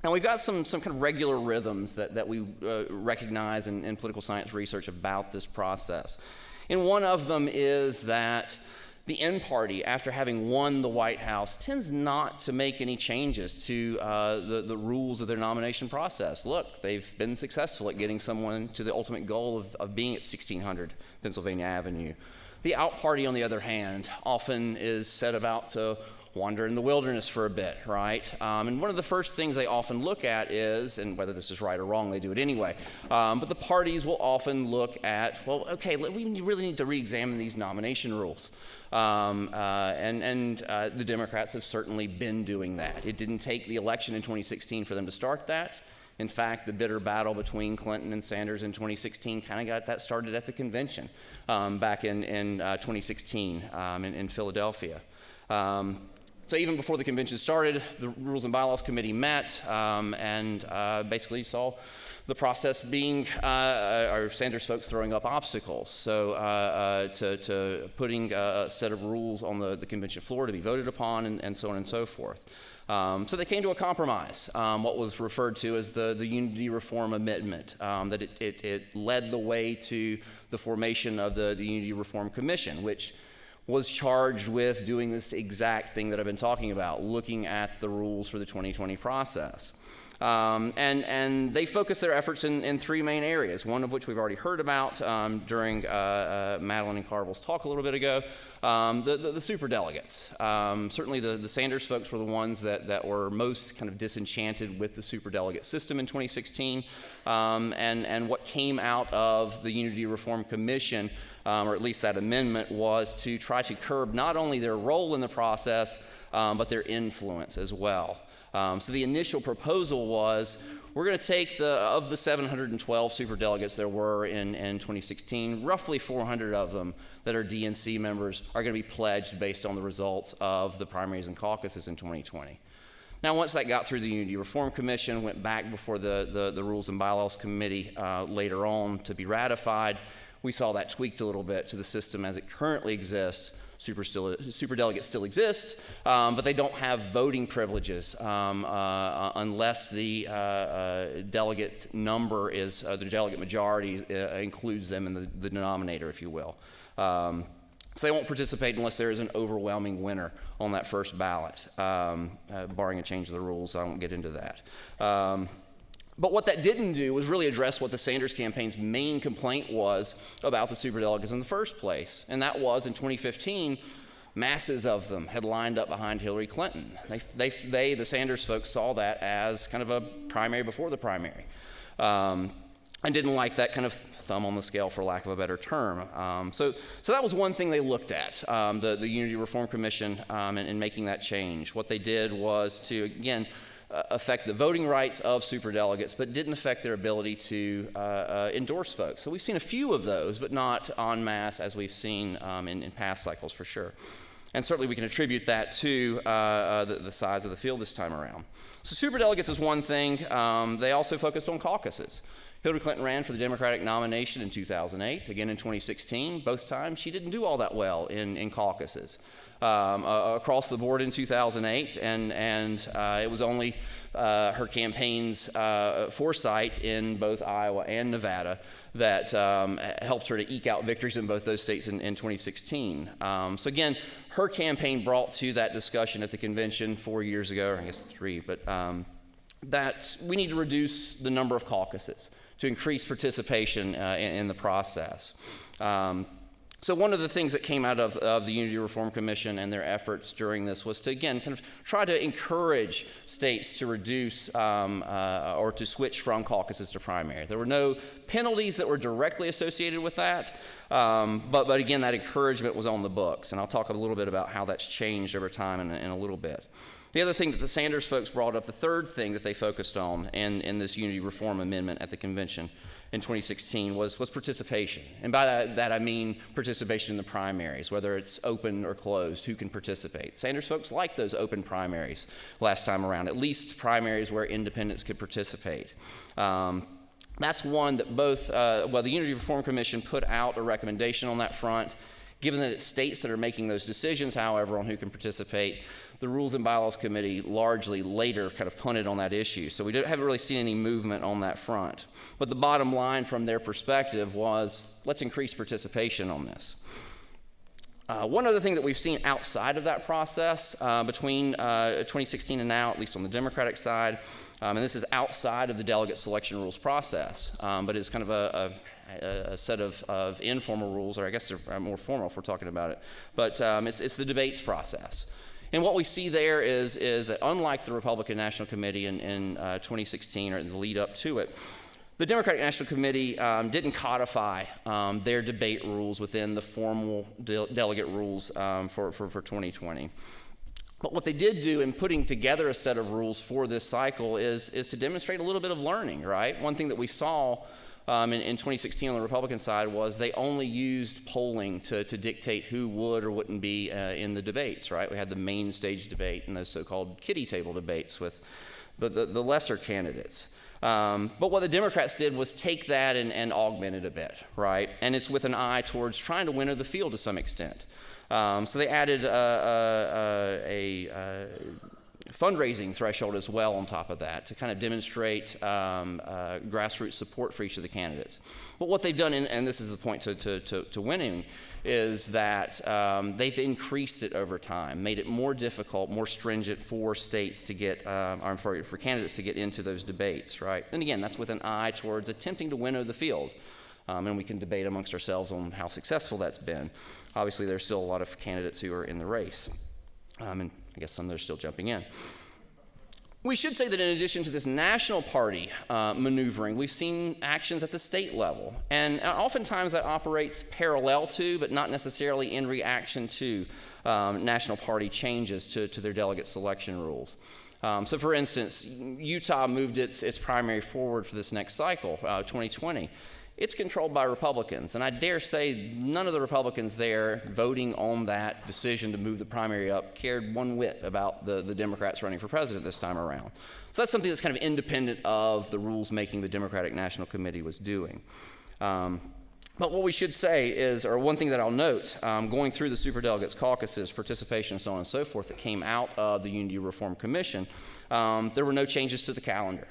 Now, we've got some kind of regular rhythms that we recognize in political science research about this process. And one of them is that the N party, after having won the White House, tends not to make any changes to the rules of their nomination process. Look, they've been successful at getting someone to the ultimate goal of being at 1600 Pennsylvania Avenue. The out party, on the other hand, often is set about to wander in the wilderness for a bit, right? And one of the first things they often look at is, and whether this is right or wrong, they do it anyway, but the parties will often look at, well, okay, we really need to re-examine these nomination rules. The Democrats have certainly been doing that. It didn't take the election in 2016 for them to start that. In fact, the bitter battle between Clinton and Sanders in 2016 kind of got that started at the convention back in 2016 in Philadelphia. So even before the convention started, the Rules and Bylaws Committee met and basically saw the process being our Sanders folks throwing up obstacles. So to putting a set of rules on the convention floor to be voted upon and so on and so forth. So they came to a compromise, what was referred to as the Unity Reform Amendment, that it led the way to the formation of the Unity Reform Commission, which was charged with doing this exact thing that I've been talking about, looking at the rules for the 2020 process. And they focused their efforts in three main areas, one of which we've already heard about during Madeline and Carville's talk a little bit ago, the superdelegates. Certainly the Sanders folks were the ones that were most kind of disenchanted with the superdelegate system in 2016, and what came out of the Unity Reform Commission, or at least that amendment, was to try to curb not only their role in the process, but their influence as well. So the initial proposal was, we're going to take of the 712 superdelegates there were in 2016, roughly 400 of them that are DNC members are going to be pledged based on the results of the primaries and caucuses in 2020. Now, once that got through the Unity Reform Commission, went back before the Rules and Bylaws Committee later on to be ratified, we saw that tweaked a little bit to the system as it currently exists. Superdelegates still exist, but they don't have voting privileges unless the delegate number is, the delegate majority includes them in the denominator, if you will. So they won't participate unless there is an overwhelming winner on that first ballot, barring a change of the rules. I won't get into that. But what that didn't do was really address what the Sanders campaign's main complaint was about the superdelegates in the first place. And that was, in 2015, masses of them had lined up behind Hillary Clinton. The Sanders folks, saw that as kind of a primary before the primary. And didn't like that kind of thumb on the scale, for lack of a better term. So that was one thing they looked at, the Unity Reform Commission, in making that change. What they did was to, again, affect the voting rights of superdelegates, but didn't affect their ability to endorse folks. So we've seen a few of those, but not en masse as we've seen in past cycles, for sure. And certainly we can attribute that to the size of the field this time around. So superdelegates is one thing. They also focused on caucuses. Hillary Clinton ran for the Democratic nomination in 2008, again in 2016. Both times she didn't do all that well in caucuses. Across the board in 2008, and it was only her campaign's foresight in both Iowa and Nevada that helped her to eke out victories in both those states in 2016. So again, her campaign brought to that discussion at the convention 4 years ago, or I guess 3, but that we need to reduce the number of caucuses to increase participation in the process. So one of the things that came out of the Unity Reform Commission and their efforts during this was to, again, kind of try to encourage states to reduce or to switch from caucuses to primary. There were no penalties that were directly associated with that, but again, that encouragement was on the books, and I'll talk a little bit about how that's changed over time in a little bit. The other thing that the Sanders folks brought up, the third thing that they focused on in this Unity Reform Amendment at the convention in 2016 was participation. And by that I mean participation in the primaries, whether it's open or closed, who can participate. Sanders folks liked those open primaries last time around, at least primaries where independents could participate. That's one that the Unity Reform Commission put out a recommendation on that front. Given that it's states that are making those decisions, however, on who can participate, the Rules and Bylaws Committee largely later kind of punted on that issue. So we haven't really seen any movement on that front. But the bottom line from their perspective was, let's increase participation on this. One other thing that we've seen outside of that process between 2016 and now, at least on the Democratic side, and this is outside of the delegate selection rules process, but is kind of a set of informal rules, or I guess they're more formal if we're talking about it, but it's the debates process. And what we see there is that unlike the Republican National Committee in 2016 or in the lead up to it, the Democratic National Committee didn't codify their debate rules within the formal delegate rules for 2020. But what they did do in putting together a set of rules for this cycle is to demonstrate a little bit of learning, right? One thing that we saw in 2016 on the Republican side was they only used polling to dictate who would or wouldn't be in the debates, right? We had the main stage debate and those so-called kiddie table debates with the lesser candidates. But what the Democrats did was take that and augment it a bit, right? And it's with an eye towards trying to winnow the field to some extent. So they added fundraising threshold as well on top of that to kind of demonstrate grassroots support for each of the candidates. But what they've done, and this is the point to winning, is that they've increased it over time, made it more difficult, more stringent for states to get, for candidates to get into those debates, right? And again, that's with an eye towards attempting to winnow the field. And we can debate amongst ourselves on how successful that's been. Obviously, there's still a lot of candidates who are in the race. And I guess some that are still jumping in. We should say that in addition to this national party maneuvering, we've seen actions at the state level. And oftentimes that operates parallel to, but not necessarily in reaction to, national party changes to their delegate selection rules. So for instance, Utah moved its primary forward for this next cycle, 2020. It's controlled by Republicans, and I dare say none of the Republicans there voting on that decision to move the primary up cared one whit about the Democrats running for president this time around. So that's something that's kind of independent of the rules making the Democratic National Committee was doing. But what we should say is, or one thing that I'll note, going through the superdelegates, caucuses, participation, and so on and so forth that came out of the Unity Reform Commission, there were no changes to the calendar.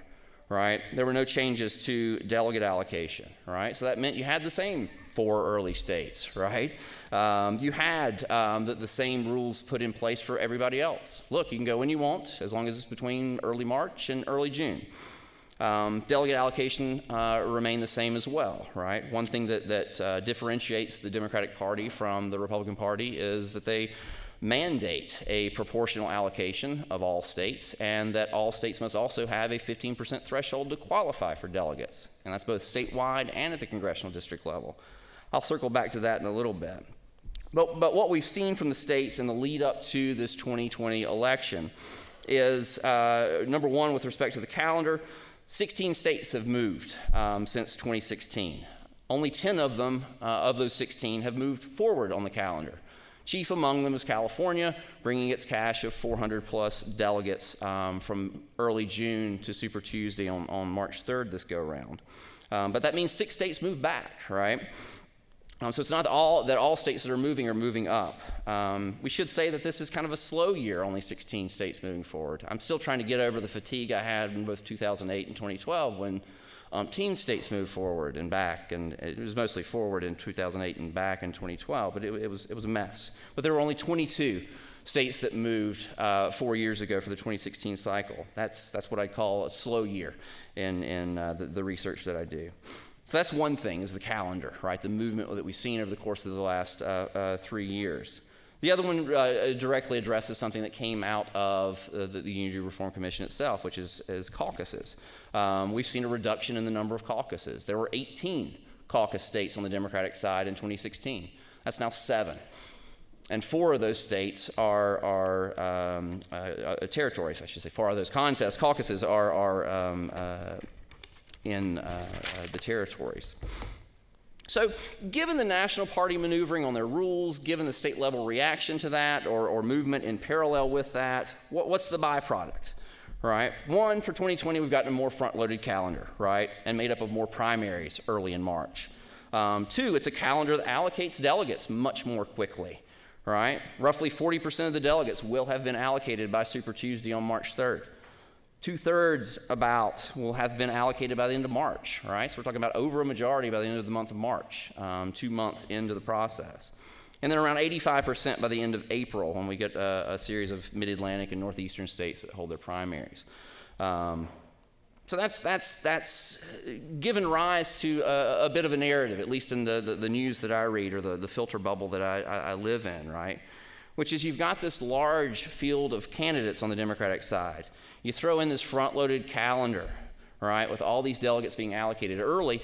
Right? There were no changes to delegate allocation, right? So that meant you had the same 4 early states, right? You had the same rules put in place for everybody else. Look, you can go when you want, as long as it's between early March and early June. Delegate allocation remained the same as well, right? One thing that differentiates the Democratic Party from the Republican Party is that they mandate a proportional allocation of all states, and that all states must also have a 15% threshold to qualify for delegates. And that's both statewide and at the congressional district level. I'll circle back to that in a little bit. But what we've seen from the states in the lead up to this 2020 election is, number one, with respect to the calendar, 16 states have moved since 2016. Only 10 of them, of those 16, have moved forward on the calendar. Chief among them is California, bringing its cache of 400 plus delegates from early June to Super Tuesday on March 3rd this go around. But that means 6 states move back, right? So it's not that all states that are moving up. We should say that this is kind of a slow year, only 16 states moving forward. I'm still trying to get over the fatigue I had in both 2008 and 2012 when 10 states moved forward and back, and it was mostly forward in 2008 and back in 2012, but it was a mess. But there were only 22 states that moved 4 years ago for the 2016 cycle. That's what I call a slow year in the research that I do. So that's one thing, is the calendar, right? The movement that we've seen over the course of the last 3 years. The other one directly addresses something that came out of the Unity Reform Commission itself, which is caucuses. We've seen a reduction in the number of caucuses. There were 18 caucus states on the Democratic side in 2016. That's now 7. And 4 of those states are territories, I should say. 4 of those caucuses are in the territories. So given the national party maneuvering on their rules, given the state level reaction to that or movement in parallel with that, what's the byproduct, right? 1, for 2020, we've gotten a more front-loaded calendar, right, and made up of more primaries early in March. 2, it's a calendar that allocates delegates much more quickly, right? Roughly 40% of the delegates will have been allocated by Super Tuesday on March 3rd. 2/3 will have been allocated by the end of March, right? So we're talking about over a majority by the end of the month of March, 2 months into the process. And then around 85% by the end of April when we get a series of mid-Atlantic and northeastern states that hold their primaries. So that's given rise to a bit of a narrative, at least in the news that I read or the filter bubble that I live in, right? Which is you've got this large field of candidates on the Democratic side. You throw in this front-loaded calendar, right, with all these delegates being allocated early,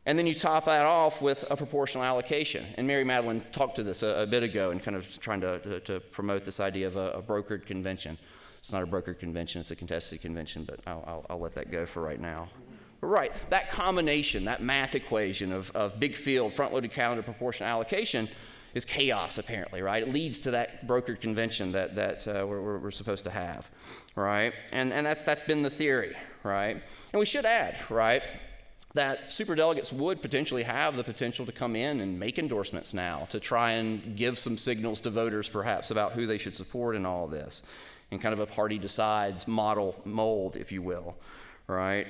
and then you top that off with a proportional allocation. And Mary Madeline talked to this a bit ago and kind of trying to promote this idea of a brokered convention. It's not a brokered convention, it's a contested convention, but I'll let that go for right now. But right, that combination, that math equation of big field, front-loaded calendar, proportional allocation is chaos, apparently, right? It leads to that brokered convention that we're supposed to have, right? And that's been the theory, right? And we should add, right, that superdelegates would potentially have the potential to come in and make endorsements now to try and give some signals to voters, perhaps, about who they should support in all of this. in kind of a party decides mold, if you will, right?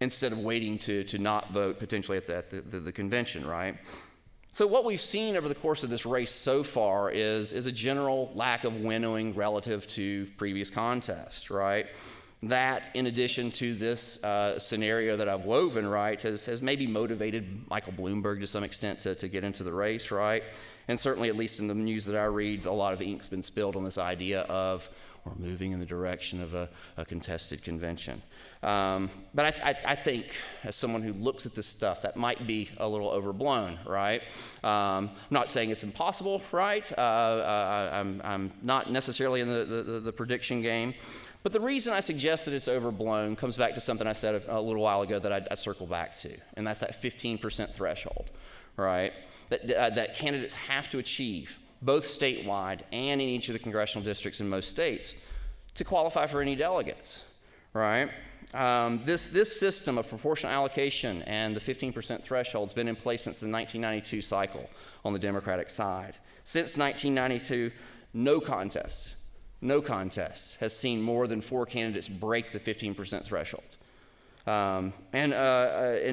Instead of waiting to not vote potentially at the convention, right? So what we've seen over the course of this race so far is a general lack of winnowing relative to previous contests, right? That, in addition to this scenario that I've woven, right, has maybe motivated Michael Bloomberg to some extent to get into the race, right? And certainly, at least in the news that I read, a lot of ink's been spilled on this idea of we're moving in the direction of a contested convention. But I think, as someone who looks at this stuff, that might be a little overblown, right? I'm not saying it's impossible, right? I'm not necessarily in the prediction game. But the reason I suggest that it's overblown comes back to something I said a little while ago that I'd circle back to, and that's that 15% threshold, right? That candidates have to achieve, both statewide and in each of the congressional districts in most states, to qualify for any delegates, right? This system of proportional allocation and the 15% threshold has been in place since the 1992 cycle on the Democratic side. Since 1992, no contest has seen more than 4 candidates break the 15% threshold. And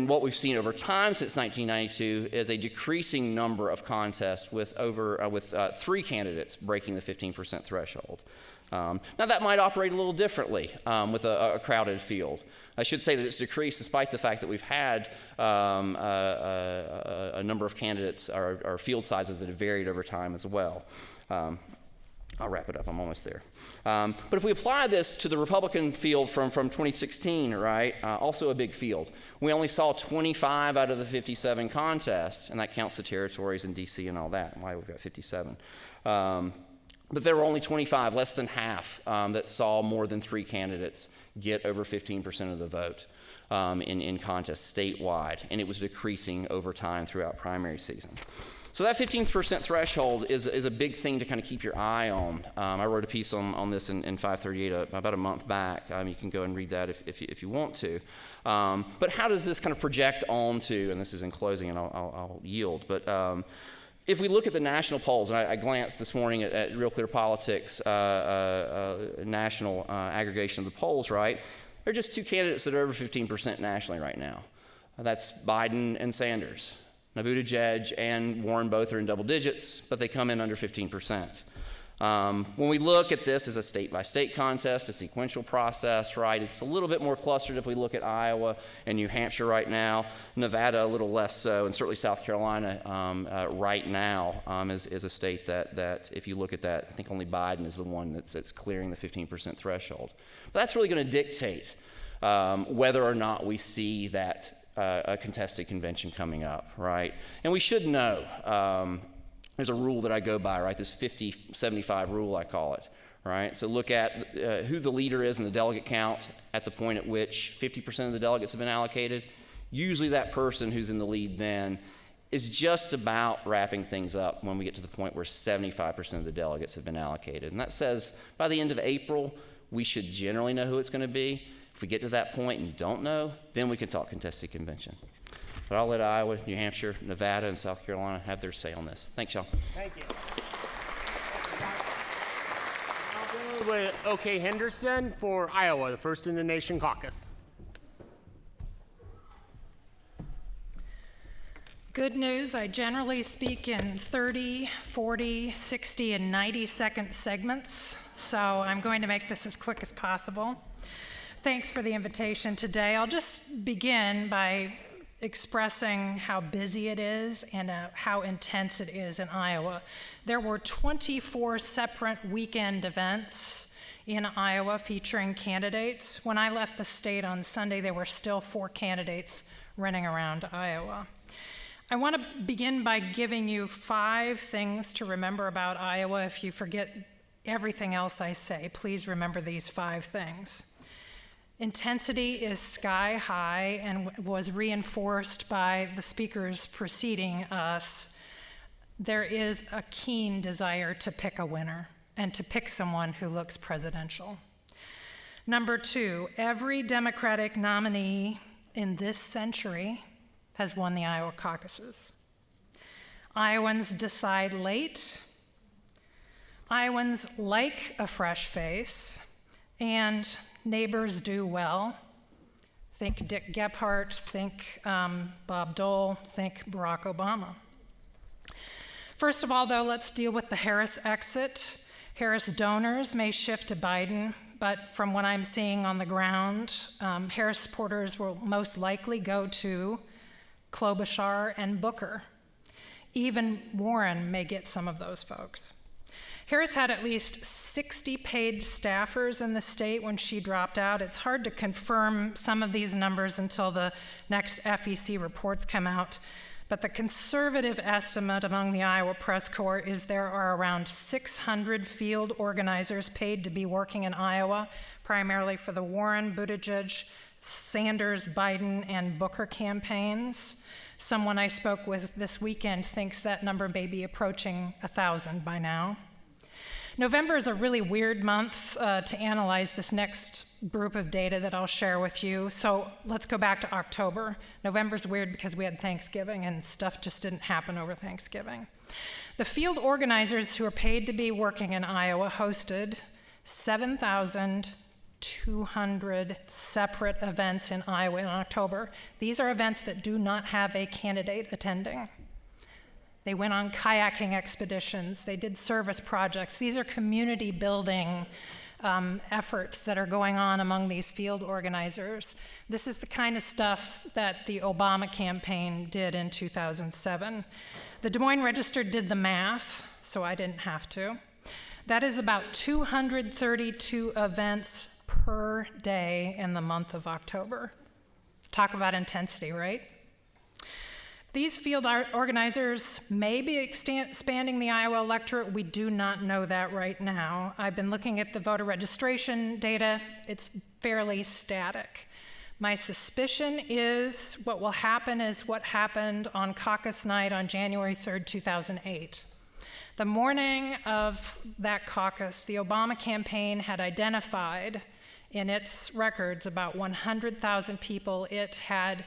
what we've seen over time since 1992 is a decreasing number of contests with 3 candidates breaking the 15% threshold. Now that might operate a little differently with a crowded field. I should say that it's decreased despite the fact that we've had a number of candidates or field sizes that have varied over time as well. I'll wrap it up, I'm almost there. But if we apply this to the Republican field from 2016, right, also a big field, we only saw 25 out of the 57 contests, and that counts the territories in DC and all that, why we've got 57. But there were only 25, less than half, that saw more than 3 candidates get over 15% of the vote in contests statewide, and it was decreasing over time throughout primary season. So that 15% threshold is a big thing to kind of keep your eye on. I wrote a piece on this in 538 about a month back. You can go and read that if you want to. But how does this kind of project onto, and this is in closing and I'll yield, but if we look at the national polls, and I glanced this morning at Real Clear Politics national aggregation of the polls, right? There are just 2 candidates that are over 15% nationally right now. That's Biden and Sanders. Now, Buttigieg and Warren both are in double digits, but they come in under 15%. When we look at this as a state-by-state contest, a sequential process, right, it's a little bit more clustered if we look at Iowa and New Hampshire right now, Nevada a little less so, and certainly South Carolina right now is a state that if you look at that, I think only Biden is the one that's clearing the 15% threshold. But that's really going to dictate whether or not we see that a contested convention coming up, right? And we should know, there's a rule that I go by, right? This 50-75 rule, I call it, right? So look at who the leader is in the delegate count at the point at which 50% of the delegates have been allocated. Usually that person who's in the lead then is just about wrapping things up when we get to the point where 75% of the delegates have been allocated. And that says by the end of April, we should generally know who it's going to be. If we get to that point and don't know, then we can talk contested convention. But I'll let Iowa, New Hampshire, Nevada, and South Carolina have their say on this. Thanks, y'all. Thank you. I'll go with OK Henderson for Iowa, the First in the Nation caucus. Good news, I generally speak in 30, 40, 60, and 90-second segments, so I'm going to make this as quick as possible. Thanks for the invitation today. I'll just begin by expressing how busy it is and how intense it is in Iowa. There were 24 separate weekend events in Iowa featuring candidates. When I left the state on Sunday, there were still 4 candidates running around Iowa. I want to begin by giving you 5 things to remember about Iowa. If you forget everything else I say, please remember these 5 things. Intensity is sky high and was reinforced by the speakers preceding us. There is a keen desire to pick a winner and to pick someone who looks presidential. Number 2, every Democratic nominee in this century has won the Iowa caucuses. Iowans decide late. Iowans like a fresh face, and neighbors do well. Think Dick Gephardt, think Bob Dole, think Barack Obama. First of all, though, let's deal with the Harris exit. Harris donors may shift to Biden, but from what I'm seeing on the ground, Harris supporters will most likely go to Klobuchar and Booker. Even Warren may get some of those folks. Harris had at least 60 paid staffers in the state when she dropped out. It's hard to confirm some of these numbers until the next FEC reports come out. But the conservative estimate among the Iowa press corps is there are around 600 field organizers paid to be working in Iowa, primarily for the Warren, Buttigieg, Sanders, Biden, and Booker campaigns. Someone I spoke with this weekend thinks that number may be approaching 1,000 by now. November is a really weird month to analyze this next group of data that I'll share with you. So let's go back to October. November's weird because we had Thanksgiving and stuff just didn't happen over Thanksgiving. The field organizers who are paid to be working in Iowa hosted 7,200 separate events in Iowa in October. These are events that do not have a candidate attending. They went on kayaking expeditions. They did service projects. These are community building efforts that are going on among these field organizers. This is the kind of stuff that the Obama campaign did in 2007. The Des Moines Register did the math, so I didn't have to. That is about 232 events per day in the month of October. Talk about intensity, right? These field organizers may be expanding the Iowa electorate. We do not know that right now. I've been looking at the voter registration data. It's fairly static. My suspicion is what will happen is what happened on caucus night on January 3rd, 2008. The morning of that caucus, the Obama campaign had identified in its records about 100,000 people. It had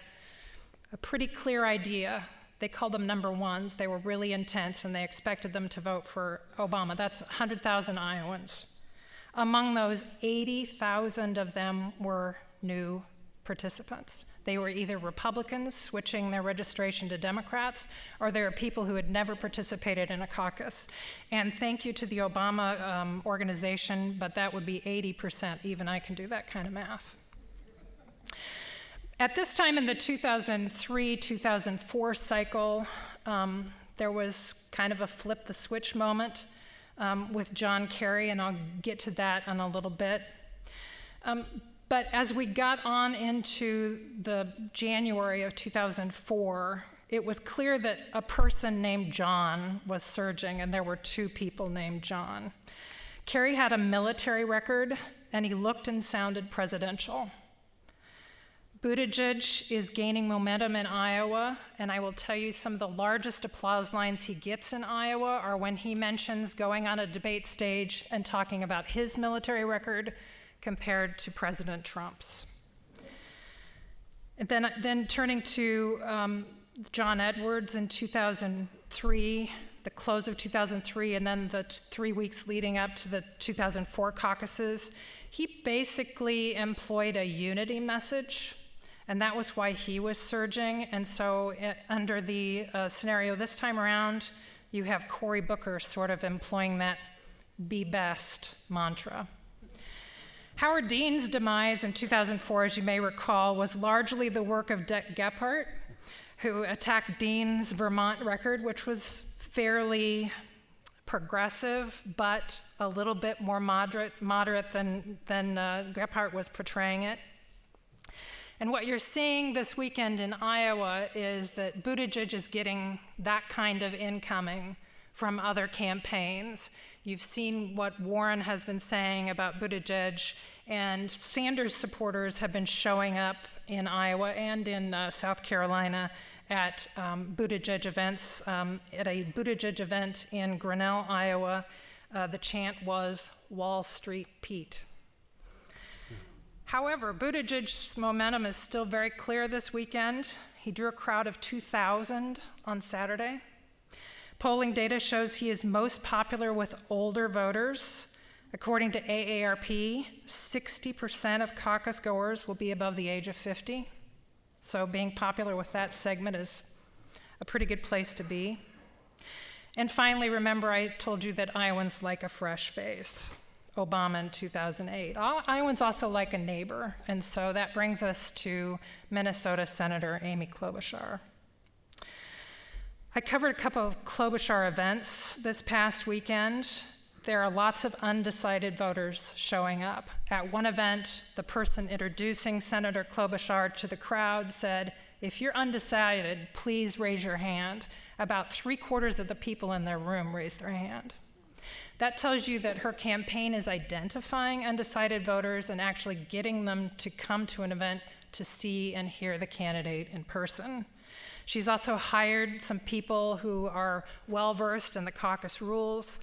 a pretty clear idea. They called them number ones. They were really intense, and they expected them to vote for Obama. That's 100,000 Iowans. Among those, 80,000 of them were new participants. They were either Republicans switching their registration to Democrats, or they were people who had never participated in a caucus. And thank you to the Obama organization, but that would be 80%. Even I can do that kind of math. At this time in the 2003-2004 cycle, there was kind of a flip the switch moment with John Kerry, and I'll get to that in a little bit. But as we got on into the January of 2004, it was clear that a person named John was surging, and there were two people named John. Kerry had a military record, and he looked and sounded presidential. Buttigieg is gaining momentum in Iowa, and I will tell you some of the largest applause lines he gets in Iowa are when he mentions going on a debate stage and talking about his military record compared to President Trump's. And then turning to John Edwards in 2003, the close of 2003, and then the 3 weeks leading up to the 2004 caucuses, he basically employed a unity message. And that was why he was surging. And so under the scenario this time around, you have Cory Booker sort of employing that be best mantra. Howard Dean's demise in 2004, as you may recall, was largely the work of Dick Gephardt, who attacked Dean's Vermont record, which was fairly progressive, but a little bit more moderate than Gephardt was portraying it. And what you're seeing this weekend in Iowa is that Buttigieg is getting that kind of incoming from other campaigns. You've seen what Warren has been saying about Buttigieg, and Sanders supporters have been showing up in Iowa and in South Carolina at Buttigieg events. At a Buttigieg event in Grinnell, Iowa, the chant was Wall Street Pete. However, Buttigieg's momentum is still very clear this weekend. He drew a crowd of 2,000 on Saturday. Polling data shows he is most popular with older voters. According to AARP, 60% of caucus goers will be above the age of 50. So being popular with that segment is a pretty good place to be. And finally, remember I told you that Iowans like a fresh face. Obama in 2008. Iowans also like a neighbor, and so that brings us to Minnesota Senator Amy Klobuchar. I covered a couple of Klobuchar events this past weekend. There are lots of undecided voters showing up. At one event, the person introducing Senator Klobuchar to the crowd said, "If you're undecided, please raise your hand." About 3/4 of the people in their room raised their hand. That tells you that her campaign is identifying undecided voters and actually getting them to come to an event to see and hear the candidate in person. She's also hired some people who are well-versed in the caucus rules.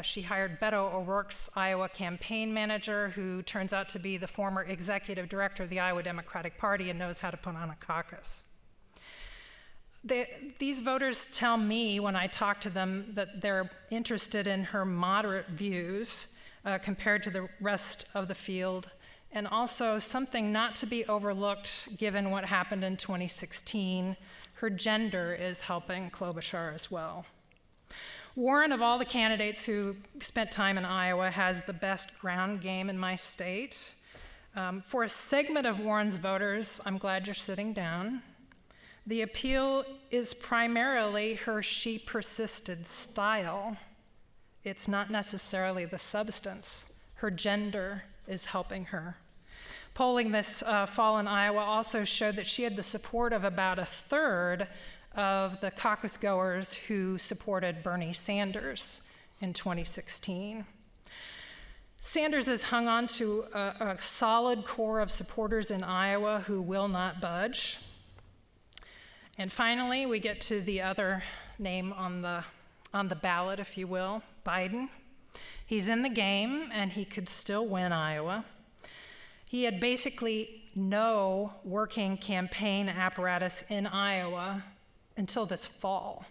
She hired Beto O'Rourke's Iowa campaign manager, who turns out to be the former executive director of the Iowa Democratic Party and knows how to put on a caucus. These voters tell me when I talk to them that they're interested in her moderate views compared to the rest of the field, and also something not to be overlooked given what happened in 2016, her gender is helping Klobuchar as well. Warren, of all the candidates who spent time in Iowa, has the best ground game in my state. For a segment of Warren's voters, I'm glad you're sitting down. The appeal is primarily her she persisted style. It's not necessarily the substance. Her gender is helping her. Polling this fall in Iowa also showed that she had the support of about 1/3 of the caucus goers who supported Bernie Sanders in 2016. Sanders has hung on to a solid core of supporters in Iowa who will not budge. And finally, we get to the other name on the ballot, if you will, Biden. He's in the game, and he could still win Iowa. He had basically no working campaign apparatus in Iowa until this fall.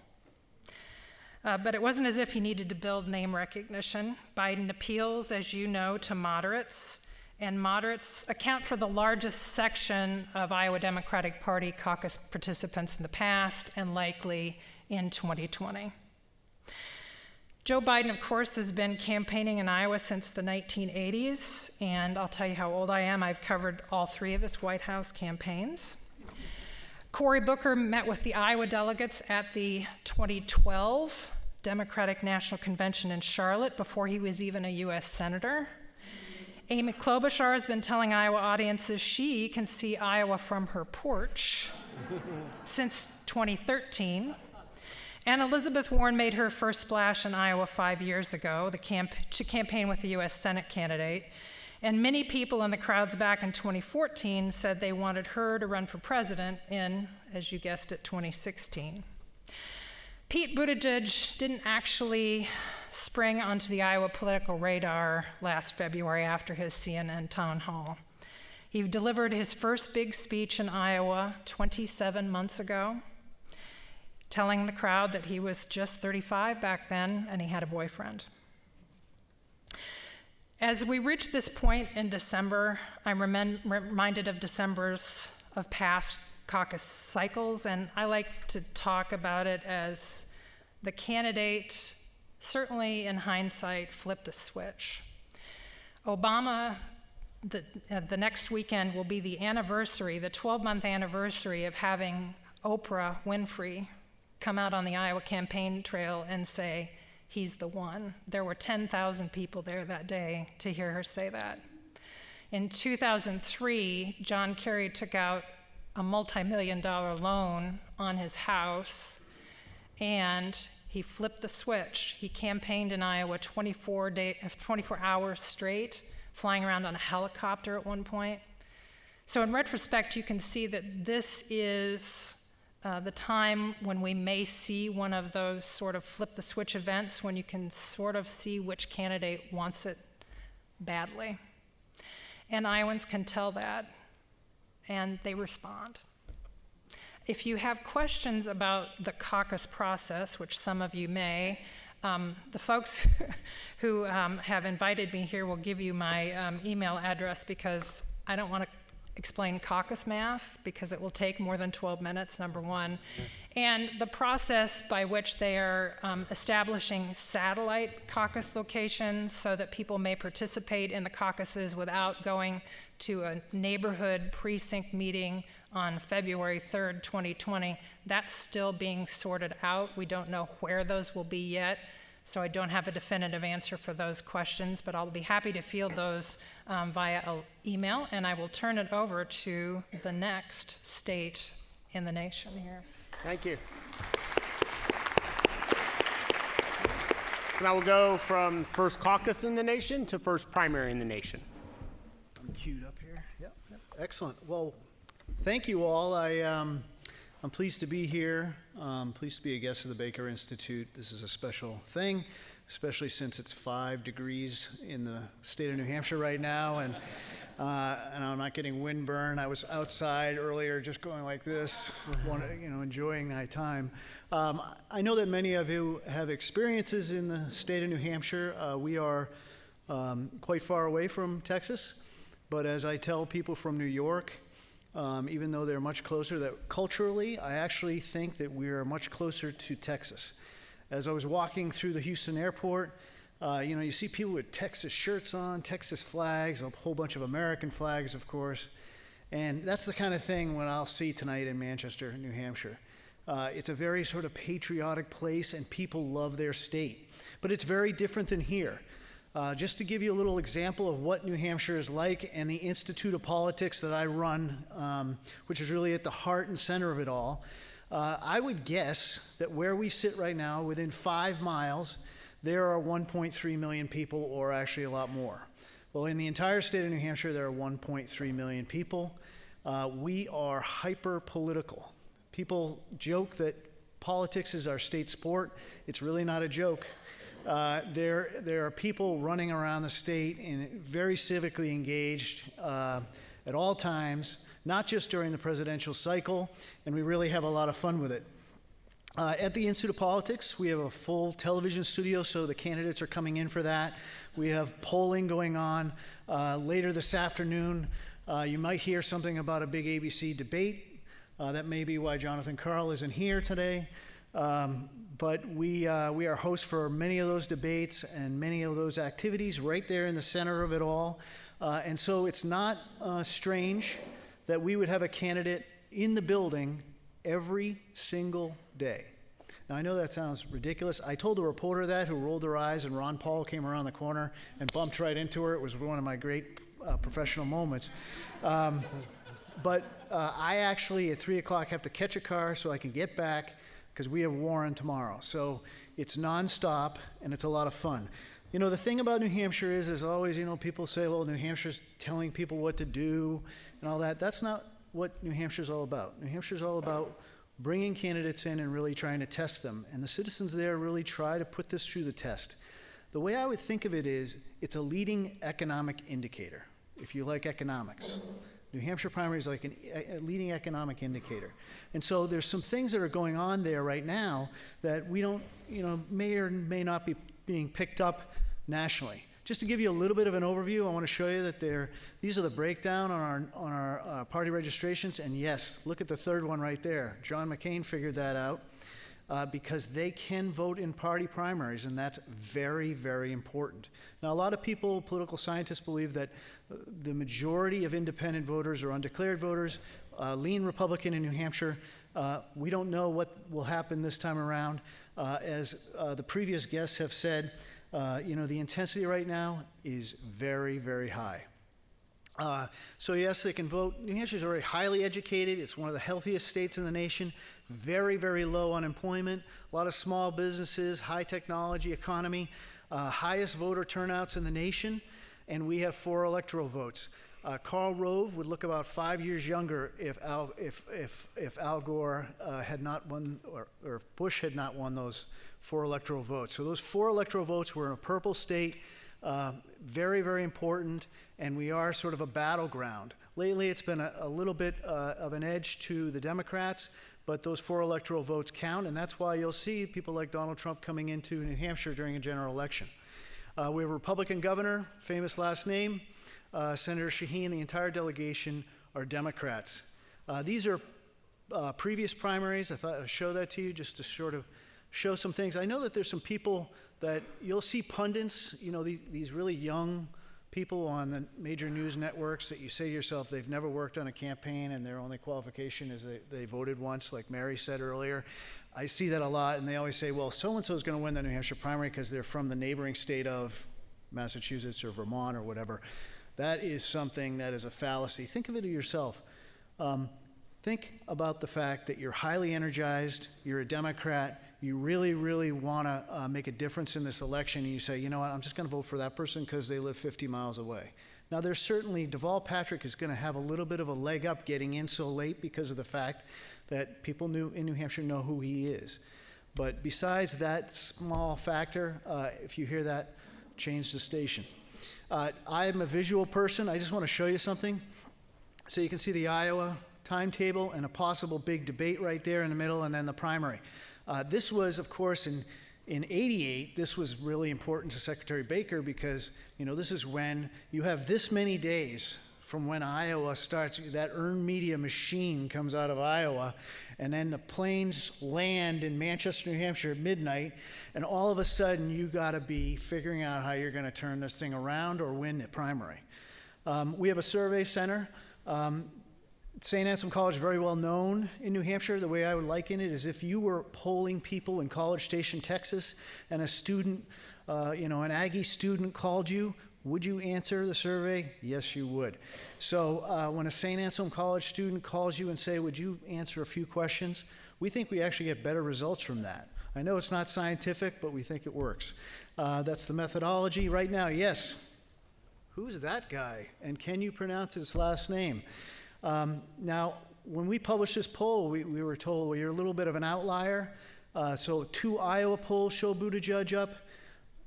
But it wasn't as if he needed to build name recognition. Biden appeals, as you know, to moderates, and moderates account for the largest section of Iowa Democratic Party caucus participants in the past and likely in 2020. Joe Biden, of course, has been campaigning in Iowa since the 1980s, and I'll tell you how old I am. I've covered all 3 of his White House campaigns. Cory Booker met with the Iowa delegates at the 2012 Democratic National Convention in Charlotte before he was even a U.S. Senator. Amy Klobuchar has been telling Iowa audiences she can see Iowa from her porch since 2013. And Elizabeth Warren made her first splash in Iowa 5 years ago to campaign with the U.S. Senate candidate. And many people in the crowds back in 2014 said they wanted her to run for president in, as you guessed it, 2016. Pete Buttigieg didn't actually spring onto the Iowa political radar last February after his CNN town hall. He delivered his first big speech in Iowa 27 months ago, telling the crowd that he was just 35 back then and he had a boyfriend. As we reach this point in December, I'm reminded of Decembers of past caucus cycles, and I like to talk about it as the candidate, certainly in hindsight, flipped a switch. Obama, the next weekend will be the anniversary, the 12-month anniversary of having Oprah Winfrey come out on the Iowa campaign trail and say, he's the one. There were 10,000 people there that day to hear her say that. In 2003, John Kerry took out a multi-million-dollar loan on his house, and he flipped the switch. He campaigned in Iowa 24 hours straight, flying around on a helicopter at one point. So in retrospect, you can see that this is the time when we may see one of those sort of flip the switch events when you can sort of see which candidate wants it badly. And Iowans can tell that, and they respond. if you have questions about the caucus process, which some of you may, the folks who have invited me here will give you my email address, because I don't want to explain caucus math because it will take more than 12 minutes, number one. And the process by which they are establishing satellite caucus locations so that people may participate in the caucuses without going to a neighborhood precinct meeting on February 3rd, 2020, that's still being sorted out. We don't know where those will be yet, so I don't have a definitive answer for those questions, but I'll be happy to field those via email, and I will turn it over to the next state in the nation here. Thank you. So now we'll go from first caucus in the nation to first primary in the nation. I'm queued up here. Yep. Excellent. Well, thank you all. I'm pleased to be here. I'm pleased to be a guest of the Baker Institute. This is a special thing, especially since it's 5 degrees in the state of New Hampshire right now, and I'm not getting windburn. I was outside earlier just going like this, enjoying my time. I know that many of you have experiences in the state of New Hampshire. We are quite far away from Texas, but as I tell people from New York, even though they're much closer, that culturally, I actually think that we are much closer to Texas. As I was walking through the Houston airport, you see people with Texas shirts on, Texas flags, a whole bunch of American flags, of course. And that's the kind of thing what I'll see tonight in Manchester, New Hampshire. It's a very sort of patriotic place, and people love their state. But it's very different than here. Just to give you a little example of what New Hampshire is like, and the Institute of Politics that I run, which is really at the heart and center of it all, I would guess that where we sit right now, within 5 miles, there are 1.3 million people, or actually a lot more. Well, in the entire state of New Hampshire, there are 1.3 million people. We are hyper-political. People joke that politics is our state sport. It's really not a joke. There are people running around the state and very civically engaged at all times, not just during the presidential cycle, and we really have a lot of fun with it. At the Institute of Politics, we have a full television studio, so the candidates are coming in for that. We have polling going on. Later this afternoon, you might hear something about a big ABC debate. That may be why Jonathan Karl isn't here today. But we are hosts for many of those debates and many of those activities right there in the center of it all. And so it's not strange that we would have a candidate in the building every single day. Now, I know that sounds ridiculous. I told a reporter that, who rolled her eyes, and Ron Paul came around the corner and bumped right into her. It was one of my great professional moments. But I actually, at 3 o'clock, have to catch a car so I can get back, because we have Warren tomorrow. So it's nonstop, and it's a lot of fun. The thing about New Hampshire is always, people say, well, New Hampshire's telling people what to do and all that. That's not what New Hampshire's all about. New Hampshire's all about bringing candidates in and really trying to test them. And the citizens there really try to put this through the test. The way I would think of it is, it's a leading economic indicator, if you like economics. New Hampshire primary is like a leading economic indicator. And so there's some things that are going on there right now that we don't, may or may not be being picked up nationally. Just to give you a little bit of an overview, I want to show you that these are the breakdown on our party registrations. And yes, look at the third one right there. John McCain figured that out because they can vote in party primaries, and that's very, very important. Now, a lot of people, political scientists, believe that the majority of independent voters or undeclared voters lean Republican in New Hampshire. We don't know what will happen this time around. As the previous guests have said, the intensity right now is very, very high. So yes, they can vote. New Hampshire is very highly educated. It's one of the healthiest states in the nation. Very, very low unemployment. A lot of small businesses, high technology economy, highest voter turnouts in the nation, and we have 4 electoral votes. Karl Rove would look about 5 years younger if Al Gore had not won, or if Bush had not won those 4 electoral votes. So those 4 electoral votes were in a purple state, very, very important, and we are sort of a battleground. Lately, it's been a little bit of an edge to the Democrats, but those 4 electoral votes count, and that's why you'll see people like Donald Trump coming into New Hampshire during a general election. We have a Republican governor, famous last name, Senator Shaheen. The entire delegation are Democrats. These are previous primaries. I thought I'd show that to you just to sort of show some things. I know that there's some people that you'll see pundits, you know, these really young people on the major news networks that you say to yourself they've never worked on a campaign and their only qualification is they voted once, like Mary said earlier. I see that a lot, and they always say, well, so-and-so is going to win the New Hampshire primary because they're from the neighboring state of Massachusetts or Vermont or whatever. That is something that is a fallacy. Think of it yourself. Think about the fact that you're highly energized, you're a Democrat, you really, really want to make a difference in this election, and you say, you know what, I'm just going to vote for that person because they live 50 miles away. Now, there's certainly, Deval Patrick is going to have a little bit of a leg up getting in so late because of the fact that people in New Hampshire know who he is. But besides that small factor, if you hear that, change the station. I'm a visual person. I just want to show you something. So you can see the Iowa timetable and a possible big debate right there in the middle, and then the primary. This was, of course, in 88, this was really important to Secretary Baker because, you know, this is when you have this many days from when Iowa starts, that earned media machine comes out of Iowa, and then the planes land in Manchester, New Hampshire at midnight, and all of a sudden you got to be figuring out how you're going to turn this thing around or win the primary. We have a survey center. St. Anselm College is very well known in New Hampshire. The way I would liken it is if you were polling people in College Station, Texas, and a student, an Aggie student called you, would you answer the survey? Yes, you would. So when a St. Anselm College student calls you and say, would you answer a few questions? We think we actually get better results from that. I know it's not scientific, but we think it works. That's the methodology. Right now, yes. Who's that guy? And can you pronounce his last name? Now, when we published this poll, we were told, well, you're a little bit of an outlier. So 2 Iowa polls show Buttigieg up.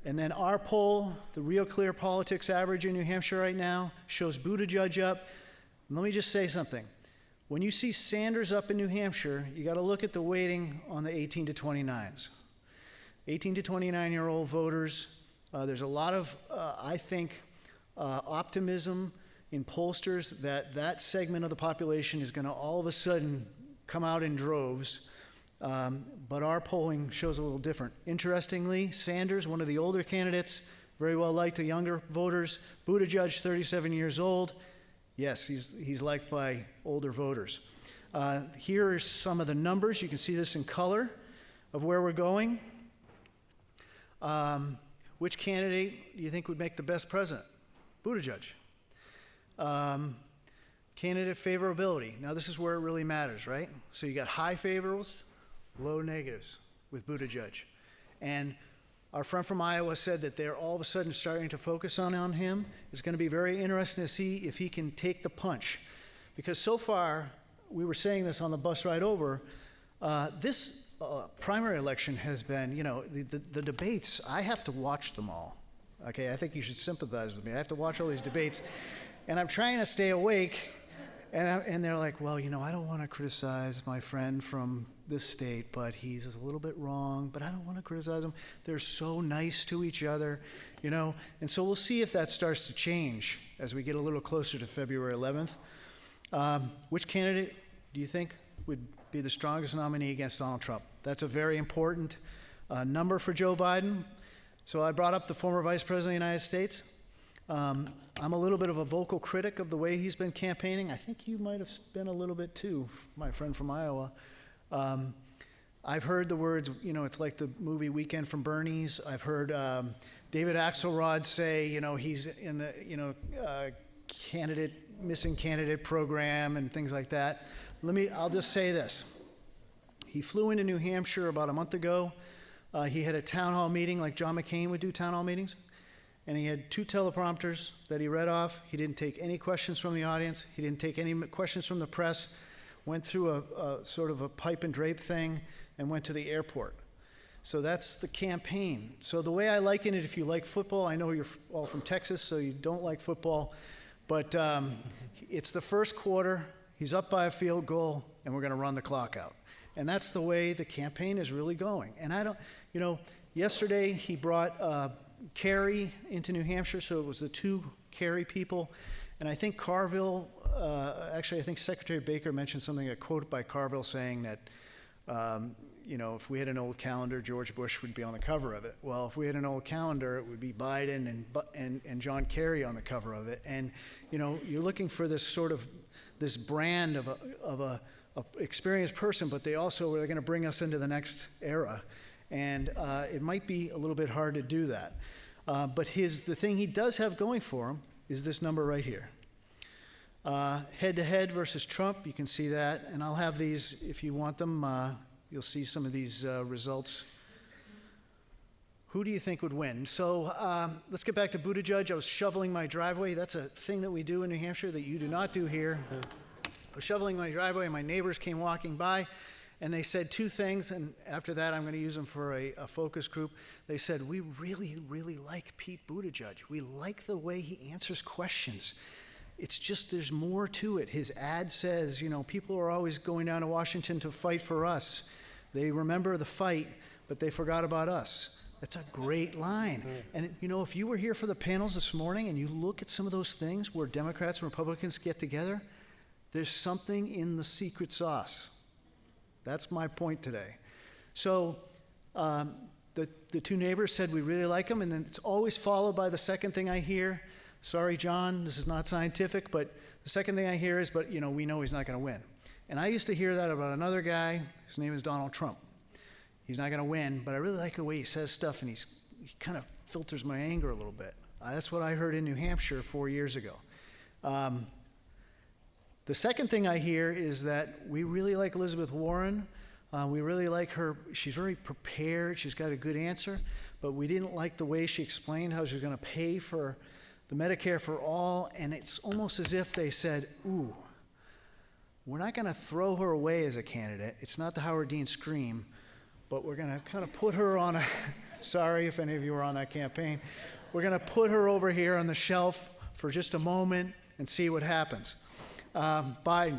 And then our poll, the Real Clear Politics average in New Hampshire right now, shows Buttigieg up. And let me just say something. When you see Sanders up in New Hampshire, you got to look at the weighting on the 18 to 29s. 18 to 29-year-old voters, there's a lot of, I think, optimism in pollsters that that segment of the population is going to all of a sudden come out in droves, but our polling shows a little different. Interestingly, Sanders, one of the older candidates, very well liked to younger voters. Buttigieg, 37 years old. Yes, he's liked by older voters. Here are some of the numbers. You can see this in color of where we're going. Which candidate do you think would make the best president? Buttigieg. Candidate favorability. Now this is where it really matters, right? So you got high favorables, low negatives with Buttigieg. And our friend from Iowa said that they're all of a sudden starting to focus on him. It's going to be very interesting to see if he can take the punch. Because so far, we were saying this on the bus ride over, this primary election has been, the debates, I have to watch them all. Okay, I think you should sympathize with me. I have to watch all these debates. And I'm trying to stay awake, and they're like, well, I don't want to criticize my friend from this state, but he's a little bit wrong, but I don't want to criticize him. They're so nice to each other, and so we'll see if that starts to change as we get a little closer to February 11th. Which candidate do you think would be the strongest nominee against Donald Trump? That's a very important number for Joe Biden. So I brought up the former Vice President of the United States. I'm a little bit of a vocal critic of the way he's been campaigning. I think you might have been a little bit too, my friend from Iowa. I've heard the words, it's like the movie Weekend from Bernie's. I've heard David Axelrod say, he's in the, missing candidate program and things like that. I'll just say this. He flew into New Hampshire about a month ago. He had a town hall meeting like John McCain would do town hall meetings. And he had 2 teleprompters that he read off. He didn't take any questions from the audience. He didn't take any questions from the press. Went through a sort of a pipe and drape thing and went to the airport. So that's the campaign. So the way I liken it, if you like football, I know you're all from Texas, so you don't like football, but it's the first quarter. He's up by a field goal, and we're going to run the clock out. And that's the way the campaign is really going. And I don't, yesterday he brought Kerry into New Hampshire, so it was the two Kerry people. And I think Carville, actually I think Secretary Baker mentioned something, a quote by Carville saying that, if we had an old calendar, George Bush would be on the cover of it. Well, if we had an old calendar, it would be Biden and John Kerry on the cover of it. And, you're looking for this sort of, this brand of a experienced person, but they're going to bring us into the next era. And it might be a little bit hard to do that. But the thing he does have going for him is this number right here. Head-to-head versus Trump, you can see that. And I'll have these, if you want them, you'll see some of these results. Who do you think would win? So let's get back to Buttigieg. I was shoveling my driveway. That's a thing that we do in New Hampshire that you do not do here. I was shoveling my driveway, and my neighbors came walking by, and they said two things, and after that I'm going to use them for a focus group. They said, we really, really like Pete Buttigieg. We like the way he answers questions. It's just there's more to it. His ad says, people are always going down to Washington to fight for us. They remember the fight, but they forgot about us. That's a great line. And if you were here for the panels this morning and you look at some of those things where Democrats and Republicans get together, there's something in the secret sauce. That's my point today. So the two neighbors said we really like him, and then it's always followed by the second thing I hear. Sorry, John, this is not scientific, but the second thing I hear is, but we know he's not going to win. And I used to hear that about another guy. His name is Donald Trump. He's not going to win, but I really like the way he says stuff, and he kind of filters my anger a little bit. That's what I heard in New Hampshire 4 years ago. The second thing I hear is that we really like Elizabeth Warren. We really like her. She's very prepared. She's got a good answer, but we didn't like the way she explained how she's going to pay for the Medicare for all, and it's almost as if they said, ooh, we're not going to throw her away as a candidate. It's not the Howard Dean scream, but we're going to kind of put her on a, sorry if any of you were on that campaign, we're going to put her over here on the shelf for just a moment and see what happens. Biden,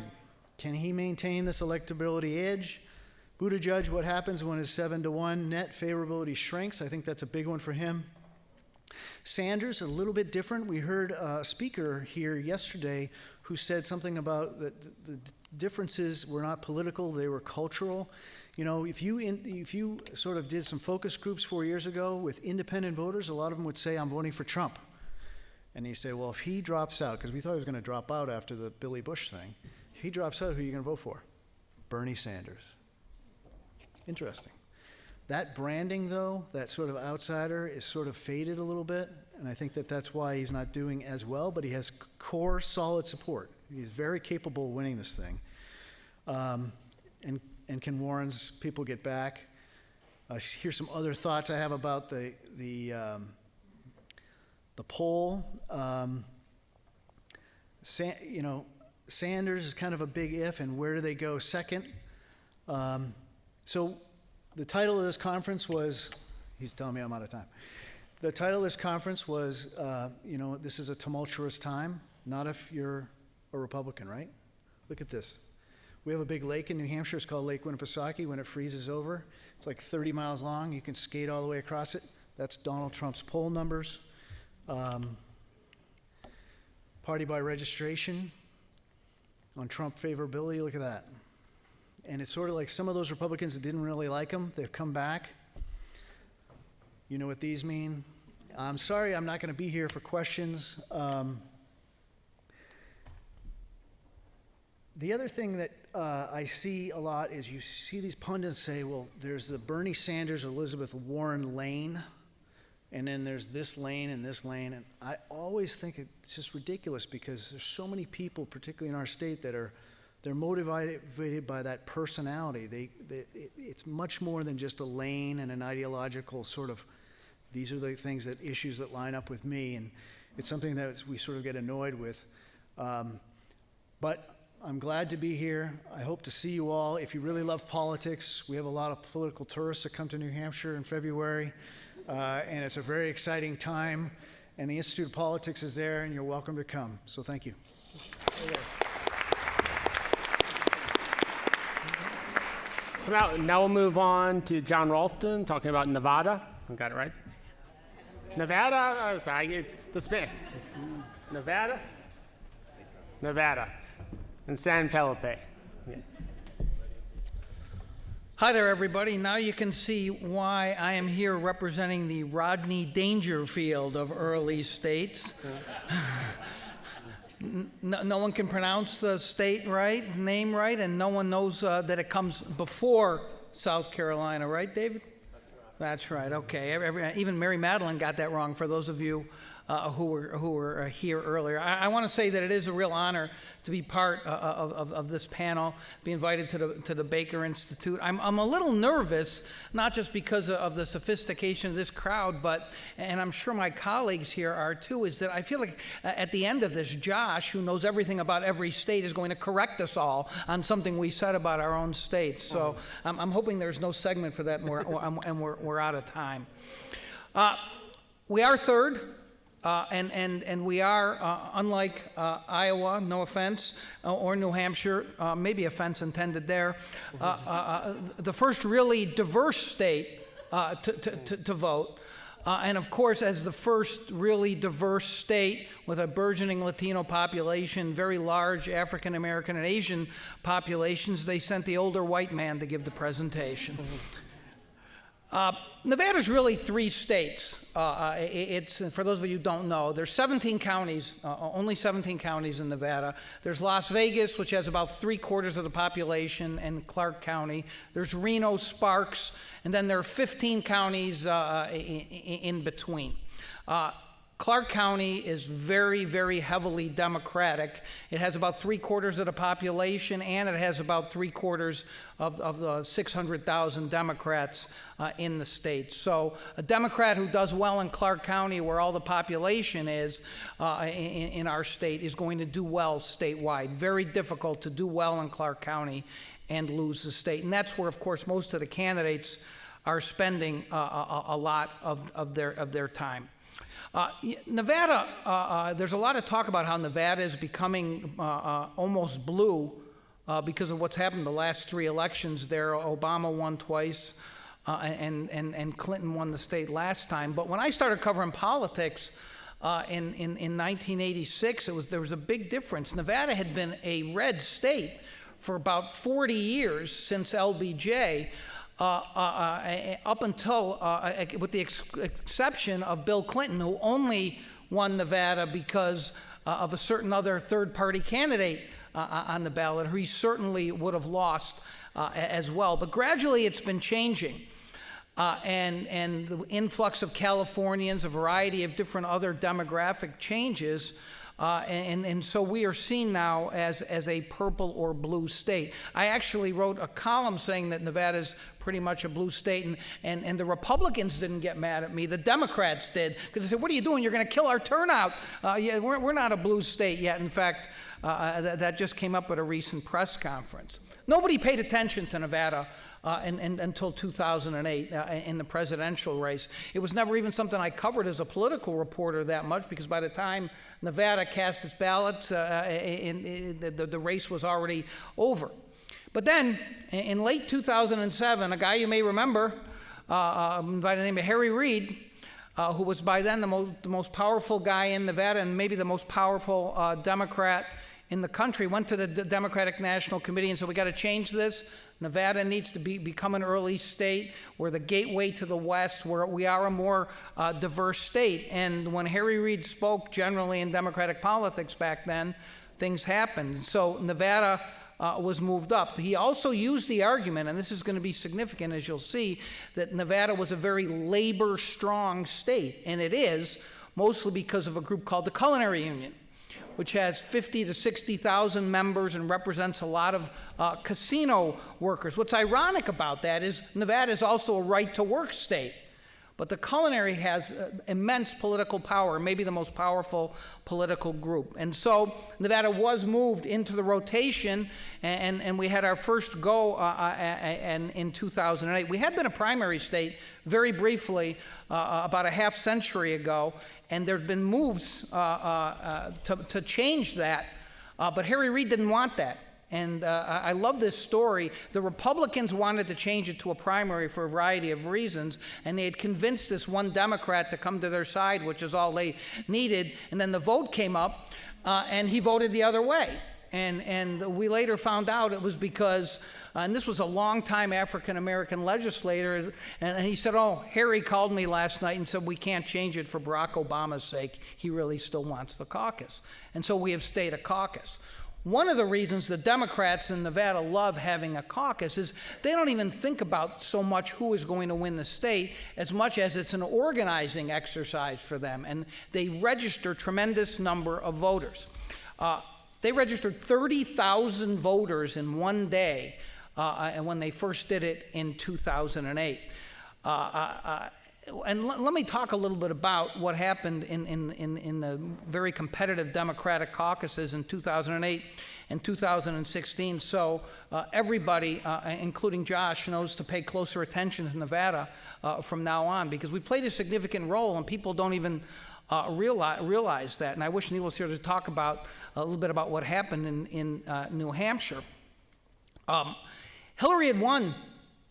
can he maintain this electability edge? Buttigieg, what happens when his 7-to-1 net favorability shrinks? I think that's a big one for him. Sanders, a little bit different. We heard a speaker here yesterday who said something about the differences were not political, they were cultural. If you sort of did some focus groups 4 years ago with independent voters, a lot of them would say, I'm voting for Trump. And you say, well, if he drops out, because we thought he was going to drop out after the Billy Bush thing, if he drops out, who are you going to vote for? Bernie Sanders. Interesting. That branding, though, that sort of outsider, is sort of faded a little bit, and I think that's why he's not doing as well, but he has core, solid support. He's very capable of winning this thing. And can Warren's people get back? Here's some other thoughts I have about the poll. Sanders is kind of a big if, and where do they go second? So the title of this conference was, he's telling me I'm out of time. The title of this conference was, this is a tumultuous time, not if you're a Republican, right? Look at this. We have a big lake in New Hampshire. It's called Lake Winnipesaukee. When it freezes over, it's like 30 miles long. You can skate all the way across it. That's Donald Trump's poll numbers. Party by registration on Trump favorability, look at that. And it's sort of like some of those Republicans that didn't really like him, they've come back. You know what these mean? I'm sorry I'm not going to be here for questions. The other thing that I see a lot is you see these pundits say, well, there's the Bernie Sanders, Elizabeth Warren lane, and then there's this lane and this lane. And I always think it's just ridiculous because there's so many people, particularly in our state, that they're motivated by that personality. It's much more than just a lane and an ideological sort of, these are the things issues that line up with me, and it's something that we sort of get annoyed with. But I'm glad to be here. I hope to see you all. If you really love politics, we have a lot of political tourists that come to New Hampshire in February, and it's a very exciting time, and the Institute of Politics is there, and you're welcome to come. So thank you. So now we'll move on to John Ralston talking about Nevada. I got it right? Nevada? Oh, sorry, it's the Spanish. Nevada? Nevada. And San Felipe. Yeah. Hi there, everybody. Now you can see why I am here representing the Rodney Dangerfield of early states. No one can pronounce the state right, name right, and no one knows that it comes before South Carolina, right, David? That's right. Okay. Even Mary Madeline got that wrong. For those of you who were here earlier, I want to say that it is a real honor to be part of this panel, be invited to the Baker Institute. I'm a little nervous, not just because of the sophistication of this crowd, and I'm sure my colleagues here are too, is that I feel like at the end of this, Josh, who knows everything about every state, is going to correct us all on something we said about our own states. So I'm hoping there's no segment for that, and we're out of time. We are third. And we are, unlike Iowa, no offense, or New Hampshire, maybe offense intended there, the first really diverse state to vote. And of course, as the first really diverse state with a burgeoning Latino population, very large African American and Asian populations, they sent the older white man to give the presentation. Nevada's really three states. It's, for those of you who don't know, there's 17 counties, only 17 counties in Nevada. There's Las Vegas, which has about 3/4 of the population, and Clark County. There's Reno, Sparks, and then there are 15 counties in between. Clark County is very, very heavily Democratic. It has about 3/4 of the population, and it has about 3/4 of the 600,000 Democrats in the state. So a Democrat who does well in Clark County, where all the population is in our state, is going to do well statewide. Very difficult to do well in Clark County and lose the state. And that's where, of course, most of the candidates are spending a lot of their time. Nevada, there's a lot of talk about how Nevada is becoming almost blue because of what's happened the last 3 elections there. Obama won twice, and Clinton won the state last time. But when I started covering politics in 1986, there was a big difference. Nevada had been a red state for about 40 years since LBJ. Up until, with the exception of Bill Clinton, who only won Nevada because of a certain other third-party candidate on the ballot, who he certainly would have lost as well. But gradually it's been changing. And the influx of Californians, a variety of different other demographic changes, and so we are seen now as a purple or blue state. I actually wrote a column saying that Nevada is pretty much a blue state, and the Republicans didn't get mad at me. The Democrats did, because they said, "What are you doing? You're going to kill our turnout." Yeah, we're not a blue state yet. In fact, that just came up at a recent press conference. Nobody paid attention to Nevada until 2008 in the presidential race. It was never even something I covered as a political reporter that much, because by the time Nevada cast its ballots, the race was already over. But then, in late 2007, a guy you may remember by the name of Harry Reid, who was by then the most powerful guy in Nevada and maybe the most powerful Democrat in the country, went to the Democratic National Committee and said, "We got to change this. Nevada needs to become an early state. We're the gateway to the West, where we are a more diverse state." And when Harry Reid spoke generally in Democratic politics back then, things happened. So Nevada was moved up. He also used the argument, and this is going to be significant as you'll see, that Nevada was a very labor-strong state, and it is, mostly because of a group called the Culinary Union, which has 50 to 60,000 members and represents a lot of casino workers. What's ironic about that is Nevada is also a right-to-work state, but the culinary has immense political power, maybe the most powerful political group. And so Nevada was moved into the rotation, and we had our first go in 2008. We had been a primary state very briefly about a half century ago, and there have been moves to change that, but Harry Reid didn't want that. And I love this story. The Republicans wanted to change it to a primary for a variety of reasons, and they had convinced this one Democrat to come to their side, which is all they needed. And then the vote came up, and he voted the other way. And we later found out it was because, and this was a long-time African-American legislator, and he said, oh, Harry called me last night and said we can't change it for Barack Obama's sake. He really still wants the caucus. And so we have stayed a caucus. One of the reasons the Democrats in Nevada love having a caucus is they don't even think about so much who is going to win the state as much as it's an organizing exercise for them. And they register tremendous number of voters. They registered 30,000 voters in one day and when they first did it in 2008. And let me talk a little bit about what happened in the very competitive Democratic caucuses in 2008 and 2016. So everybody, including Josh, knows to pay closer attention to Nevada from now on, because we played a significant role and people don't even realize that. And I wish Neil was here to talk about a little bit about what happened in New Hampshire. Hillary had won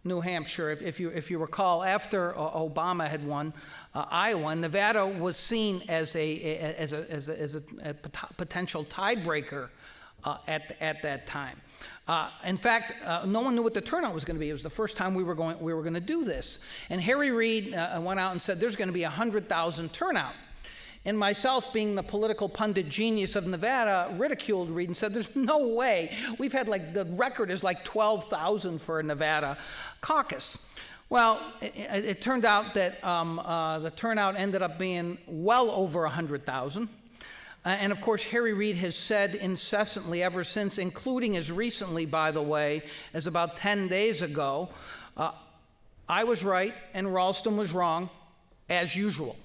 New Hampshire, if you recall, after Obama had won Iowa. Nevada was seen as a potential tiebreaker at that time. In fact, no one knew what the turnout was going to be. It was the first time we were going to do this. And Harry Reid went out and said there's going to be 100,000 turnout. And myself, being the political pundit genius of Nevada, ridiculed Reid and said, there's no way. We've had the record is 12,000 for a Nevada caucus. Well, it turned out that the turnout ended up being well over 100,000. And of course, Harry Reid has said incessantly ever since, including as recently, by the way, as about 10 days ago, I was right and Ralston was wrong, as usual.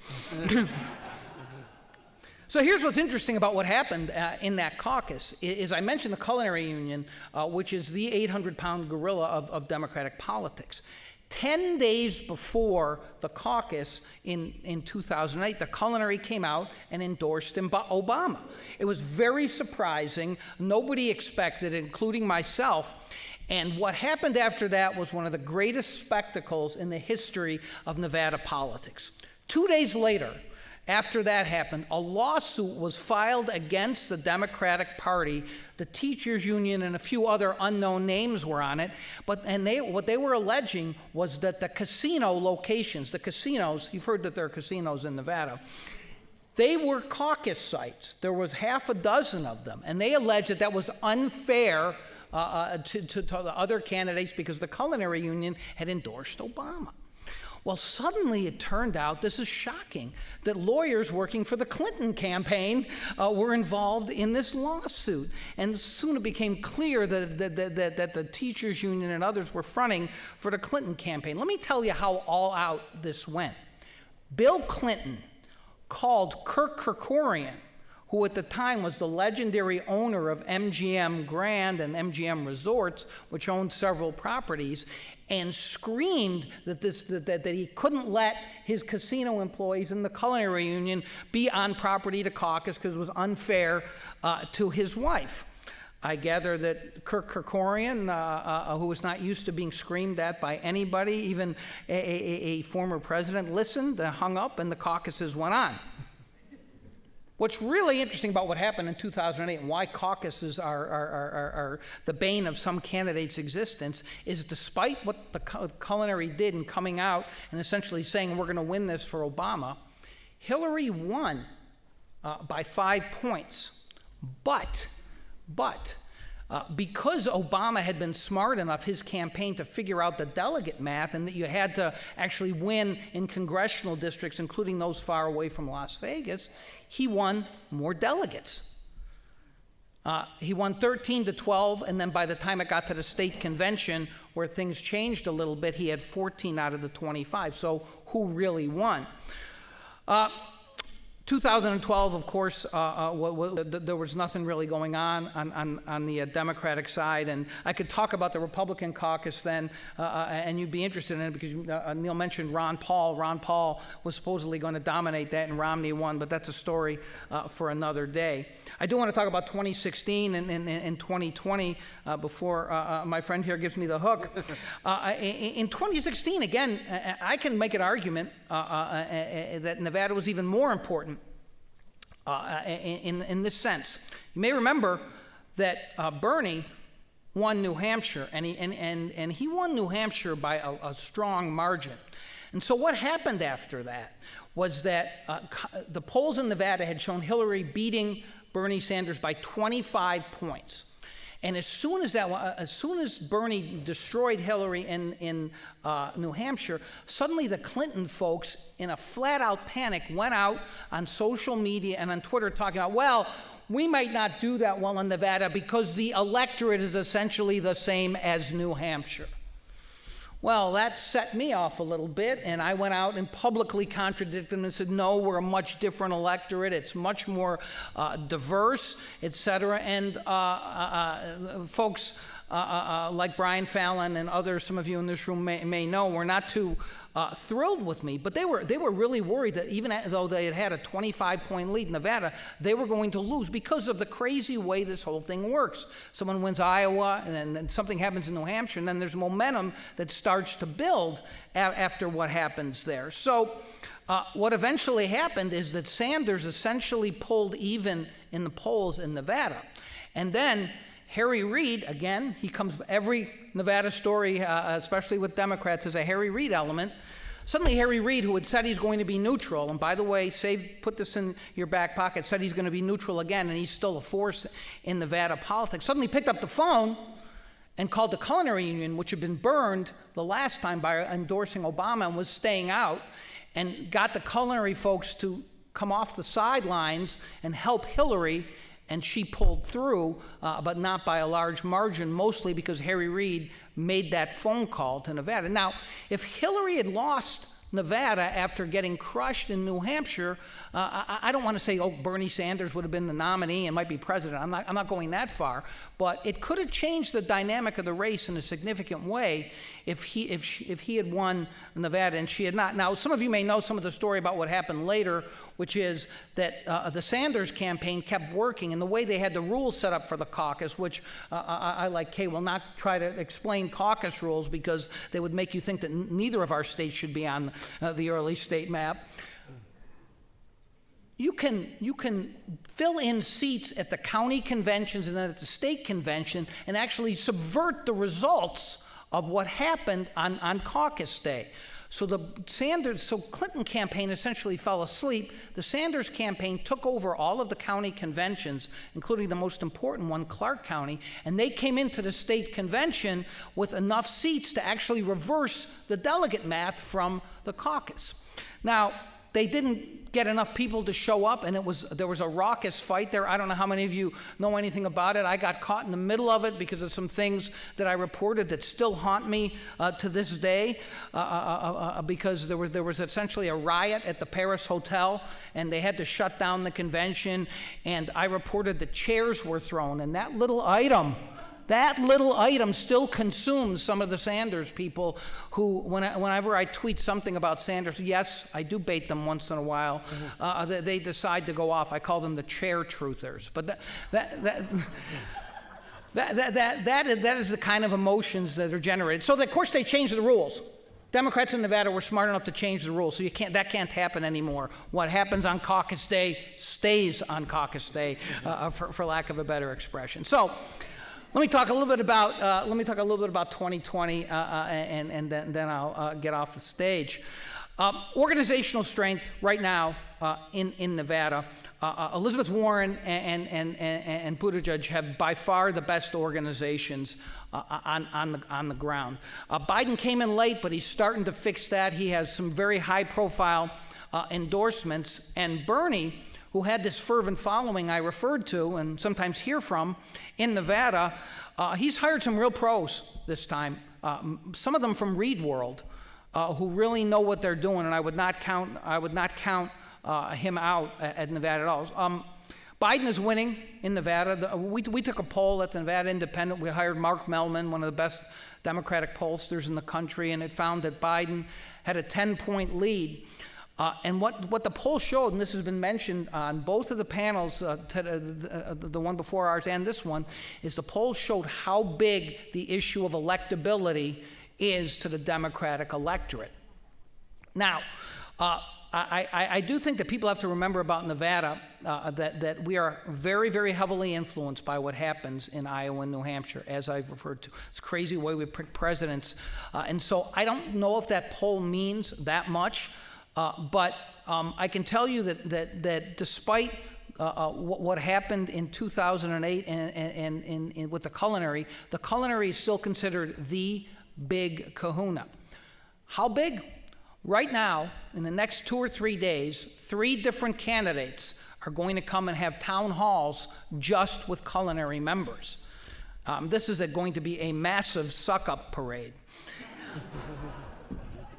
So here's what's interesting about what happened in that caucus. Is I mentioned the Culinary Union, which is the 800-pound gorilla of Democratic politics. 10 days before the caucus in 2008, the Culinary came out and endorsed Obama. It was very surprising. Nobody expected it, including myself. And what happened after that was one of the greatest spectacles in the history of Nevada politics. 2 days later, after that happened, a lawsuit was filed against the Democratic Party. The teachers union and a few other unknown names were on it. What they were alleging was that the casino locations, the casinos, you've heard that there are casinos in Nevada, they were caucus sites. There was half a dozen of them. And they alleged that was unfair to the other candidates because the Culinary Union had endorsed Obama. Well, suddenly it turned out, this is shocking, that lawyers working for the Clinton campaign were involved in this lawsuit. And soon it became clear that the teachers union and others were fronting for the Clinton campaign. Let me tell you how all out this went. Bill Clinton called Kirk Kerkorian, who at the time was the legendary owner of MGM Grand and MGM Resorts, which owned several properties, and screamed that he couldn't let his casino employees in the Culinary Union be on property to caucus because it was unfair to his wife. I gather that Kirk Kerkorian, who was not used to being screamed at by anybody, even a former president, listened, hung up, and the caucuses went on. What's really interesting about what happened in 2008 and why caucuses are the bane of some candidates' existence is despite what the Culinary did in coming out and essentially saying we're going to win this for Obama, Hillary won by 5 points. But because Obama had been smart enough, his campaign, to figure out the delegate math and that you had to actually win in congressional districts, including those far away from Las Vegas, he won more delegates. He won 13 to 12, and then by the time it got to the state convention, where things changed a little bit, he had 14 out of the 25. So who really won? 2012, of course, there was nothing really going on the Democratic side, and I could talk about the Republican caucus then, and you'd be interested in it because Neil mentioned Ron Paul. Ron Paul was supposedly going to dominate that, and Romney won, but that's a story for another day. I do want to talk about 2016 and 2020 before my friend here gives me the hook. In 2016, again, I can make an argument that Nevada was even more important in this sense. You may remember that Bernie won New Hampshire, and he won New Hampshire by a strong margin. And so what happened after that was that the polls in Nevada had shown Hillary beating Bernie Sanders by 25 points. And as soon as Bernie destroyed Hillary in New Hampshire, suddenly the Clinton folks, in a flat-out panic, went out on social media and on Twitter talking about, well, we might not do that well in Nevada because the electorate is essentially the same as New Hampshire. Well, that set me off a little bit, and I went out and publicly contradicted them and said, no, we're a much different electorate. It's much more diverse, et cetera. And folks like Brian Fallon and others, some of you in this room may know, were not too thrilled with me, but they were really worried that even though they had a 25-point lead in Nevada, they were going to lose because of the crazy way this whole thing works. Someone wins Iowa, and then something happens in New Hampshire, and then there's momentum that starts to build after what happens there. So what eventually happened is that Sanders essentially pulled even in the polls in Nevada. And then Harry Reid, again, he comes, every Nevada story, especially with Democrats, has a Harry Reid element. Suddenly Harry Reid, who had said he's going to be neutral, and by the way, put this in your back pocket, said he's going to be neutral again, and he's still a force in Nevada politics, suddenly picked up the phone and called the culinary union, which had been burned the last time by endorsing Obama and was staying out, and got the culinary folks to come off the sidelines and help Hillary. And she pulled through, but not by a large margin, mostly because Harry Reid made that phone call to Nevada. Now, if Hillary had lost Nevada after getting crushed in New Hampshire, I don't want to say, oh, Bernie Sanders would have been the nominee and might be president. I'm not going that far. But it could have changed the dynamic of the race in a significant way if he had won Nevada and she had not. Now, some of you may know some of the story about what happened later, which is that the Sanders campaign kept working, and the way they had the rules set up for the caucus, which I, like Kay, will not try to explain caucus rules because they would make you think that neither of our states should be on the early state map. You can fill in seats at the county conventions and then at the state convention and actually subvert the results of what happened on caucus day. So the Clinton campaign essentially fell asleep. The Sanders campaign took over all of the county conventions, including the most important one, Clark County, and they came into the state convention with enough seats to actually reverse the delegate math from the caucus. Now, they didn't get enough people to show up, and there was a raucous fight there. I don't know how many of you know anything about it. I got caught in the middle of it because of some things that I reported that still haunt me to this day, because there was essentially a riot at the Paris Hotel, and they had to shut down the convention, and I reported that chairs were thrown, and that little item still consumes some of the Sanders people who, whenever I tweet something about Sanders, yes, I do bait them once in a while, they decide to go off. I call them the chair truthers. But that is the kind of emotions that are generated. So, of course, they changed the rules. Democrats in Nevada were smart enough to change the rules, so that can't happen anymore. What happens on caucus day stays on caucus day, for lack of a better expression. So, let me talk a little bit about 2020, and then I'll get off the stage. Organizational strength right now in Nevada. Elizabeth Warren and Buttigieg have by far the best organizations on the ground. Biden came in late, but he's starting to fix that. He has some very high-profile endorsements, and Bernie, who had this fervent following I referred to and sometimes hear from in Nevada, he's hired some real pros this time, some of them from Reid World, who really know what they're doing, and I would not count him out at Nevada at all. Biden is winning in Nevada. We took a poll at the Nevada Independent. We hired Mark Mellman, one of the best Democratic pollsters in the country, and it found that Biden had a 10-point lead. And what the poll showed, and this has been mentioned on both of the panels, the one before ours and this one, is the poll showed how big the issue of electability is to the Democratic electorate. Now, I do think that people have to remember about Nevada that we are very, very heavily influenced by what happens in Iowa and New Hampshire, as I've referred to. It's crazy the way we pick presidents. And so I don't know if that poll means that much, but I can tell you that despite what happened in 2008 and with the culinary is still considered the big kahuna. How big? Right now, in the next 2 or 3 days, 3 different candidates are going to come and have town halls just with culinary members. This is going to be a massive suck-up parade.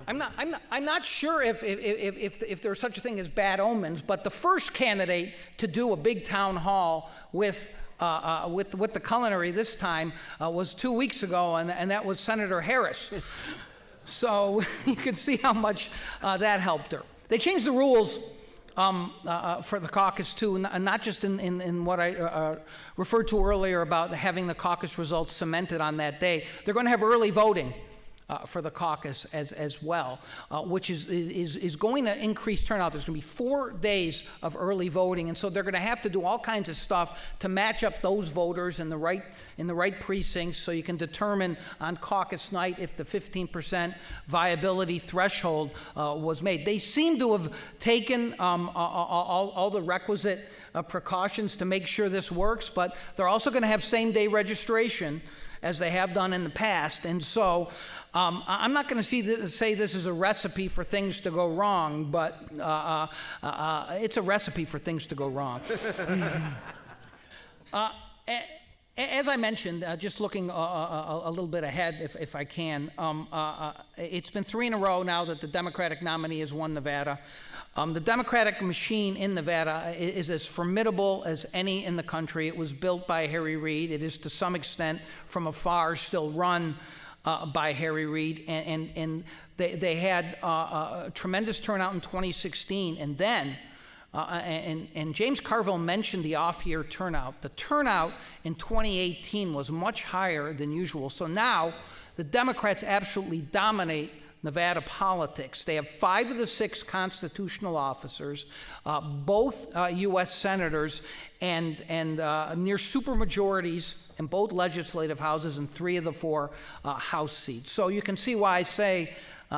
I'm not sure if there's such a thing as bad omens, but the first candidate to do a big town hall with the culinary this time was 2 weeks ago, and that was Senator Harris. So you can see how much that helped her. They changed the rules for the caucus too, not just in what I referred to earlier about having the caucus results cemented on that day. They're going to have early voting for the caucus as well, which is going to increase turnout. There's going to be 4 days of early voting, and so they're going to have to do all kinds of stuff to match up those voters in the right precincts, so you can determine on caucus night if the 15% viability threshold was made. They seem to have taken all the requisite precautions to make sure this works, but they're also going to have same-day registration, as they have done in the past. And so I'm not going to say this is a recipe for things to go wrong, but it's a recipe for things to go wrong. As I mentioned, just looking a little bit ahead, if I can, it's been 3 in a row now that the Democratic nominee has won Nevada. The Democratic machine in Nevada is as formidable as any in the country. It was built by Harry Reid. It is to some extent from afar still run by Harry Reid. And they had a tremendous turnout in 2016. And then, and James Carville mentioned the off-year turnout. The turnout in 2018 was much higher than usual. So now the Democrats absolutely dominate Nevada politics. They have 5 of the 6 constitutional officers, both U.S. senators, and near supermajorities in both legislative houses and 3 of the 4 House seats. So you can see why I say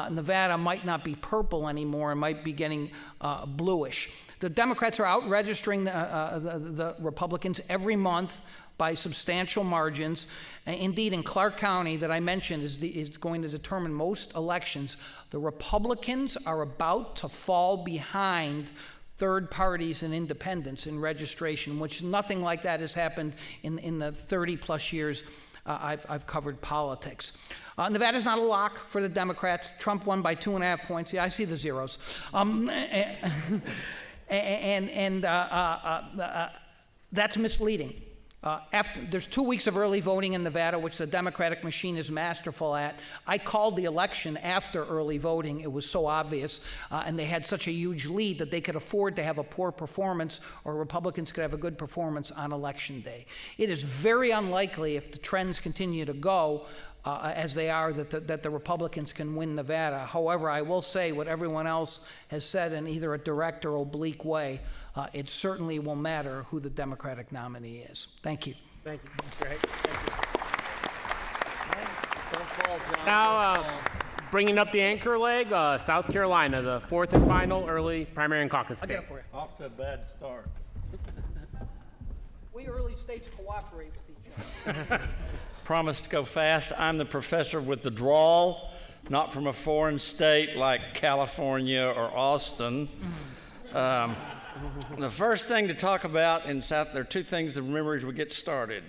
Nevada might not be purple anymore and might be getting bluish. The Democrats are out registering the Republicans every month by substantial margins. Indeed, in Clark County, that I mentioned, is going to determine most elections. The Republicans are about to fall behind third parties and independents in registration, which nothing like that has happened in the 30-plus years I've covered politics. Nevada's not a lock for the Democrats. Trump won by 2.5 points. Yeah, I see the zeros. That's misleading. There's 2 weeks of early voting in Nevada, which the Democratic machine is masterful at. I called the election after early voting. It was so obvious, and they had such a huge lead that they could afford to have a poor performance, or Republicans could have a good performance on Election Day. It is very unlikely, if the trends continue to go as they are, that the Republicans can win Nevada. However, I will say what everyone else has said in either a direct or oblique way. It certainly will matter who the Democratic nominee is. Thank you. Thank you. Great. Thank you. Don't fall, John. Now, bringing up the anchor leg, South Carolina, the 4th and final early primary and caucus state. I'll get it for you. Off to a bad start. We early states cooperate with each other. Promise to go fast. I'm the professor with the drawl, not from a foreign state like California or Austin. The first thing to talk about in South, there are 2 things to remember as we get started.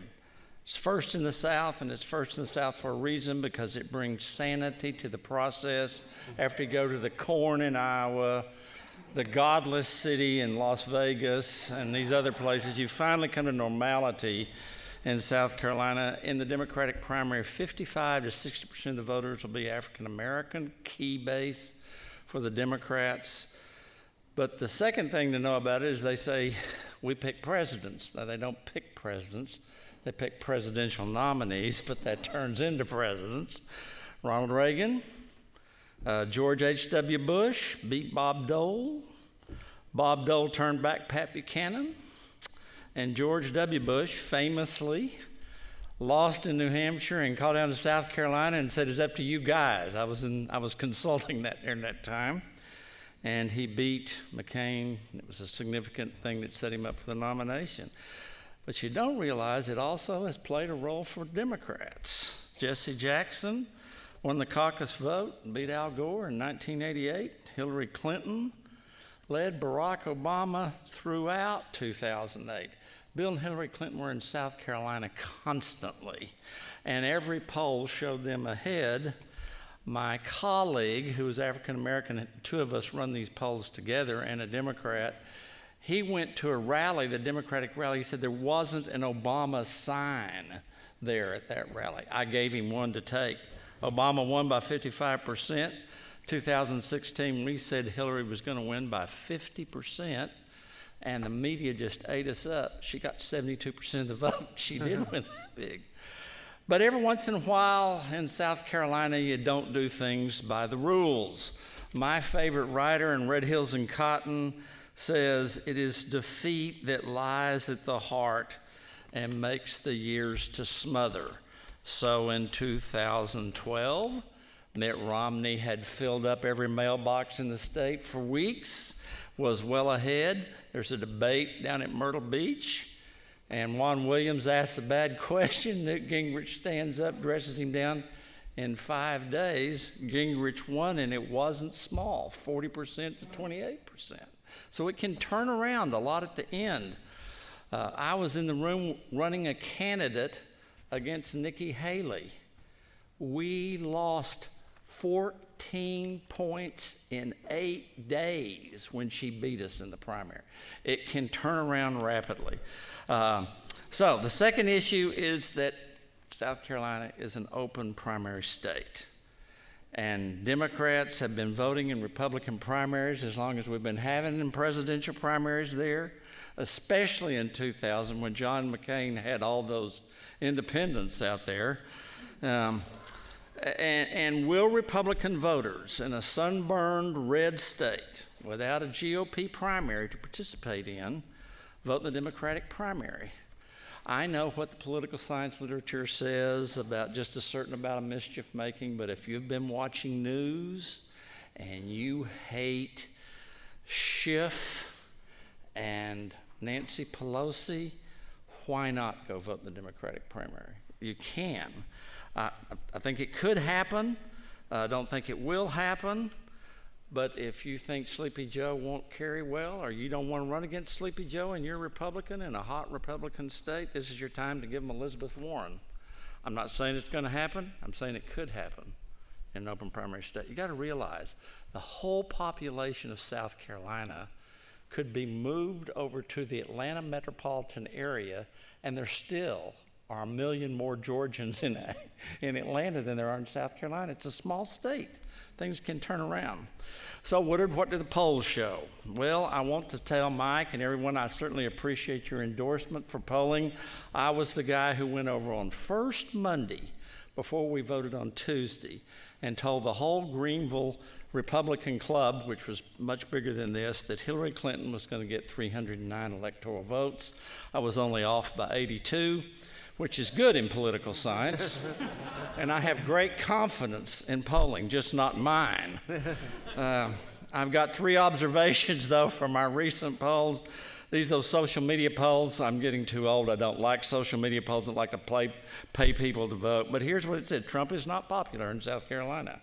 It's first in the South, and it's first in the South for a reason, because it brings sanity to the process. After you go to the corn in Iowa, the godless city in Las Vegas and these other places, you finally come to normality in South Carolina. In the Democratic primary, 55 to 60% of the voters will be African American, key base for the Democrats. But the second thing to know about it is they say we pick presidents. Now, they don't pick presidents. They pick presidential nominees, but that turns into presidents. Ronald Reagan, George H.W. Bush beat Bob Dole. Bob Dole turned back Pat Buchanan. And George W. Bush famously lost in New Hampshire and called down to South Carolina and said, "It's up to you guys." I was consulting that during that time. And he beat McCain. It was a significant thing that set him up for the nomination. But you don't realize it also has played a role for Democrats. Jesse Jackson won the caucus vote and beat Al Gore in 1988. Hillary Clinton led Barack Obama throughout 2008. Bill and Hillary Clinton were in South Carolina constantly, and every poll showed them ahead. My colleague, who was African American, two of us run these polls together, and a Democrat, he went to a rally, the Democratic rally. He said there wasn't an Obama sign there at that rally. I gave him one to take. Obama won by 55%. 2016, we said Hillary was going to win by 50%, and the media just ate us up. She got 72% of the vote. She did win that big. But every once in a while in South Carolina, you don't do things by the rules. My favorite writer in Red Hills and Cotton says, "It is defeat that lies at the heart and makes the years to smother." So in 2012, Mitt Romney had filled up every mailbox in the state for weeks, was well ahead. There's a debate down at Myrtle Beach, and Juan Williams asks a bad question. Newt Gingrich stands up, dresses him down. In 5 days, Gingrich won, and it wasn't small, 40% to 28%. So it can turn around a lot at the end. I was in the room running a candidate against Nikki Haley. We lost 14 points in 8 days when she beat us in the primary. It can turn around rapidly. So the second issue is that South Carolina is an open primary state. And Democrats have been voting in Republican primaries as long as we've been having them presidential primaries there, especially in 2000 when John McCain had all those independents out there. And will Republican voters in a sunburned red state without a GOP primary to participate in vote in the Democratic primary? I know what the political science literature says about just a certain amount of mischief making, but if you've been watching news and you hate Schiff and Nancy Pelosi, why not go vote in the Democratic primary? You can. I think it could happen. I don't think it will happen. But if you think Sleepy Joe won't carry well, or you don't want to run against Sleepy Joe and you're a Republican in a hot Republican state, this is your time to give them Elizabeth Warren. I'm not saying it's going to happen. I'm saying it could happen in an open primary state. You got to realize the whole population of South Carolina could be moved over to the Atlanta metropolitan area, and there still are 1 million more Georgians in Atlanta than there are in South Carolina. It's a small state. Things can turn around. So what do the polls show? Well, I want to tell Mike and everyone I certainly appreciate your endorsement for polling. I was the guy who went over on first Monday before we voted on Tuesday and told the whole Greenville Republican Club, which was much bigger than this, that Hillary Clinton was going to get 309 electoral votes. I was only off by 82. Which is good in political science, and I have great confidence in polling, just not mine. I've got 3 observations, though, from our recent polls. Those social media polls, I'm getting too old. I don't like social media polls. I like to pay people to vote. But here's what it said. Trump is not popular in South Carolina.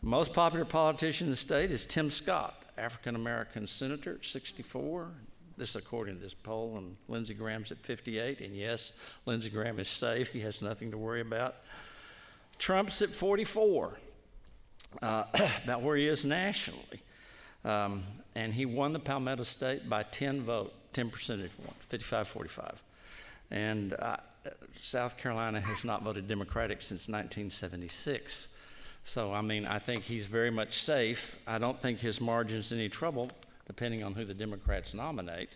Most popular politician in the state is Tim Scott, African-American senator, 64. This according to this poll, and Lindsey Graham's at 58, and yes, Lindsey Graham is safe. He has nothing to worry about. Trump's at 44, about where he is nationally. And he won the Palmetto State by 10 percentage points, 55-45. And South Carolina has not voted Democratic since 1976. So, I mean, I think he's very much safe. I don't think his margin's any trouble, depending on who the Democrats nominate.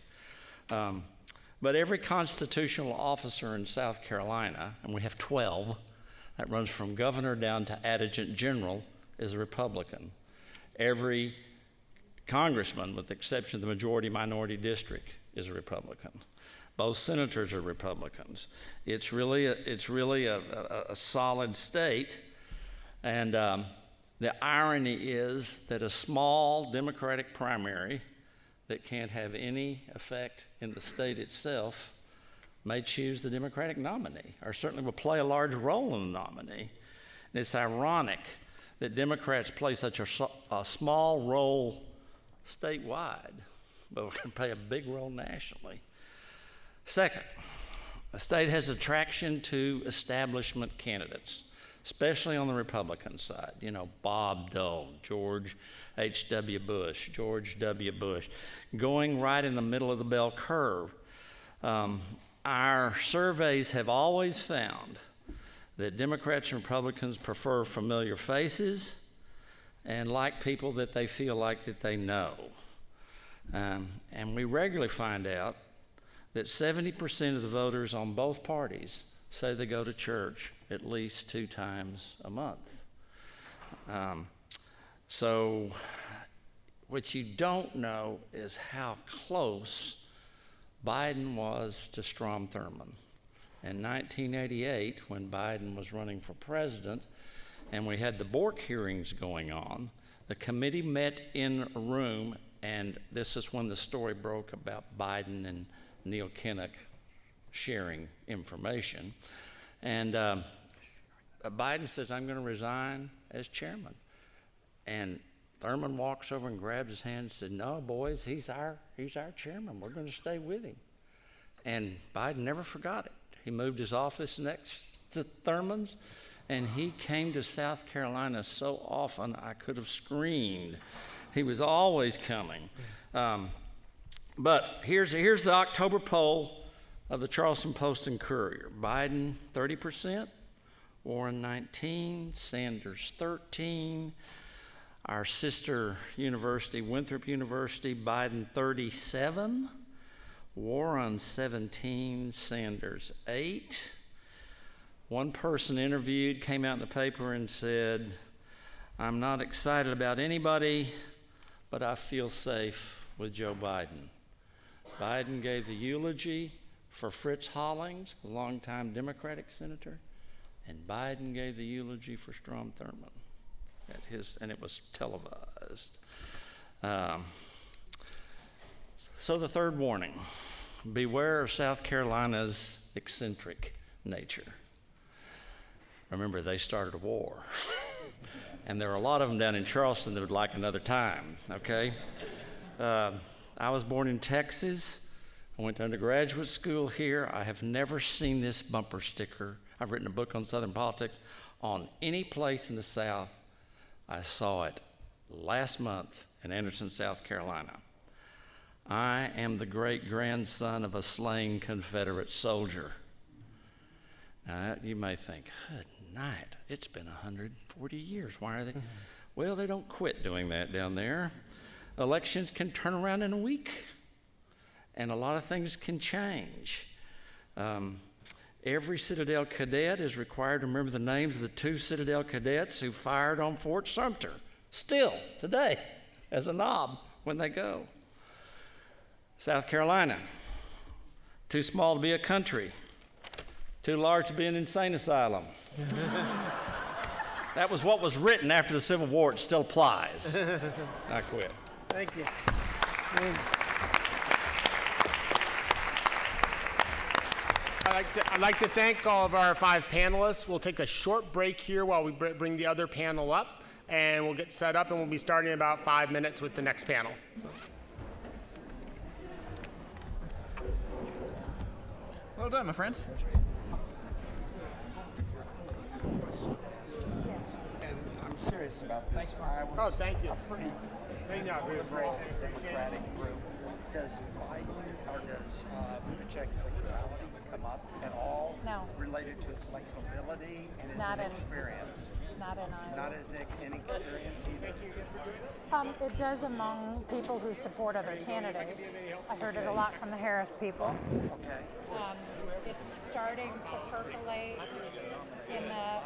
But every constitutional officer in South Carolina, and we have 12, that runs from governor down to adjutant general, is a Republican. Every congressman, with the exception of the majority-minority district, is a Republican. Both senators are Republicans. It's really a solid state. And the irony is that a small Democratic primary that can't have any effect in the state itself may choose the Democratic nominee, or certainly will play a large role in the nominee. And it's ironic that Democrats play such a small role statewide, but can play a big role nationally. Second, the state has attraction to establishment candidates, especially on the Republican side. You know, Bob Dole, George H.W. Bush, George W. Bush, going right in the middle of the bell curve. Our surveys have always found that Democrats and Republicans prefer familiar faces and like people that they feel like that they know. And we regularly find out that 70% of the voters on both parties say they go to church at least 2 times a month. So what you don't know is how close Biden was to Strom Thurmond. In 1988, when Biden was running for president, and we had the Bork hearings going on, the committee met in a room, and this is when the story broke about Biden and Neil Kinnock sharing information. And Biden says, I'm going to resign as chairman. And Thurmond walks over and grabs his hand and said, no, boys, he's our chairman. We're going to stay with him. And Biden never forgot it. He moved his office next to Thurmond's, and he came to South Carolina so often I could have screamed. He was always coming. But here's the October poll of the Charleston Post and Courier. Biden, 30%, Warren, 19%, Sanders, 13%. Our sister university, Winthrop University, Biden, 37%, Warren, 17%, Sanders, 8%. One person interviewed came out in the paper and said, I'm not excited about anybody, but I feel safe with Joe Biden. Biden gave the eulogy for Fritz Hollings, the longtime Democratic senator, and Biden gave the eulogy for Strom Thurmond and it was televised. So the third warning, beware of South Carolina's eccentric nature. Remember, they started a war. And there are a lot of them down in Charleston that would like another time, okay? I was born in Texas. I went to undergraduate school here. I have never seen this bumper sticker. I've written a book on Southern politics. On any place in the South, I saw it last month in Anderson, South Carolina. I am the great-grandson of a slain Confederate soldier. Now, you may think, good night, it's been 140 years. Why are they? Well, they don't quit doing that down there. Elections can turn around in a week, and a lot of things can change. Every Citadel cadet is required to remember the names of the 2 Citadel cadets who fired on Fort Sumter, still today, as a knob when they go. South Carolina, too small to be a country, too large to be an insane asylum. That was what was written after the Civil War. It still applies. I quit. Thank you. I'd like to thank all of our 5 panelists. We'll take a short break here while we bring the other panel up, and we'll get set up, and we'll be starting in about 5 minutes with the next panel. Well done, my friend. And I'm I'm serious about this. I was Oh, thank you. a pretty Thank you. liberal Democratic group. Does Biden or does Buttigieg's sexuality come up at all? No. Related to his electability and his Not in- inexperience? Not in Iowa. Not his inexperience either. It does among people who support other candidates. I heard it a lot from the Harris people. Okay. It's starting to percolate in the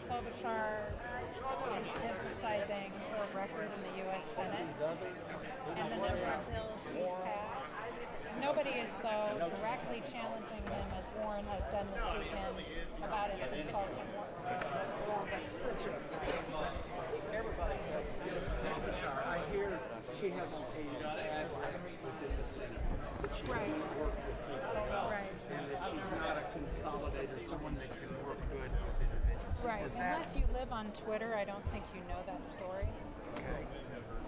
Klobuchar is emphasizing her record in the U.S. Senate and the number of bills she's passed. Nobody is, though, directly challenging him as Warren has done this weekend about his consulting work. Well, that's such a. Everybody has. I hear she hasn't paid a tag within the Senate, but she Right. can work with people. Right. And that she's not a consolidator, someone that can work good with individuals. Right. Is that, Unless you live on Twitter, I don't think you know that story. okay.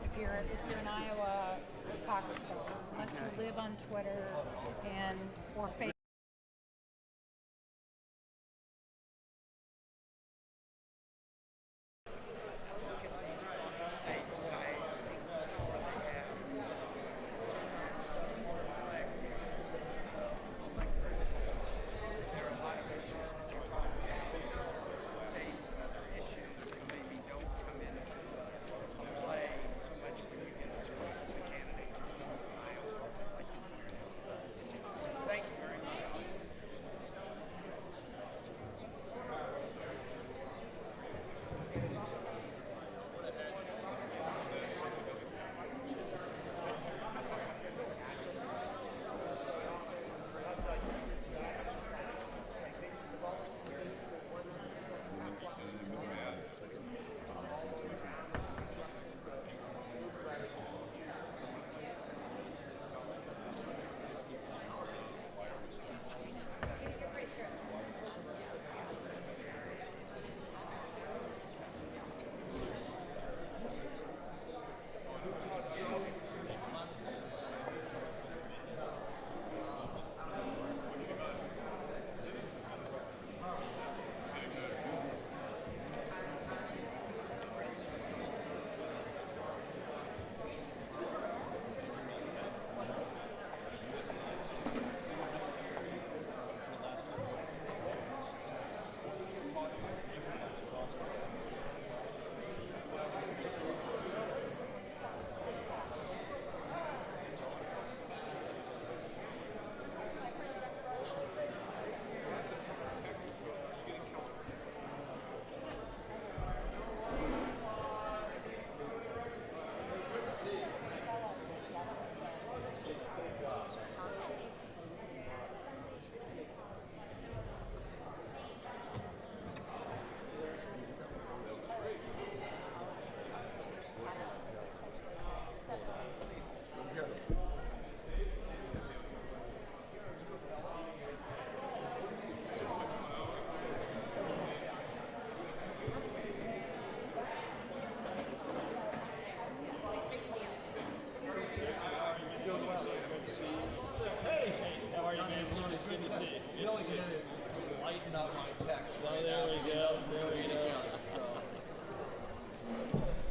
If you're in Iowa caucus voter, unless you live on Twitter and or Facebook.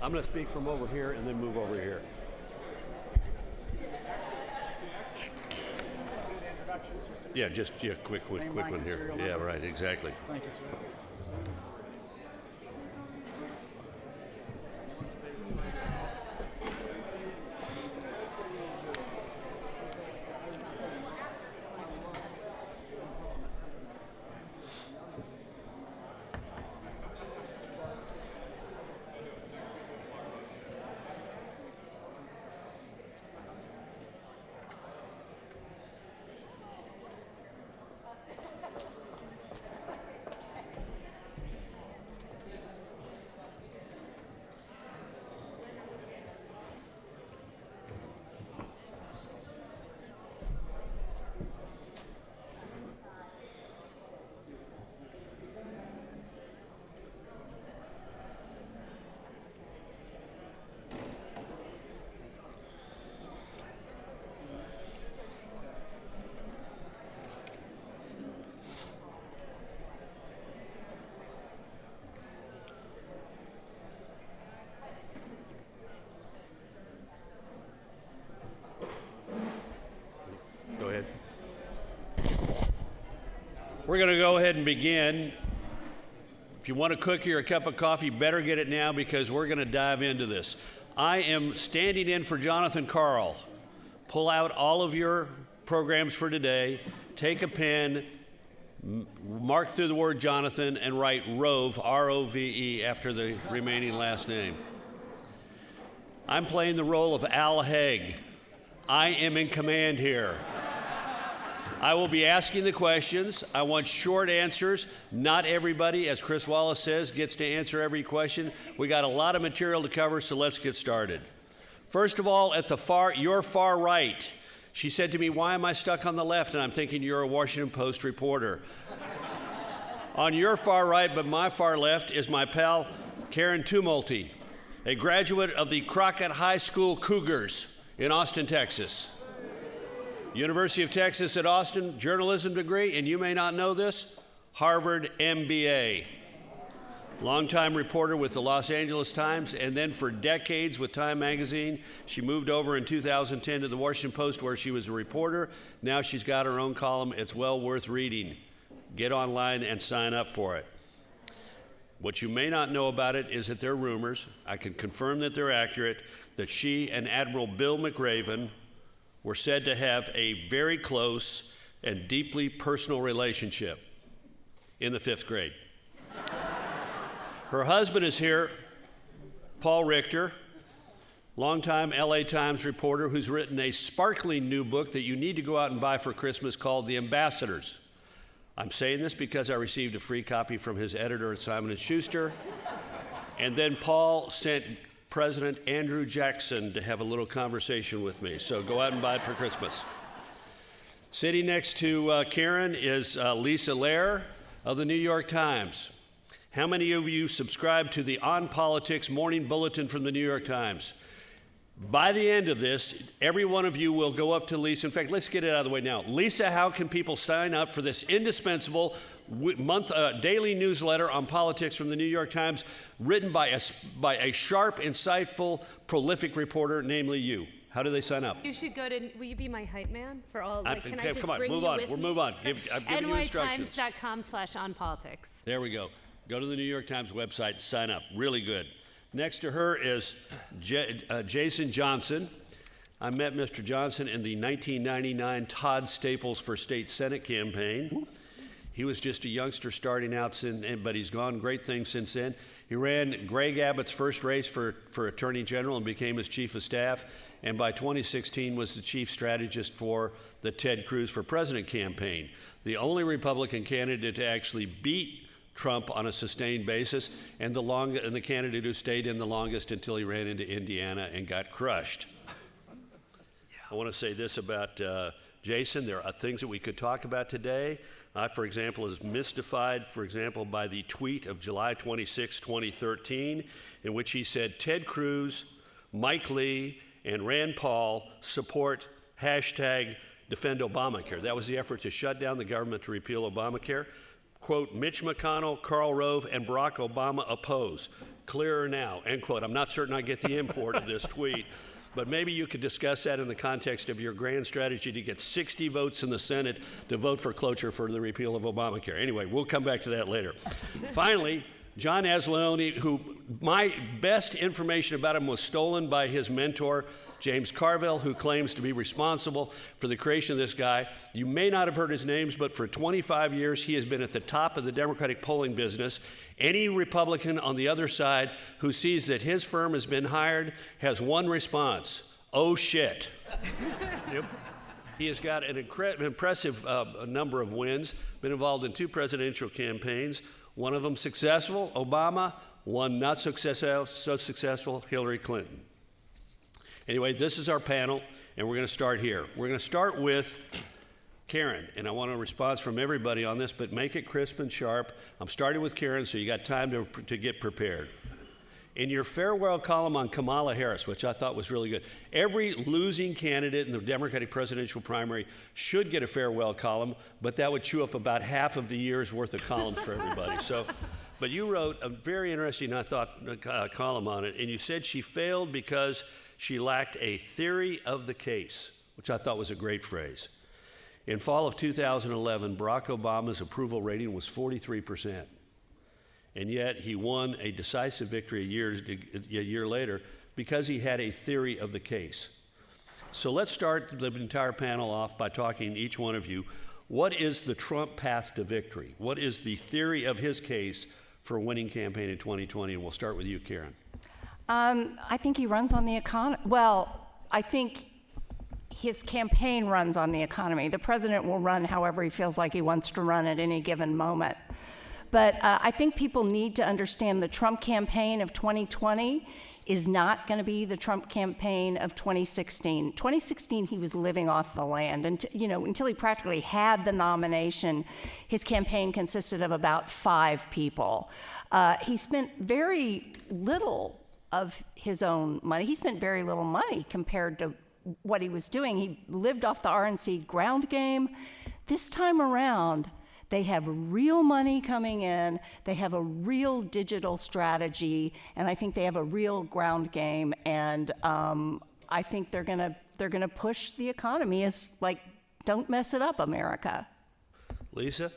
I'm going to speak from over here and then move over here. Yeah, just quick one here. Yeah, right, exactly. Thank you, sir. We're going to go ahead and begin. If you want a cookie or a cup of coffee, better get it now because we're going to dive into this. I am standing in for Jonathan Karl. Pull out all of your programs for today, take a pen, mark through the word Jonathan, and write Rove, R-O-V-E, after the remaining last name. I'm playing the role of Al Haig. I am in command here. I will be asking the questions. I want short answers. Not everybody, as Chris Wallace says, gets to answer every question. We got a lot of material to cover, so let's get started. First of all, at your far right, she said to me, "Why am I stuck on the left?" And I'm thinking, you're a Washington Post reporter. On your far right, but my far left, is my pal, Karen Tumulty, a graduate of the Crockett High School Cougars in Austin, Texas. University of Texas at Austin, journalism degree, and you may not know this, Harvard MBA. Longtime reporter with the Los Angeles Times, and then for decades with Time Magazine. She moved over in 2010 to the Washington Post where she was a reporter. Now she's got her own column. It's well worth reading. Get online and sign up for it. What you may not know about it is that they're rumors. I can confirm that they're accurate, that she and Admiral Bill McRaven were said to have a very close and deeply personal relationship in the 5th grade. Her husband is here, Paul Richter, longtime LA Times reporter who's written a sparkling new book that you need to go out and buy for Christmas called The Ambassadors. I'm saying this because I received a free copy from his editor at Simon & Schuster. And then Paul sent President Andrew Jackson to have a little conversation with me. So go out and buy it for Christmas. Sitting next to Karen is Lisa Lair of the New York Times. How many of you subscribe to the On Politics morning bulletin from the New York Times? By the end of this, every one of you will go up to Lisa. In fact, let's get it out of the way now. Lisa, how can people sign up for this indispensable daily newsletter on politics from the New York Times, written by a sharp, insightful, prolific reporter, namely you? How do they sign up? You should go to, will you be my hype man for all, can I just come on, bring move you on. with We'll me? move on. I've given you instructions. nytimes.com/onpolitics. There we go. Go to the New York Times website, sign up. Really good. Next to her is Jason Johnson. I met Mr. Johnson in the 1999 Todd Staples for State Senate campaign. He was just a youngster starting out, but he's gone great things since then. He ran Greg Abbott's first race for Attorney General and became his chief of staff, and by 2016 was the chief strategist for the Ted Cruz for President campaign, the only Republican candidate to actually beat Trump on a sustained basis, and the candidate who stayed in the longest until he ran into Indiana and got crushed. I want to say this about Jason. There are things that we could talk about today. I, for example, is mystified, for example, by the tweet of July 26, 2013, in which he said, Ted Cruz, Mike Lee, and Rand Paul support hashtag defend Obamacare. That was the effort to shut down the government to repeal Obamacare. Quote, Mitch McConnell, Karl Rove, and Barack Obama oppose. Clearer now, end quote. I'm not certain I get the import of this tweet, but maybe you could discuss that in the context of your grand strategy to get 60 votes in the Senate to vote for cloture for the repeal of Obamacare. Anyway, we'll come back to that later. Finally, John Asleone, who my best information about him was stolen by his mentor, James Carville, who claims to be responsible for the creation of this guy. You may not have heard his names, but for 25 years, he has been at the top of the Democratic polling business. Any Republican on the other side who sees that his firm has been hired has one response: oh shit. Yep. He has got an impressive number of wins, been involved in 2 presidential campaigns, one of them successful, Obama, one not so successful, Hillary Clinton. Anyway, this is our panel, and we're going to start here. We're going to start with Karen, and I want a response from everybody on this, but make it crisp and sharp. I'm starting with Karen, so you got time to get prepared. In your farewell column on Kamala Harris, which I thought was really good, every losing candidate in the Democratic presidential primary should get a farewell column, but that would chew up about half of the year's worth of columns for everybody. But you wrote a very interesting, I thought, column on it, and you said she failed because she lacked a theory of the case, which I thought was a great phrase. In fall of 2011, Barack Obama's approval rating was 43%. And yet he won a decisive victory a year later because he had a theory of the case. So let's start the entire panel off by talking, each one of you, what is the Trump path to victory? What is the theory of his case for a winning campaign in 2020? And we'll start with you, Karen. I think he runs on the economy. Well, I think his campaign runs on the economy. The president will run however he feels like he wants to run at any given moment. But I think people need to understand the Trump campaign of 2020 is not going to be the Trump campaign of 2016. 2016, he was living off the land. And, until he practically had the nomination, his campaign consisted of about 5 people. He spent very little of his own money. He spent very little money compared to what he was doing. He lived off the RNC ground game. This time around, they have real money coming in, they have a real digital strategy, and I think they have a real ground game, and I think they're gonna push the economy as, like, don't mess it up, America. Lisa?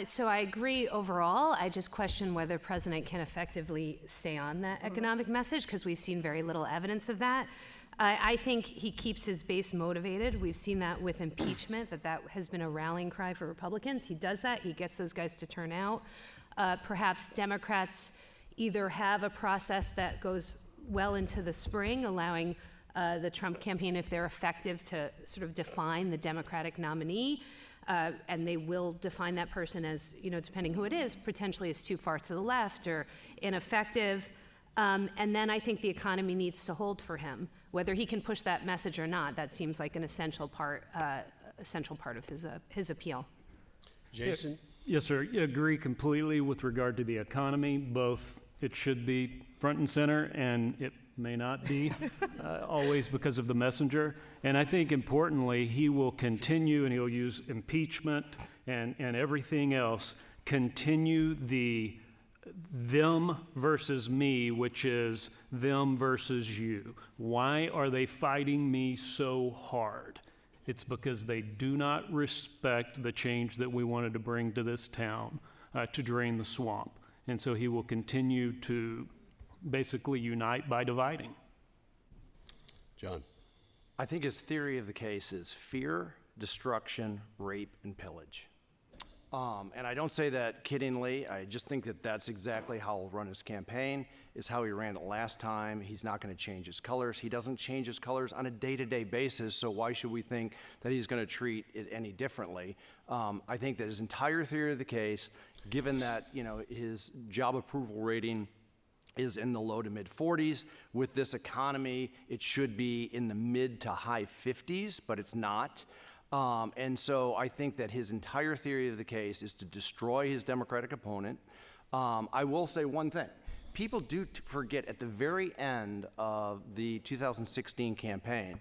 So I agree overall. I just question whether the president can effectively stay on that economic message, because we've seen very little evidence of that. I think he keeps his base motivated. We've seen that with impeachment, that has been a rallying cry for Republicans. He does that. He gets those guys to turn out. Perhaps Democrats either have a process that goes well into the spring, allowing the Trump campaign, if they're effective, to sort of define the Democratic nominee. And they will define that person as, depending who it is, potentially as too far to the left or ineffective. And then I think the economy needs to hold for him. Whether he can push that message or not, that seems like an essential part of his appeal. Jason? Yes, sir. I agree completely with regard to the economy. Both, it should be front and center, and it may not be always because of the messenger. And I think importantly, he will continue, and he'll use impeachment and everything else, continue the them versus me, which is them versus you. Why are they fighting me so hard? It's because they do not respect the change that we wanted to bring to this town to drain the swamp. And so he will continue to basically unite by dividing. John? I think his theory of the case is fear, destruction, rape, and pillage. And I don't say that kiddingly. I just think that that's exactly how he'll run his campaign, is how he ran it last time. He's not going to change his colors. He doesn't change his colors on a day-to-day basis, so why should we think that he's going to treat it any differently? I think that his entire theory of the case, given that his job approval rating is in the low to mid 40s. With this economy, it should be in the mid to high 50s, but it's not. And so I think that his entire theory of the case is to destroy his Democratic opponent. I will say one thing. People do forget at the very end of the 2016 campaign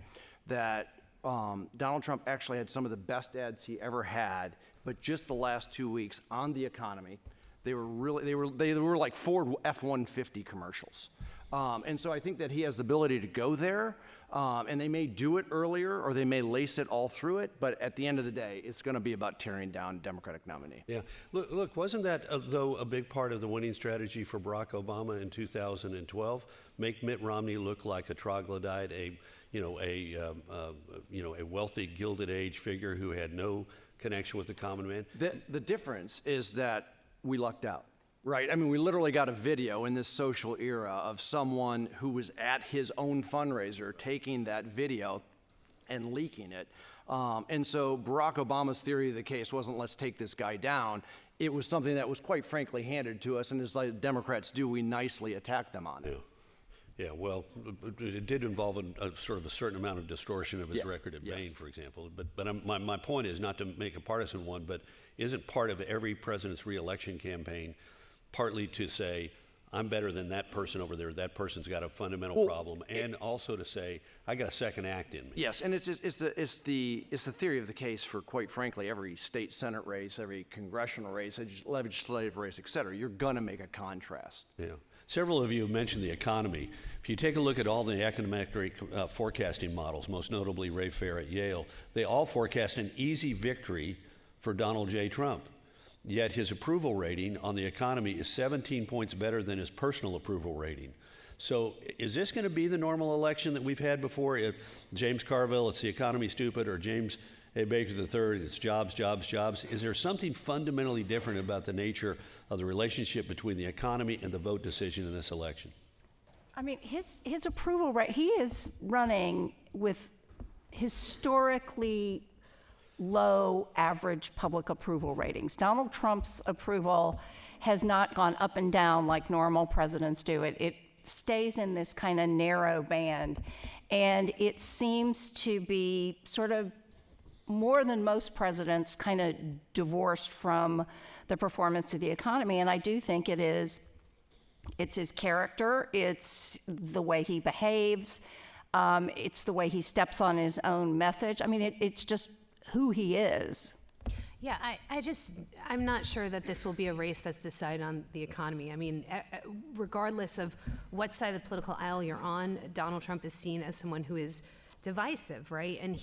that Donald Trump actually had some of the best ads he ever had, but just the last 2 weeks on the economy, they were like Ford F-150 commercials. And so I think that he has the ability to go there, and they may do it earlier or they may lace it all through it, but at the end of the day, it's going to be about tearing down a Democratic nominee. Yeah. Look, wasn't that, though, a big part of the winning strategy for Barack Obama in 2012? Make Mitt Romney look like a troglodyte, a wealthy Gilded Age figure who had no connection with the common man? The difference is that we lucked out. Right. I mean, we literally got a video in this social era of someone who was at his own fundraiser taking that video and leaking it. And so Barack Obama's theory of the case wasn't let's take this guy down. It was something that was quite frankly handed to us, and as like Democrats do, we nicely attack them on it. Yeah, well, it did involve a sort of a certain amount of distortion of his record at Maine, for example. But my point is not to make a partisan one, but isn't part of every president's reelection campaign partly to say, I'm better than that person over there, that person's got a fundamental problem, and also to say, I got a second act in me. Yes, and it's the theory of the case for, quite frankly, every state senate race, every congressional race, legislative race, et cetera. You're gonna make a contrast. Yeah. Several of you have mentioned the economy. If you take a look at all the econometric forecasting models, most notably Ray Fair at Yale, they all forecast an easy victory for Donald J. Trump. Yet his approval rating on the economy is 17 points better than his personal approval rating. So is this going to be the normal election that we've had before? If James Carville, it's the economy stupid, or James A. Baker III, it's jobs, jobs, jobs. Is there something fundamentally different about the nature of the relationship between the economy and the vote decision in this election? I mean, his approval rate, he is running with historically low average public approval ratings. Donald Trump's approval has not gone up and down like normal presidents do. It stays in this kind of narrow band, and it seems to be sort of more than most presidents kind of divorced from the performance of the economy. And I do think it's his character, it's the way he behaves, it's the way he steps on his own message. I mean, it's just who he is. Yeah, I'm not sure that this will be a race that's decided on the economy. I mean, regardless of what side of the political aisle you're on, Donald Trump is seen as someone who is divisive, right? And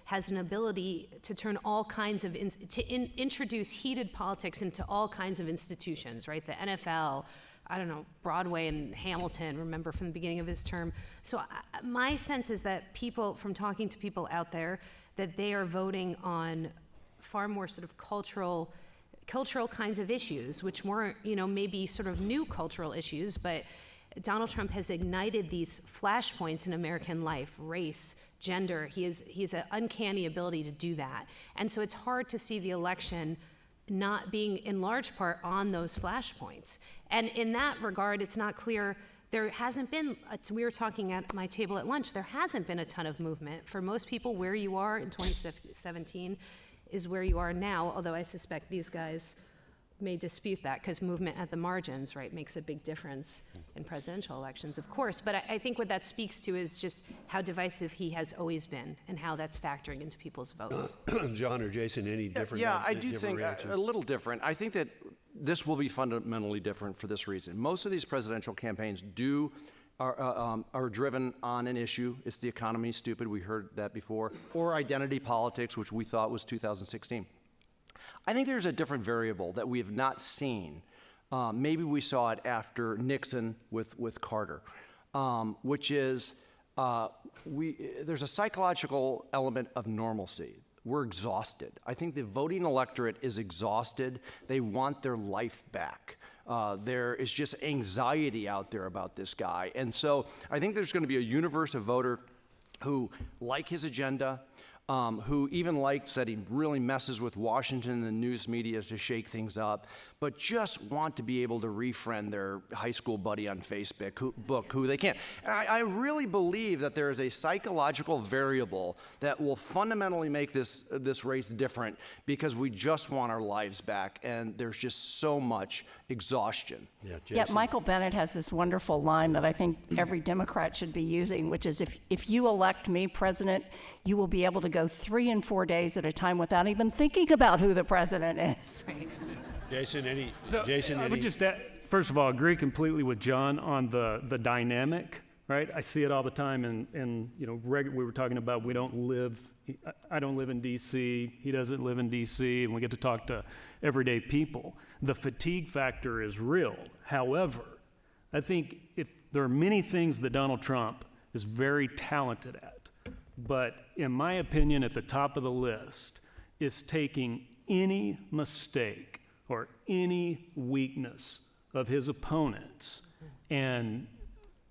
has an ability to turn all kinds of, introduce heated politics into all kinds of institutions, right? The NFL, I don't know, Broadway and Hamilton, remember from the beginning of his term. So my sense is that from talking to people out there, that they are voting on far more sort of cultural kinds of issues, which weren't, maybe sort of new cultural issues, but Donald Trump has ignited these flashpoints in American life, race, gender. He has an uncanny ability to do that. And so it's hard to see the election not being in large part on those flashpoints. And in that regard, it's not clear. There hasn't been, we were talking at my table at lunch, there hasn't been a ton of movement. For most people, where you are in 2017 is where you are now, although I suspect these guys may dispute that because movement at the margins, right, makes a big difference in presidential elections, of course. But I think what that speaks to is just how divisive he has always been and how that's factoring into people's votes. John or Jason, any different? Yeah, I do think a little different. I think that this will be fundamentally different for this reason. Most of these presidential campaigns are driven on an issue. It's the economy, stupid, we heard that before, or identity politics, which we thought was 2016. I think there's a different variable that we have not seen. Maybe we saw it after Nixon with Carter, which is there's a psychological element of normalcy. We're exhausted. I think the voting electorate is exhausted. They want their life back. There is just anxiety out there about this guy. And so I think there's going to be a universe of voter who like his agenda, who even likes that he really messes with Washington and the news media to shake things up, but just want to be able to refriend their high school buddy on Facebook, who they can't. And I really believe that there is a psychological variable that will fundamentally make this race different because we just want our lives back, and there's just so much exhaustion. Yeah, Michael Bennett has this wonderful line that I think every Democrat should be using, which is if you elect me president, you will be able to go 3 and 4 days at a time without even thinking about who the president is. Jason, any? I would just first of all agree completely with John on the dynamic, right? I see it all the time, and we were talking about I don't live in D.C., he doesn't live in D.C., and we get to talk to everyday people. The fatigue factor is real. However, I think there are many things that Donald Trump is very talented at, but in my opinion, at the top of the list is taking any mistake or any weakness of his opponents and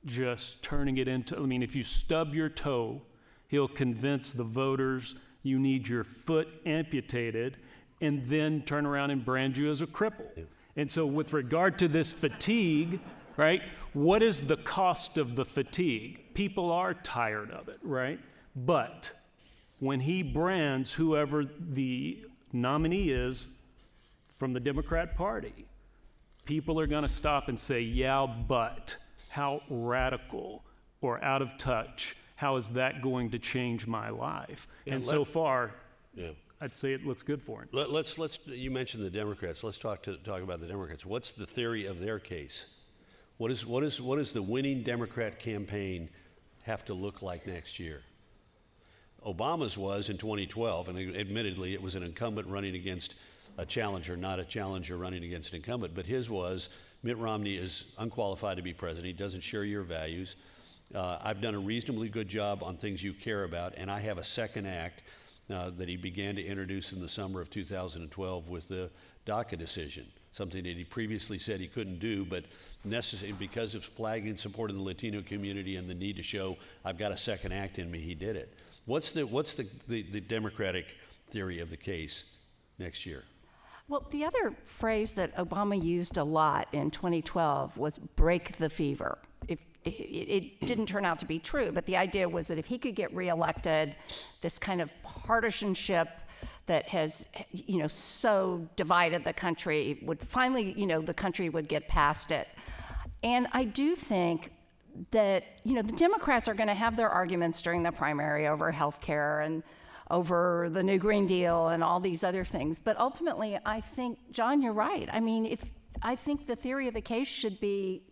just turning it into, if you stub your toe, he'll convince the voters you need your foot amputated and then turn around and brand you as a cripple. Yeah. And so with regard to this fatigue, right, what is the cost of the fatigue? People are tired of it, right? But when he brands whoever the nominee is from the Democrat Party, people are going to stop and say, yeah, but how radical or out of touch, how is that going to change my life? Yeah, and so far, I'd say it looks good for him. You mentioned the Democrats. Let's talk about the Democrats. What's the theory of their case? What does the winning Democrat campaign have to look like next year? Obama's was in 2012, and admittedly it was an incumbent running against a challenger, not a challenger running against an incumbent, but his was, Mitt Romney is unqualified to be president. He doesn't share your values. I've done a reasonably good job on things you care about, and I have a second act that he began to introduce in the summer of 2012 with the DACA decision, something that he previously said he couldn't do, but necessary because of flagging support in the Latino community and the need to show I've got a second act in me, he did it. What's the Democratic theory of the case next year? Well, the other phrase that Obama used a lot in 2012 was break the fever. It didn't turn out to be true, but the idea was that if he could get reelected, this kind of partisanship that has, so divided the country would finally, the country would get past it. And I do think that, the Democrats are going to have their arguments during the primary over health care and over the new Green Deal and all these other things. But ultimately, I think, John, you're right. I mean, I think the theory of the case should be,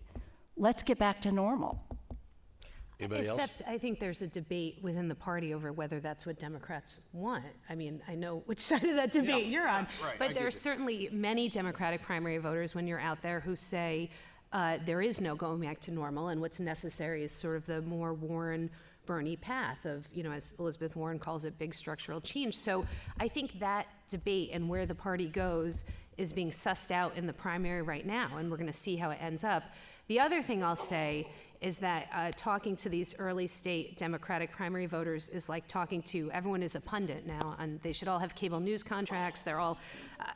let's get back to normal. Anybody Except else? I think there's a debate within the party over whether that's what Democrats want. I mean, I know which side of that debate you're on, but there are certainly many Democratic primary voters when you're out there who say there is no going back to normal, and what's necessary is sort of the more Warren-Bernie path of, as Elizabeth Warren calls it, big structural change. So I think that debate and where the party goes is being sussed out in the primary right now, and we're going to see how it ends up. The other thing I'll say is that talking to these early state Democratic primary voters is like talking to, everyone is a pundit now, and they should all have cable news contracts. They're all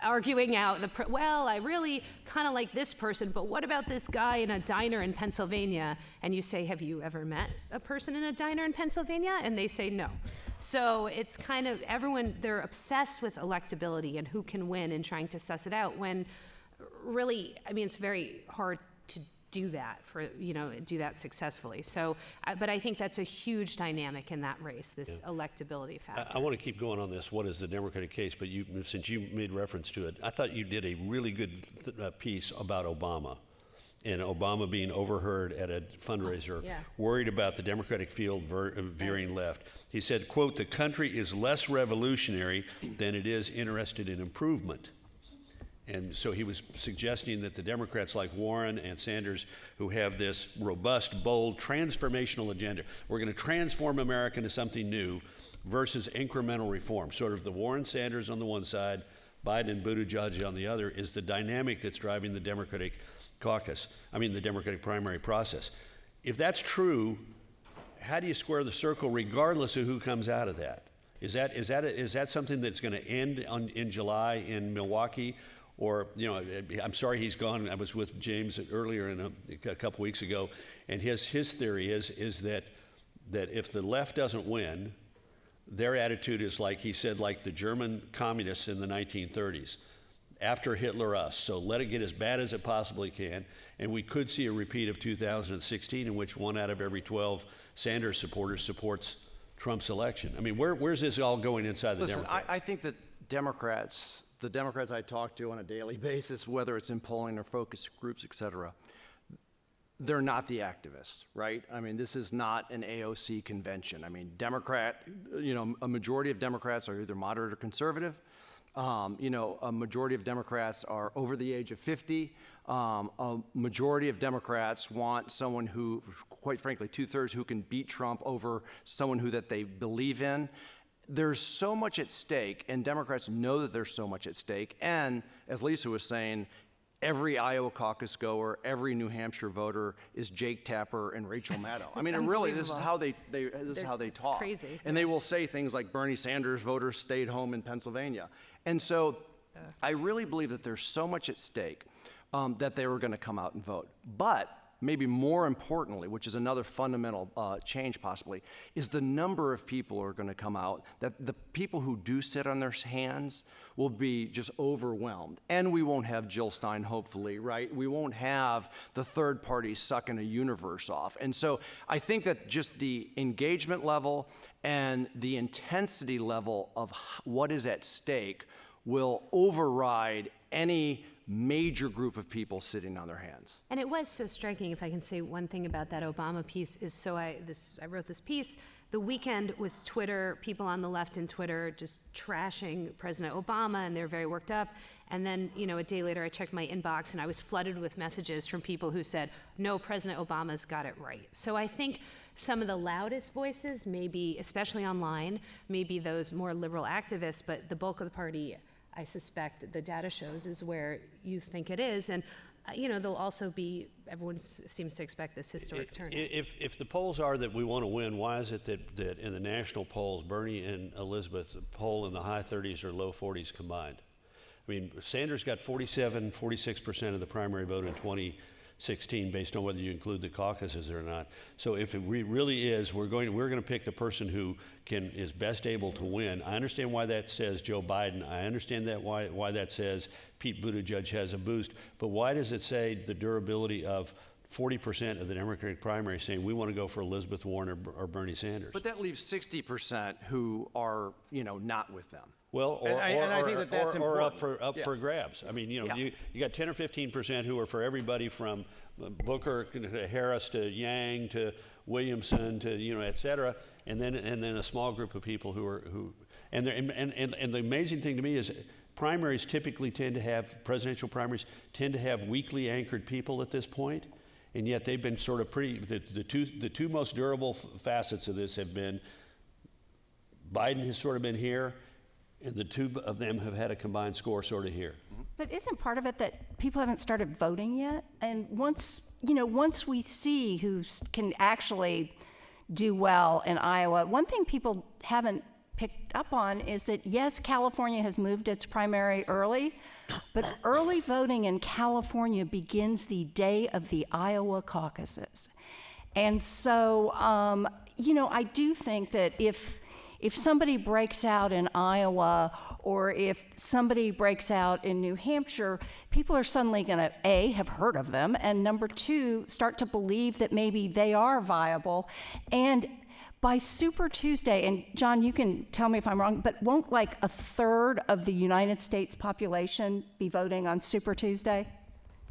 arguing out, well, I really kind of like this person, but what about this guy in a diner in Pennsylvania? And you say, have you ever met a person in a diner in Pennsylvania? And they say no. So it's kind of, they're obsessed with electability and who can win and trying to suss it out when really, it's very hard to do that do that successfully. So, but I think that's a huge dynamic in that race, this electability factor. I want to keep going on this. What is the Democratic case? But since you made reference to it, I thought you did a really good piece about Obama and Obama being overheard at a fundraiser, worried about the Democratic field veering left. He said, quote, "The country is less revolutionary than it is interested in improvement." And so he was suggesting that the Democrats like Warren and Sanders, who have this robust, bold, transformational agenda, we're going to transform America into something new, versus incremental reform. Sort of the Warren-Sanders on the one side, Biden and Buttigieg on the other, is the dynamic that's driving the Democratic the Democratic primary process. If that's true, how do you square the circle regardless of who comes out of that? Is that something that's going to end in July in Milwaukee? Or, I'm sorry he's gone. I was with James earlier a couple weeks ago, and his theory is that if the left doesn't win, their attitude is like he said, like the German communists in the 1930s, after Hitler us. So let it get as bad as it possibly can, and we could see a repeat of 2016 in which 1 out of every 12 Sanders supporters supports Trump's election. I mean, where's this all going inside the Democrats? I think that the Democrats I talk to on a daily basis, whether it's in polling or focus groups, et cetera, they're not the activists, right? I mean, this is not an AOC convention. I mean, a majority of Democrats are either moderate or conservative. A majority of Democrats are over the age of 50. A majority of Democrats want someone who, quite frankly, 2/3 who can beat Trump over someone that they believe in. There's so much at stake, and Democrats know that there's so much at stake. And as Lisa was saying, every Iowa caucus goer, every New Hampshire voter is Jake Tapper and Rachel Maddow. I mean, this is how they talk. Crazy. And they will say things like Bernie Sanders voters stayed home in Pennsylvania. And so I really believe that there's so much at stake that they were going to come out and vote. But maybe more importantly, which is another fundamental change possibly, is the number of people who are going to come out, that the people who do sit on their hands will be just overwhelmed. And we won't have Jill Stein, hopefully, right? We won't have the third party sucking a universe off. And so I think that just the engagement level and the intensity level of what is at stake will override any major group of people sitting on their hands. And it was so striking, if I can say one thing about that Obama piece, is so I wrote this piece. The weekend was Twitter, people on the left in Twitter just trashing President Obama, and they're very worked up. And then, a day later, I checked my inbox, and I was flooded with messages from people who said, no, President Obama's got it right. So I think some of the loudest voices, maybe, especially online, maybe those more liberal activists, but the bulk of the party, I suspect the data shows, is where you think it is. And there'll also be, everyone seems to expect this historic turnout. If the polls are that we want to win, why is it that in the national polls, Bernie and Elizabeth poll in the high 30s or low 40s combined? I mean, Sanders got 46% of the primary vote in 2016, based on whether you include the caucuses or not. So if it really is, we're going to pick the person who is best able to win. I understand why that says Joe Biden. I understand that why that says Pete Buttigieg has a boost. But why does it say the durability of 40% of the Democratic primary saying we want to go for Elizabeth Warren or Bernie Sanders? But that leaves 60% who are, not with them. Well, I think that's or up important. for grabs. I mean, you got 10 or 15% who are for everybody from Booker to Harris to Yang to Williamson to et cetera, and then a small group of people and the amazing thing to me is primaries typically presidential primaries tend to have weakly anchored people at this point, and yet they've been sort of the two most durable facets of this have been Biden has sort of been here, and the two of them have had a combined score sort of here. But isn't part of it that people haven't started voting yet? And once we see who can actually do well in Iowa, one thing people haven't picked up on is that, yes, California has moved its primary early, but early voting in California begins the day of the Iowa caucuses. And so, I do think that if somebody breaks out in Iowa or if somebody breaks out in New Hampshire, people are suddenly going to, A, have heard of them, and number two, start to believe that maybe they are viable. And by Super Tuesday, and John, you can tell me if I'm wrong, but won't like a third of the United States population be voting on Super Tuesday?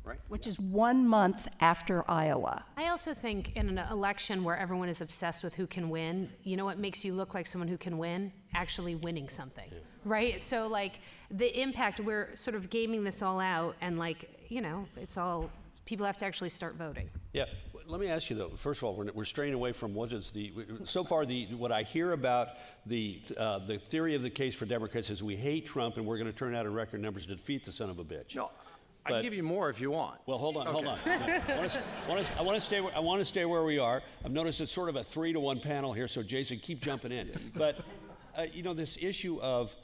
Right. Which is 1 month after Iowa. I also think in an election where everyone is obsessed with who can win, you know what makes you look like someone who can win? Actually winning something, right? So the impact, we're sort of gaming this all out, and it's all, people have to actually start voting. Yeah. Let me ask you though. First of all, we're straying away from what I hear about the theory of the case for Democrats is we hate Trump and we're going to turn out in record numbers to defeat the son of a bitch. No. I can give you more if you want. Well, hold on. I want to stay where we are. I've noticed it's sort of a 3-to-1 panel here, so Jason, keep jumping in. But this issue of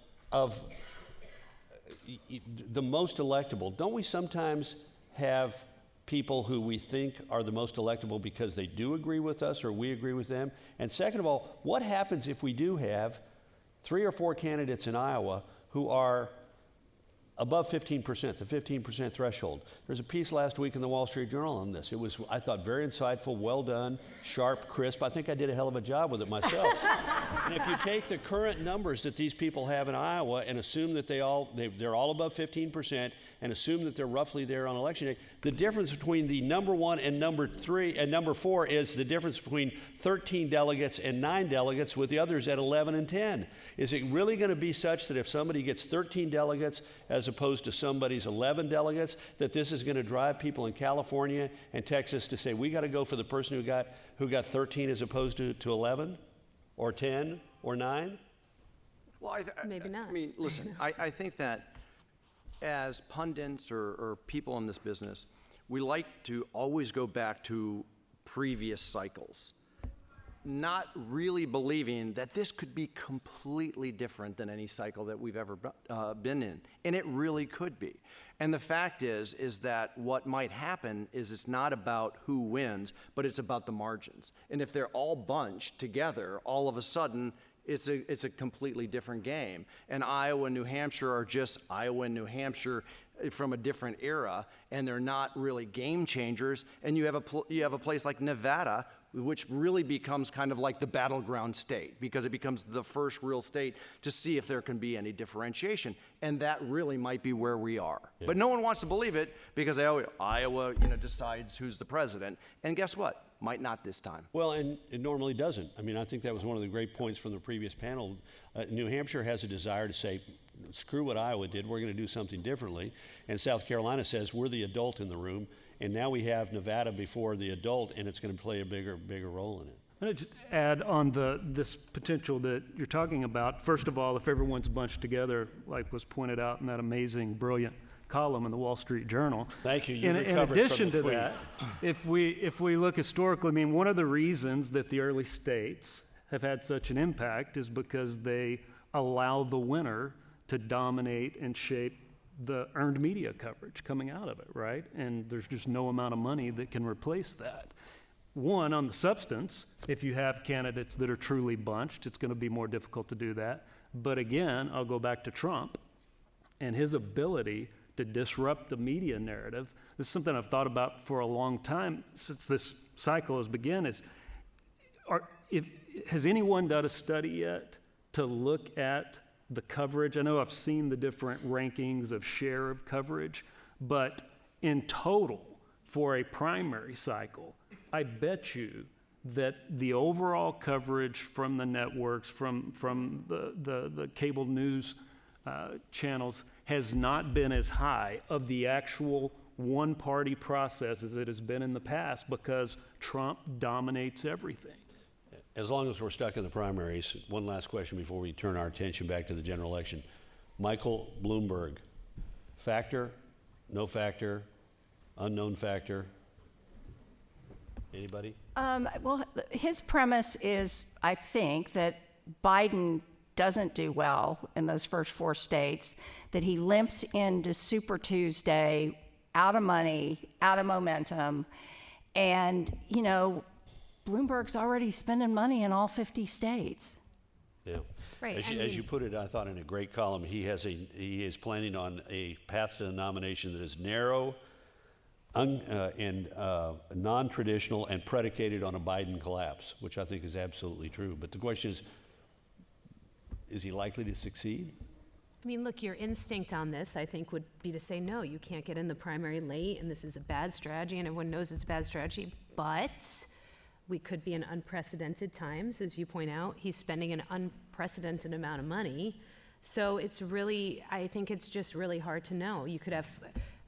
the most electable. Don't we sometimes have people who we think are the most electable because they do agree with us or we agree with them? And second of all, what happens if we do have 3 or 4 candidates in Iowa who are above 15%, the 15% threshold? There's a piece last week in the Wall Street Journal on this. It was, I thought, very insightful, well done, sharp, crisp. I think I did a hell of a job with it myself. And if you take the current numbers that these people have in Iowa and assume that they're all above 15% and assume that they're roughly there on election day, the difference between the number 1 and number 3 and number 4 is the difference between 13 delegates and 9 delegates, with the others at 11 and 10. Is it really going to be such that if somebody gets 13 delegates as opposed to somebody's 11 delegates, that this is going to drive people in California and Texas to say we got to go for the person who got 13 as opposed to 11 or 10 or 9? Well, maybe not. I mean, listen, I think that as pundits or people in this business, we like to always go back to previous cycles, not really believing that this could be completely different than any cycle that we've ever been in. And it really could be. And the fact is that what might happen is it's not about who wins, but it's about the margins. And if they're all bunched together, all of a sudden, it's a completely different game. And Iowa and New Hampshire are just Iowa and New Hampshire from a different era, and they're not really game changers. And you have a place like Nevada, which really becomes kind of like the battleground state, because it becomes the first real state to see if there can be any differentiation. And that really might be where we are. Yeah. But no one wants to believe it because Iowa decides who's the president. And guess what? Might not this time. Well, and it normally doesn't. I mean, I think that was one of the great points from the previous panel. New Hampshire has a desire to say, screw what Iowa did, we're going to do something differently. And South Carolina says, we're the adult in the room. And now we have Nevada before the adult, and it's going to play a bigger role in it. I'm going to just add on this potential that you're talking about. First of all, if everyone's bunched together, like was pointed out in that amazing, brilliant column in the Wall Street Journal. Thank you. In addition to that, if we look historically, I mean, one of the reasons that the early states have had such an impact is because they allow the winner to dominate and shape the earned media coverage coming out of it, right? And there's just no amount of money that can replace that. One, on the substance, if you have candidates that are truly bunched, it's going to be more difficult to do that. But again, I'll go back to Trump and his ability to disrupt the media narrative. This is something I've thought about for a long time since this cycle has begun. Has anyone done a study yet to look at the coverage? I know I've seen the different rankings of share of coverage, but in total for a primary cycle, I bet you that the overall coverage from the networks, from the cable news channels has not been as high of the actual one-party process as it has been in the past because Trump dominates everything. As long as we're stuck in the primaries, one last question before we turn our attention back to the general election. Michael Bloomberg, factor, no factor, unknown factor? Anybody? Well, his premise is, I think, that Biden doesn't do well in those first 4 states, that he limps into Super Tuesday, out of money, out of momentum, and, Bloomberg's already spending money in all 50 states. Yeah. Right, As you put it, I thought in a great column, he is planning on a path to the nomination that is narrow and non-traditional and predicated on a Biden collapse, which I think is absolutely true. But the question is he likely to succeed? I mean, look, your instinct on this, I think, would be to say, no, you can't get in the primary late, and this is a bad strategy, and everyone knows it's a bad strategy, but we could be in unprecedented times, as you point out. He's spending an unprecedented amount of money. So it's really, I think it's just really hard to know. You could have,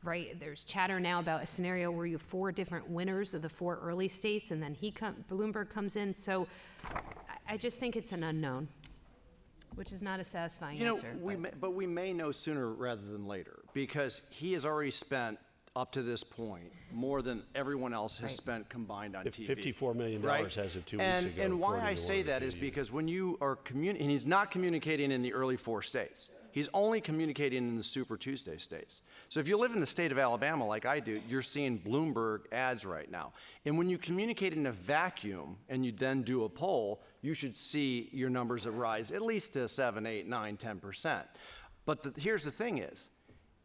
right, there's chatter now about a scenario where you have 4 different winners of the 4 early states, and then Bloomberg comes in. So I just think it's an unknown, which is not a satisfying answer. But we may know sooner rather than later, because he has already spent up to this point more than everyone else has spent combined on TV. $54 million right? as of 2 weeks ago. And why I say that is because when you are and he's not communicating in the early 4 states. He's only communicating in the Super Tuesday states. So if you live in the state of Alabama like I do, you're seeing Bloomberg ads right now. And when you communicate in a vacuum and you then do a poll, you should see your numbers rise at least to 7, 8, 9, 10%. But here's the thing is,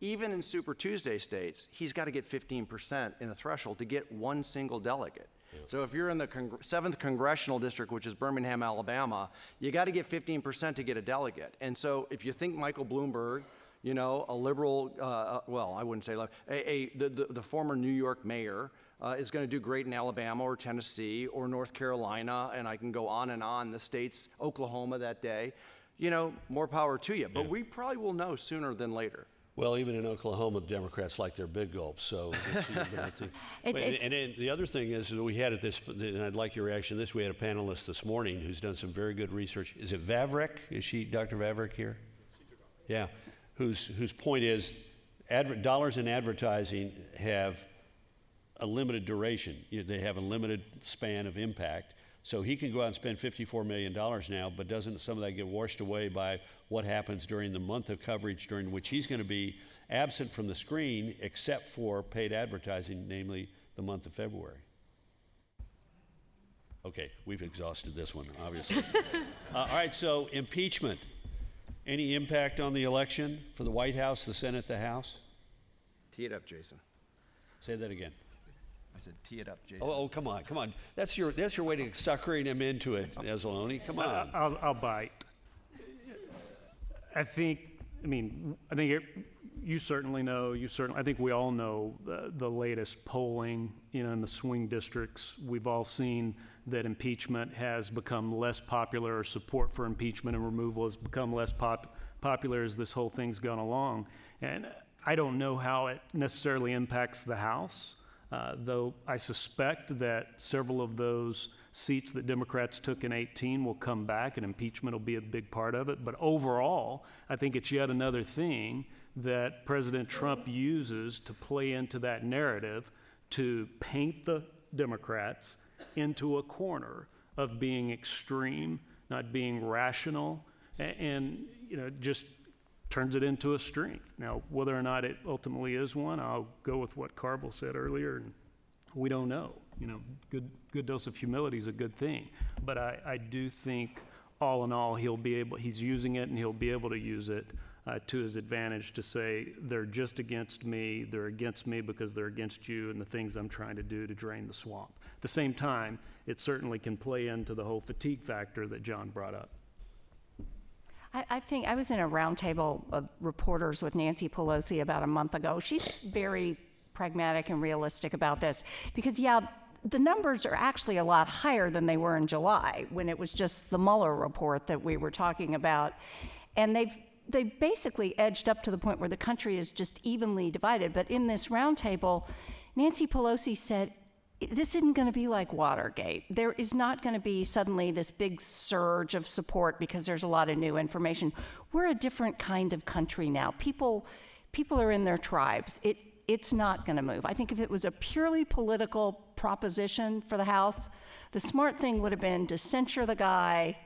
even in Super Tuesday states, he's got to get 15% in a threshold to get one single delegate. Yeah. So if you're in the 7th Congressional District, which is Birmingham, Alabama, you got to get 15% to get a delegate. And so if you think Michael Bloomberg, a liberal, well, I wouldn't say the former New York mayor is going to do great in Alabama or Tennessee or North Carolina, and I can go on, the states, Oklahoma that day, more power to you. But we probably will know sooner than later. Well, even in Oklahoma, the Democrats like their big gulps. So, and then the other thing is that we had at this, and I'd like your reaction to this. We had a panelist this morning who's done some very good research. Is it Vavreck? Is she Dr. Vavreck here? Yeah. Whose point is, dollars in advertising have a limited duration. They have a limited span of impact. So he can go out and spend $54 million now, but doesn't some of that get washed away by what happens during the month of coverage during which he's going to be absent from the screen except for paid advertising, namely the month of February? Okay, we've exhausted this one, obviously. All right, so impeachment. Any impact on the election for the White House, the Senate, the House? Tee it up, Jason. Say that again. I said, tee it up, Jason. Oh, come on. That's your way of suckering him into it, Ezzaloni. Come on. I'll bite. I think you certainly know, I think we all know the latest polling, in the swing districts. We've all seen that impeachment has become less popular, or support for impeachment and removal has become less popular as this whole thing's gone along. And I don't know how it necessarily impacts the House, though I suspect that several of those seats that Democrats took in 2018 will come back, and impeachment will be a big part of it. But overall, I think it's yet another thing that President Trump uses to play into that narrative to paint the Democrats into a corner of being extreme, not being rational, and just turns it into a strength. Now, whether or not it ultimately is one, I'll go with what Carville said earlier, and we don't know. Good dose of humility is a good thing. But I do think, all in all, he's using it, and he'll be able to use it to his advantage to say, they're just against me, they're against me because they're against you and the things I'm trying to do to drain the swamp. At the same time, it certainly can play into the whole fatigue factor that John brought up. I think I was in a roundtable of reporters with Nancy Pelosi about a month ago. She's very pragmatic and realistic about this because, the numbers are actually a lot higher than they were in July when it was just the Mueller report that we were talking about. And they've basically edged up to the point where the country is just evenly divided. But in this roundtable, Nancy Pelosi said, this isn't going to be like Watergate. There is not going to be suddenly this big surge of support because there's a lot of new information. We're a different kind of country now. People are in their tribes. It's not going to move. I think if it was a purely political proposition for the House, the smart thing would have been to censure the guy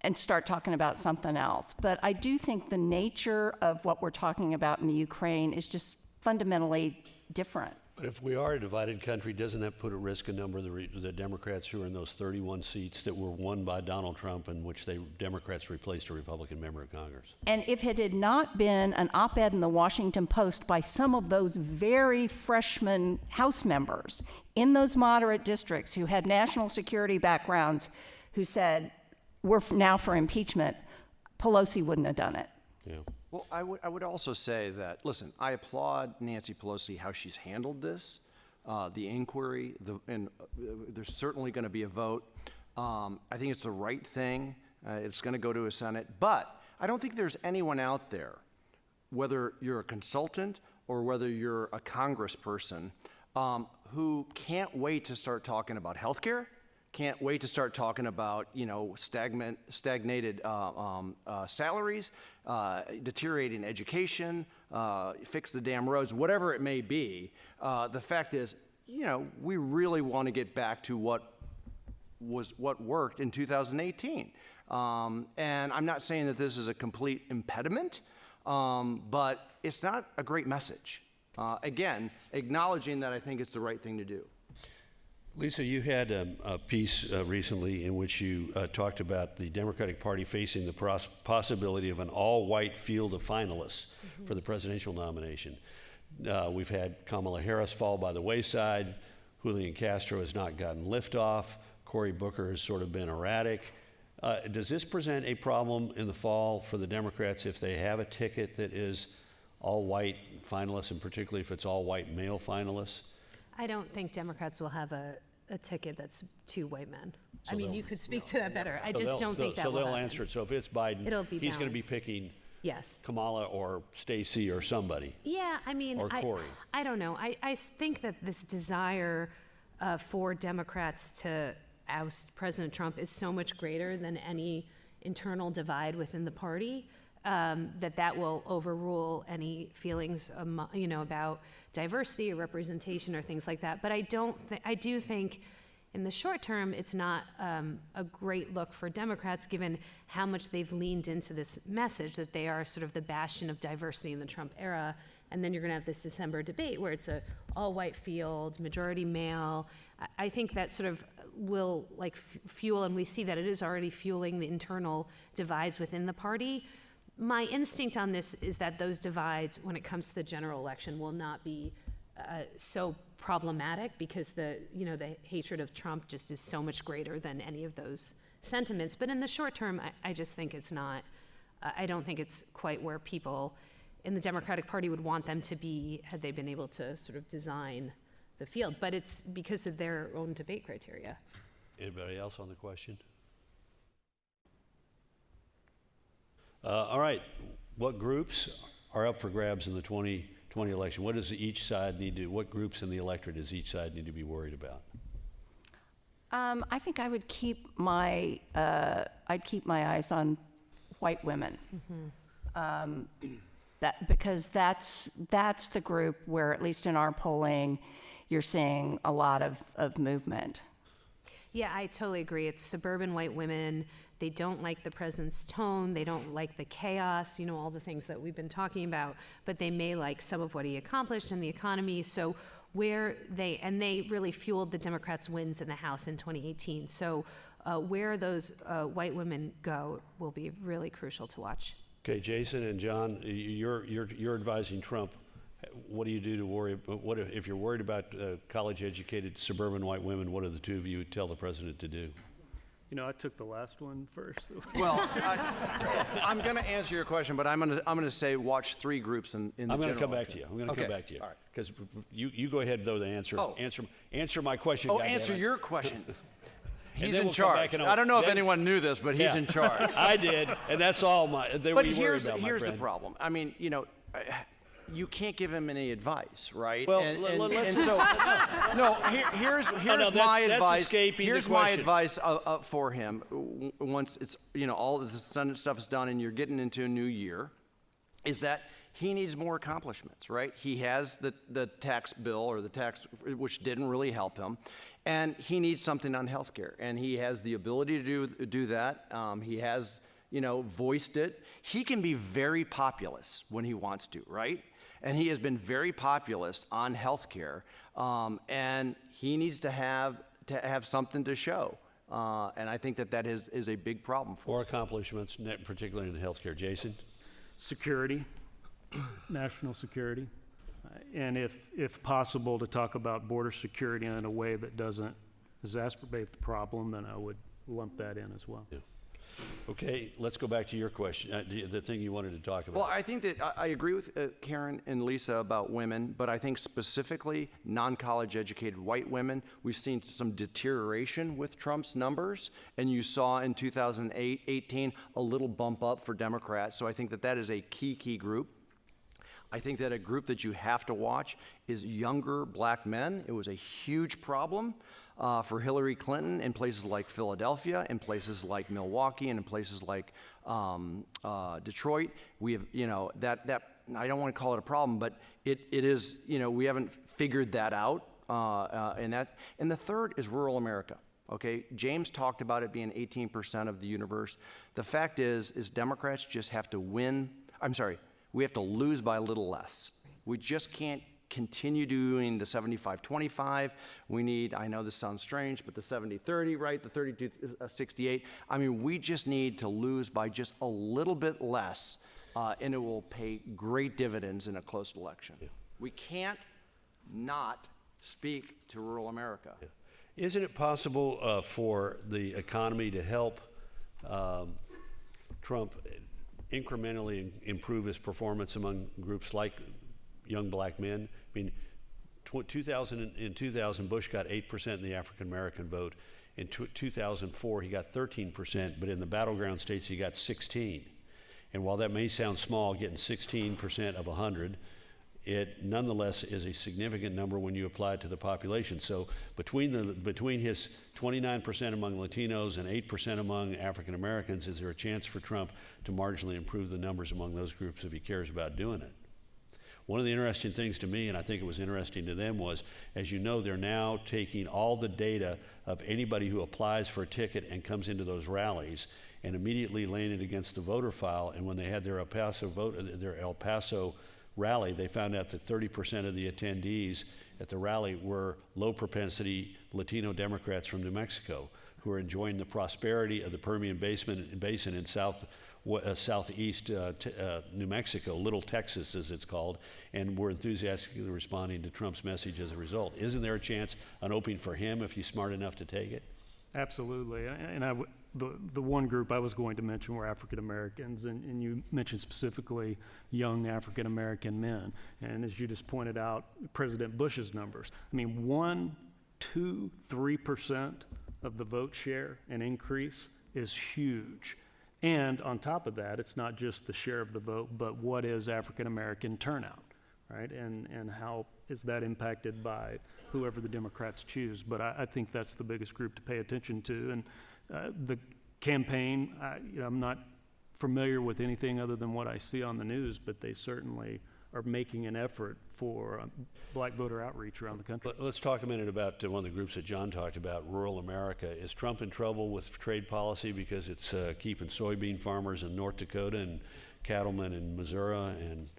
and start talking about something else. But I do think the nature of what we're talking about in the Ukraine is just fundamentally different. But if we are a divided country, doesn't that put at risk a number of the Democrats who are in those 31 seats that were won by Donald Trump, in which Democrats replaced a Republican member of Congress? And if it had not been an op-ed in the Washington Post by some of those very freshman House members in those moderate districts who had national security backgrounds who said, we're now for impeachment, Pelosi wouldn't have done it. Yeah. Well, I would also say that, listen, I applaud Nancy Pelosi how she's handled this, the inquiry, and there's certainly going to be a vote. I think it's the right thing. It's going to go to a Senate. But I don't think there's anyone out there, whether you're a consultant or whether you're a congressperson, who can't wait to start talking about health care, can't wait to start talking about, stagnated salaries, deteriorating education, fix the damn roads, whatever it may be. The fact is, we really want to get back to what worked in 2018. And I'm not saying that this is a complete impediment, but it's not a great message. Again, acknowledging that I think it's the right thing to do. Lisa, you had a piece recently in which you talked about the Democratic Party facing the possibility of an all-white field of finalists for the presidential nomination. We've had Kamala Harris fall by the wayside. Julian Castro has not gotten liftoff. Cory Booker has sort of been erratic. Does this present a problem in the fall for the Democrats if they have a ticket that is all-white finalists, and particularly if it's all-white male finalists? I don't think Democrats will have a ticket that's two white men. So you could speak to that better. I just don't think that will happen. So they'll answer it. So if it's Biden, he's going to be picking Kamala or Stacey or somebody. Yeah, or Cory. I don't know. I think that this desire for Democrats to oust President Trump is so much greater than any internal divide within the party. That will overrule any feelings, about diversity or representation or things like that. But I do think, in the short term, it's not a great look for Democrats, given how much they've leaned into this message that they are sort of the bastion of diversity in the Trump era. And then you're going to have this December debate where it's a all-white field, majority male. I think that sort of will fuel, and we see that it is already fueling the internal divides within the party. My instinct on this is that those divides, when it comes to the general election, will not be so problematic because the hatred of Trump just is so much greater than any of those sentiments. But in the short term, I just think it's not, I don't think it's quite where people in the Democratic Party would want them to be had they been able to sort of design the field. But it's because of their own debate criteria. Anybody else on the question? All right. What groups are up for grabs in the 2020 election? What does each side need to do? What groups in the electorate does each side need to be worried about? I think I would keep my I'd keep my eyes on white women. Because that's the group where, at least in our polling, you're seeing a lot of movement. Yeah, I totally agree. It's suburban white women. They don't like the president's tone. They don't like the chaos, all the things that we've been talking about, but they may like some of what he accomplished in the economy. So they really fueled the Democrats' wins in the House in 2018. So where those white women go will be really crucial to watch. Okay, Jason and John, you're advising Trump. What do you do to worry? What if you're worried about college-educated suburban white women? What do the two of you tell the president to do? I took the last one first. Well, I'm going to answer your question, but I'm going to say watch three groups in the I'm going to come back election. to you. I'm going to come back to you. All right. Because you go ahead, though, to answer. Oh. Answer my question. Oh, goddammit. answer your question. He's then in we'll come charge. back and I don't know if then- anyone knew this, but he's Yeah. in charge. I did, and that's all But here's about, the friend. problem. I mean, you can't give him any advice, right? Well, and so no. Here's no, my that's advice. escaping the Here's my question. advice for him. Once it's all of the Senate stuff is done and you're getting into a new year, is that he needs more accomplishments, right? He has the tax bill or the tax, which didn't really help him, and he needs something on health care, and he has the ability to do that. He has, voiced it. He can be very populist when he wants to, right? And he has been very populist on health care, and he needs to have something to show. And I think that is a big problem for him. Or accomplishments, particularly in healthcare. Jason? Security, national security, and if possible, to talk about border security in a way that doesn't exacerbate the problem, then I would lump that in as well. Yeah. Okay, let's go back to your question, the thing you wanted to talk about. Well, I think that I agree with Karen and Lisa about women, but I think specifically non-college educated white women, we've seen some deterioration with Trump's numbers, and you saw in 2018 a little bump up for Democrats. So I think that is a key group. I think that a group that you have to watch is younger black men. It was a huge problem for Hillary Clinton in places like Philadelphia, in places like Milwaukee, and in places like Detroit. We have, that I don't want to call it a problem, but it is, we haven't figured that out. And the third is rural America. Okay, James talked about it being 18% of the universe. The fact is Democrats just have to win. We have to lose by a little less. We just can't continue doing the 75-25. We need, I know this sounds strange, but the 70-30, right? The 32-68. I mean, we just need to lose by just a little bit less, and it will pay great dividends in a close election. Yeah. We can't not speak to rural America. Yeah. Isn't it possible for the economy to help Trump incrementally improve his performance among groups like young black men? I mean, in 2000, Bush got 8% in the African American vote. In 2004, he got 13%, but in the battleground states, he got 16. And while that may sound small, getting 16% of 100, it nonetheless is a significant number when you apply it to the population. So between his 29% among Latinos and 8% among African Americans, is there a chance for Trump to marginally improve the numbers among those groups if he cares about doing it? One of the interesting things to me, and I think it was interesting to them, was, as you know, they're now taking all the data of anybody who applies for a ticket and comes into those rallies and immediately laying it against the voter file. And when they had their El Paso rally, they found out that 30% of the attendees at the rally were low propensity Latino Democrats from New Mexico who are enjoying the prosperity of the Permian Basin in southwest southeast New Mexico, Little Texas as it's called, and were enthusiastically responding to Trump's message as a result. Isn't there a chance, an opening for him if he's smart enough to take it? Absolutely. And the one group I was going to mention were African Americans, and you mentioned specifically young African American men. And as you just pointed out, President Bush's numbers. I mean, 1, 2, 3% of the vote share and increase is huge. And on top of that, it's not just the share of the vote, but what is African American turnout, right? And how is that impacted by whoever the Democrats choose? But I think that's the biggest group to pay attention to. And the campaign, I'm not familiar with anything other than what I see on the news, but they certainly are making an effort for black voter outreach around the country. Let's talk a minute about one of the groups that John talked about, rural America. Is Trump in trouble with trade policy because it's keeping soybean farmers in North Dakota and cattlemen in Missouri and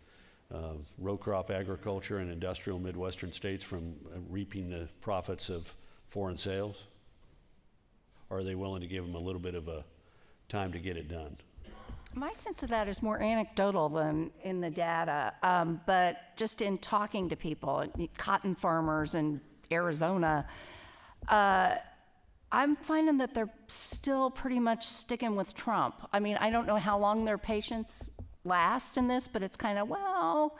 row crop agriculture and industrial Midwestern states from reaping the profits of foreign sales? Or are they willing to give them a little bit of a time to get it done? My sense of that is more anecdotal than in the data, but just in talking to people, cotton farmers in Arizona, I'm finding that they're still pretty much sticking with Trump. I mean, I don't know how long their patience lasts in this, but it's kind of, well,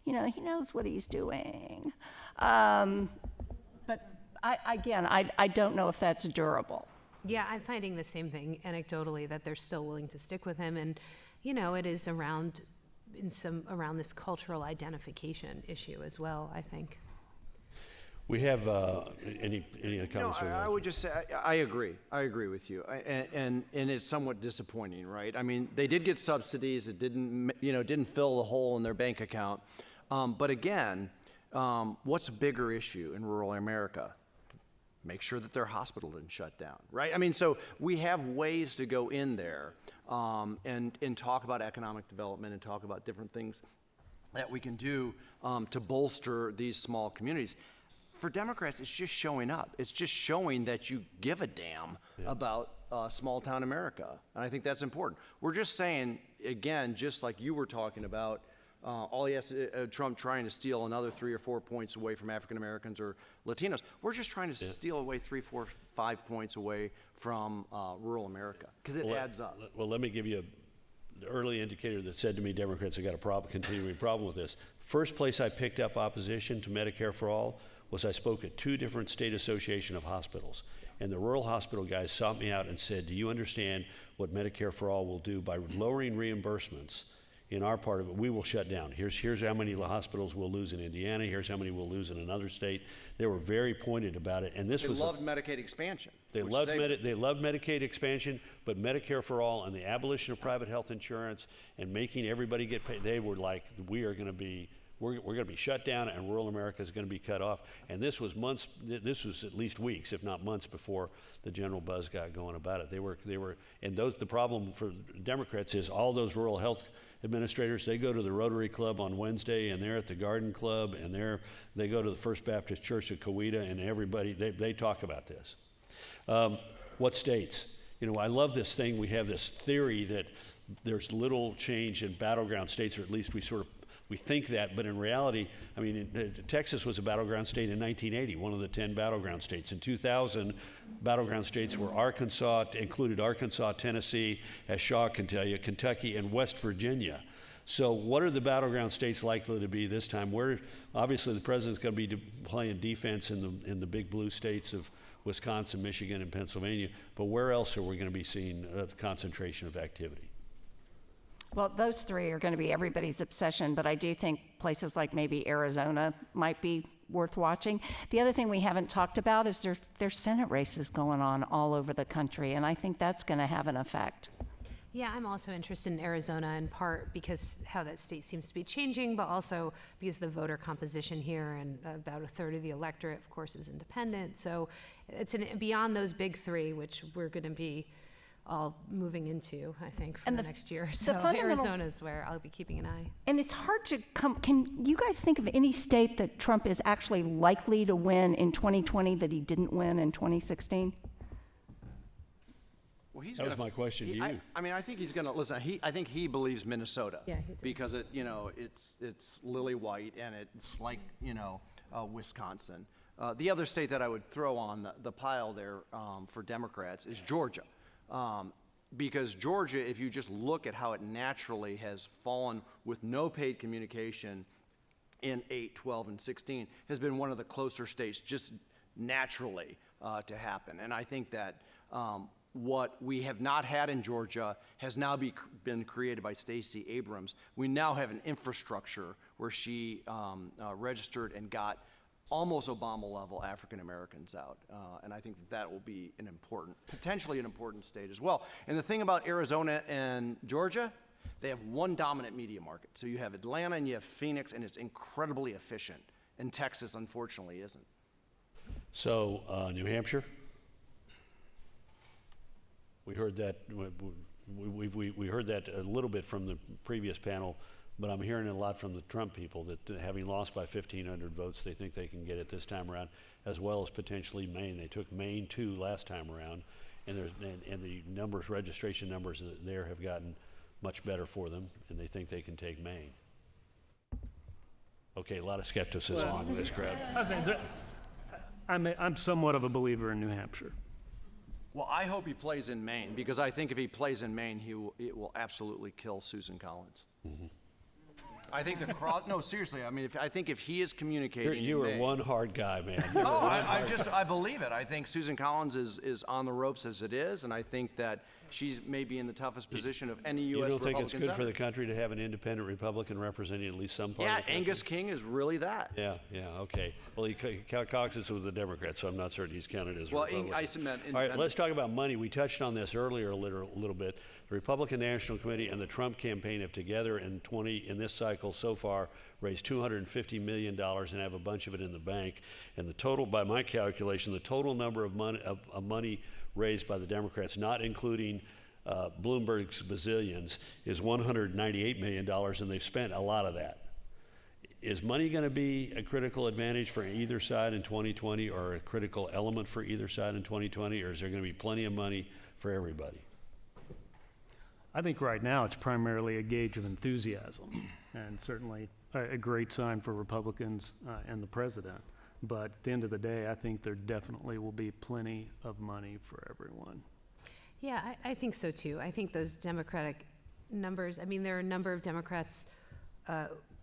he knows what he's doing. But I don't know if that's durable. Yeah, I'm finding the same thing anecdotally, that they're still willing to stick with him. And, it is around this cultural identification issue as well, I think. We have any comments? I would just say I agree. I agree with you, and it's somewhat disappointing, right? I mean, they did get subsidies. It didn't fill the hole in their bank account. But again, what's a bigger issue in rural America? Make sure that their hospital didn't shut down, right? I mean, so we have ways to go in there and talk about economic development and talk about different things that we can do to bolster these small communities. For Democrats, it's just showing up. It's just showing that you give a damn about small town America. And I think that's important. We're just saying, again, just like you were talking about, all he has to, Trump trying to steal another 3 or 4 points away from African Americans or Latinos. We're just trying to steal away 3, 4, 5 points away from rural America, because it adds up. Well, let me give you an early indicator that said to me Democrats have got a continuing problem with this. First place I picked up opposition to Medicare for All was I spoke at 2 different state association of hospitals. And the rural hospital guys sought me out and said, do you understand what Medicare for All will do by lowering reimbursements? In our part of it, we will shut down. Here's how many hospitals we'll lose in Indiana. Here's how many we'll lose in another state. They were very pointed about it, and They loved Medicaid expansion. They loved Medicaid expansion, but Medicare for All and the abolition of private health insurance and making everybody get paid. They were like, we're going to be shut down, and rural America is going to be cut off. And this was months. This was at least weeks, if not months, before the general buzz got going about it. The problem for Democrats is all those rural health administrators, they go to the Rotary Club on Wednesday, and they're at the Garden Club, and they go to the First Baptist Church of Coweta, and everybody, they talk about this. What states? I love this thing. We have this theory that there's little change in battleground states, or at least we think that, but in reality, I mean, Texas was a battleground state in 1980, one of the 10 battleground states. In 2000, battleground states were included Arkansas, Tennessee, as Shaw can tell you, Kentucky, and West Virginia. So what are the battleground states likely to be this time? Obviously the president's going to be playing defense in the big blue states of Wisconsin, Michigan, and Pennsylvania, but where else are we going to be seeing a concentration of activity? Well, those 3 are going to be everybody's obsession, but I do think places like maybe Arizona might be worth watching. The other thing we haven't talked about is there's Senate races going on all over the country, and I think that's going to have an effect. Yeah, I'm also interested in Arizona, in part because how that state seems to be changing, but also because the voter composition here, and about a third of the electorate, of course, is independent. So it's beyond those big 3, which we're going to be all moving into, I think, for the next year. So Arizona is where I'll be keeping an eye. And it's hard to can you guys think of any state that Trump is actually likely to win in 2020 that he didn't win in 2016? Well, he's That was gonna- my question to you. I mean, I think he's going to listen. I think he believes Minnesota. Yeah, he does. Because it's lily white and it's like Wisconsin. The other state that I would throw on the pile there for Democrats is Georgia. Because Georgia, if you just look at how it naturally has fallen with no paid communication in 8, 12, and 16, has been one of the closer states just naturally to happen. And I think that what we have not had in Georgia has now been created by Stacey Abrams. We now have an infrastructure where she registered and got almost Obama-level African Americans out. And I think that will be potentially an important state as well. And the thing about Arizona and Georgia, they have one dominant media market. So you have Atlanta and you have Phoenix, and it's incredibly efficient. And Texas, unfortunately, isn't. So, New Hampshire? We heard that, we heard that a little bit from the previous panel, but I'm hearing a lot from the Trump people that having lost by 1,500 votes, they think they can get it this time around, as well as potentially Maine. They took Maine too last time around, and the registration numbers there have gotten much better for them, and they think they can take Maine. Okay, a lot of skepticism in this crowd. I'm somewhat of a believer in New Hampshire. Well, I hope he plays in Maine, because I think if he plays in Maine, it will absolutely kill Susan Collins. Mm-hmm. I think no, seriously, I mean, I think if he is communicating You in are Maine- one hard guy, man. No, I believe it. I think Susan Collins is on the ropes as it is, and I think that she's maybe in the toughest position of any U.S. You don't think Republican it's good for senator. the country to have an independent Republican representing at least some part Yeah, of the country? Angus King is really that. Yeah, okay. Well, he caucuses with the Democrats, so I'm not certain he's counted as a Well, Republican. I meant All right, let's talk about money. We touched on this earlier a little bit. The Republican National Committee and the Trump campaign have together in this cycle so far raised $250 million and have a bunch of it in the bank. And the total, by my calculation, the total number of money raised by the Democrats, not including Bloomberg's bazillions, is $198 million, and they've spent a lot of that. Is money going to be a critical advantage for either side in 2020, or a critical element for either side in 2020, or is there going to be plenty of money for everybody? I think right now it's primarily a gauge of enthusiasm, and certainly a great sign for Republicans and the president. But at the end of the day, I think there definitely will be plenty of money for everyone. Yeah, I think so too. I think those Democratic numbers, I mean, there are a number of Democrats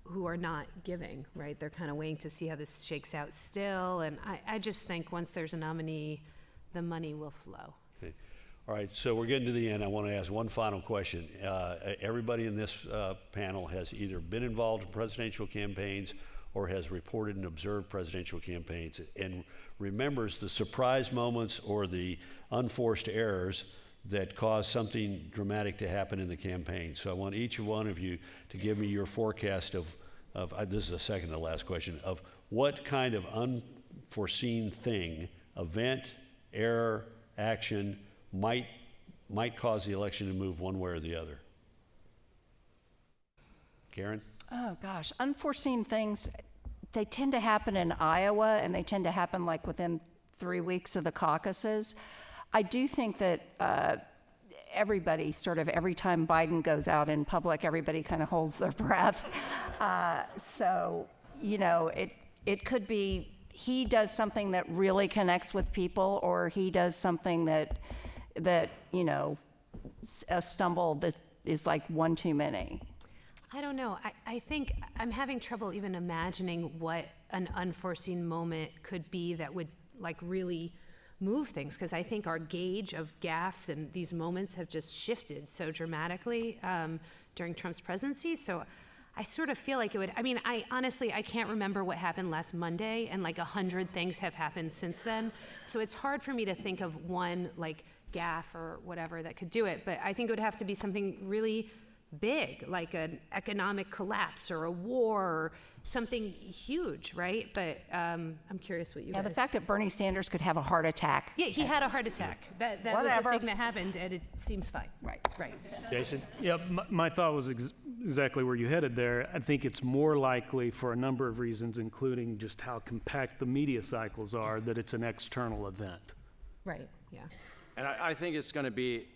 who are not giving, right? They're kind of waiting to see how this shakes out still. And I just think once there's a nominee, the money will flow. Okay. All right, so we're getting to the end. I want to ask one final question. Everybody in this panel has either been involved in presidential campaigns or has reported and observed presidential campaigns and remembers the surprise moments or the unforced errors that cause something dramatic to happen in the campaign. So I want each one of you to give me your forecast of this is the second to the last question, of what kind of unforeseen thing, event, error, action might cause the election to move one way or the other. Karen? Oh, gosh. Unforeseen things, they tend to happen in Iowa, and they tend to happen like within 3 weeks of the caucuses. I do think that everybody, sort of every time Biden goes out in public, everybody kind of holds their breath. So, you know, it could be he does something that really connects with people, or he does something that you know, a stumble that is like one too many. I don't know. I think I'm having trouble even imagining what an unforeseen moment could be that would like really move things, because I think our gauge of gaffes and these moments have just shifted so dramatically during Trump's presidency. So I sort of feel like it would, I mean, I honestly can't remember what happened last Monday, and like 100 things have happened since then. So it's hard for me to think of one like gaffe or whatever that could do it. But I think it would have to be something really big, like an economic collapse or a war or something huge, right? But I'm curious what you guys... The fact that Bernie Sanders could have a heart attack. Yeah, he had a heart attack. That was the thing that happened, and it seems fine. Right. Jason? Yeah, my thought was exactly where you headed there. I think it's more likely for a number of reasons, including just how compact the media cycles are, that it's an external event. Right, yeah. And I think it's going to be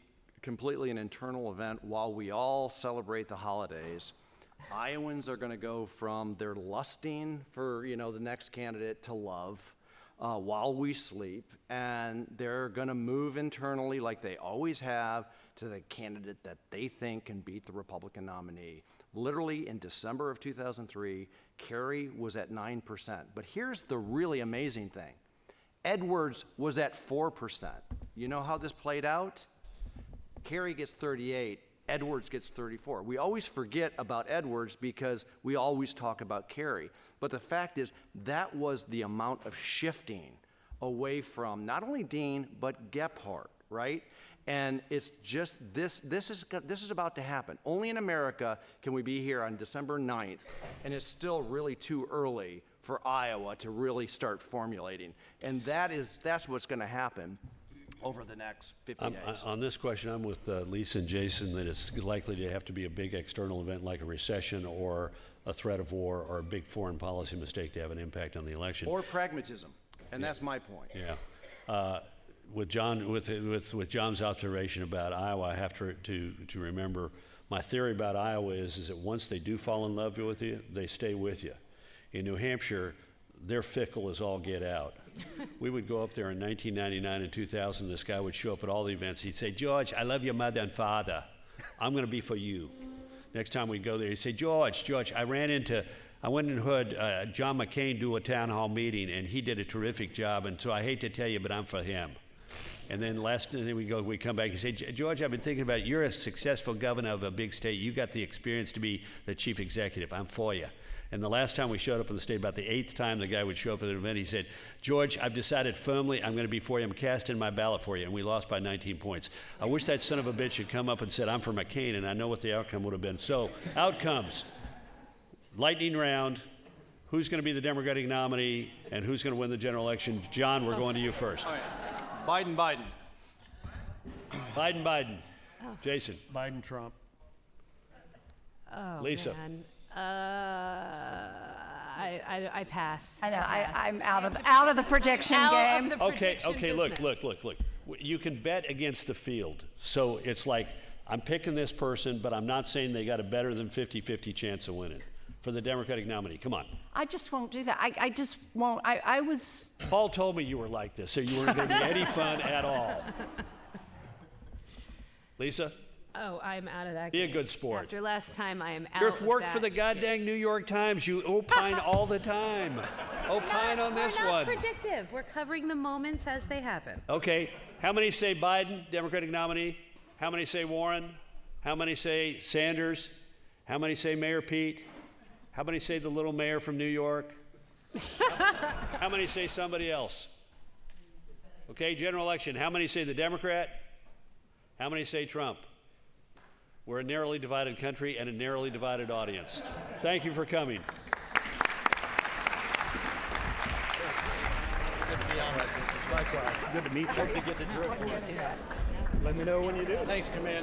completely an internal event while we all celebrate the holidays. Iowans are going to go from their lusting for, the next candidate to love while we sleep, and they're going to move internally like they always have to the candidate that they think can beat the Republican nominee. Literally in December of 2003, Kerry was at 9%. But here's the really amazing thing. Edwards was at 4%. You know how this played out? Kerry gets 38, Edwards gets 34. We always forget about Edwards because we always talk about Kerry. But the fact is, that was the amount of shifting away from not only Dean, but Gephardt, right? And it's just this is about to happen. Only in America can we be here on December 9th, and it's still really too early for Iowa to really start formulating. And that's what's going to happen over the next 50 days. On this question, I'm with Lisa and Jason that it's likely to have to be a big external event like a recession or a threat of war or a big foreign policy mistake to have an impact on the election. Or pragmatism, and that's my point. Yeah. With John's observation about Iowa, I have to remember my theory about Iowa is that once they do fall in love with you, they stay with you. In New Hampshire, they're fickle as all get out. We would go up there in 1999 and 2000. This guy would show up at all the events. He'd say, "George, I love your mother and father. I'm going to be for you." Next time we go there, he'd say, George, I went and heard John McCain do a town hall meeting, and he did a terrific job, and so I hate to tell you, but I'm for him. And then we come back and say, George, I've been thinking about it. You're a successful governor of a big state. You got the experience to be the chief executive. I'm for you. And the last time we showed up in the state, about the 8th time the guy would show up at an event, he said, George, I've decided firmly I'm going to be for you. I'm casting my ballot for you. And we lost by 19 points. I wish that son of a bitch had come up and said, I'm for McCain, and I know what the outcome would have been. So, outcomes. Lightning round. Who's going to be the Democratic nominee, and who's going to win the general election? John, we're going to you first. All right. Biden. Biden. Oh. Jason. Biden, Trump. Oh, Lisa. Man. I pass. I know. I I'm out of the prediction game. Okay. Look. You can bet against the field. So it's like, I'm picking this person, but I'm not saying they got a better than 50-50 chance of winning for the Democratic nominee. Come on. I just won't do that. I just won't. I was. Paul told me you were like this, so you weren't going to be any fun at all. Lisa? Oh, I'm out of that Be game. a good sport. After last time, I am out You of that. work for the goddamn New York Times. You opine all the time. Opine on this We're not one. predictive. We're covering the moments as they happen. Okay. How many say Biden, Democratic nominee? How many say Warren? How many say Sanders? How many say Mayor Pete? How many say the little mayor from New York? How many say somebody else? Okay, general election. How many say the Democrat? How many say Trump? We're a narrowly divided country and a narrowly divided audience. Thank you for coming. Good to meet you. Hope you get to drift. Let me know when you do. Thanks, Commander.